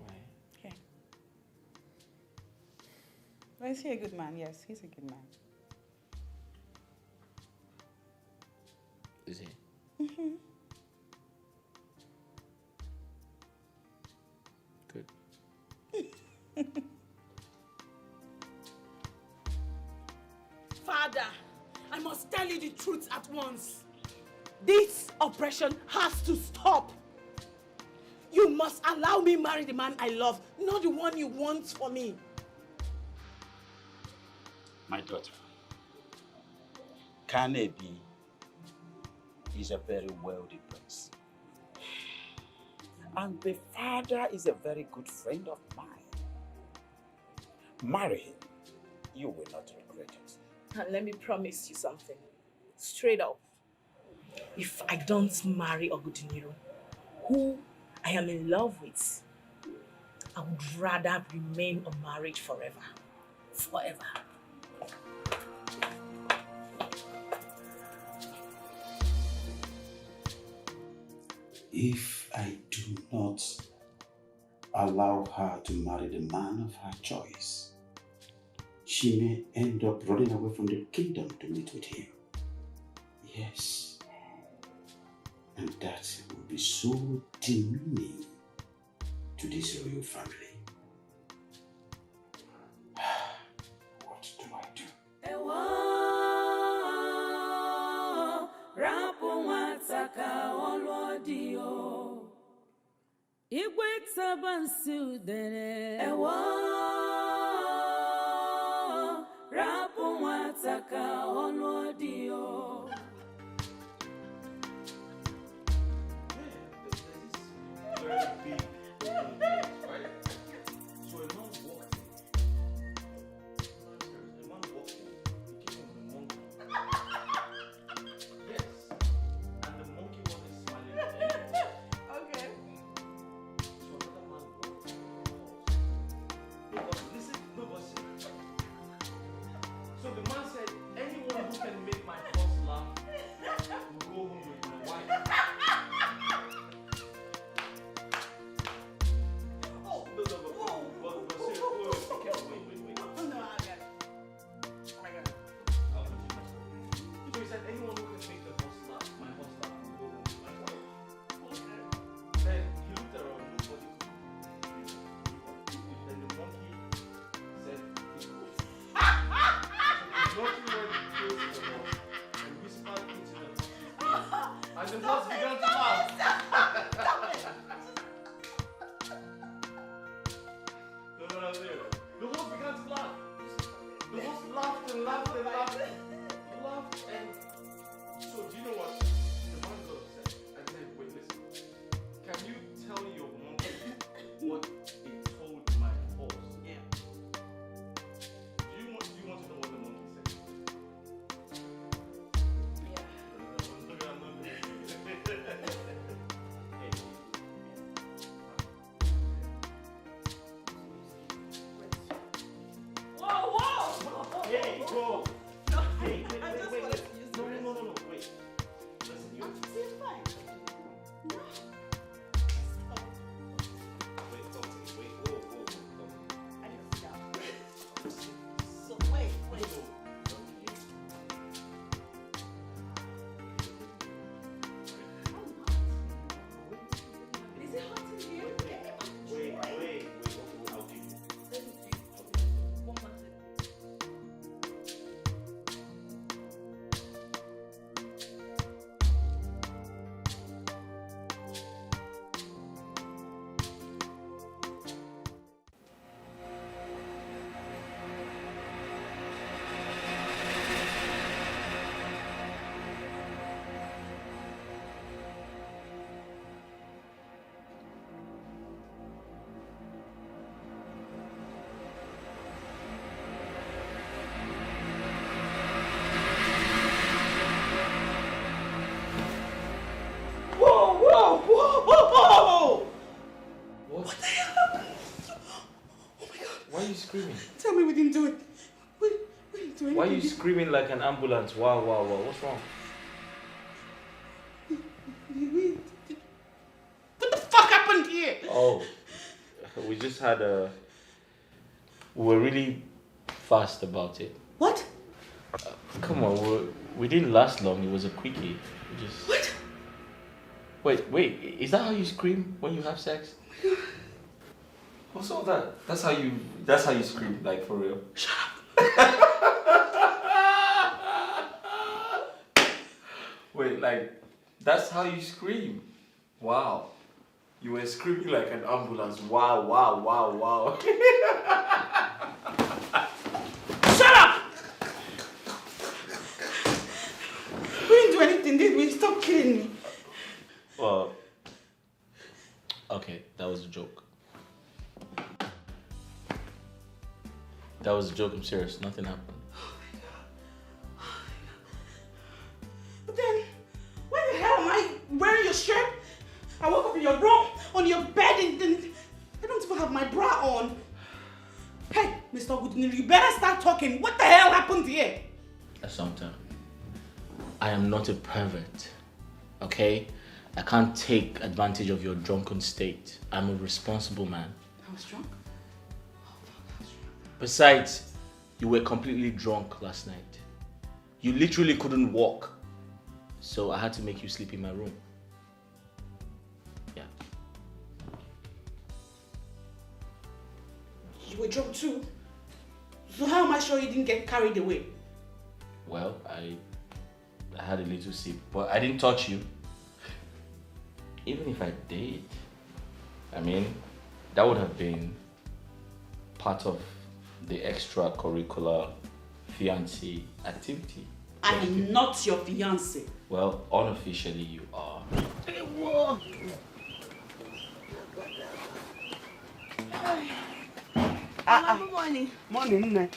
Right. Okay. Well, is he a good man? Yes, he's a good man. Is he? Mm-hmm. Good. Father, I must tell you the truth at once. This oppression has to stop. You must allow me marry the man I love, not the one you want for me. My daughter, Kanebi is a very wealthy prince. And the father is a very good friend of mine. Marry him. You will not regret it. And let me promise you something. Straight up. If I don't marry Ogudiniro, who I am in love with, I would rather remain unmarried forever. Forever. If I do not allow her to marry the man of her choice, she may end up running away from the kingdom to meet with him. Yes. And that will be so demeaning to this royal family. What do I do? Igwe tabansi udere ewo rapu nwata ka olodio. Screaming? Tell me we didn't do it. We didn't do anything. Why are you screaming like an ambulance? Wow, wow, wow. What's wrong? What the fuck happened here? Oh, we just had a... We were really fast about it. What? Come on, we didn't last long. It was a quickie. We just... What? Wait. Is that how you scream when you have sex? What's all that? That's how you scream, like for real. Shut up. Wait, like that's how you scream. Wow. You were screaming like an ambulance. Wow, wow, wow, wow. Shut up! We didn't do anything, did we? Stop kidding me. Well, okay, that was a joke. That was a joke, I'm serious. Nothing happened. But then, why the hell am I wearing your shirt? I woke up in your room, on your bed, and I don't even have my bra on. Hey, Mr. Guduniri, you better start talking. What the hell happened here? Assumpta, I am not a pervert, okay? I can't take advantage of your drunken state. I'm a responsible man. I was drunk? Besides, you were completely drunk last night. You literally couldn't walk. So I had to make you sleep in my room. Yeah. You were drunk too? So how am I sure you didn't get carried away? Well, I had a little sip, but I didn't touch you. Even if I did, I mean, that would have been part of the extracurricular fiancé activity. I am not your fiancé. Well, unofficially you are. Good morning. Morning, Nne.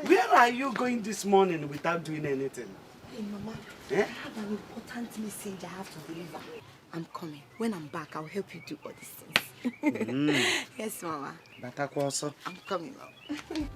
Where are you going this morning without doing anything? Hey, Mama, Eh? I have an important message I have to deliver. I'm coming. When I'm back, I'll help you do all these things. Yes, Mama. Batakwa also. I'm coming now.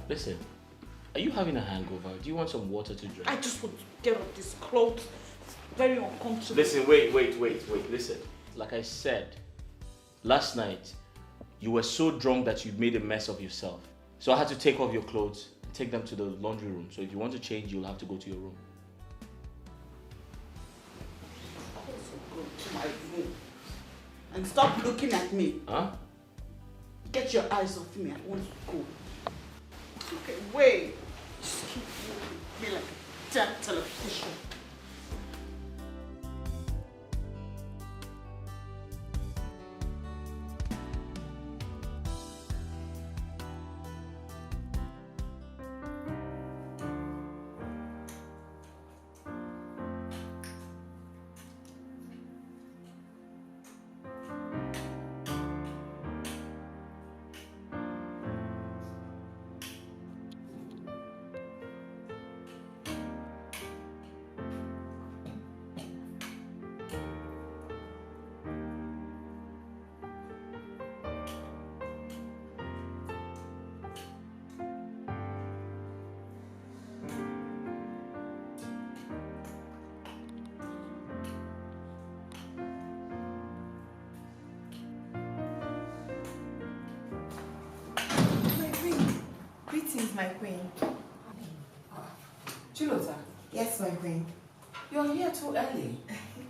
Listen, are you having a hangover? Do you want some water to drink? I just want to get off this clothes. It's very uncomfortable. Listen, wait. Listen, like I said, last night, you were so drunk that you made a mess of yourself. So I had to take off your clothes, take them to the laundry room. So if you want to change, you'll have to go to your room. Go to my room. And stop looking at me. Huh? Get your eyes off me. I want to go. Okay, wait. Just keep moving me like a damn television. Greetings, my queen. Chilota, Yes, my queen. you're here too early.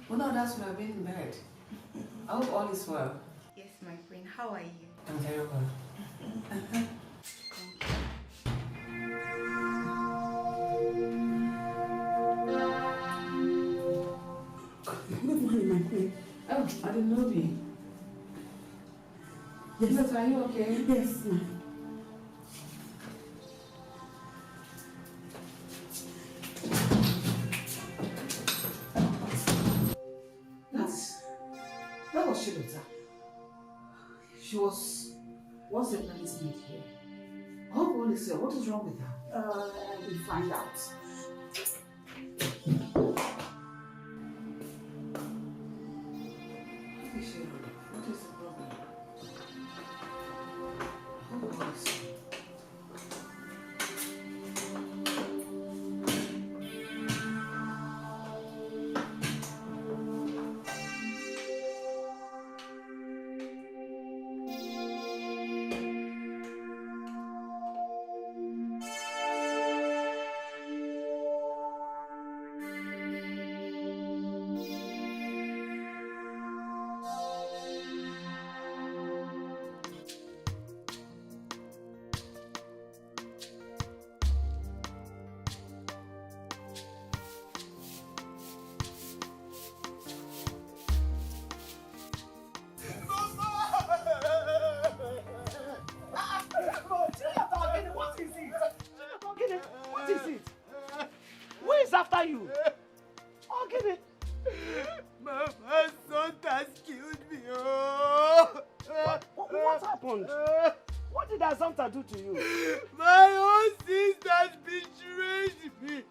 Well, no, that's when I've been in bed. I hope all is well. Yes, my queen. How are you? I'm very well. Good morning, my queen. Oh, I didn't know you. Yes. Are you okay? Yes, ma'am. That was Chilota. She was the police maid here. I hope all is well. What is wrong with her? I will find out. What is the problem? I hope all is well. What is it? Who is after you? Okay. Mama, son has killed me. Oh. What happened? What did Assumpta do to you? My own sisters betrayed me.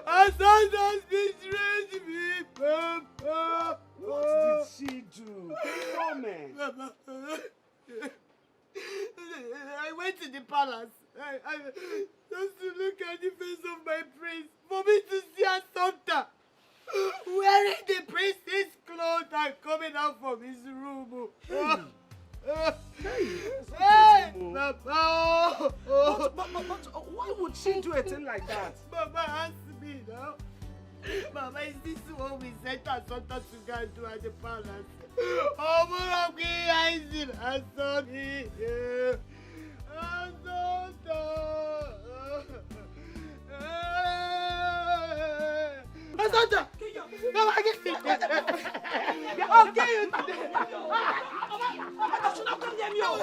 Assumpta betrayed me, Papa. What did she do? Comment. I went to the palace. I just to look at the face of my prince, for me to see Assumpta wearing the prince's clothes and coming out from his room. Hey, Papa! But why would she do a thing like that? Mama asked me now. Mama, is this what we sent Assumpta to go and do at the palace? Oh, Mama, I see Assumpta. Assumpta! Come on, get it! I'll get you today! I should not come near me! I'll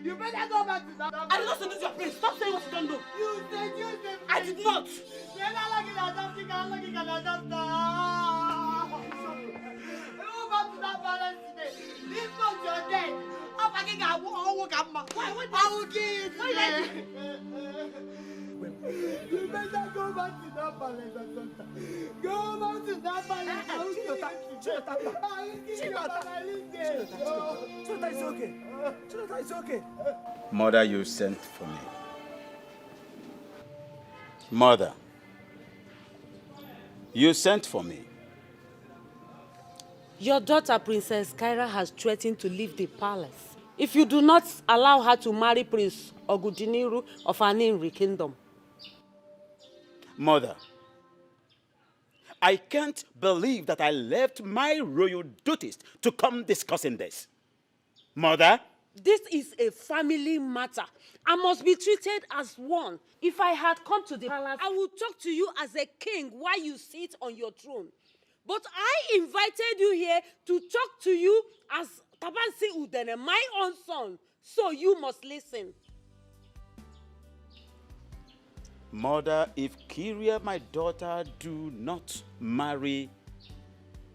You better go back to that. I did not seduce your prince. Stop saying what you don't know. You seduced him. I did not. You're not looking at something. I'm looking at something. Go back to that palace today. This month you're dead. I'm fucking I will kill you today. You better go back to that palace or something. Go back to that palace. I will kill you. Chilota, it's okay. Chilota, it's okay. Mother, you sent for me. Mother, you sent for me. Your daughter, Princess Kyra, has threatened to leave the palace if you do not allow her to marry Prince Ogudiniru of Aninri Kingdom. Mother, I can't believe that I left my royal duties to come discussing this. Mother? This is a family matter. I must be treated as one. If I had come to the palace, I would talk to you as a king while you sit on your throne. But I invited you here to talk to you as Tabansi Udene, my own son. So you must listen. Mother, if Kyria, my daughter, do not marry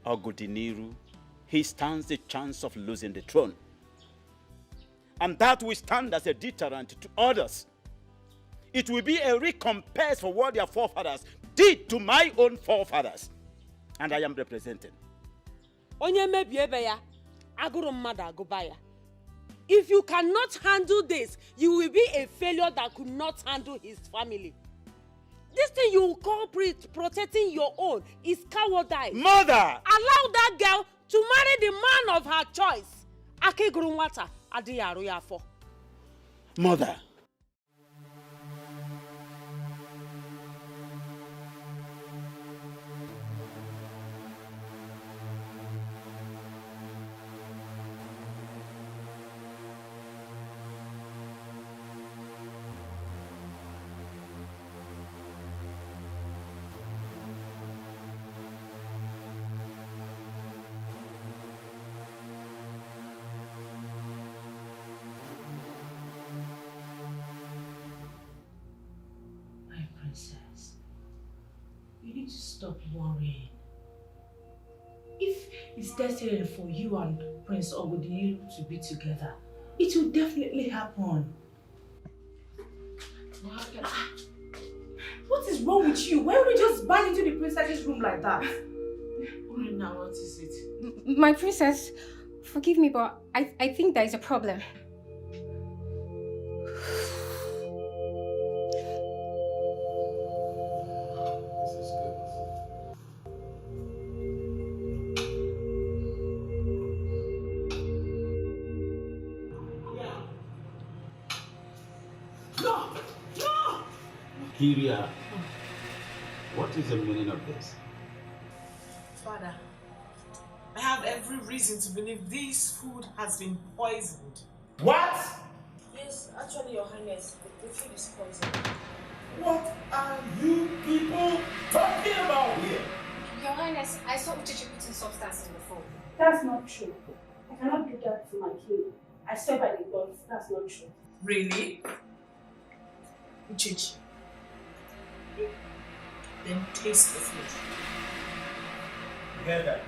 Ogudiniru, he stands a chance of losing the throne. And that will stand as a deterrent to others. It will be a recompense for what their forefathers did to my own forefathers. And I am representing. If you cannot handle this, you will be a failure that could not handle his family. This thing you call protecting your own is cowardice. Mother! Allow that girl to marry the man of her choice. Mother! Princess, you need to stop worrying. If it's destined for you and Prince Ogudiniru to be together, it will definitely happen. What is wrong with you? Why would you just bang into the princess's room like that? Now, what is it? My princess, forgive me, but I think there is a problem. Kyria, what is the meaning of this? Father, I have every reason to believe this food has been poisoned. What? Yes, actually, Your Highness, the food is poisoned. What are you people talking about here? Your Highness, Yes, I saw Uchechi putting substance in the phone. That's not true. I cannot do that to my king. I swear by the gods, that's not true. Really? Uchechi. Then taste the food. Get that.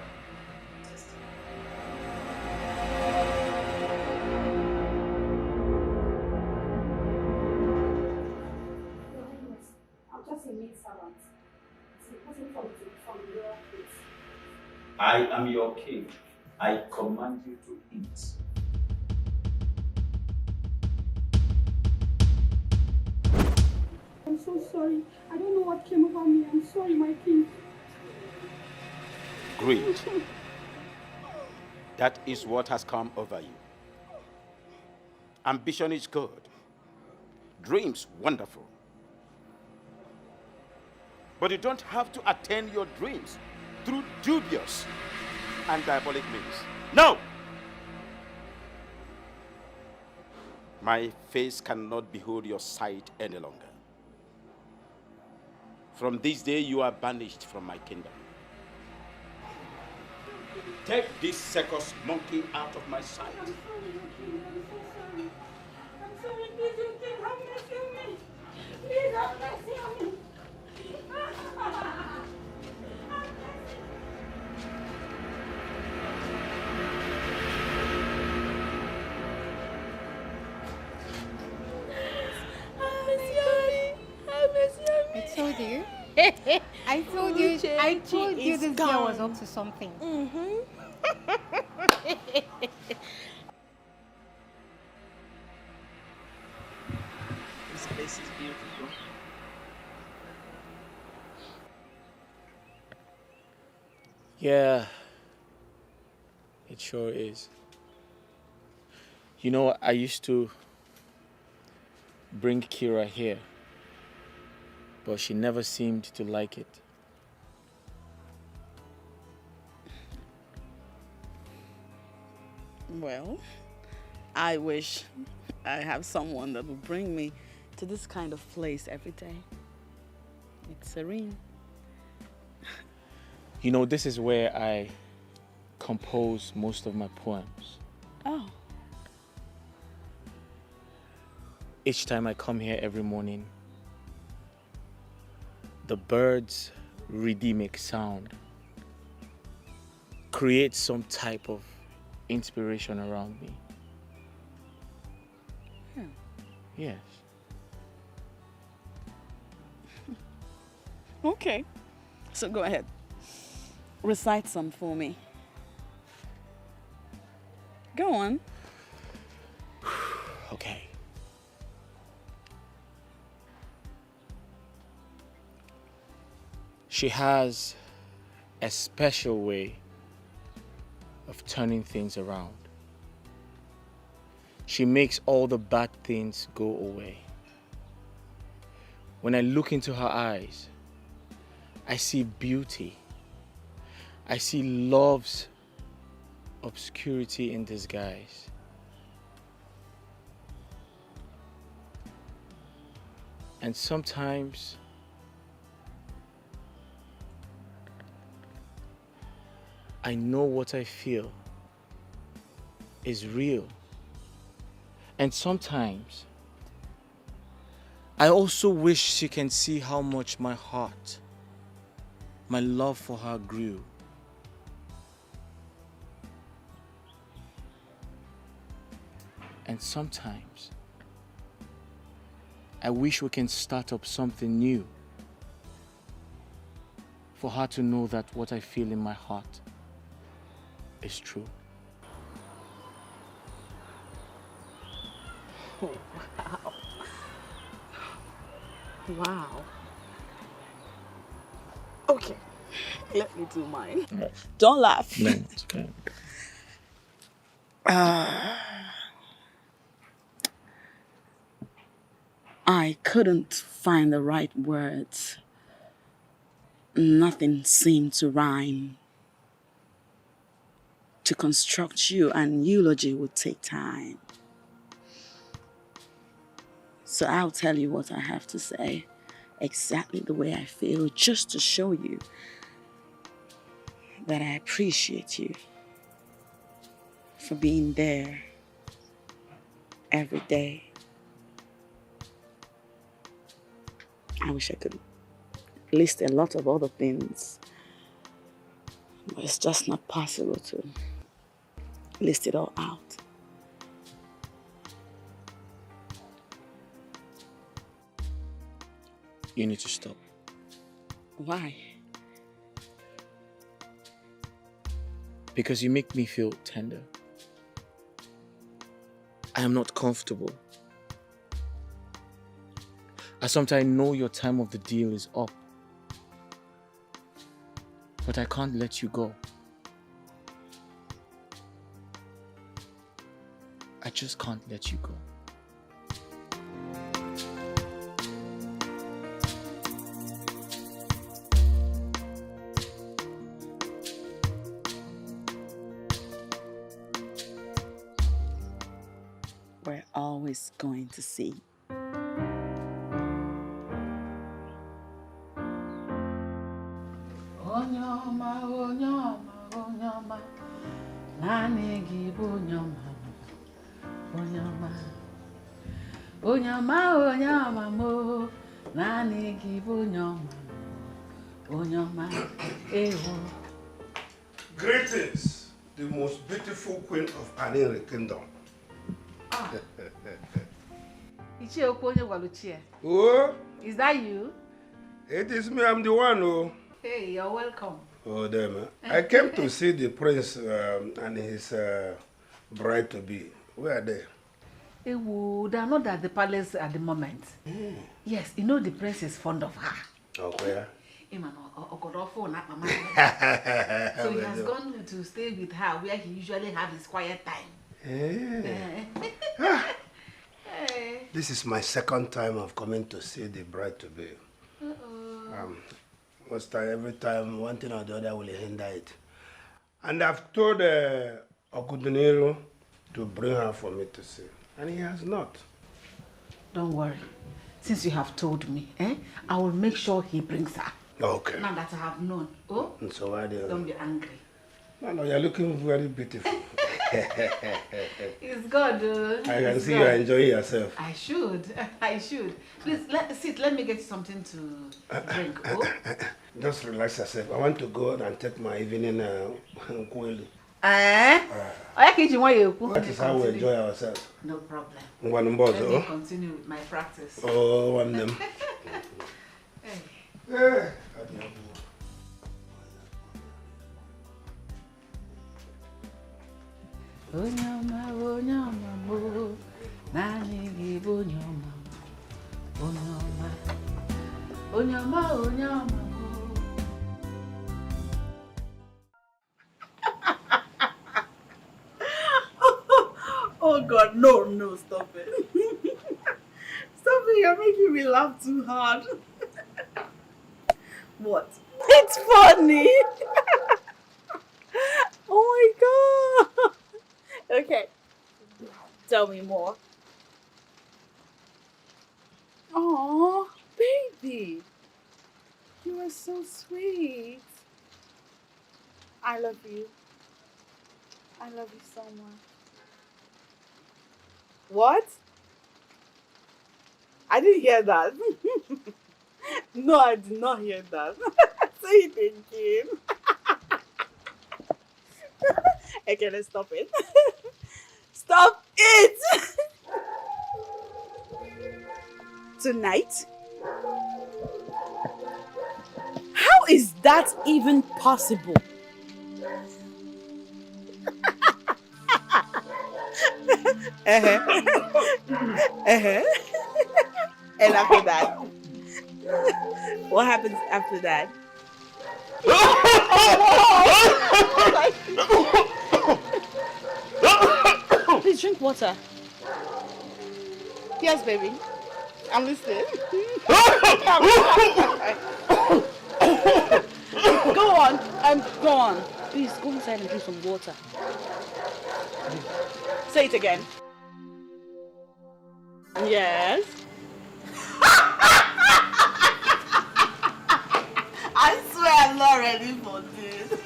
I'm just a maid servant. It's important for me to be from the royal place. I am your king. I command you to eat. I'm so sorry. I don't know what came over me. I'm sorry, my king. Greed. That is what has come over you. Ambition is good. Dreams, wonderful. But you don't have to attain your dreams through dubious and diabolic means. No! My face cannot behold your sight any longer. From this day, you are banished from my kingdom. Take this circus monkey out of my sight. I'm sorry, please, you can have mercy on me. Please have mercy on me. I told you. I told you this girl was up to something. This place is beautiful. Yeah, it sure is. You know, I used to bring Kira here, but she never seemed to like it. Well, I wish I have someone that will bring me to this kind of place every day. It's serene. You know, this is where I compose most of my poems. Oh. Each time I come here every morning, the birds' rhythmic sound creates some type of inspiration around me. Yeah. Yes. Okay. So go ahead. Recite some for me. Go on. Okay. She has a special way of turning things around. She makes all the bad things go away. When I look into her eyes, I see beauty. I see love's obscurity in disguise. And sometimes I know what I feel is real. And sometimes I also wish she can see how much my heart, my love for her grew. And sometimes I wish we can start up something new for her to know that what I feel in my heart is true. Oh, wow. Wow. Okay, let me do mine. Right. Don't laugh. No, it's okay. I couldn't find the right words. Nothing seemed to rhyme. To construct you, an eulogy would take time. So I'll tell you what I have to say, exactly the way I feel, just to show you that I appreciate you for being there every day. I wish I could list a lot of other things, but it's just not possible to list it all out. You need to stop. Why? Because you make me feel tender. I am not comfortable. I sometimes know your time of the deal is up. But I can't let you go. I just can't let you go. We're always going to see. Onyoma, onyoma, onyoma, nani give onyoma, onyoma, onyoma, onyoma mo, nani give onyoma, onyoma, ewo. Greetings, the most beautiful queen of Aniri Kingdom. Ichie Okonye Waluchie. Oh, Is that you? it is me, I'm the one. Oh, Hey, you're welcome. oh damn. I came to see the prince and his bride-to-be. Where are they? Ewo, they are not at the palace at the moment. Yes, you know the prince is fond of her. Oh, where? So he has gone to stay with her where he usually have his quiet time. This is my second time of coming to see the bride-to-be. Most time, every time, one thing or the other will hinder it. And I've told Okudunero to bring her for me to see. And he has not. Don't worry. Since you have told me, I will make sure he brings her. Okay. Now that I have known. Oh? And so why do you... Don't be angry. No, you're looking very beautiful. It's good. I can see you're enjoying yourself. I should. I should. Please, sit. Let me get you something to drink. Oh? Just relax yourself. I want to go and take my evening kweli. That is how we enjoy ourselves. No problem. One number, Let me continue with my practice. Oh, one them. Hey. Onyoma, onyoma, mo, nani give onyoma, onyoma, onyoma, onyoma, mo. Oh God, no, stop it. Stop it, you're making me laugh too hard. What? It's funny. Oh my God. Okay, tell me more. Oh, baby, you are so sweet. I love you. I love you so much. What? I didn't hear that. No, I did not hear that. Say it again. Okay, let's stop it. Stop it! Tonight? How is that even possible? And after that? What happens after that? Please drink water. Yes, baby. I'm listening. Go on. Go on. Please go inside and drink some water. Say it again. Yes. I swear I'm not ready for this.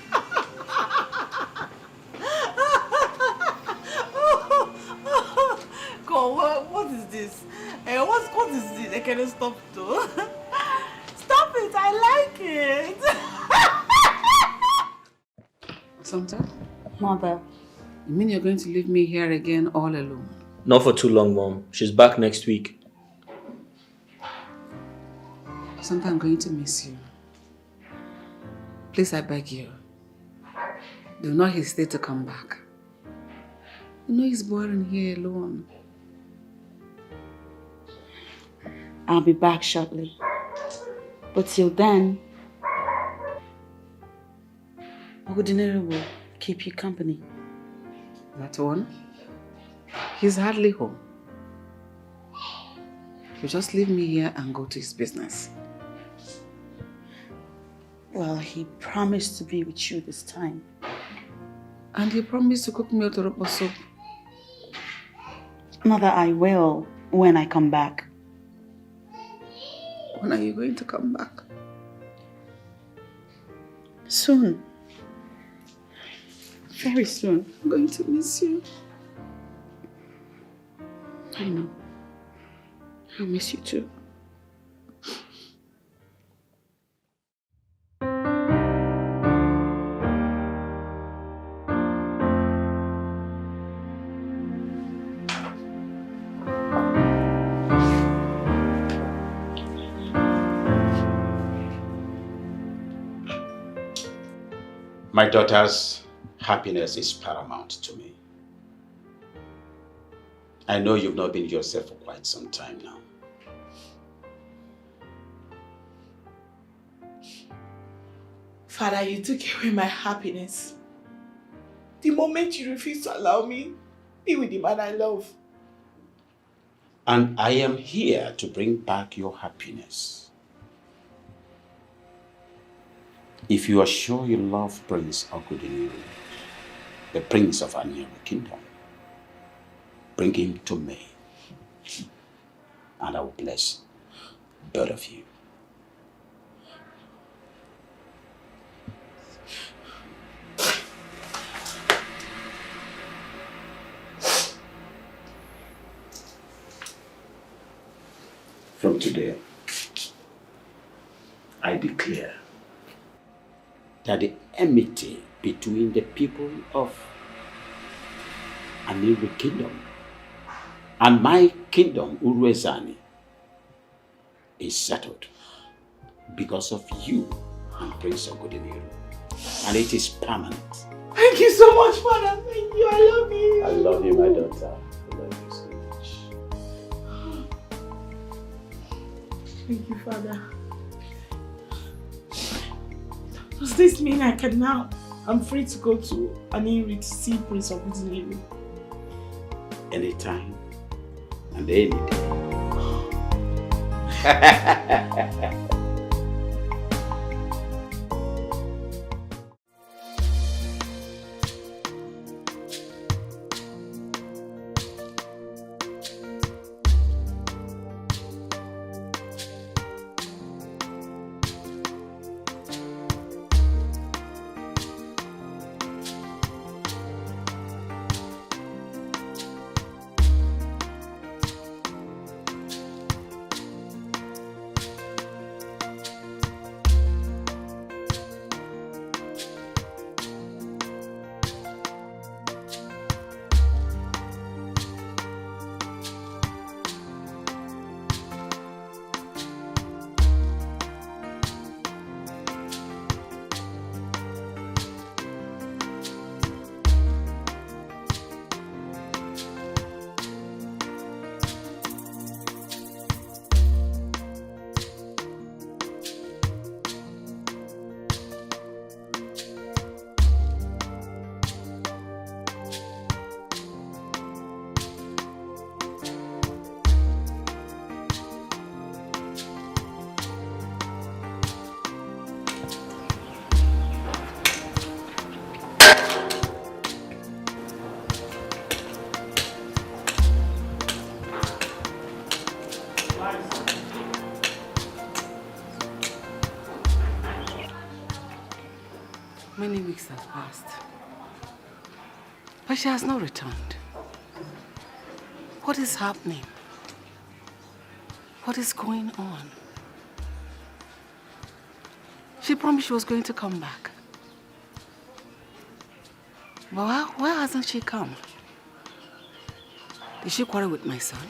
this? What is this? I cannot stop though. Stop it, I like it. Santa? Mother. You mean you're going to leave me here again all alone? Not for too long, Mom. She's back next week. Santa, I'm going to miss you. Please, I beg you. Do not hesitate to come back. You know it's boring here alone. I'll be back shortly. But till then, Ogodinere will keep you company. That one? He's hardly home. He'll just leave me here and go to his business. Well, he promised to be with you this time. And he promised to cook me otoropo soup. Mother, I will when I come back. When are you going to come back? Soon. Very soon. I'm going to miss you. I know. I'll miss you too. My daughter's happiness is paramount to me. I know you've not been yourself for quite some time now. Father, you took away my happiness. The moment you refused to allow me be with the man I love. And I am here to bring back your happiness. If you are sure you love Prince Ogodinere, the Prince of Anira Kingdom, bring him to me, and I will bless both of you. From today, I declare that the enmity between the people of Anira Kingdom and my kingdom, Uruezani, is settled because of you and Prince Ogodinere. And it is permanent. Thank you so much, Father. Thank you. I love you. I love you, my daughter. I love you so much. Thank you, Father. Does this mean I'm free to go to Aniri to see Prince Ogodinere? Anytime and any day. Many weeks have passed, but she has not returned. What is happening? What is going on? She promised she was going to come back. Well, why hasn't she come? Did she quarrel with my son?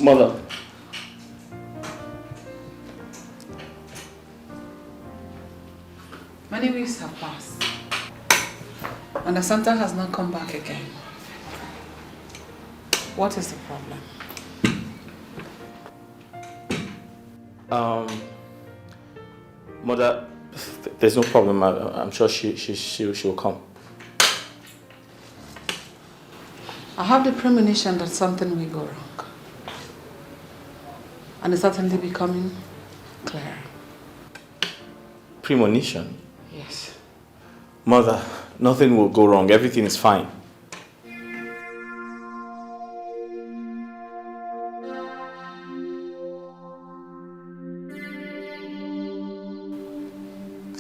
Mother. Many weeks have passed, and Asanta has not come back again. What is the problem? Mother, there's no problem. I'm sure she'll come. I have the premonition that something will go wrong. And it's certainly becoming clear. Premonition? Yes. Mother, nothing will go wrong. Everything is fine.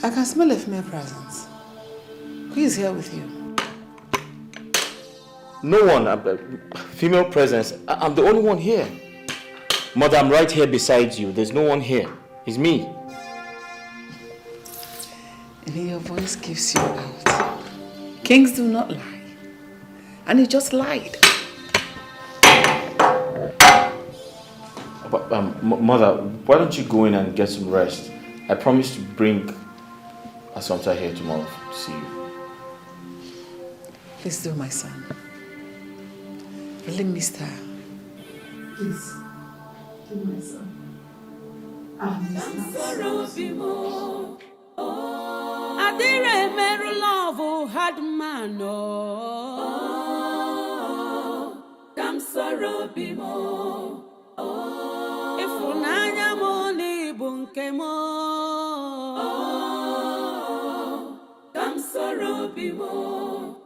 I can smell a female presence. Who is here with you? No one. Female presence. I'm the only one here. Mother, I'm right here beside you. There's no one here. It's me. And your voice gives you out. Kings do not lie. And you just lied. But, Mother, why don't you go in and get some rest? I promise to bring Assumpta here tomorrow to see you. Please do, my son. Really missed her. Please, do my son. Adire meru love had man Dam sorrow bimo Ifunanya mo ni bunke mo Dam sorrow bimo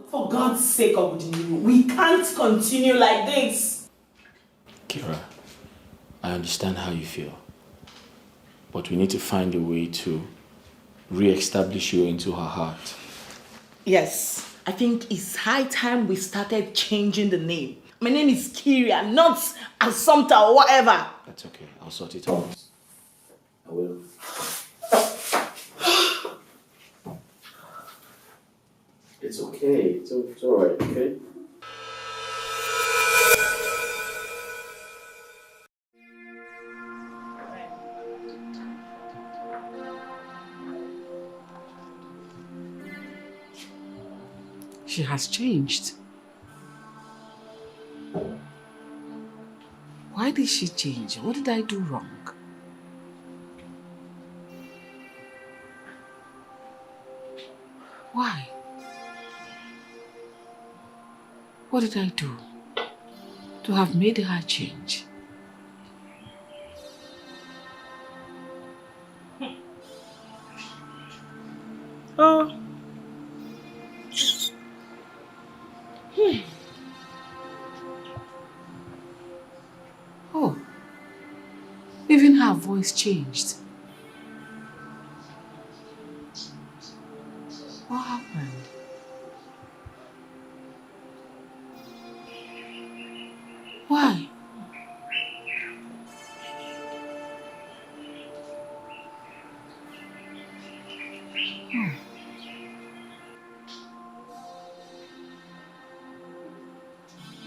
For God's sake, Obudiniro, we can't continue like this. Kira, I understand how you feel. But we need to find a way to re-establish you into her heart. Yes, I think it's high time we started changing the name. My name is Kyria, not Assumpta or whatever. That's okay. I'll sort it out. I will. It's okay. It's all right, okay? She has changed. Why did she change? What did I do wrong? Why? What did I do to have made her change? Oh. Oh, even her voice voice changed. What happened? Why?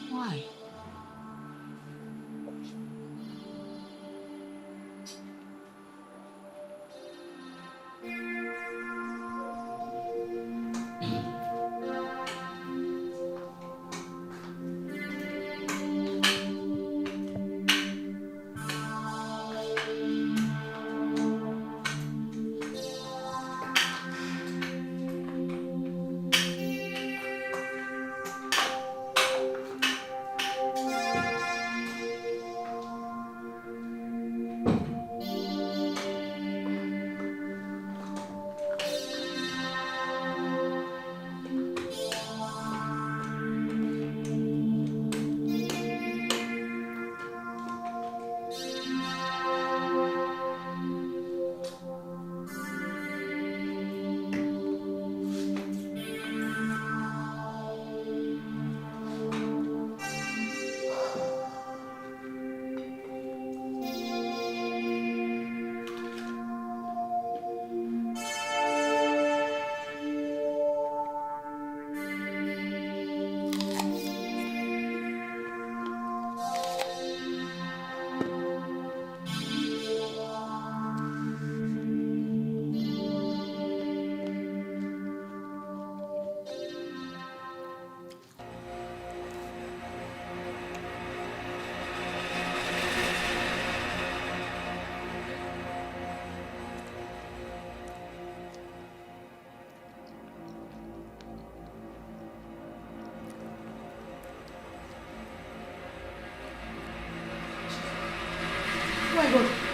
Why?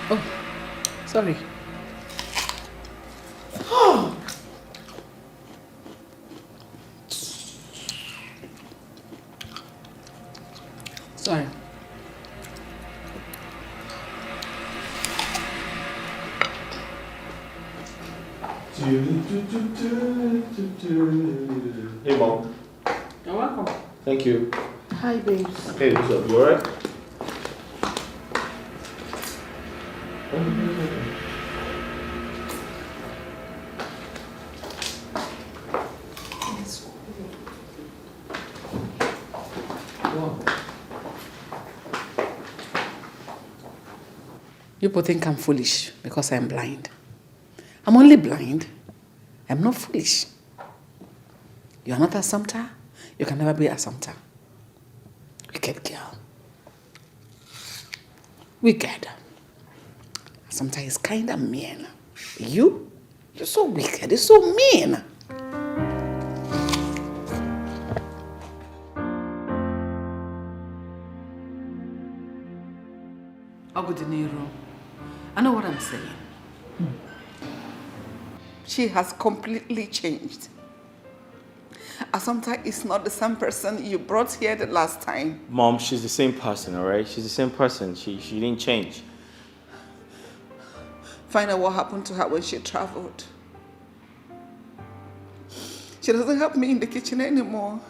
Oh, sorry. Sorry. Hey, Mom. You're welcome. Thank you. Hi, babes. Hey, what's up? You alright? People think I'm foolish because I'm blind. I'm only blind. I'm not foolish. You're not a Assumpta. You can never be a Assumpta. Wicked girl. Wicked. Assumpta is kind of mean. You're so wicked. You're so mean. Ogodiniro, I know what I'm saying. She has completely changed. Assumpta is not the same person you brought here the last time. Mom, she's the same person, alright? She's the same person. She didn't change. Find out what happened to her when she traveled. She doesn't help me in the kitchen anymore.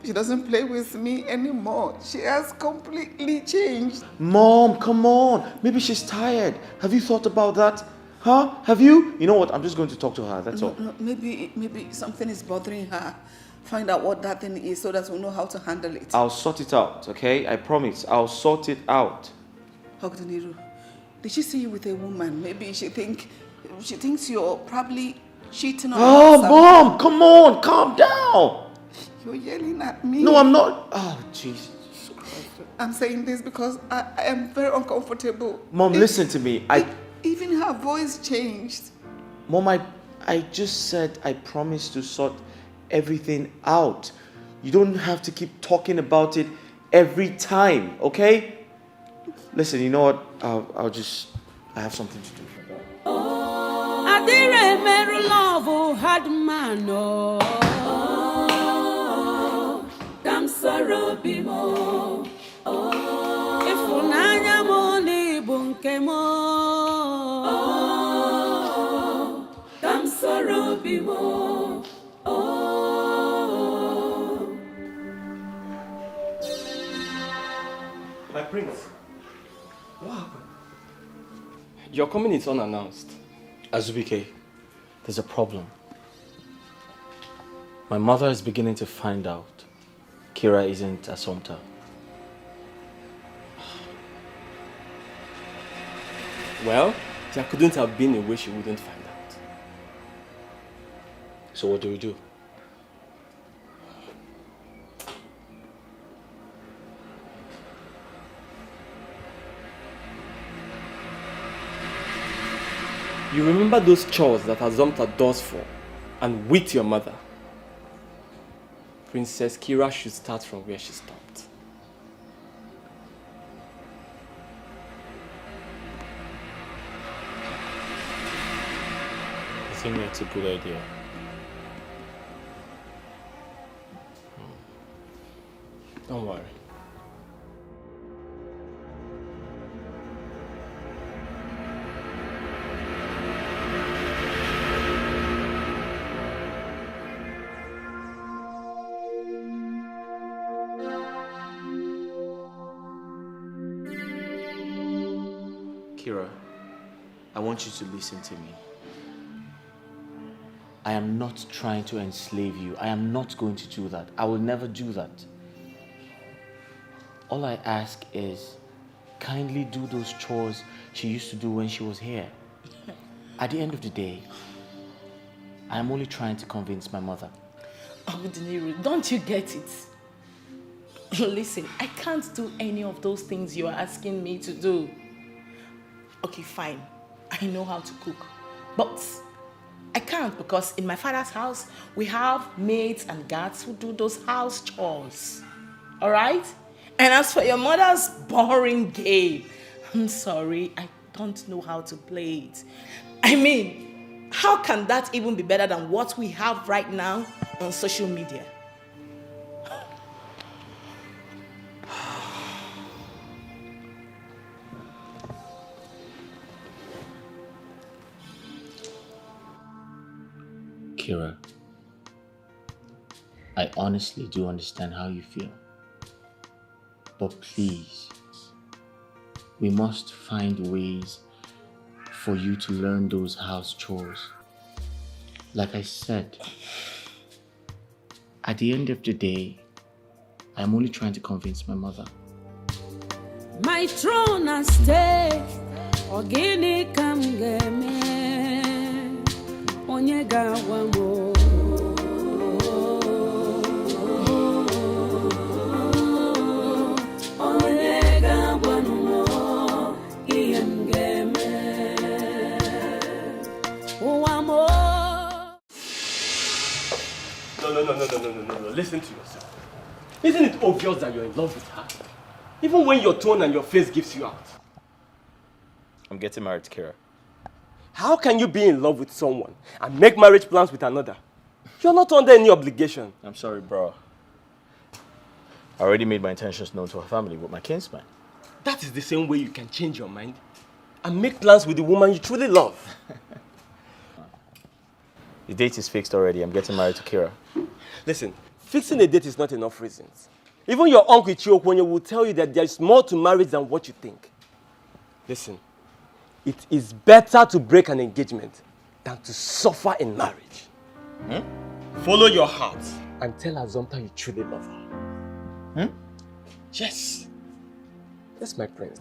She doesn't play with me anymore. She has completely changed. Mom, come on. Maybe she's tired. Have you thought about that? Huh? Have you? You know what? I'm just going to talk to her. That's all. No, maybe something is bothering her. Find out what that thing is so that we'll know how to handle it. I'll sort it out, okay? I promise. I'll sort it out. Ogdeniru, did she see you with a woman? Maybe she thinks you're probably cheating on her. Oh, Mom, come on. Calm down. You're yelling at me. No, I'm not. Oh, Jesus Christ. I'm saying this because I am very uncomfortable. Mom, listen to me. Even her voice changed. Mom, I just said I promised to sort everything out. You don't have to keep talking about it every time, okay? Listen, you know what? I have something to do. Adire meru love had man dam sorrow bimo ifunanya mo ni bunke nke m ka m soro obi m My prince, what happened? Your coming is unannounced. Azubike, there's a problem. My mother is beginning to find out Kira isn't Assumpta. Well, there couldn't have been a way she wouldn't find out. So what do we do? You remember those chores that Assumpta does for and with your mother? Princess Kira should start from where she stopped. I think that's a good idea. Don't worry. Kira, I want you to listen to me. I am not trying to enslave you. I am not going to do that. I will never do that. All I ask is, kindly do those chores she used to do when she was here. At the end of the day, I am only trying to convince my mother. Abudiniru, don't you get it? Listen, I can't do any of those things you're asking me to do. Okay, fine. I know how to cook. But I can't because in my father's house, we have maids and guards who do those house chores. All right? And as for your mother's boring game, I'm sorry, I don't know how to play it. I mean, how can that even be better than what we have right now on social media? Kira, I honestly do understand how you feel. But please, we must find ways for you to learn those house chores. Like I said, at the end of the day, I'm only trying to convince my mother. My throne and stay, ogini kam geme, onye gawa mo. Onye gawa mo, iyem geme. Uwamo. No. Listen to yourself. Isn't it obvious that you're in love with her? Even when your tone and your face gives you out. I'm getting married to Kira. How can you be in love with someone and make marriage plans with another? You're not under any obligation. I'm sorry, bro. I already made my intentions known to her family with my kinsman. That is the same way you can change your mind and make plans with the woman you truly love. The date is fixed already. I'm getting married to Kira. Listen, fixing a date is not enough reasons. Even your uncle Chiokwenye will tell you that there is more to marriage than what you think. Listen, it is better to break an engagement than to suffer in marriage. Follow your heart and tell Assumpta you truly love her. Yes. That's my prince.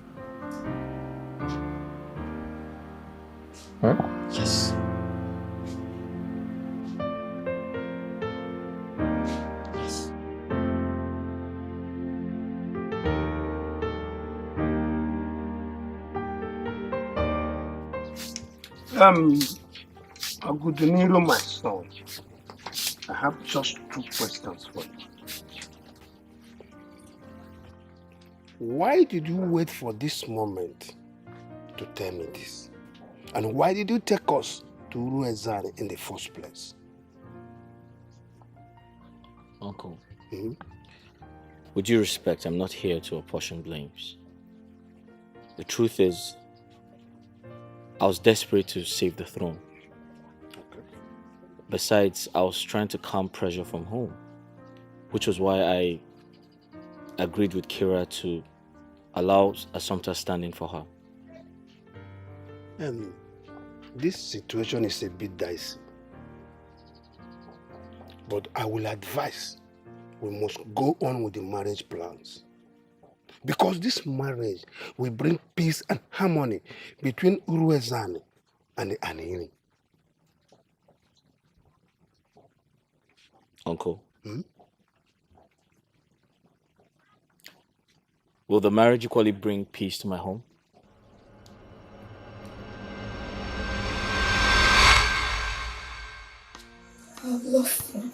Yes. Agudinilo, my son, I have just 2 questions for you. Why did you wait for this moment to tell me this? And why did you take us to Uruezari in the first place? Uncle, with due respect, I'm not here to apportion blames. The truth is, I was desperate to save the throne. Besides, I was trying to calm pressure from home, which was why I agreed with Kira to allow Assumpta stand in for her. This situation is a bit dicey. But I will advise we must go on with the marriage plans. Because this marriage will bring peace and harmony between Uruezane and the Anini. Uncle, will the marriage equally bring peace to my home? I've lost him.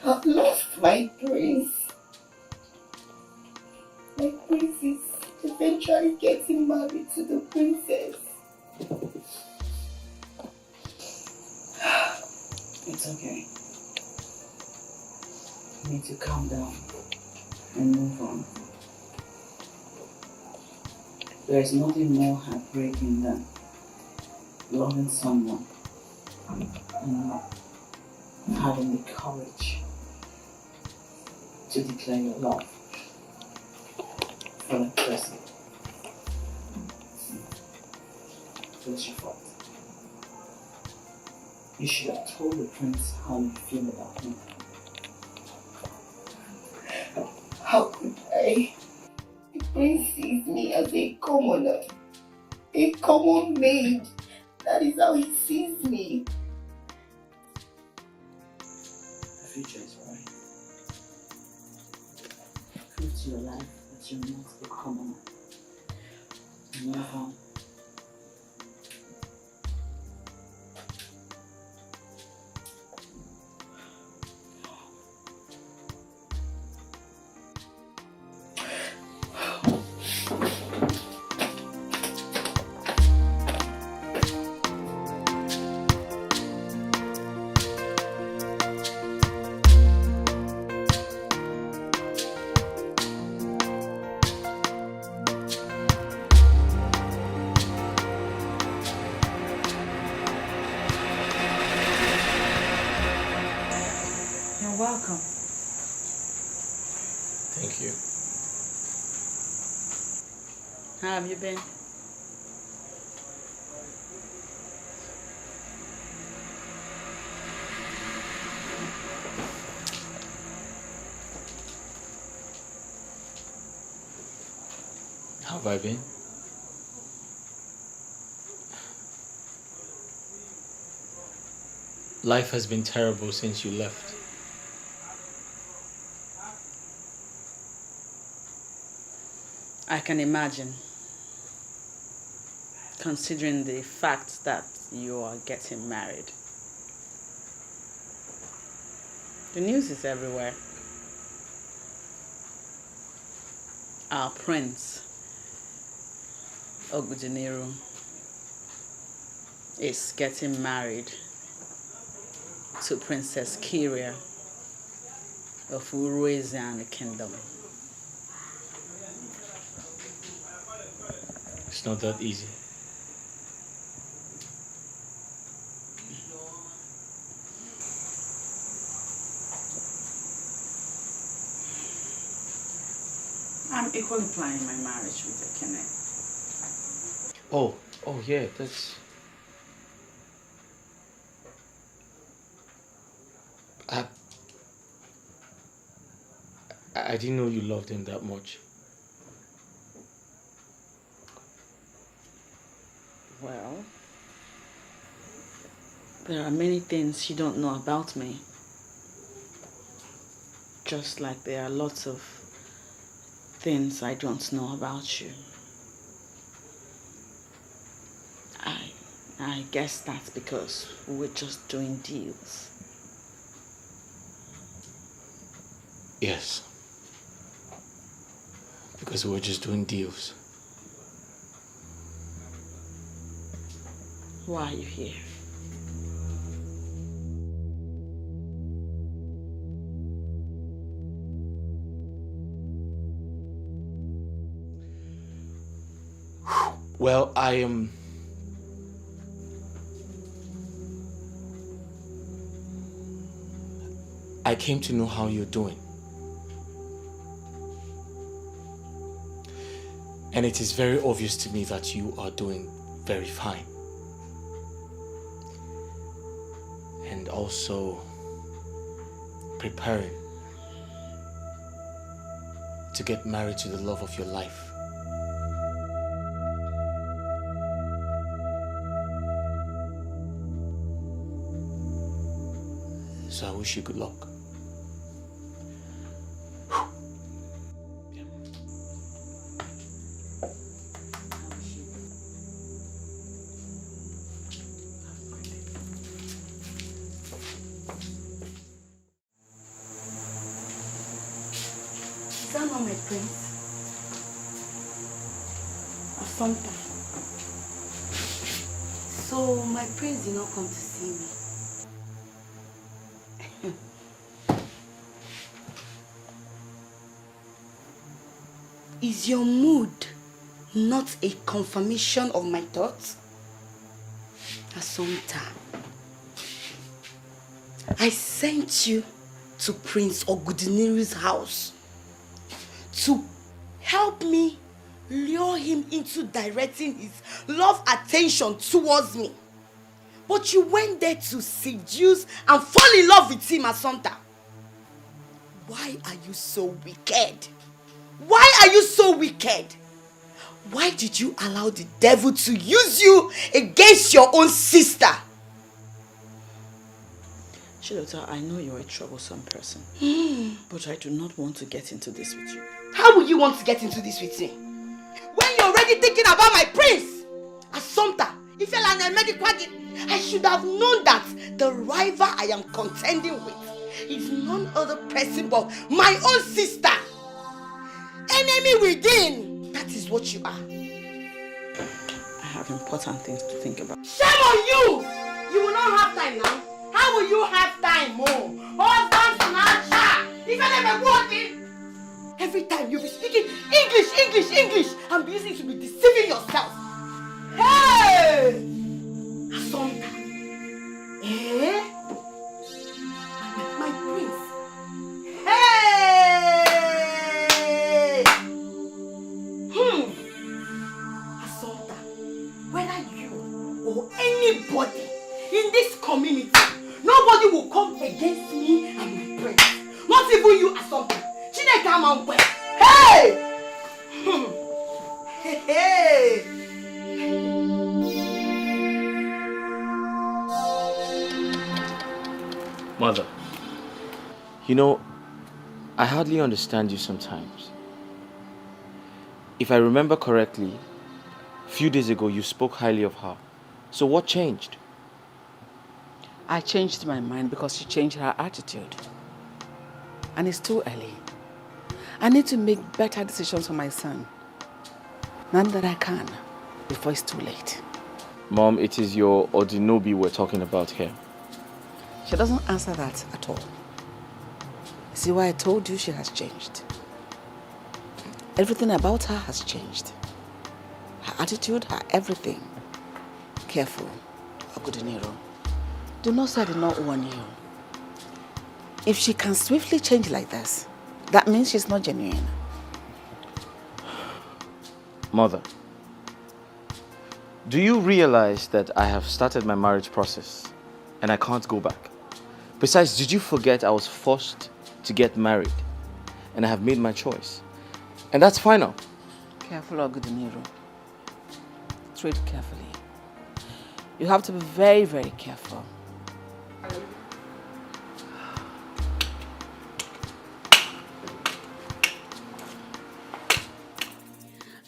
I've lost my prince. My prince is eventually getting married to the princess. It's okay. You need to calm down and move on. There is nothing more heartbreaking than loving someone and not having the courage to declare your love for that person. What's your fault? You should have told the prince how you feel about him. How could I? The prince sees me as a commoner, a common maid. That is how he sees me. The future is bright. Prove to your life that you're not a commoner. Move on. You're welcome. Thank you. How have you been? How have I been? Life has been terrible since you left. I can imagine, considering the fact that you are getting married. The news is everywhere. Our prince, Ogudiniru, is getting married to Princess Kyria of Uruezane Kingdom. It's not that easy. I'm equally planning my marriage with Ekene. Oh yeah, that's... I didn't know you loved him that much. Well, there are many things you don't know about me. Just like there are lots of things I don't know about you. I guess that's because we're just doing deals. Yes. Because we were just doing deals. Why are you here? Well, I came to know how you're doing. And it is very obvious to me that you are doing very fine. And also preparing to get married to the love of your life. So I wish you good luck. Is that not my prince? Assumpta. So my prince did not come to see me. Is your mood not a confirmation of my thoughts? Assumpta, I sent you to Prince Ogudiniru's house to help me lure him into directing his love attention towards me. But you went there to seduce and fall in love with him, Assumpta. Why are you so wicked? Why are you so wicked? Why did you allow the devil to use you against your own sister? Chilota, I know you're a troublesome person, but I do not want to get into this with you. How will you want to get into this with me? When you're already thinking about my prince? Assumpta, if you're an Emedi, I should have known that the rival I am contending with is none other person but my own sister. Enemy within. That is what you are. I have important things to think about. Shame on you! You will not have time now. How will you have time, Mo? Husbands snatcher! If I never working. Every time you be speaking English, and be using to be deceiving yourself. Hey! Assumpta. Eh? My prince. Hey! Assumpta, whether you or anybody in this community, nobody will come against me and my prince. Not even you, Assumpta. Chineke Amamkwe. Hey! Hey! Mother, you know, I hardly understand you sometimes. If I remember correctly, a few days ago you spoke highly of her. So what changed? I changed my mind because she changed her attitude. And it's too early. I need to make better decisions for my son. None that I can before it's too late. Mom, it is your Odinobi we're talking about here. She doesn't answer that at all. See why I told you she has changed. Everything about her has changed. Her attitude, her everything. Careful, Ogudiniro. Do not say I did not warn you. If she can swiftly change like this, that means she's not genuine. Mother, do you realize that I have started my marriage process and I can't go back? Besides, did you forget I was forced to get married and I have made my choice? And that's final. Careful, Ogudiniro. Tread carefully. You have to be very, very careful.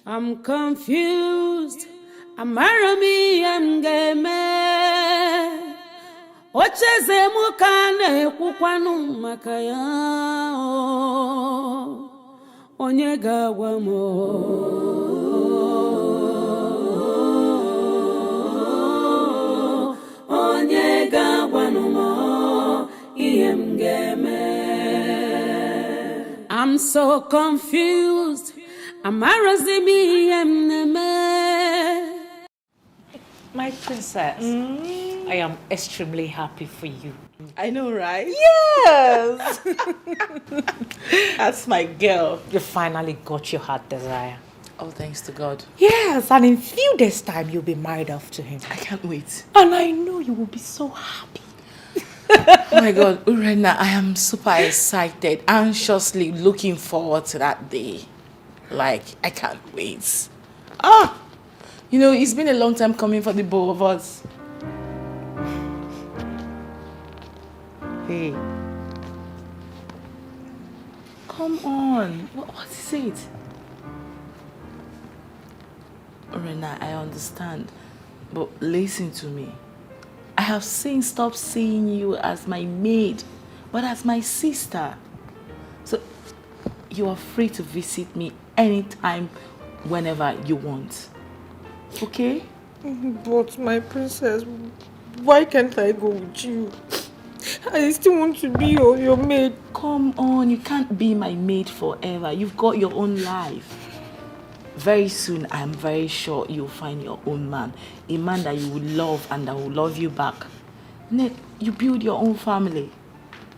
I'm confused. Amarami amgeme. Ocheze mukane kukwanu makaya. Onye gawa mo. Onye gawa no mo. Iemgeme. I'm so confused. Amarazimi emneme. My princess, I am extremely happy for you. I know, right? Yes! That's my girl. You finally got your heart desire. Oh, thanks to God. Yes, and in few days' time, you'll be married off to him. I can't wait. And I know you will be so happy. Oh my God, Urena, I am super excited, anxiously looking forward to that day. Like, I can't wait. You know, it's been a long time coming for the both of us. Hey. Come on. What is it? Urena, I understand. But listen to me. I have since stopped seeing you as my maid, but as my sister. So you are free to visit me anytime, whenever you want. Okay? But my princess, why can't I go with you? I still want to be your maid. Come on, you can't be my maid forever. You've got your own life. Very soon, I am very sure you'll find your own man. A man that you will love and that will love you back. Ned, you build your own family.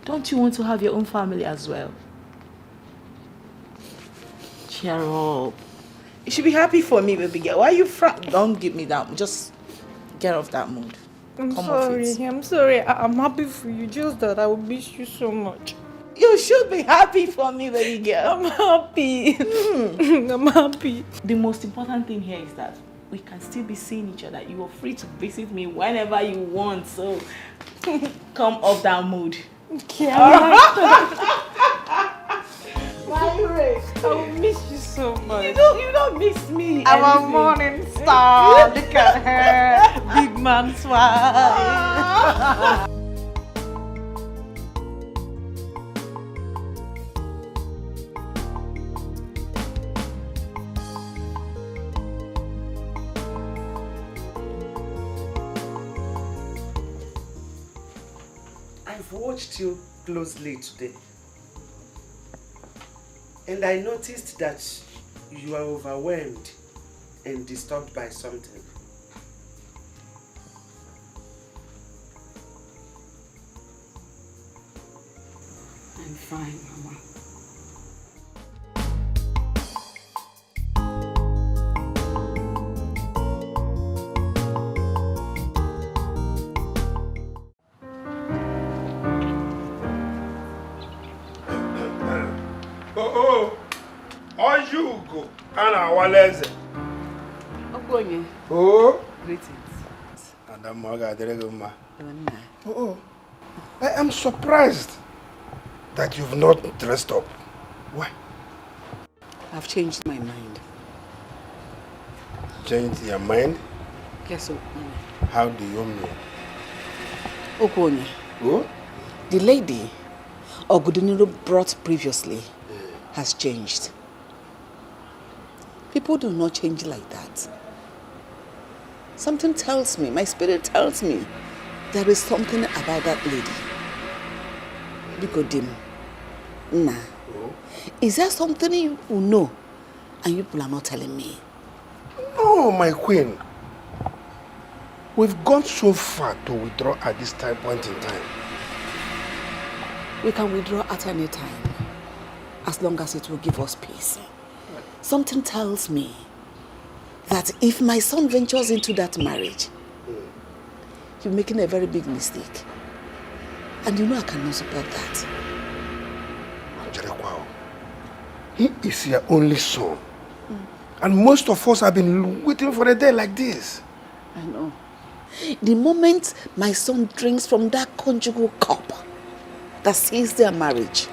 Don't you want to have your own family as well? Cheer up. You should be happy for me, baby girl. Why are you Don't give me that. Just get off that mood. I'm Come sorry. off it. I'm sorry. I'm happy for you. Just that I will miss you so much. You should be happy for me, baby girl. I'm happy. I'm happy. The most important thing here is that we can still be seeing each other. You are free to visit me whenever you want. So come off that mood. Okay. I will miss you so much. You don't miss me. I'm a anything. morning star. Look at her. Big man swag. I've watched you closely today, and I noticed that you are overwhelmed and disturbed by something. I'm fine, Mama. Ojugo and Awaleze. Ogonye. Oh. Greetings. And I'm Maga. Oh. I am surprised that you've not dressed up. Why? I've changed my mind. Changed your mind? Yes, Okonye. How do you mean? Okonye. Oh? The lady Oguduniro brought previously has changed. People do not change like that. Something tells me, my spirit tells me, there is something about that lady. Bikodim. Nah. Is there something you know and you people are not telling me? No, my queen. We've gone so far to withdraw at this point in time. We can withdraw at any time, as long as it will give us peace. Something tells me that if my son ventures into that marriage, you're making a very big mistake. And you know I cannot support that. He is your only son. And most of us have been waiting for a day like this. I know. The moment my son drinks from that conjugal cup that seals their marriage,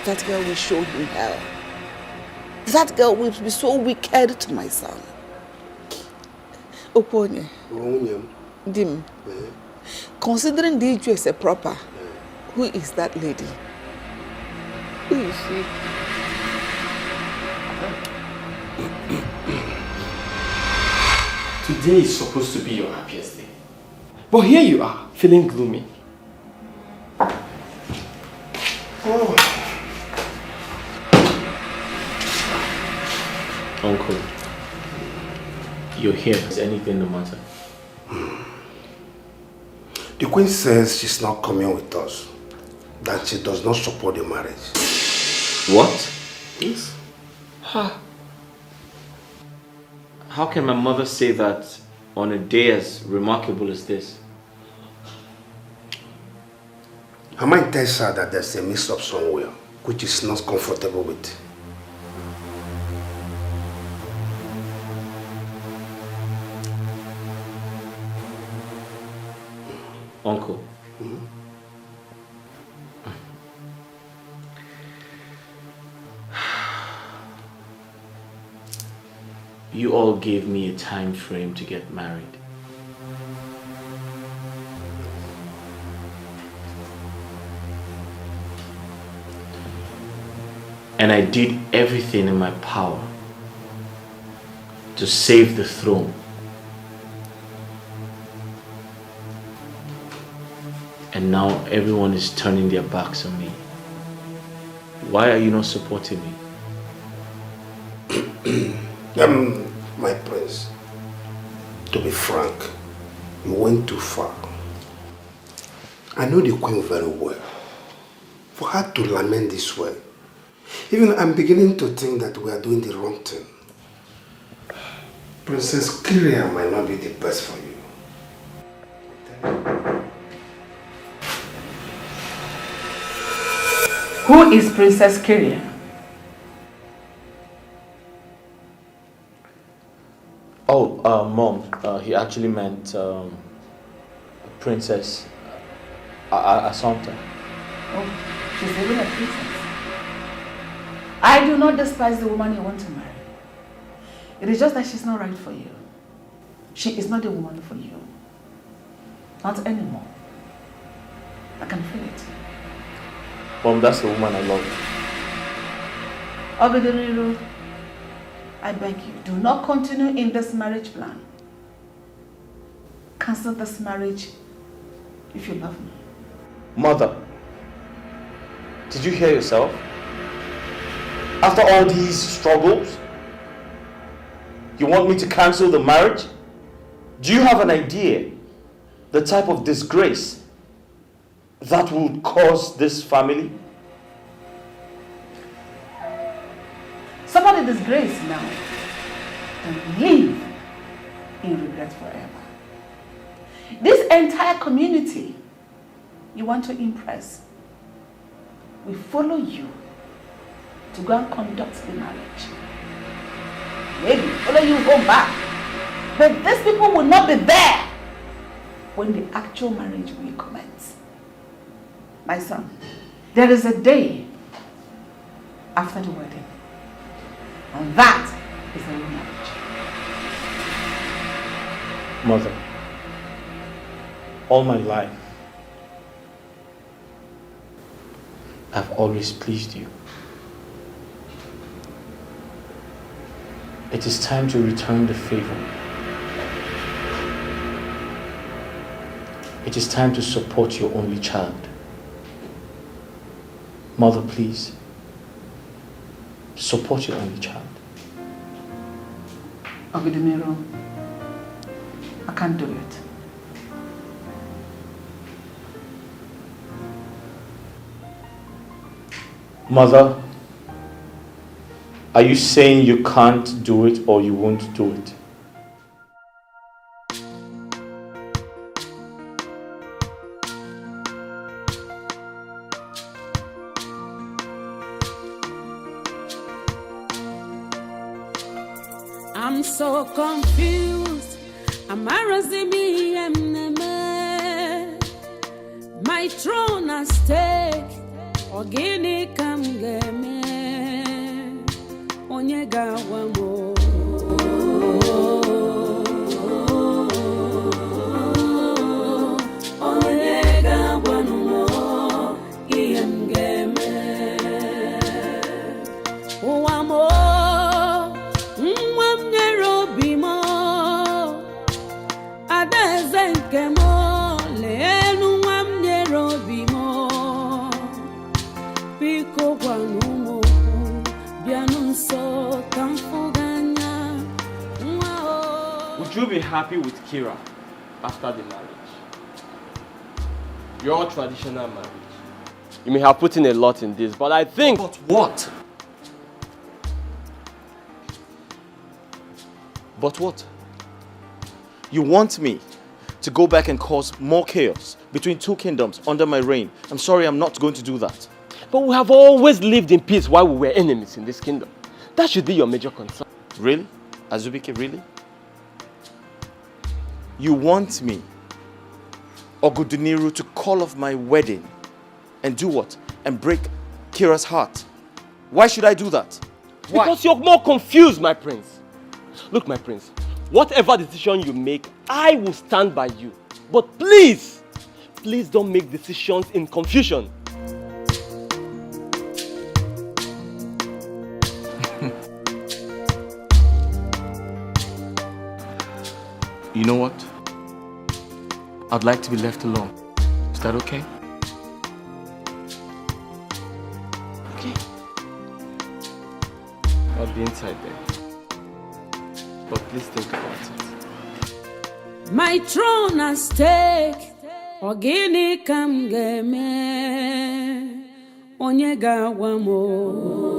that girl will show him hell. That girl will be so wicked to my son. Okonye. Dim. Considering Diju as a proper, who is that lady? Who is she? Today is supposed to be your happiest day. But here you are, feeling gloomy. Oh. Uncle, you're here. Is anything the matter? The Queen says she's not coming with us. That she does not support the marriage. What? Yes. How can my mother say that on a day as remarkable as this? Her mind tells her that there's a mix-up somewhere, which is not comfortable with. Uncle. You all gave me a time frame to get married. And I did everything in my power to save the throne. And now everyone is turning their backs on me. Why are you not supporting me? My prince, to be frank, you went too far. I know the Queen very well. For her to lament this way, even I'm beginning to think that we are doing the wrong thing. Princess Kyria might not be the best for you. Who is Princess Kyria? Oh, Mom, he actually meant Princess Assumpta. Oh, she's even a princess. I do not despise the woman you want to marry. It is just that she's not right for you. She is not the woman for you. Not anymore. I can feel it. Mom, that's the woman I love. Obedeniru, I beg you, do not continue in this marriage plan. Cancel this marriage if you love me. Mother, did you hear yourself? After all these struggles, you want me to cancel the marriage? Do you have an idea the type of disgrace that would cause this family? Somebody disgraced now and live in regret forever. This entire community you want to impress will follow you to go and conduct the marriage. Maybe follow you home back. But these people will not be there when the actual marriage will commence. My son, there is a day after the wedding. And that is the real marriage. Mother, all my life, I've always pleased you. It is time to return the favor. It is time to support your only child. Mother, please, support your only child. Obedeniru, I can't do it. Mother, are you saying you can't do it or you won't do it? I'm so confused. My throne at stake. Ogini kamgeme. Onyega wamo. Onyega wamo. Iyemgeme. Wamo. be happy with Kira after the marriage? Your traditional marriage. You may have put in a lot in this, but I think... But what? But what? You want me to go back and cause more chaos between two kingdoms under my reign? I'm sorry, I'm not going to do that. But we have always lived in peace while we were enemies in this kingdom. That should be your major concern. Really? Azubike, really? You want me, Oguduniru, to call off my wedding and do what? And break Kira's heart? Why should I do that? Why? Because you're more confused, my prince. Look, my prince, whatever decision you make, I will stand by you. But please, please don't make decisions in confusion. You know what? I'd like to be left alone. Is that okay? Okay. I'll be inside there. But please think about it. My throne at stake. Ogini kam geme. Onye gawa mo.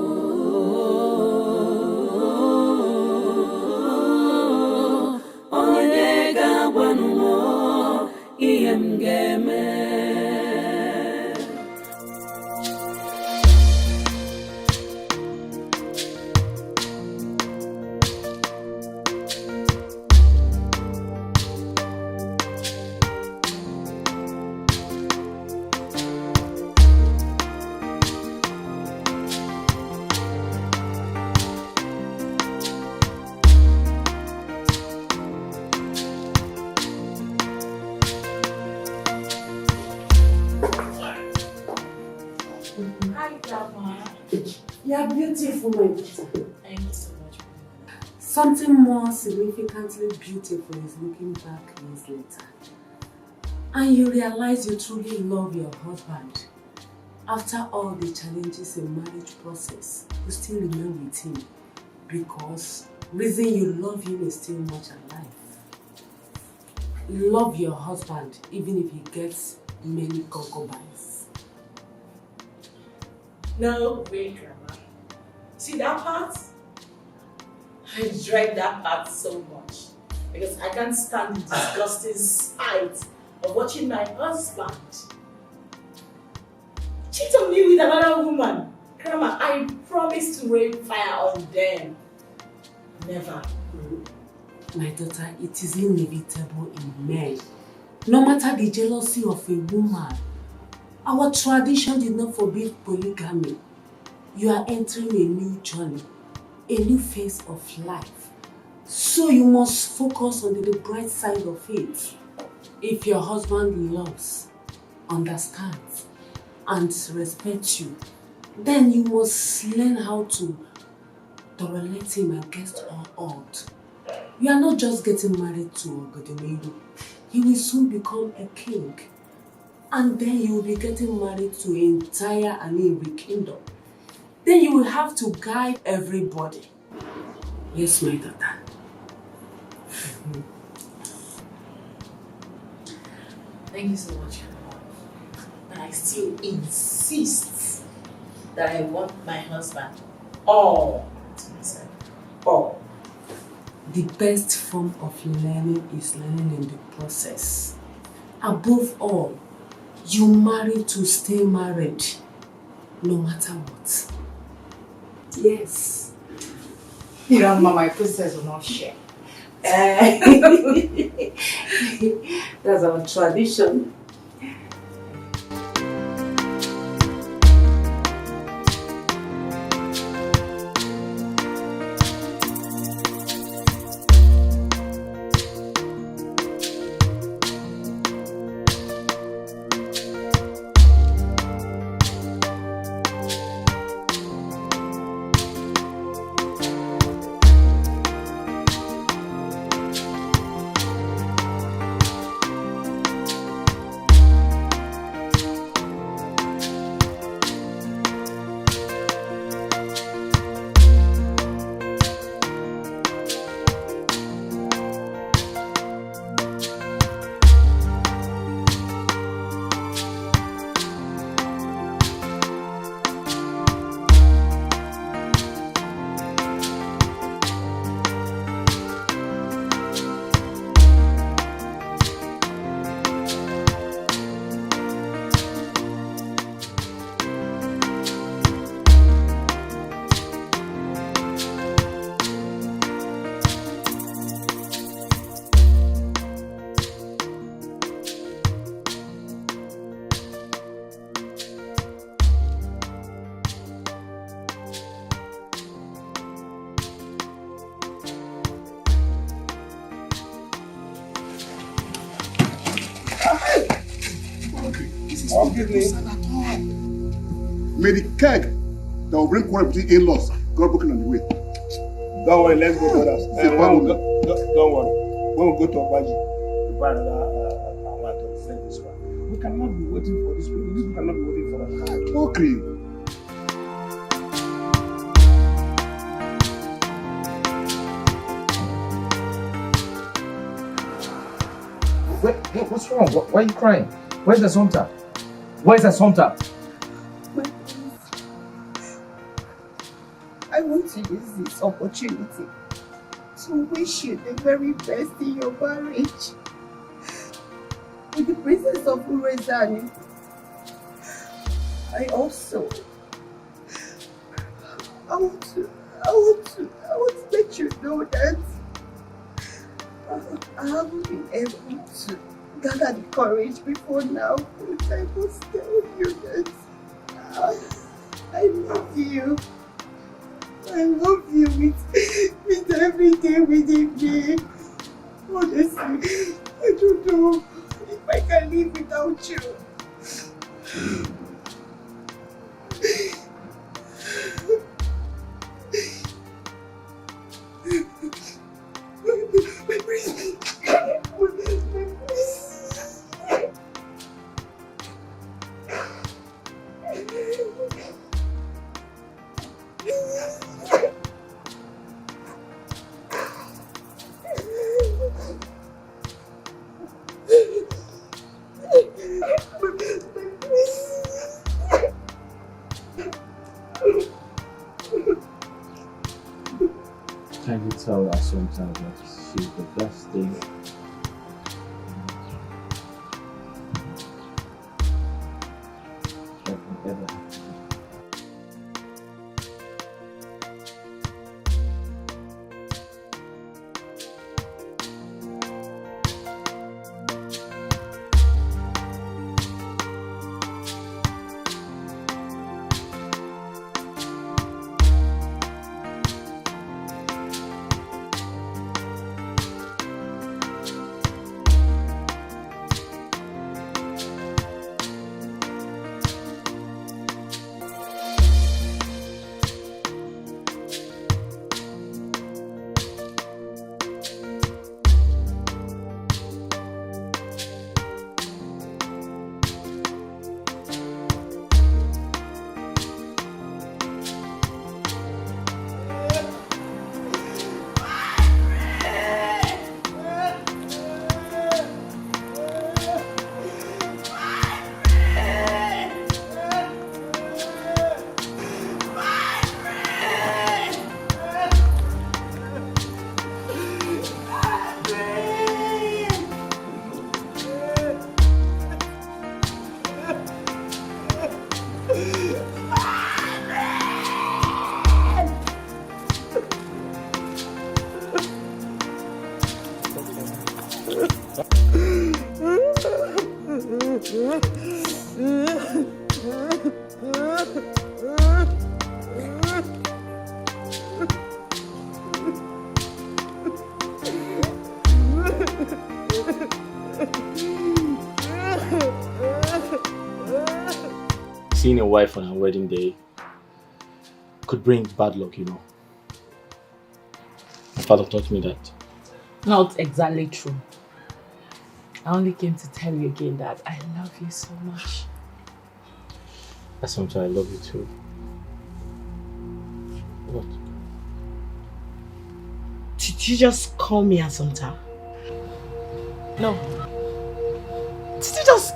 You're beautiful, my daughter. Thank you so much. Something more significantly beautiful is looking back years later. And you realize you truly love your husband. After all the challenges in marriage process, you still remain with him because reason you love him is still much alive. You love your husband even if he gets many concubines. No way, Grandma. See that part? I dread that part so much because I can't stand the disgusting sight of watching my husband cheat on me with another woman. Grandma, I promise to rain fire on them. Never. My daughter, it is inevitable in men. No matter the jealousy of a woman, our tradition did not forbid polygamy. You are entering a new journey, a new phase of life. So you must focus on the bright side of it. If your husband loves, understands, and respects you, then you must learn how to tolerate him against all odds. You are not just getting married to Oguduniru. He will soon become a king. And then you will be getting married to an entire Aniri kingdom. Then you will have to guide everybody. Yes, my daughter. Thank you so much, Grandma. But I still insist that I want my husband all to myself. All. The best form of learning is learning in the process. Above all, you marry to stay married, no matter what. Yes. Grandma, my princess will not share. That's our tradition. Forgive me. May the keg that will bring quarrel between in-laws got broken on the way. Don't worry, let's go, brothers. Don't worry. When we go to Obaji, we buy another one to send this one. We cannot be waiting for this people. This people cannot be waiting for us. Okay. What's wrong? Why are you crying? Where's the Assumpta? Where's the Assumpta? I want to use this opportunity to wish you the very best in your marriage. With the presence of Urezani, I want to let you know that I haven't been able to gather the courage before now, but I must tell you that I love you. I love you with everything within me. Honestly, I don't know if I can live without you. My breath. Can you tell Assumpta that she's the best thing that can ever happen? Seeing a wife on her wedding day could bring bad luck, you know. My father taught me that. Not exactly true. I only came to tell you again that I love you so much. Assumpta, I love you too. What? Did you just call me Assumpta? No. Did you just...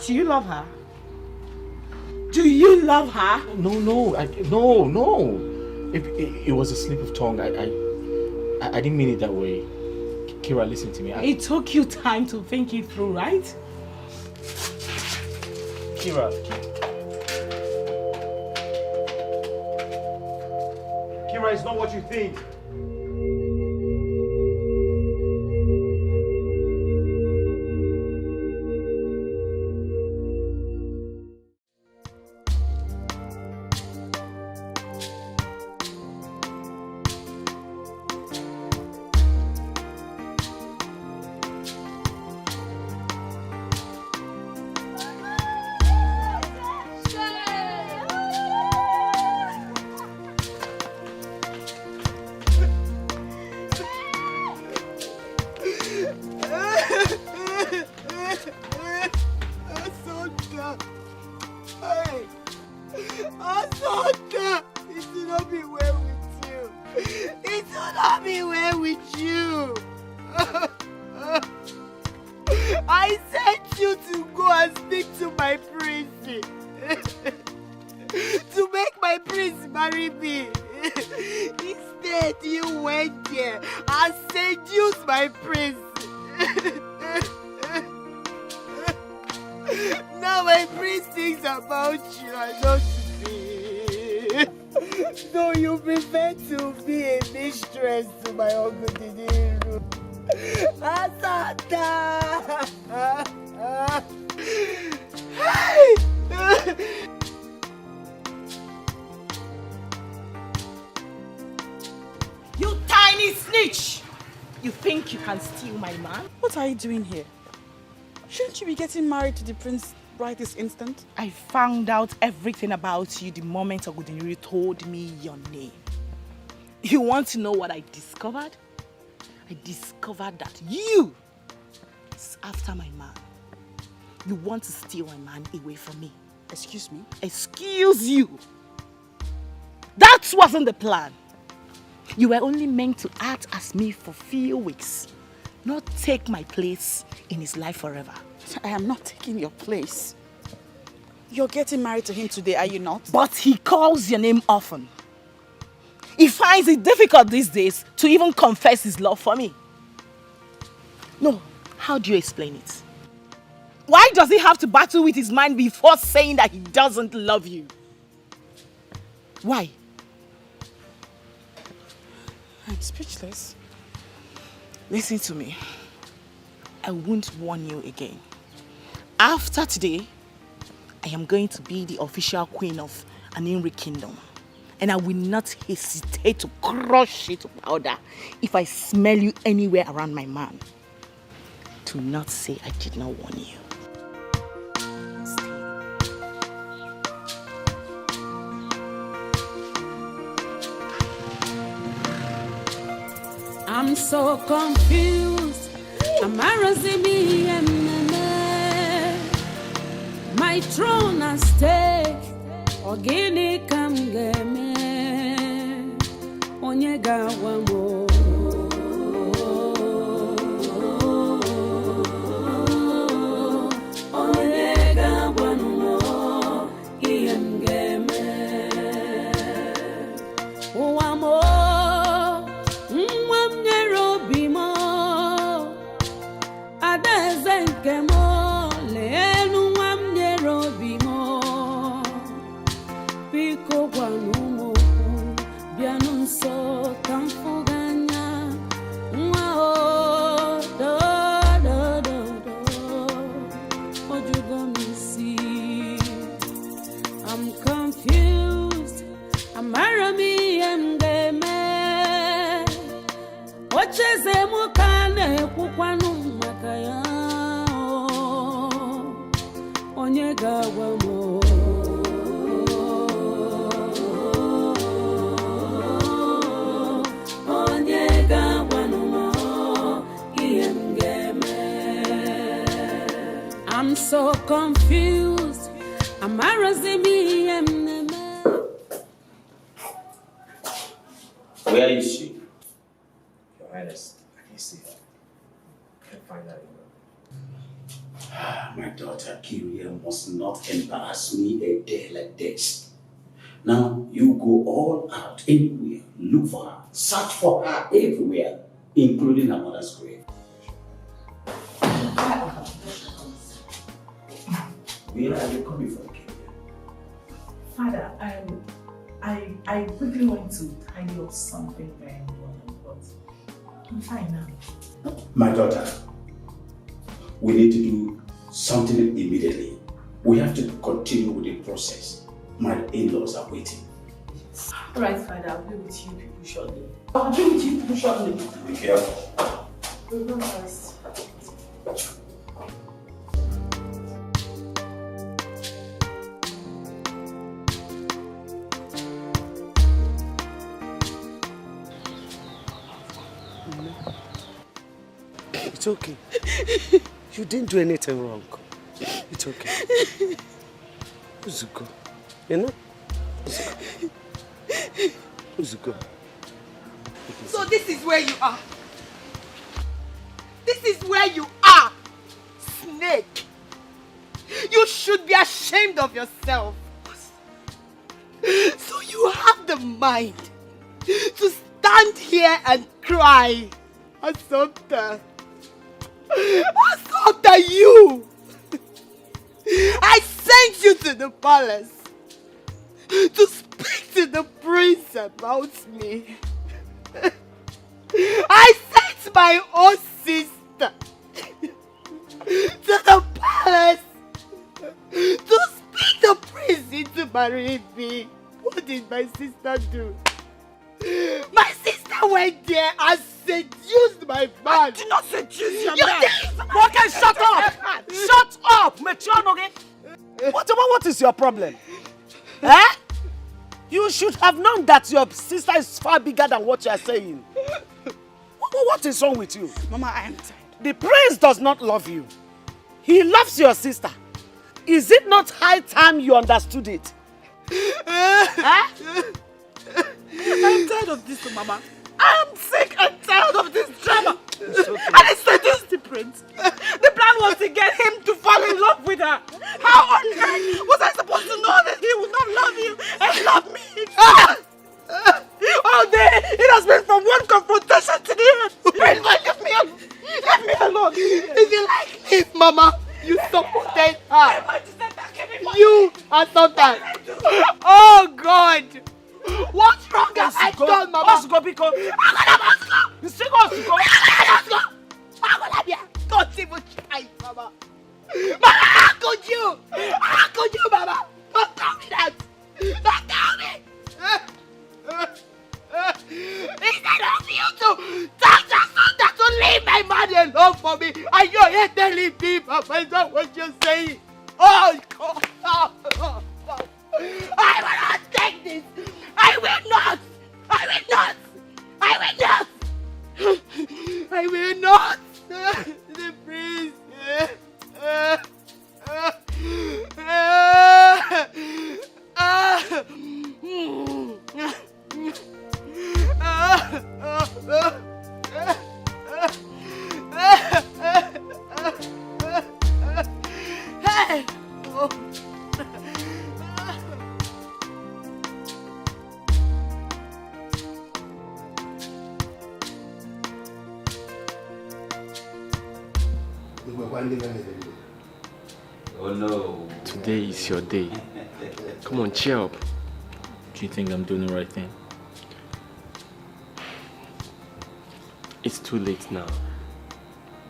Do you love her? Do you love her? No. It was a slip of tongue. I didn't mean it that way. Kira, listen to me. It took you time to think it through, right? Kira, it's not what you think. Hunter, it will not be well with you. It will not be well with you. I sent you to go and speak to my prince. To make my prince marry me. Instead, you went there and seduced my prince. Now my prince thinks about you and not me. So you prefer to be a mistress to my uncle Didiru. Asada! Hey! You tiny snitch! You think you can steal my man? What are you doing here? Shouldn't you be getting married to the prince right this instant? I found out everything about you the moment Ogudinri told me your name. You want to know what I discovered? I discovered that you is after my man. You want to steal my man away from me. Excuse me? Excuse you. That wasn't the plan. You were only meant to act as me for few weeks, not take my place in his life forever. I am not taking your place. You're getting married to him today, are you not? But he calls your name often. He finds it difficult these days to even confess his love for me. No, how do you explain it? Why does he have to battle with his mind before saying that he doesn't love you? Why? I'm speechless. Listen to me. I won't warn you again. After today, I am going to be the official queen of Aninri Kingdom. And I will not hesitate to crush it to powder if I smell you anywhere around my man. Do not say I did not warn you. I'm so confused. Amarazimi my throne at stake. Ogini kamgeme onyega wamo. Onyega wamo iyemgeme wamo. I'm confused. I'm marami mgeme. Ocheze mukane kukwanu makaya. Onyega wamo. Onyega wano iyemgeme. I'm so confused. Where is she? Your Highness, I can see her. I can find her. My daughter Kyria must not embarrass me a day like this. Now you go all out anywhere, look for her, search for her everywhere, including her mother's grave. Where are you coming from, Kyria? Father, I quickly want to tidy up something very important, but I'm fine now. My daughter, we need to do something immediately. We have to continue with the process. My in-laws are waiting. Alright, Father, I'll be with you people shortly. I'll be with you people shortly. Be careful. We'll go first. It's okay. You didn't do anything wrong. It's okay. Zuko, you know, Uzuko. So this is where you are. This is where you are, snake. You should be ashamed of yourself. So you have the mind to stand here and cry. Assumpta. Assumpta, you! I sent you to the palace to speak to the prince about me. I sent my own sister to the palace to speak the prince into marrying me. What did my sister do? My sister went there and seduced my man. I did not seduce your man. Okay, shut up! Shut up! What is your problem? Eh? You should have known that your sister is far bigger than what you are saying. What is wrong with you? Mama, I am tired. The prince does not love you. He loves your sister. Is it not high time you understood it? Huh? I'm tired of this, Mama. I'm sick and tired of this drama. Okay. And I seduced the prince. The plan was to get him to fall in love with her. How on earth was I supposed to know that he would not love you and love me? All day, it has been from one confrontation to the other. Prince, leave me alone. Leave me alone. If you like, leave Mama. You supported her. You are sometimes. Oh God. What's wrong have I done, Mama? Let's go, Biko. You still go to go. Don't even try, Mama. Mama, how could you? How could you, Mama? Don't tell me that. Don't tell me. Instead of you to tell your son that to leave my man alone for me, and you're here telling me, Papa, is that what you're saying? Oh, God. I will not take this. I will not. I will not. I will not. I will not. The prince. Hey. Oh no. Today is your day. Come on, cheer up. Do you think I'm doing the right thing? It's too late now.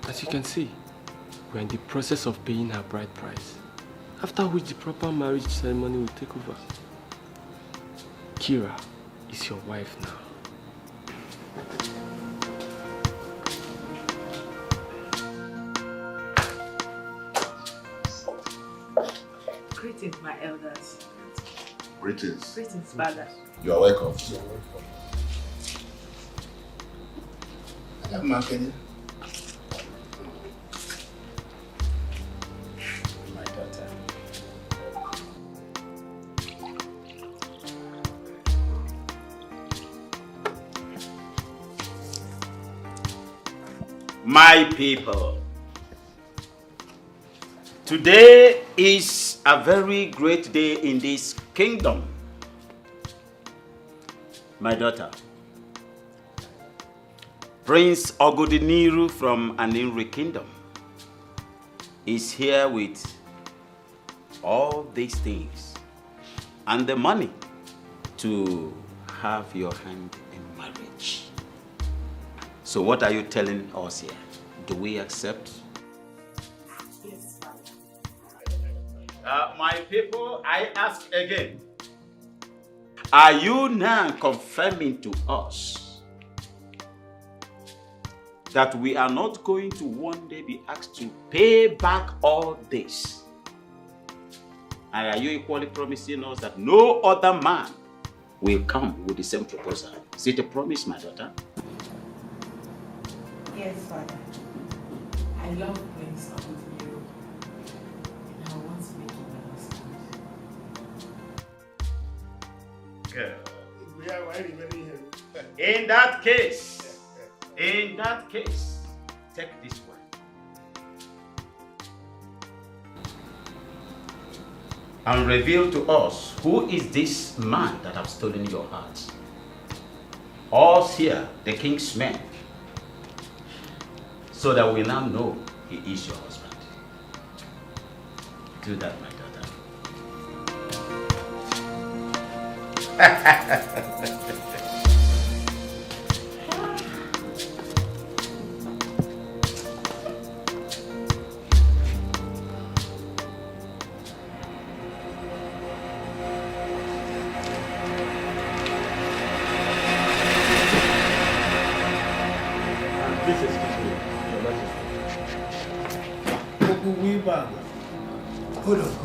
As you can see, we're in the process of paying her bride price, after which the proper marriage ceremony will take over. Kira is your wife now. Greetings, my elders. Greetings. Greetings, father. You are welcome. I'm Makeni. My daughter. My people, today is a very great day in this kingdom. My daughter, Prince Ogodiniru from Aninri Kingdom, is here with all these things and the money to have your hand in marriage. So what are you telling us here? Do we accept? Yes, My people, I ask again. Are you now confirming to us that we are not going to one day be asked to pay back all this? And are you equally promising us that no other man will come with the same proposal? Is it a promise, my daughter? Yes, Father. I love Prince Ogodiniru, and I want to make him understand. Okay. In that case, take this one. And reveal to us who is this man that have stolen your heart. Us here, the king's men, so that we now know he is your husband. Do that, my daughter. Hold on.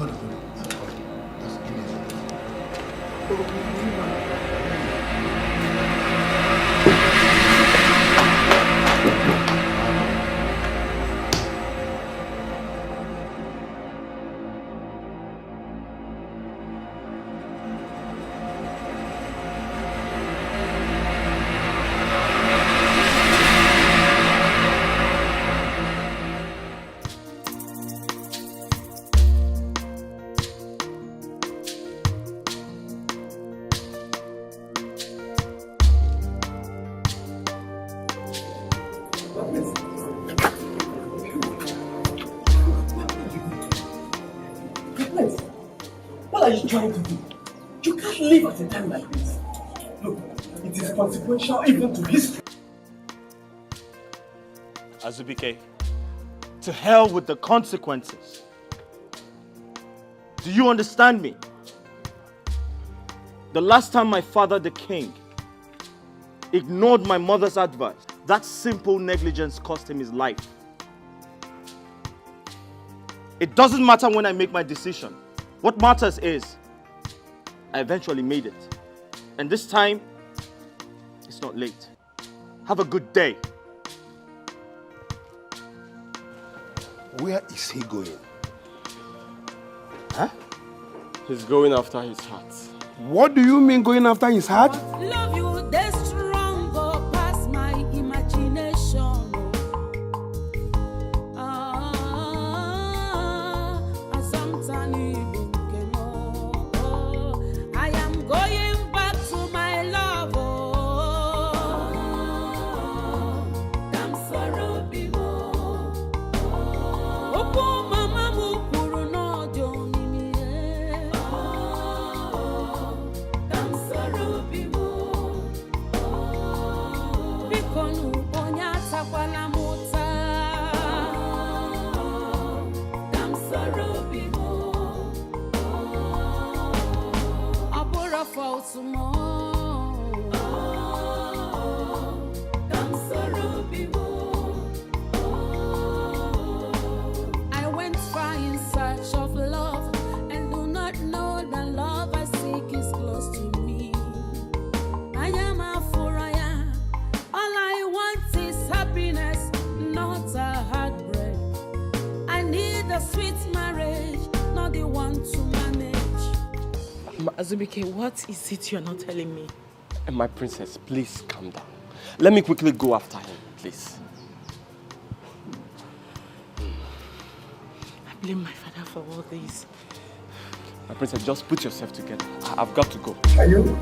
What are you trying to do? You can't live at a time like this. Look, it is consequential even to history. Azubike, to hell with the consequences. Do you understand me? The last time my father, the king, ignored my mother's advice, that simple negligence cost him his life. It doesn't matter when I make my decision. What matters is, I eventually made it. And this time, it's not late. Have a good day. Where is he going? Huh? He's going after his heart. What do you mean going after his heart? Love you, they strong, go past my imagination. I am going back to my love. I went far in search of love and do not know the love I seek is close to me. I am a Furaya. All I want is happiness, not a heartbreak. I need a sweet marriage, not the one to manage. Azubike, what is it you're not telling me? And my princess, please calm down. Let me quickly go after him, please. I blame my father for all this. My princess, just put yourself together. I've got to go. Are you?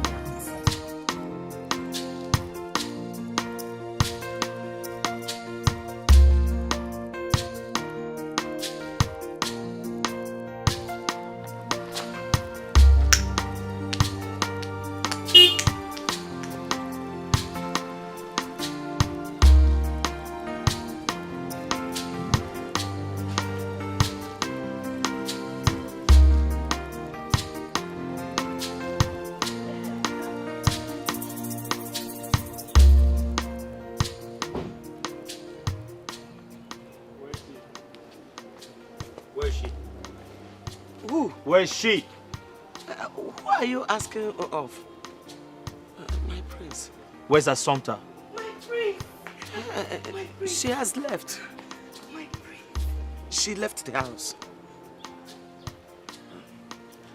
Where is she? Who are you asking of? My prince. Where's Assumpta? My prince. My prince. She has left. My prince. She left the house.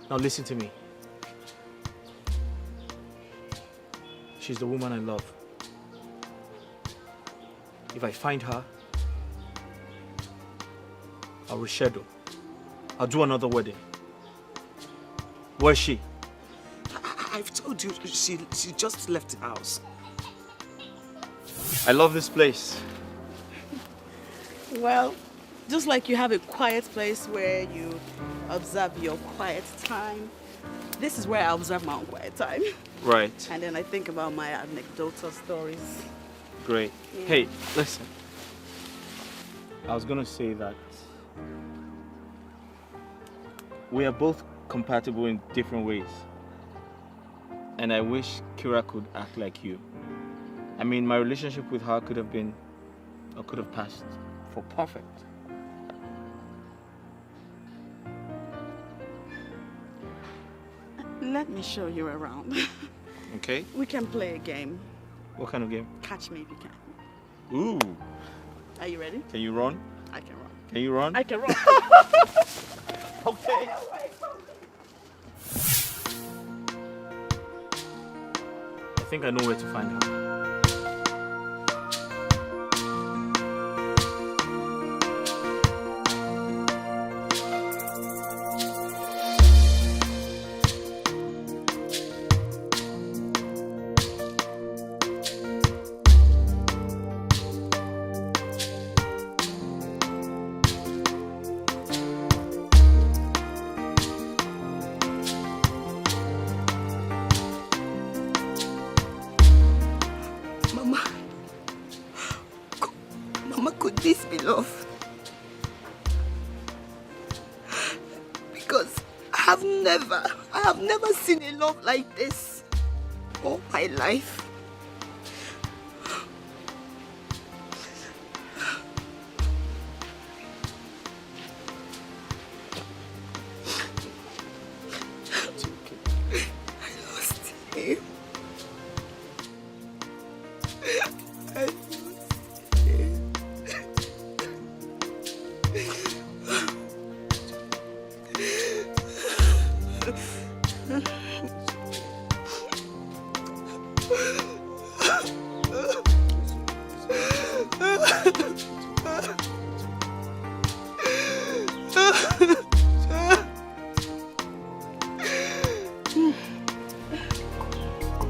Now listen to me. She's the woman I love. If I find her, I'll reschedule. I'll do another wedding. Where's she? I've told you, she just left the house. I love this place. Well, just like you have a quiet place where you observe your quiet time, this is where I observe my own quiet time. Right. And then I think about my anecdotal stories. Great. Yeah. Hey, listen. I was gonna say that we are both compatible in different ways. And I wish Kira could act like you. I mean, my relationship with her could have been, or could have passed for perfect. Let me show you around. Okay? We can play a game. What kind of game? Catch me if you can. Ooh. Are you ready? Can you run? I can run. Can you run? I can run. Okay. I think I know where to find her. Mama, could this be love? Because I have never seen a love like this all my life. I lost him.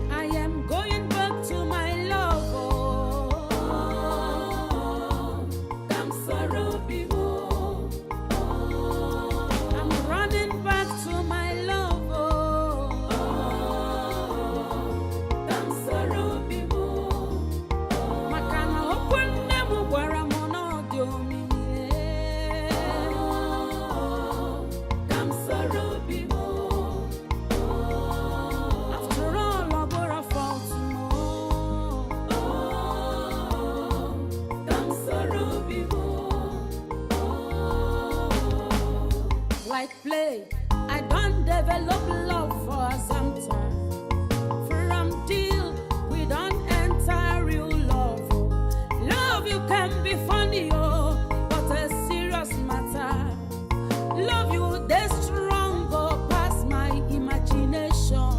I am going back to my love. I'm sorry, I'm running back to my love. I'm sorry, Makana open them where I'm on audio. I'm sorry. After all, I bore a fault. Like play, I don't develop love for some time. From deal, we don't enter real love. Love you can be funny, oh, but a serious matter. Love you, they strong, oh, past my imagination.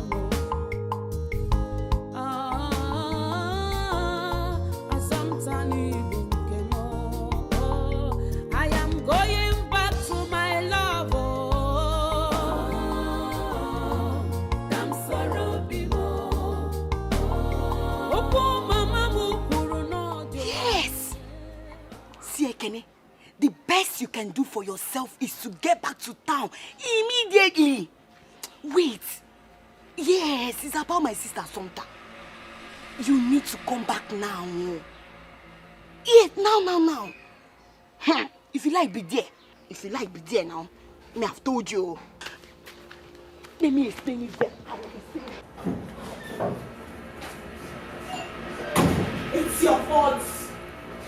I am going back to my love. Yes! See, Ekene, the best you can do for yourself is to get back to town immediately. Wait. Yes, it's about my sister Sonta. You need to come back now. Yes, now. If you like, be there. If you like, be there now. Me, I've told you. Let me explain it there. It's your fault.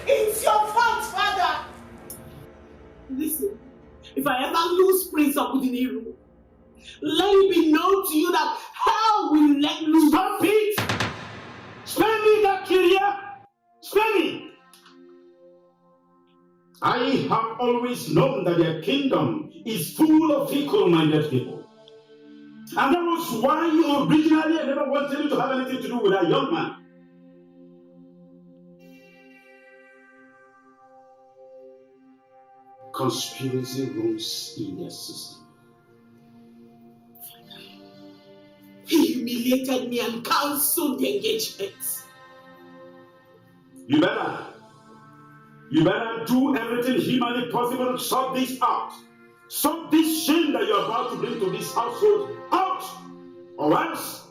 It's your fault, Father. Listen, if I ever lose Prince of Udiniru, let it be known to you that hell will let loose. Stop it! Spare me that Kyria! Spare me! I have always known that their kingdom is full of fickle-minded people. And that was why you originally never wanted me to have anything to do with that young man. Conspiracy runs in their system. He humiliated me and cancelled the engagement. You better do everything humanly possible to sort this out. Sort this shame that you're about to bring to this household out. Or else,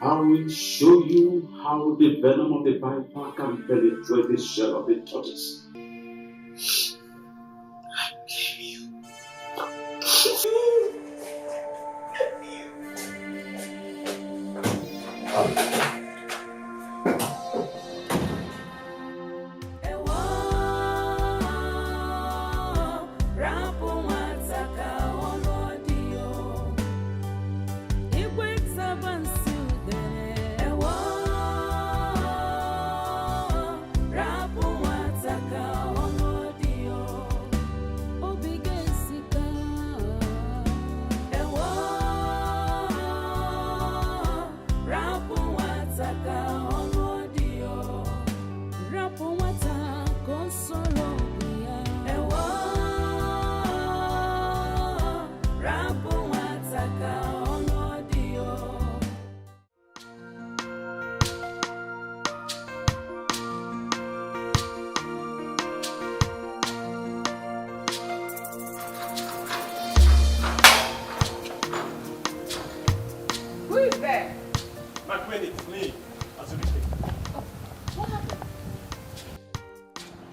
I will show you how the venom of the viper can penetrate the shell of the tortoise.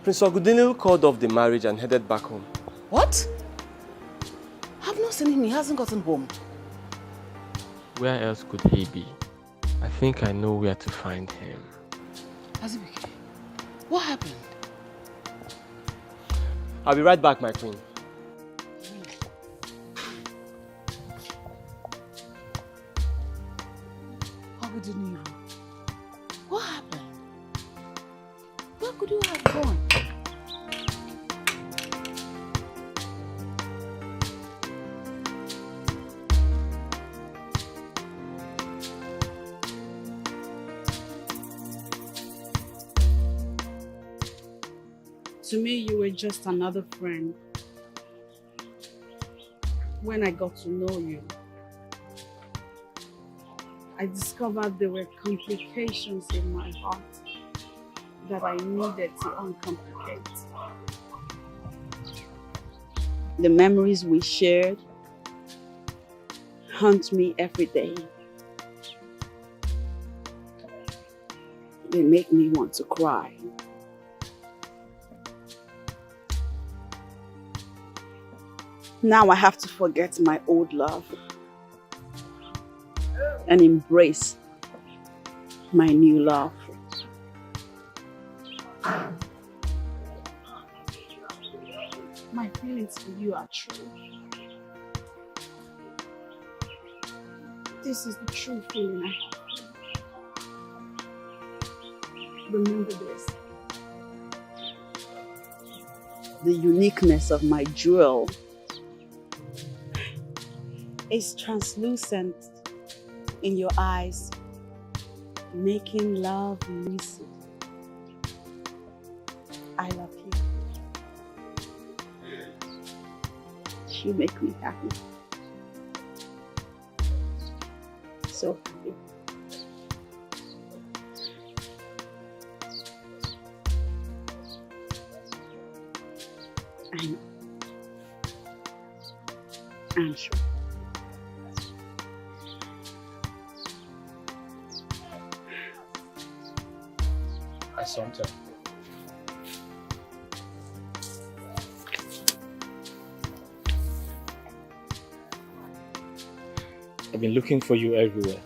Prince Ogudiniru called off the marriage and headed back home. What? I've not seen him. He hasn't gotten home. Where else could he be? I think I know where to find him. Azubike, what happened? I'll be right back, my queen. Ogudiniru, what happened? Where could you have gone? To me, you were just another friend. When I got to know you, I discovered there were complications in my heart that I needed to uncomplicate. The memories we shared haunt me every day. They make me want to cry. Now I have to forget my old love and embrace my new love. My feelings for you are true. This is the true feeling I have. Remember this. The uniqueness of my jewel is translucent in your eyes, making love lucid. I love you. You make me happy. So happy. I know. I'm sure. Assumpta. I've been looking for you everywhere.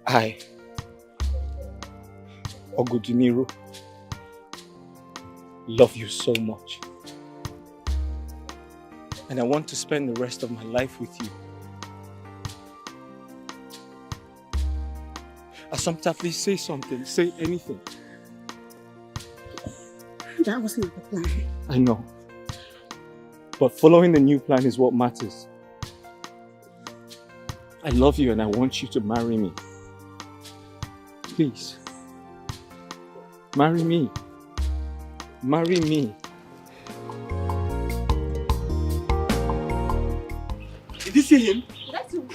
I, Ogudiniru, love you so much. And I want to spend the rest of my life with you. Assumpta, please say something. Say anything. That was not the plan. I know. But following the new plan is what matters. I love you and I want you to marry me. Please. Marry me. Marry me. Did you see him? That's you.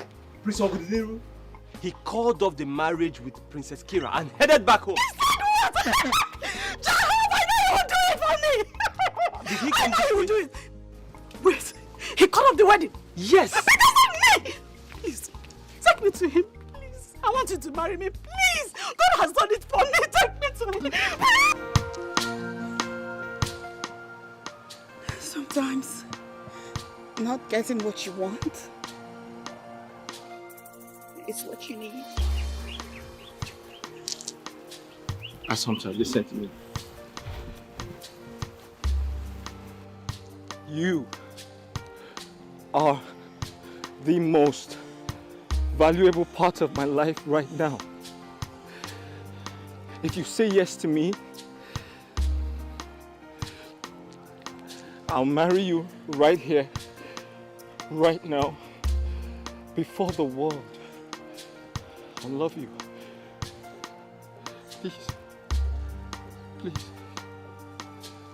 Prince Ogudiliru. He called off the marriage with Princess Kira and headed back home. Jehovah, I know you will do it for me! Did he come I will do it. Wait, he called off the wedding? Yes. But that's not me! Please, take me to him. Please, I want you to marry me. Please, God has done it for me. Take me to him. Sometimes, not getting what you want is what you need. Assumpta, listen to me. You are the most valuable part of my life right now. If you say yes to me, I'll marry you right here, right now, before the world. I love you. Please. Please.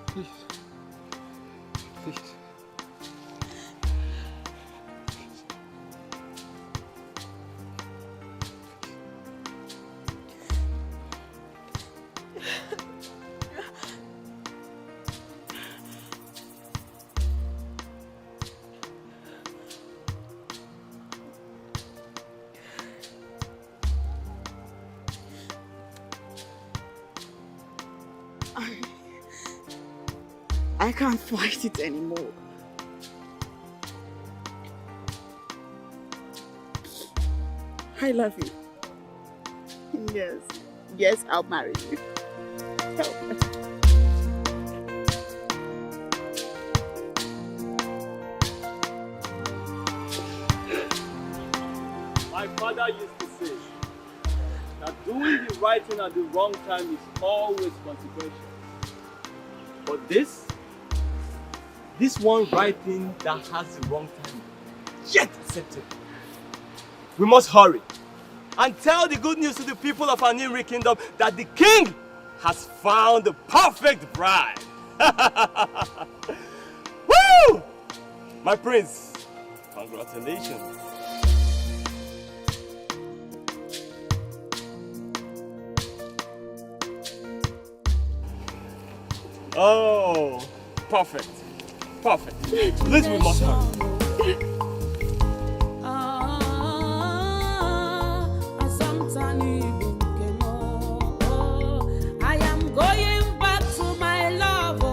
Please. Please. I can't fight it anymore. I love you. Yes. Yes, I'll marry you. My father used to say that doing the right thing at the wrong time is always consequential. But this one right thing that has the wrong time, yet accepted. We must hurry and tell the good news to the people of Anirri Kingdom that the king has found the perfect bride. Woo! My prince, congratulations. Oh, perfect. Perfect. Please, we must hurry. I am going back to my love.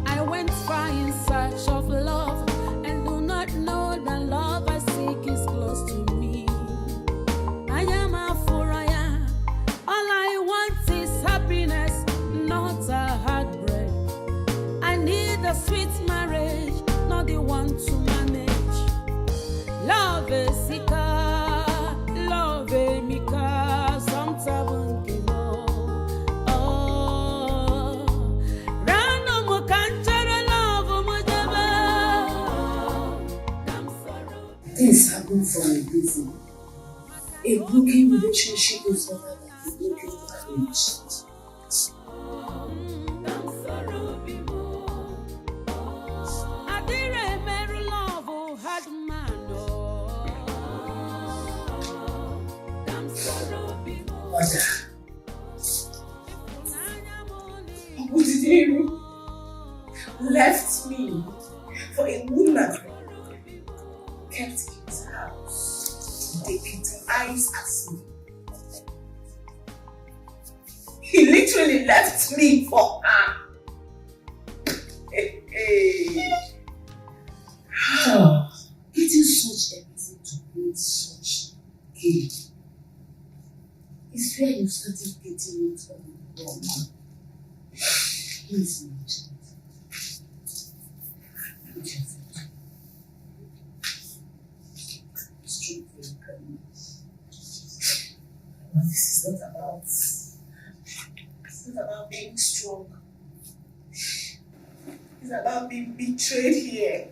I went far in search of love and do not know that love I seek is close to me. I am a Furaya. All I want is happiness, not a heartbreak. I need a sweet marriage, not the one to manage. Love is Sika, love is Mika, sometimes you know. Oh, random cancer love, things happen for a reason. A broken relationship is better than a broken marriage. Mother, Ogudiliru left me for a woman, kept in his house, taking eyes as they left me for her. Getting such a reason to build such game is where you started getting it all wrong. Please, my child. Strength for your kindness. But this is not about being strong. It's about being betrayed here.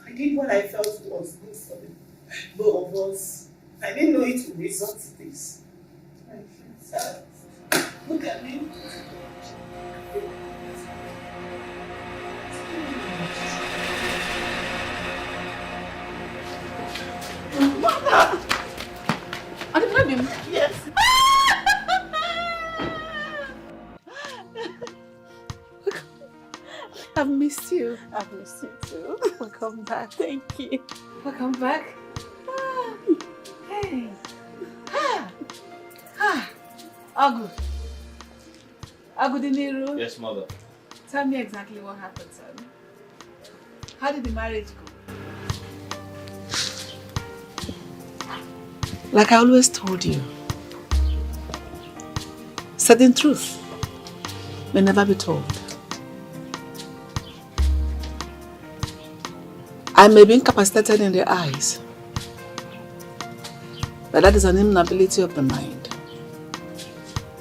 I did what I felt was good for the both of us. I didn't know it would result to this. I feel sad. Look at me. Mother! Are you pregnant? Yes. I've missed you. I've missed you too. Welcome back. Thank you. Welcome back. Hey. Agu. Agu Diniru. Yes, mother. Tell me exactly what happened, son. How did the marriage go? Like I always told you, certain truth may never be told. I may be incapacitated in the eyes, but that is an inability of the mind.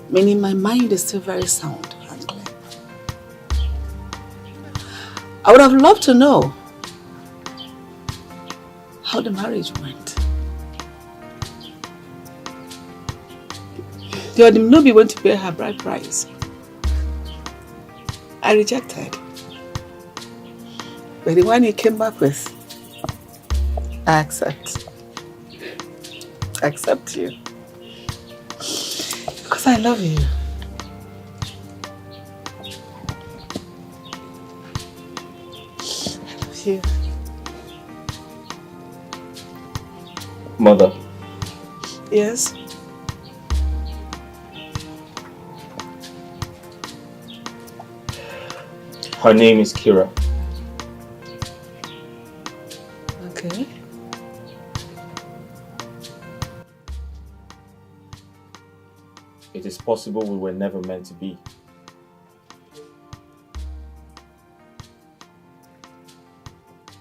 Meaning my mind is still very sound and clear. I would have loved to know how the marriage went. The Odimnobi went to pay her bride price. I rejected. But the one he came back with, I accept. I accept you. Because I love you. I love you. Mother. Yes? Her name is Kira. Okay. It is possible we were never meant to be.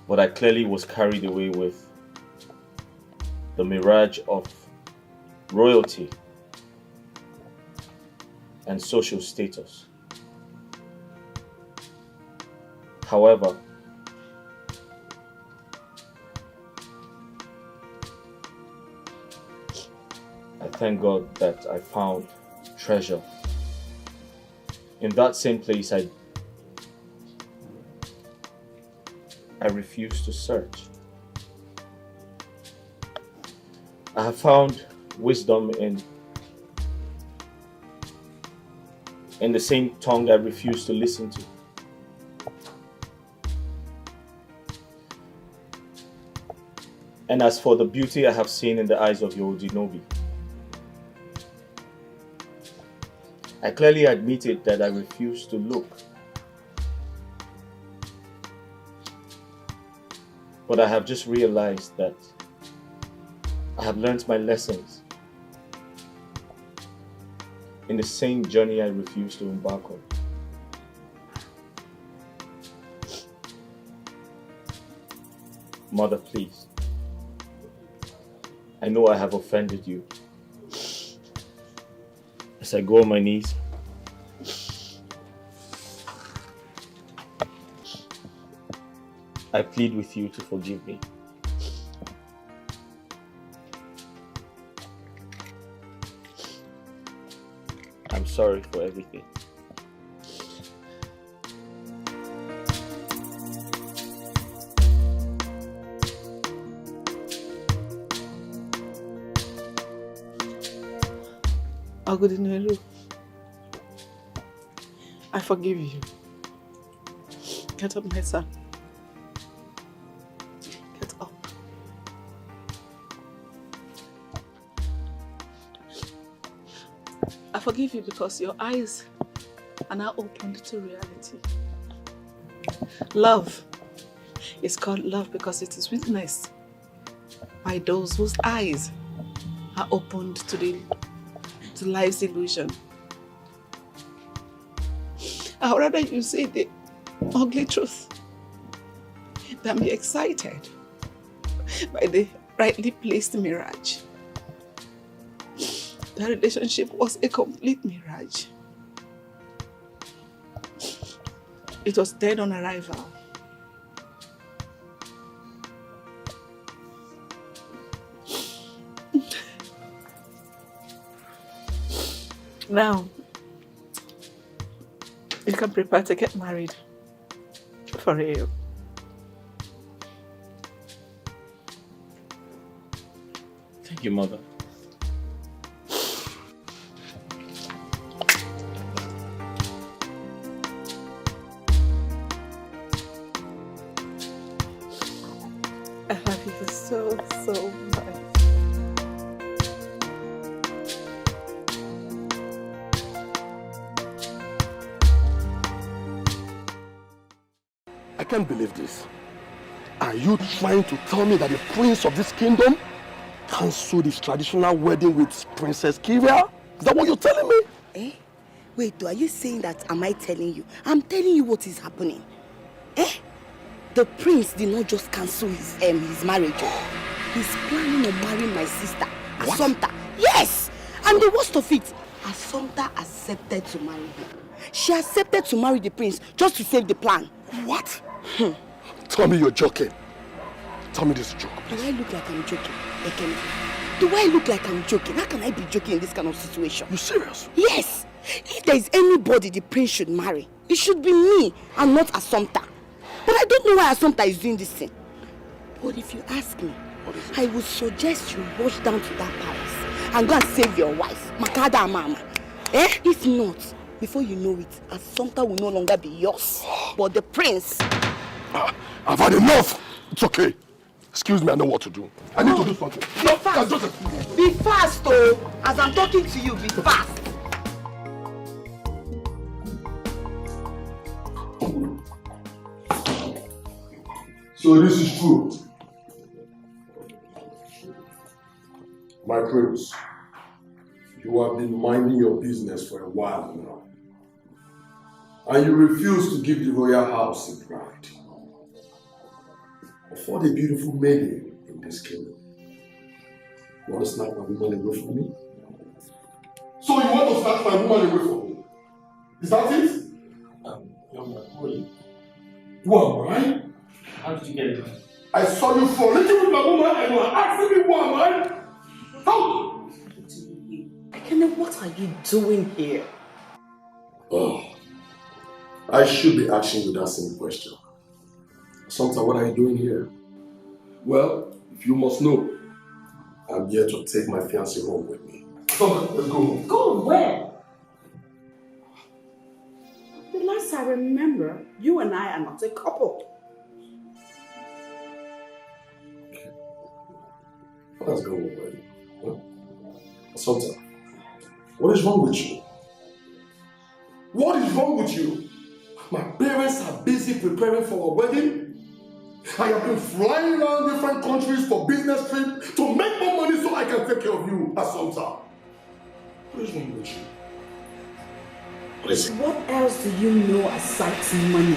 But I clearly was carried away with the mirage of royalty and social status. However, I thank God that I found treasure. In that same place, I refused to search. I have found wisdom in the same tongue I refused to listen to. And as for the beauty I have seen in the eyes of your Odinobi, I clearly admitted that I refused to look. But I have just realized that I have learned my lessons in the same journey I refused to embark on. Mother, please. I know I have offended you. As I go on my knees, I plead with you to forgive me. I'm sorry for everything. Agudinelu, I forgive you. Get up, my son. Get up. forgive you because your eyes are now opened to reality. Love is called love because it is witnessed by those whose eyes are opened to life's illusion. I would rather you say the ugly truth than be excited by the rightly placed mirage. The relationship was a complete mirage. It was dead on arrival. Now, you can prepare to get married for real. Thank you, Mother. I love you so, so much. I can't believe this. Are you trying to tell me that the prince of this kingdom cancelled his traditional wedding with Princess Kyria? Is that what you're telling me? Eh? Wait, are you saying that? Am I telling you? I'm telling you what is happening. Eh? The prince did not just cancel his marriage. He's planning on marrying my sister, Assumpta. Yes! And the worst of it, Assumpta accepted to marry him. She accepted to marry the prince just to save the plan. What? Tell me you're joking. Tell me this is a joke. Do I look like I'm joking? Ekene? Do I look like I'm joking? How can I be joking in this kind of situation? You serious? Yes! If there is anybody the prince should marry, it should be me and not Assumpta. But I don't know why Assumpta is doing this thing. But if you ask me, I would suggest you rush down to that palace and go and save your wife, Makada and Mama. Eh? If not, before you know it, Assumpta will no longer be yours, but the prince. I've had enough. It's okay. Excuse me, I know what to do. I need to do something. Be fast. Be fast, oh. As I'm talking to you, be fast. So this is true. My prince, you have been minding your business for a while now. And you refuse to give the royal house a bride. For the beautiful maiden in this kingdom. You want to snatch my woman away from me? So you want to snatch my woman away from me? Is that it? Young man, who are you? Who am I? How did you get it? I saw you frolicsing with my woman and you are asking me who am I? How? Ekene, what are you doing here? Oh, I should be asking you that same question. Assumpta, what are you doing here? Well, if you must know, I'm here to take my fiancée home with me. Come on, let's go home. Go where? The last I remember, you and I are not a couple. Let's go home, huh? Assumpta, what is wrong with you? What is wrong with you? My parents are busy preparing for a wedding. I have been flying around different countries for business trips to make more money so I can take care of you, Assumpta. What is wrong with you? What is it? What else do you know aside money?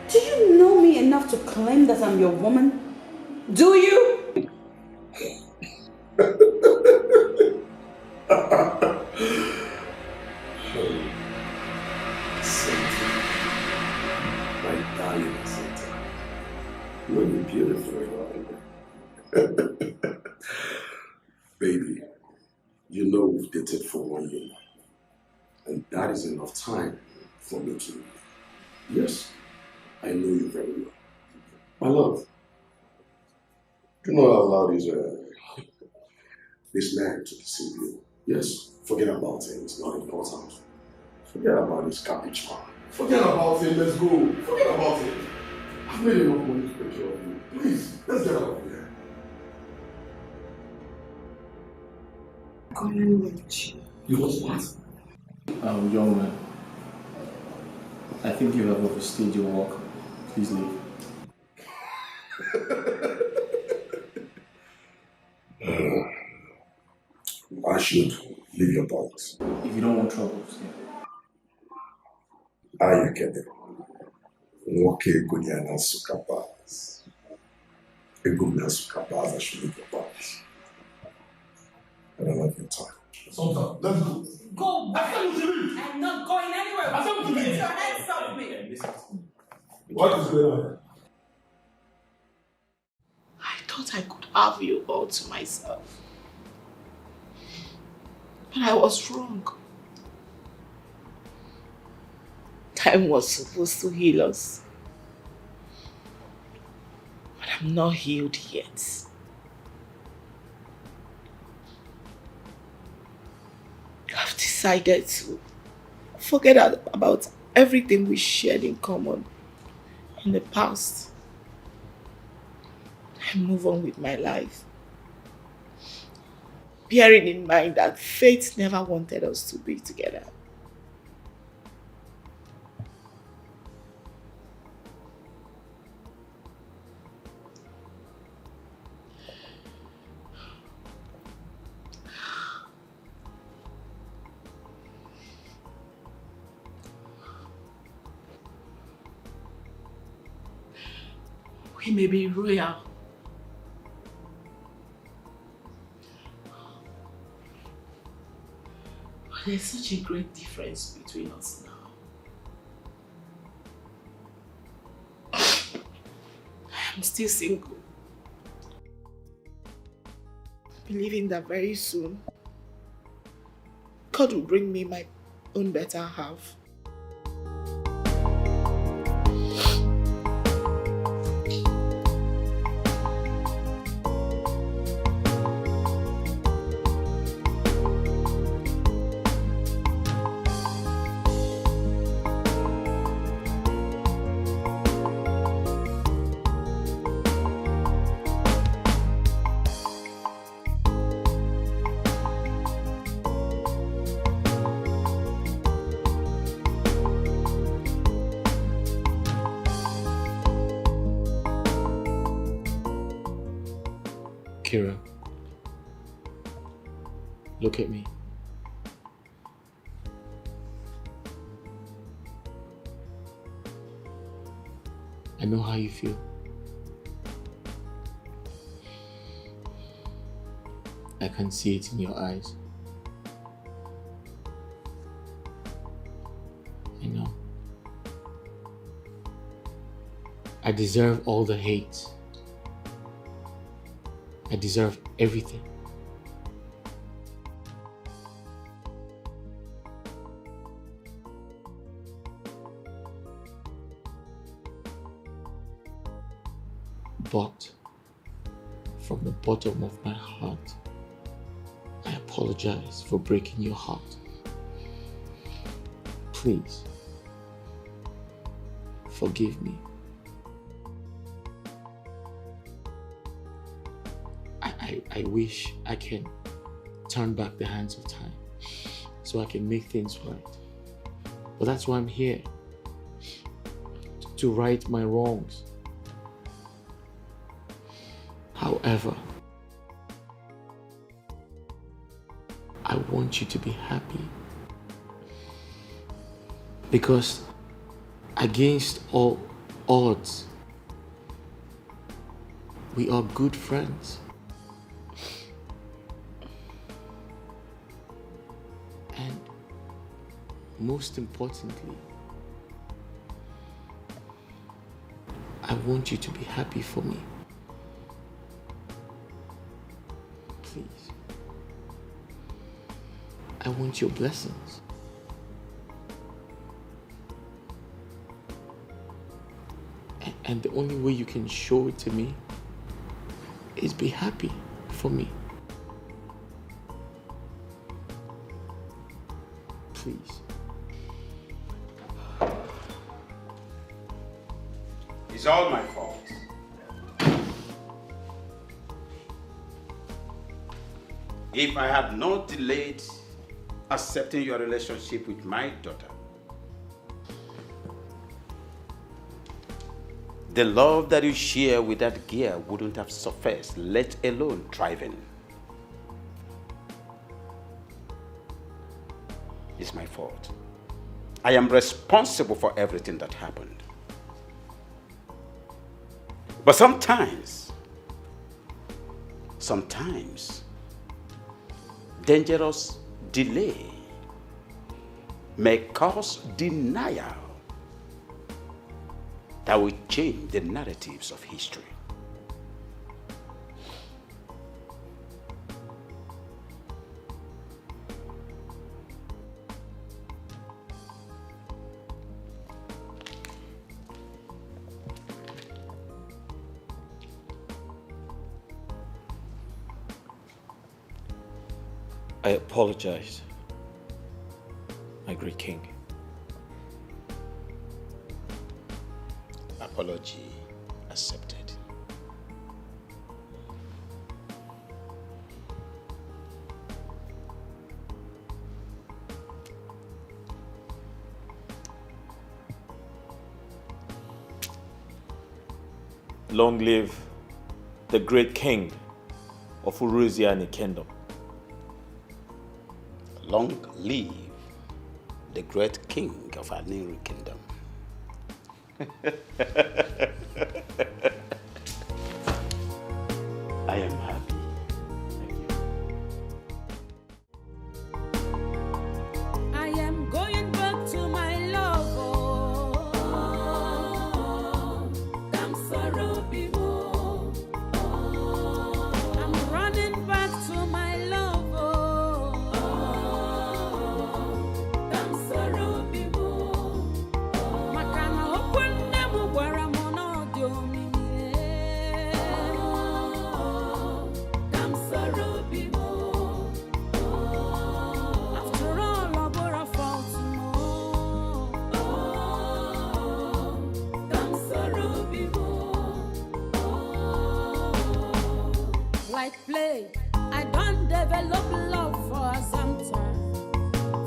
Do you know me enough to claim that I'm your woman? Do you? My darling Assumpta, you're beautiful. Baby, you know we've dated for 1 year now, and that is enough time for me to. Yes, I know you very well. My love, do not allow this man to deceive you. Yes, forget about him, it's not important. Forget about this cabbage man. Forget about him, let's go. Forget about him. I've made enough money to take care of you. Please, let's get out of here. going anywhere with you. You was what? Young man, I think you have overstayed your walk. Please leave. I should leave your box. If you don't want troubles, yeah. I get it. Nwoke Gunyana Sukabaz. Egumna Sukabaz, I should leave your box. I don't have your time. Sultan, let's go. Go back. I'm not going anywhere. I said we should Get leave. your hands off me. What is going on? I thought I could have you all to myself. But I was wrong. Time was supposed to heal us. But I'm not healed yet. I've decided to forget about everything we shared in common in the past and move on with my life. Bearing in mind that fate never wanted us to be together. We may be royal, but there's such a great difference between us now. I'm still single, believing that very soon God will bring me my own better half. Kira, look at me. I know how you feel. I can see it in your eyes. I know. I deserve all the hate. I deserve everything. But from the bottom of my heart, I apologize for breaking your heart. Please, forgive me. I wish I can turn back the hands of time so I can make things right. But that's why I'm here, to right my wrongs. However, I want you to be happy, because against all odds, we are good friends. And most importantly, I want you to be happy for me. Please. I want your blessings. And the only way you can show it to me is be happy for me. Please. It's all my fault. if I had not delayed accepting your relationship with my daughter, the love that you share with that girl wouldn't have surfaced, let alone thriving. It's my fault. I am responsible for everything that happened. But sometimes, dangerous delay may cause denial that will change the narratives of history. I apologize, my great king. Apology accepted. Long live the great king of Uruziani Kingdom. Long live the great king of our new kingdom. I am happy. I am going back to my love. I'm running back to my love. Like play, I don't develop love for some time.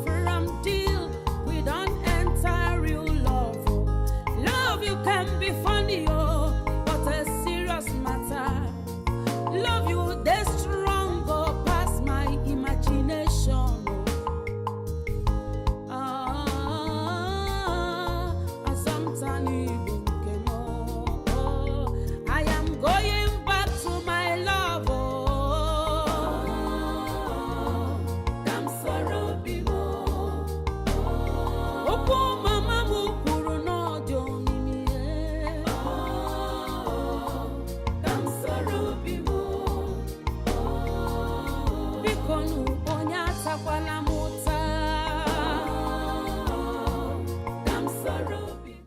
From deal, we don't enter real love. Love you can be funny, but a serious matter. Love you, they stronger past my imagination. I am going back to my love. Bikonu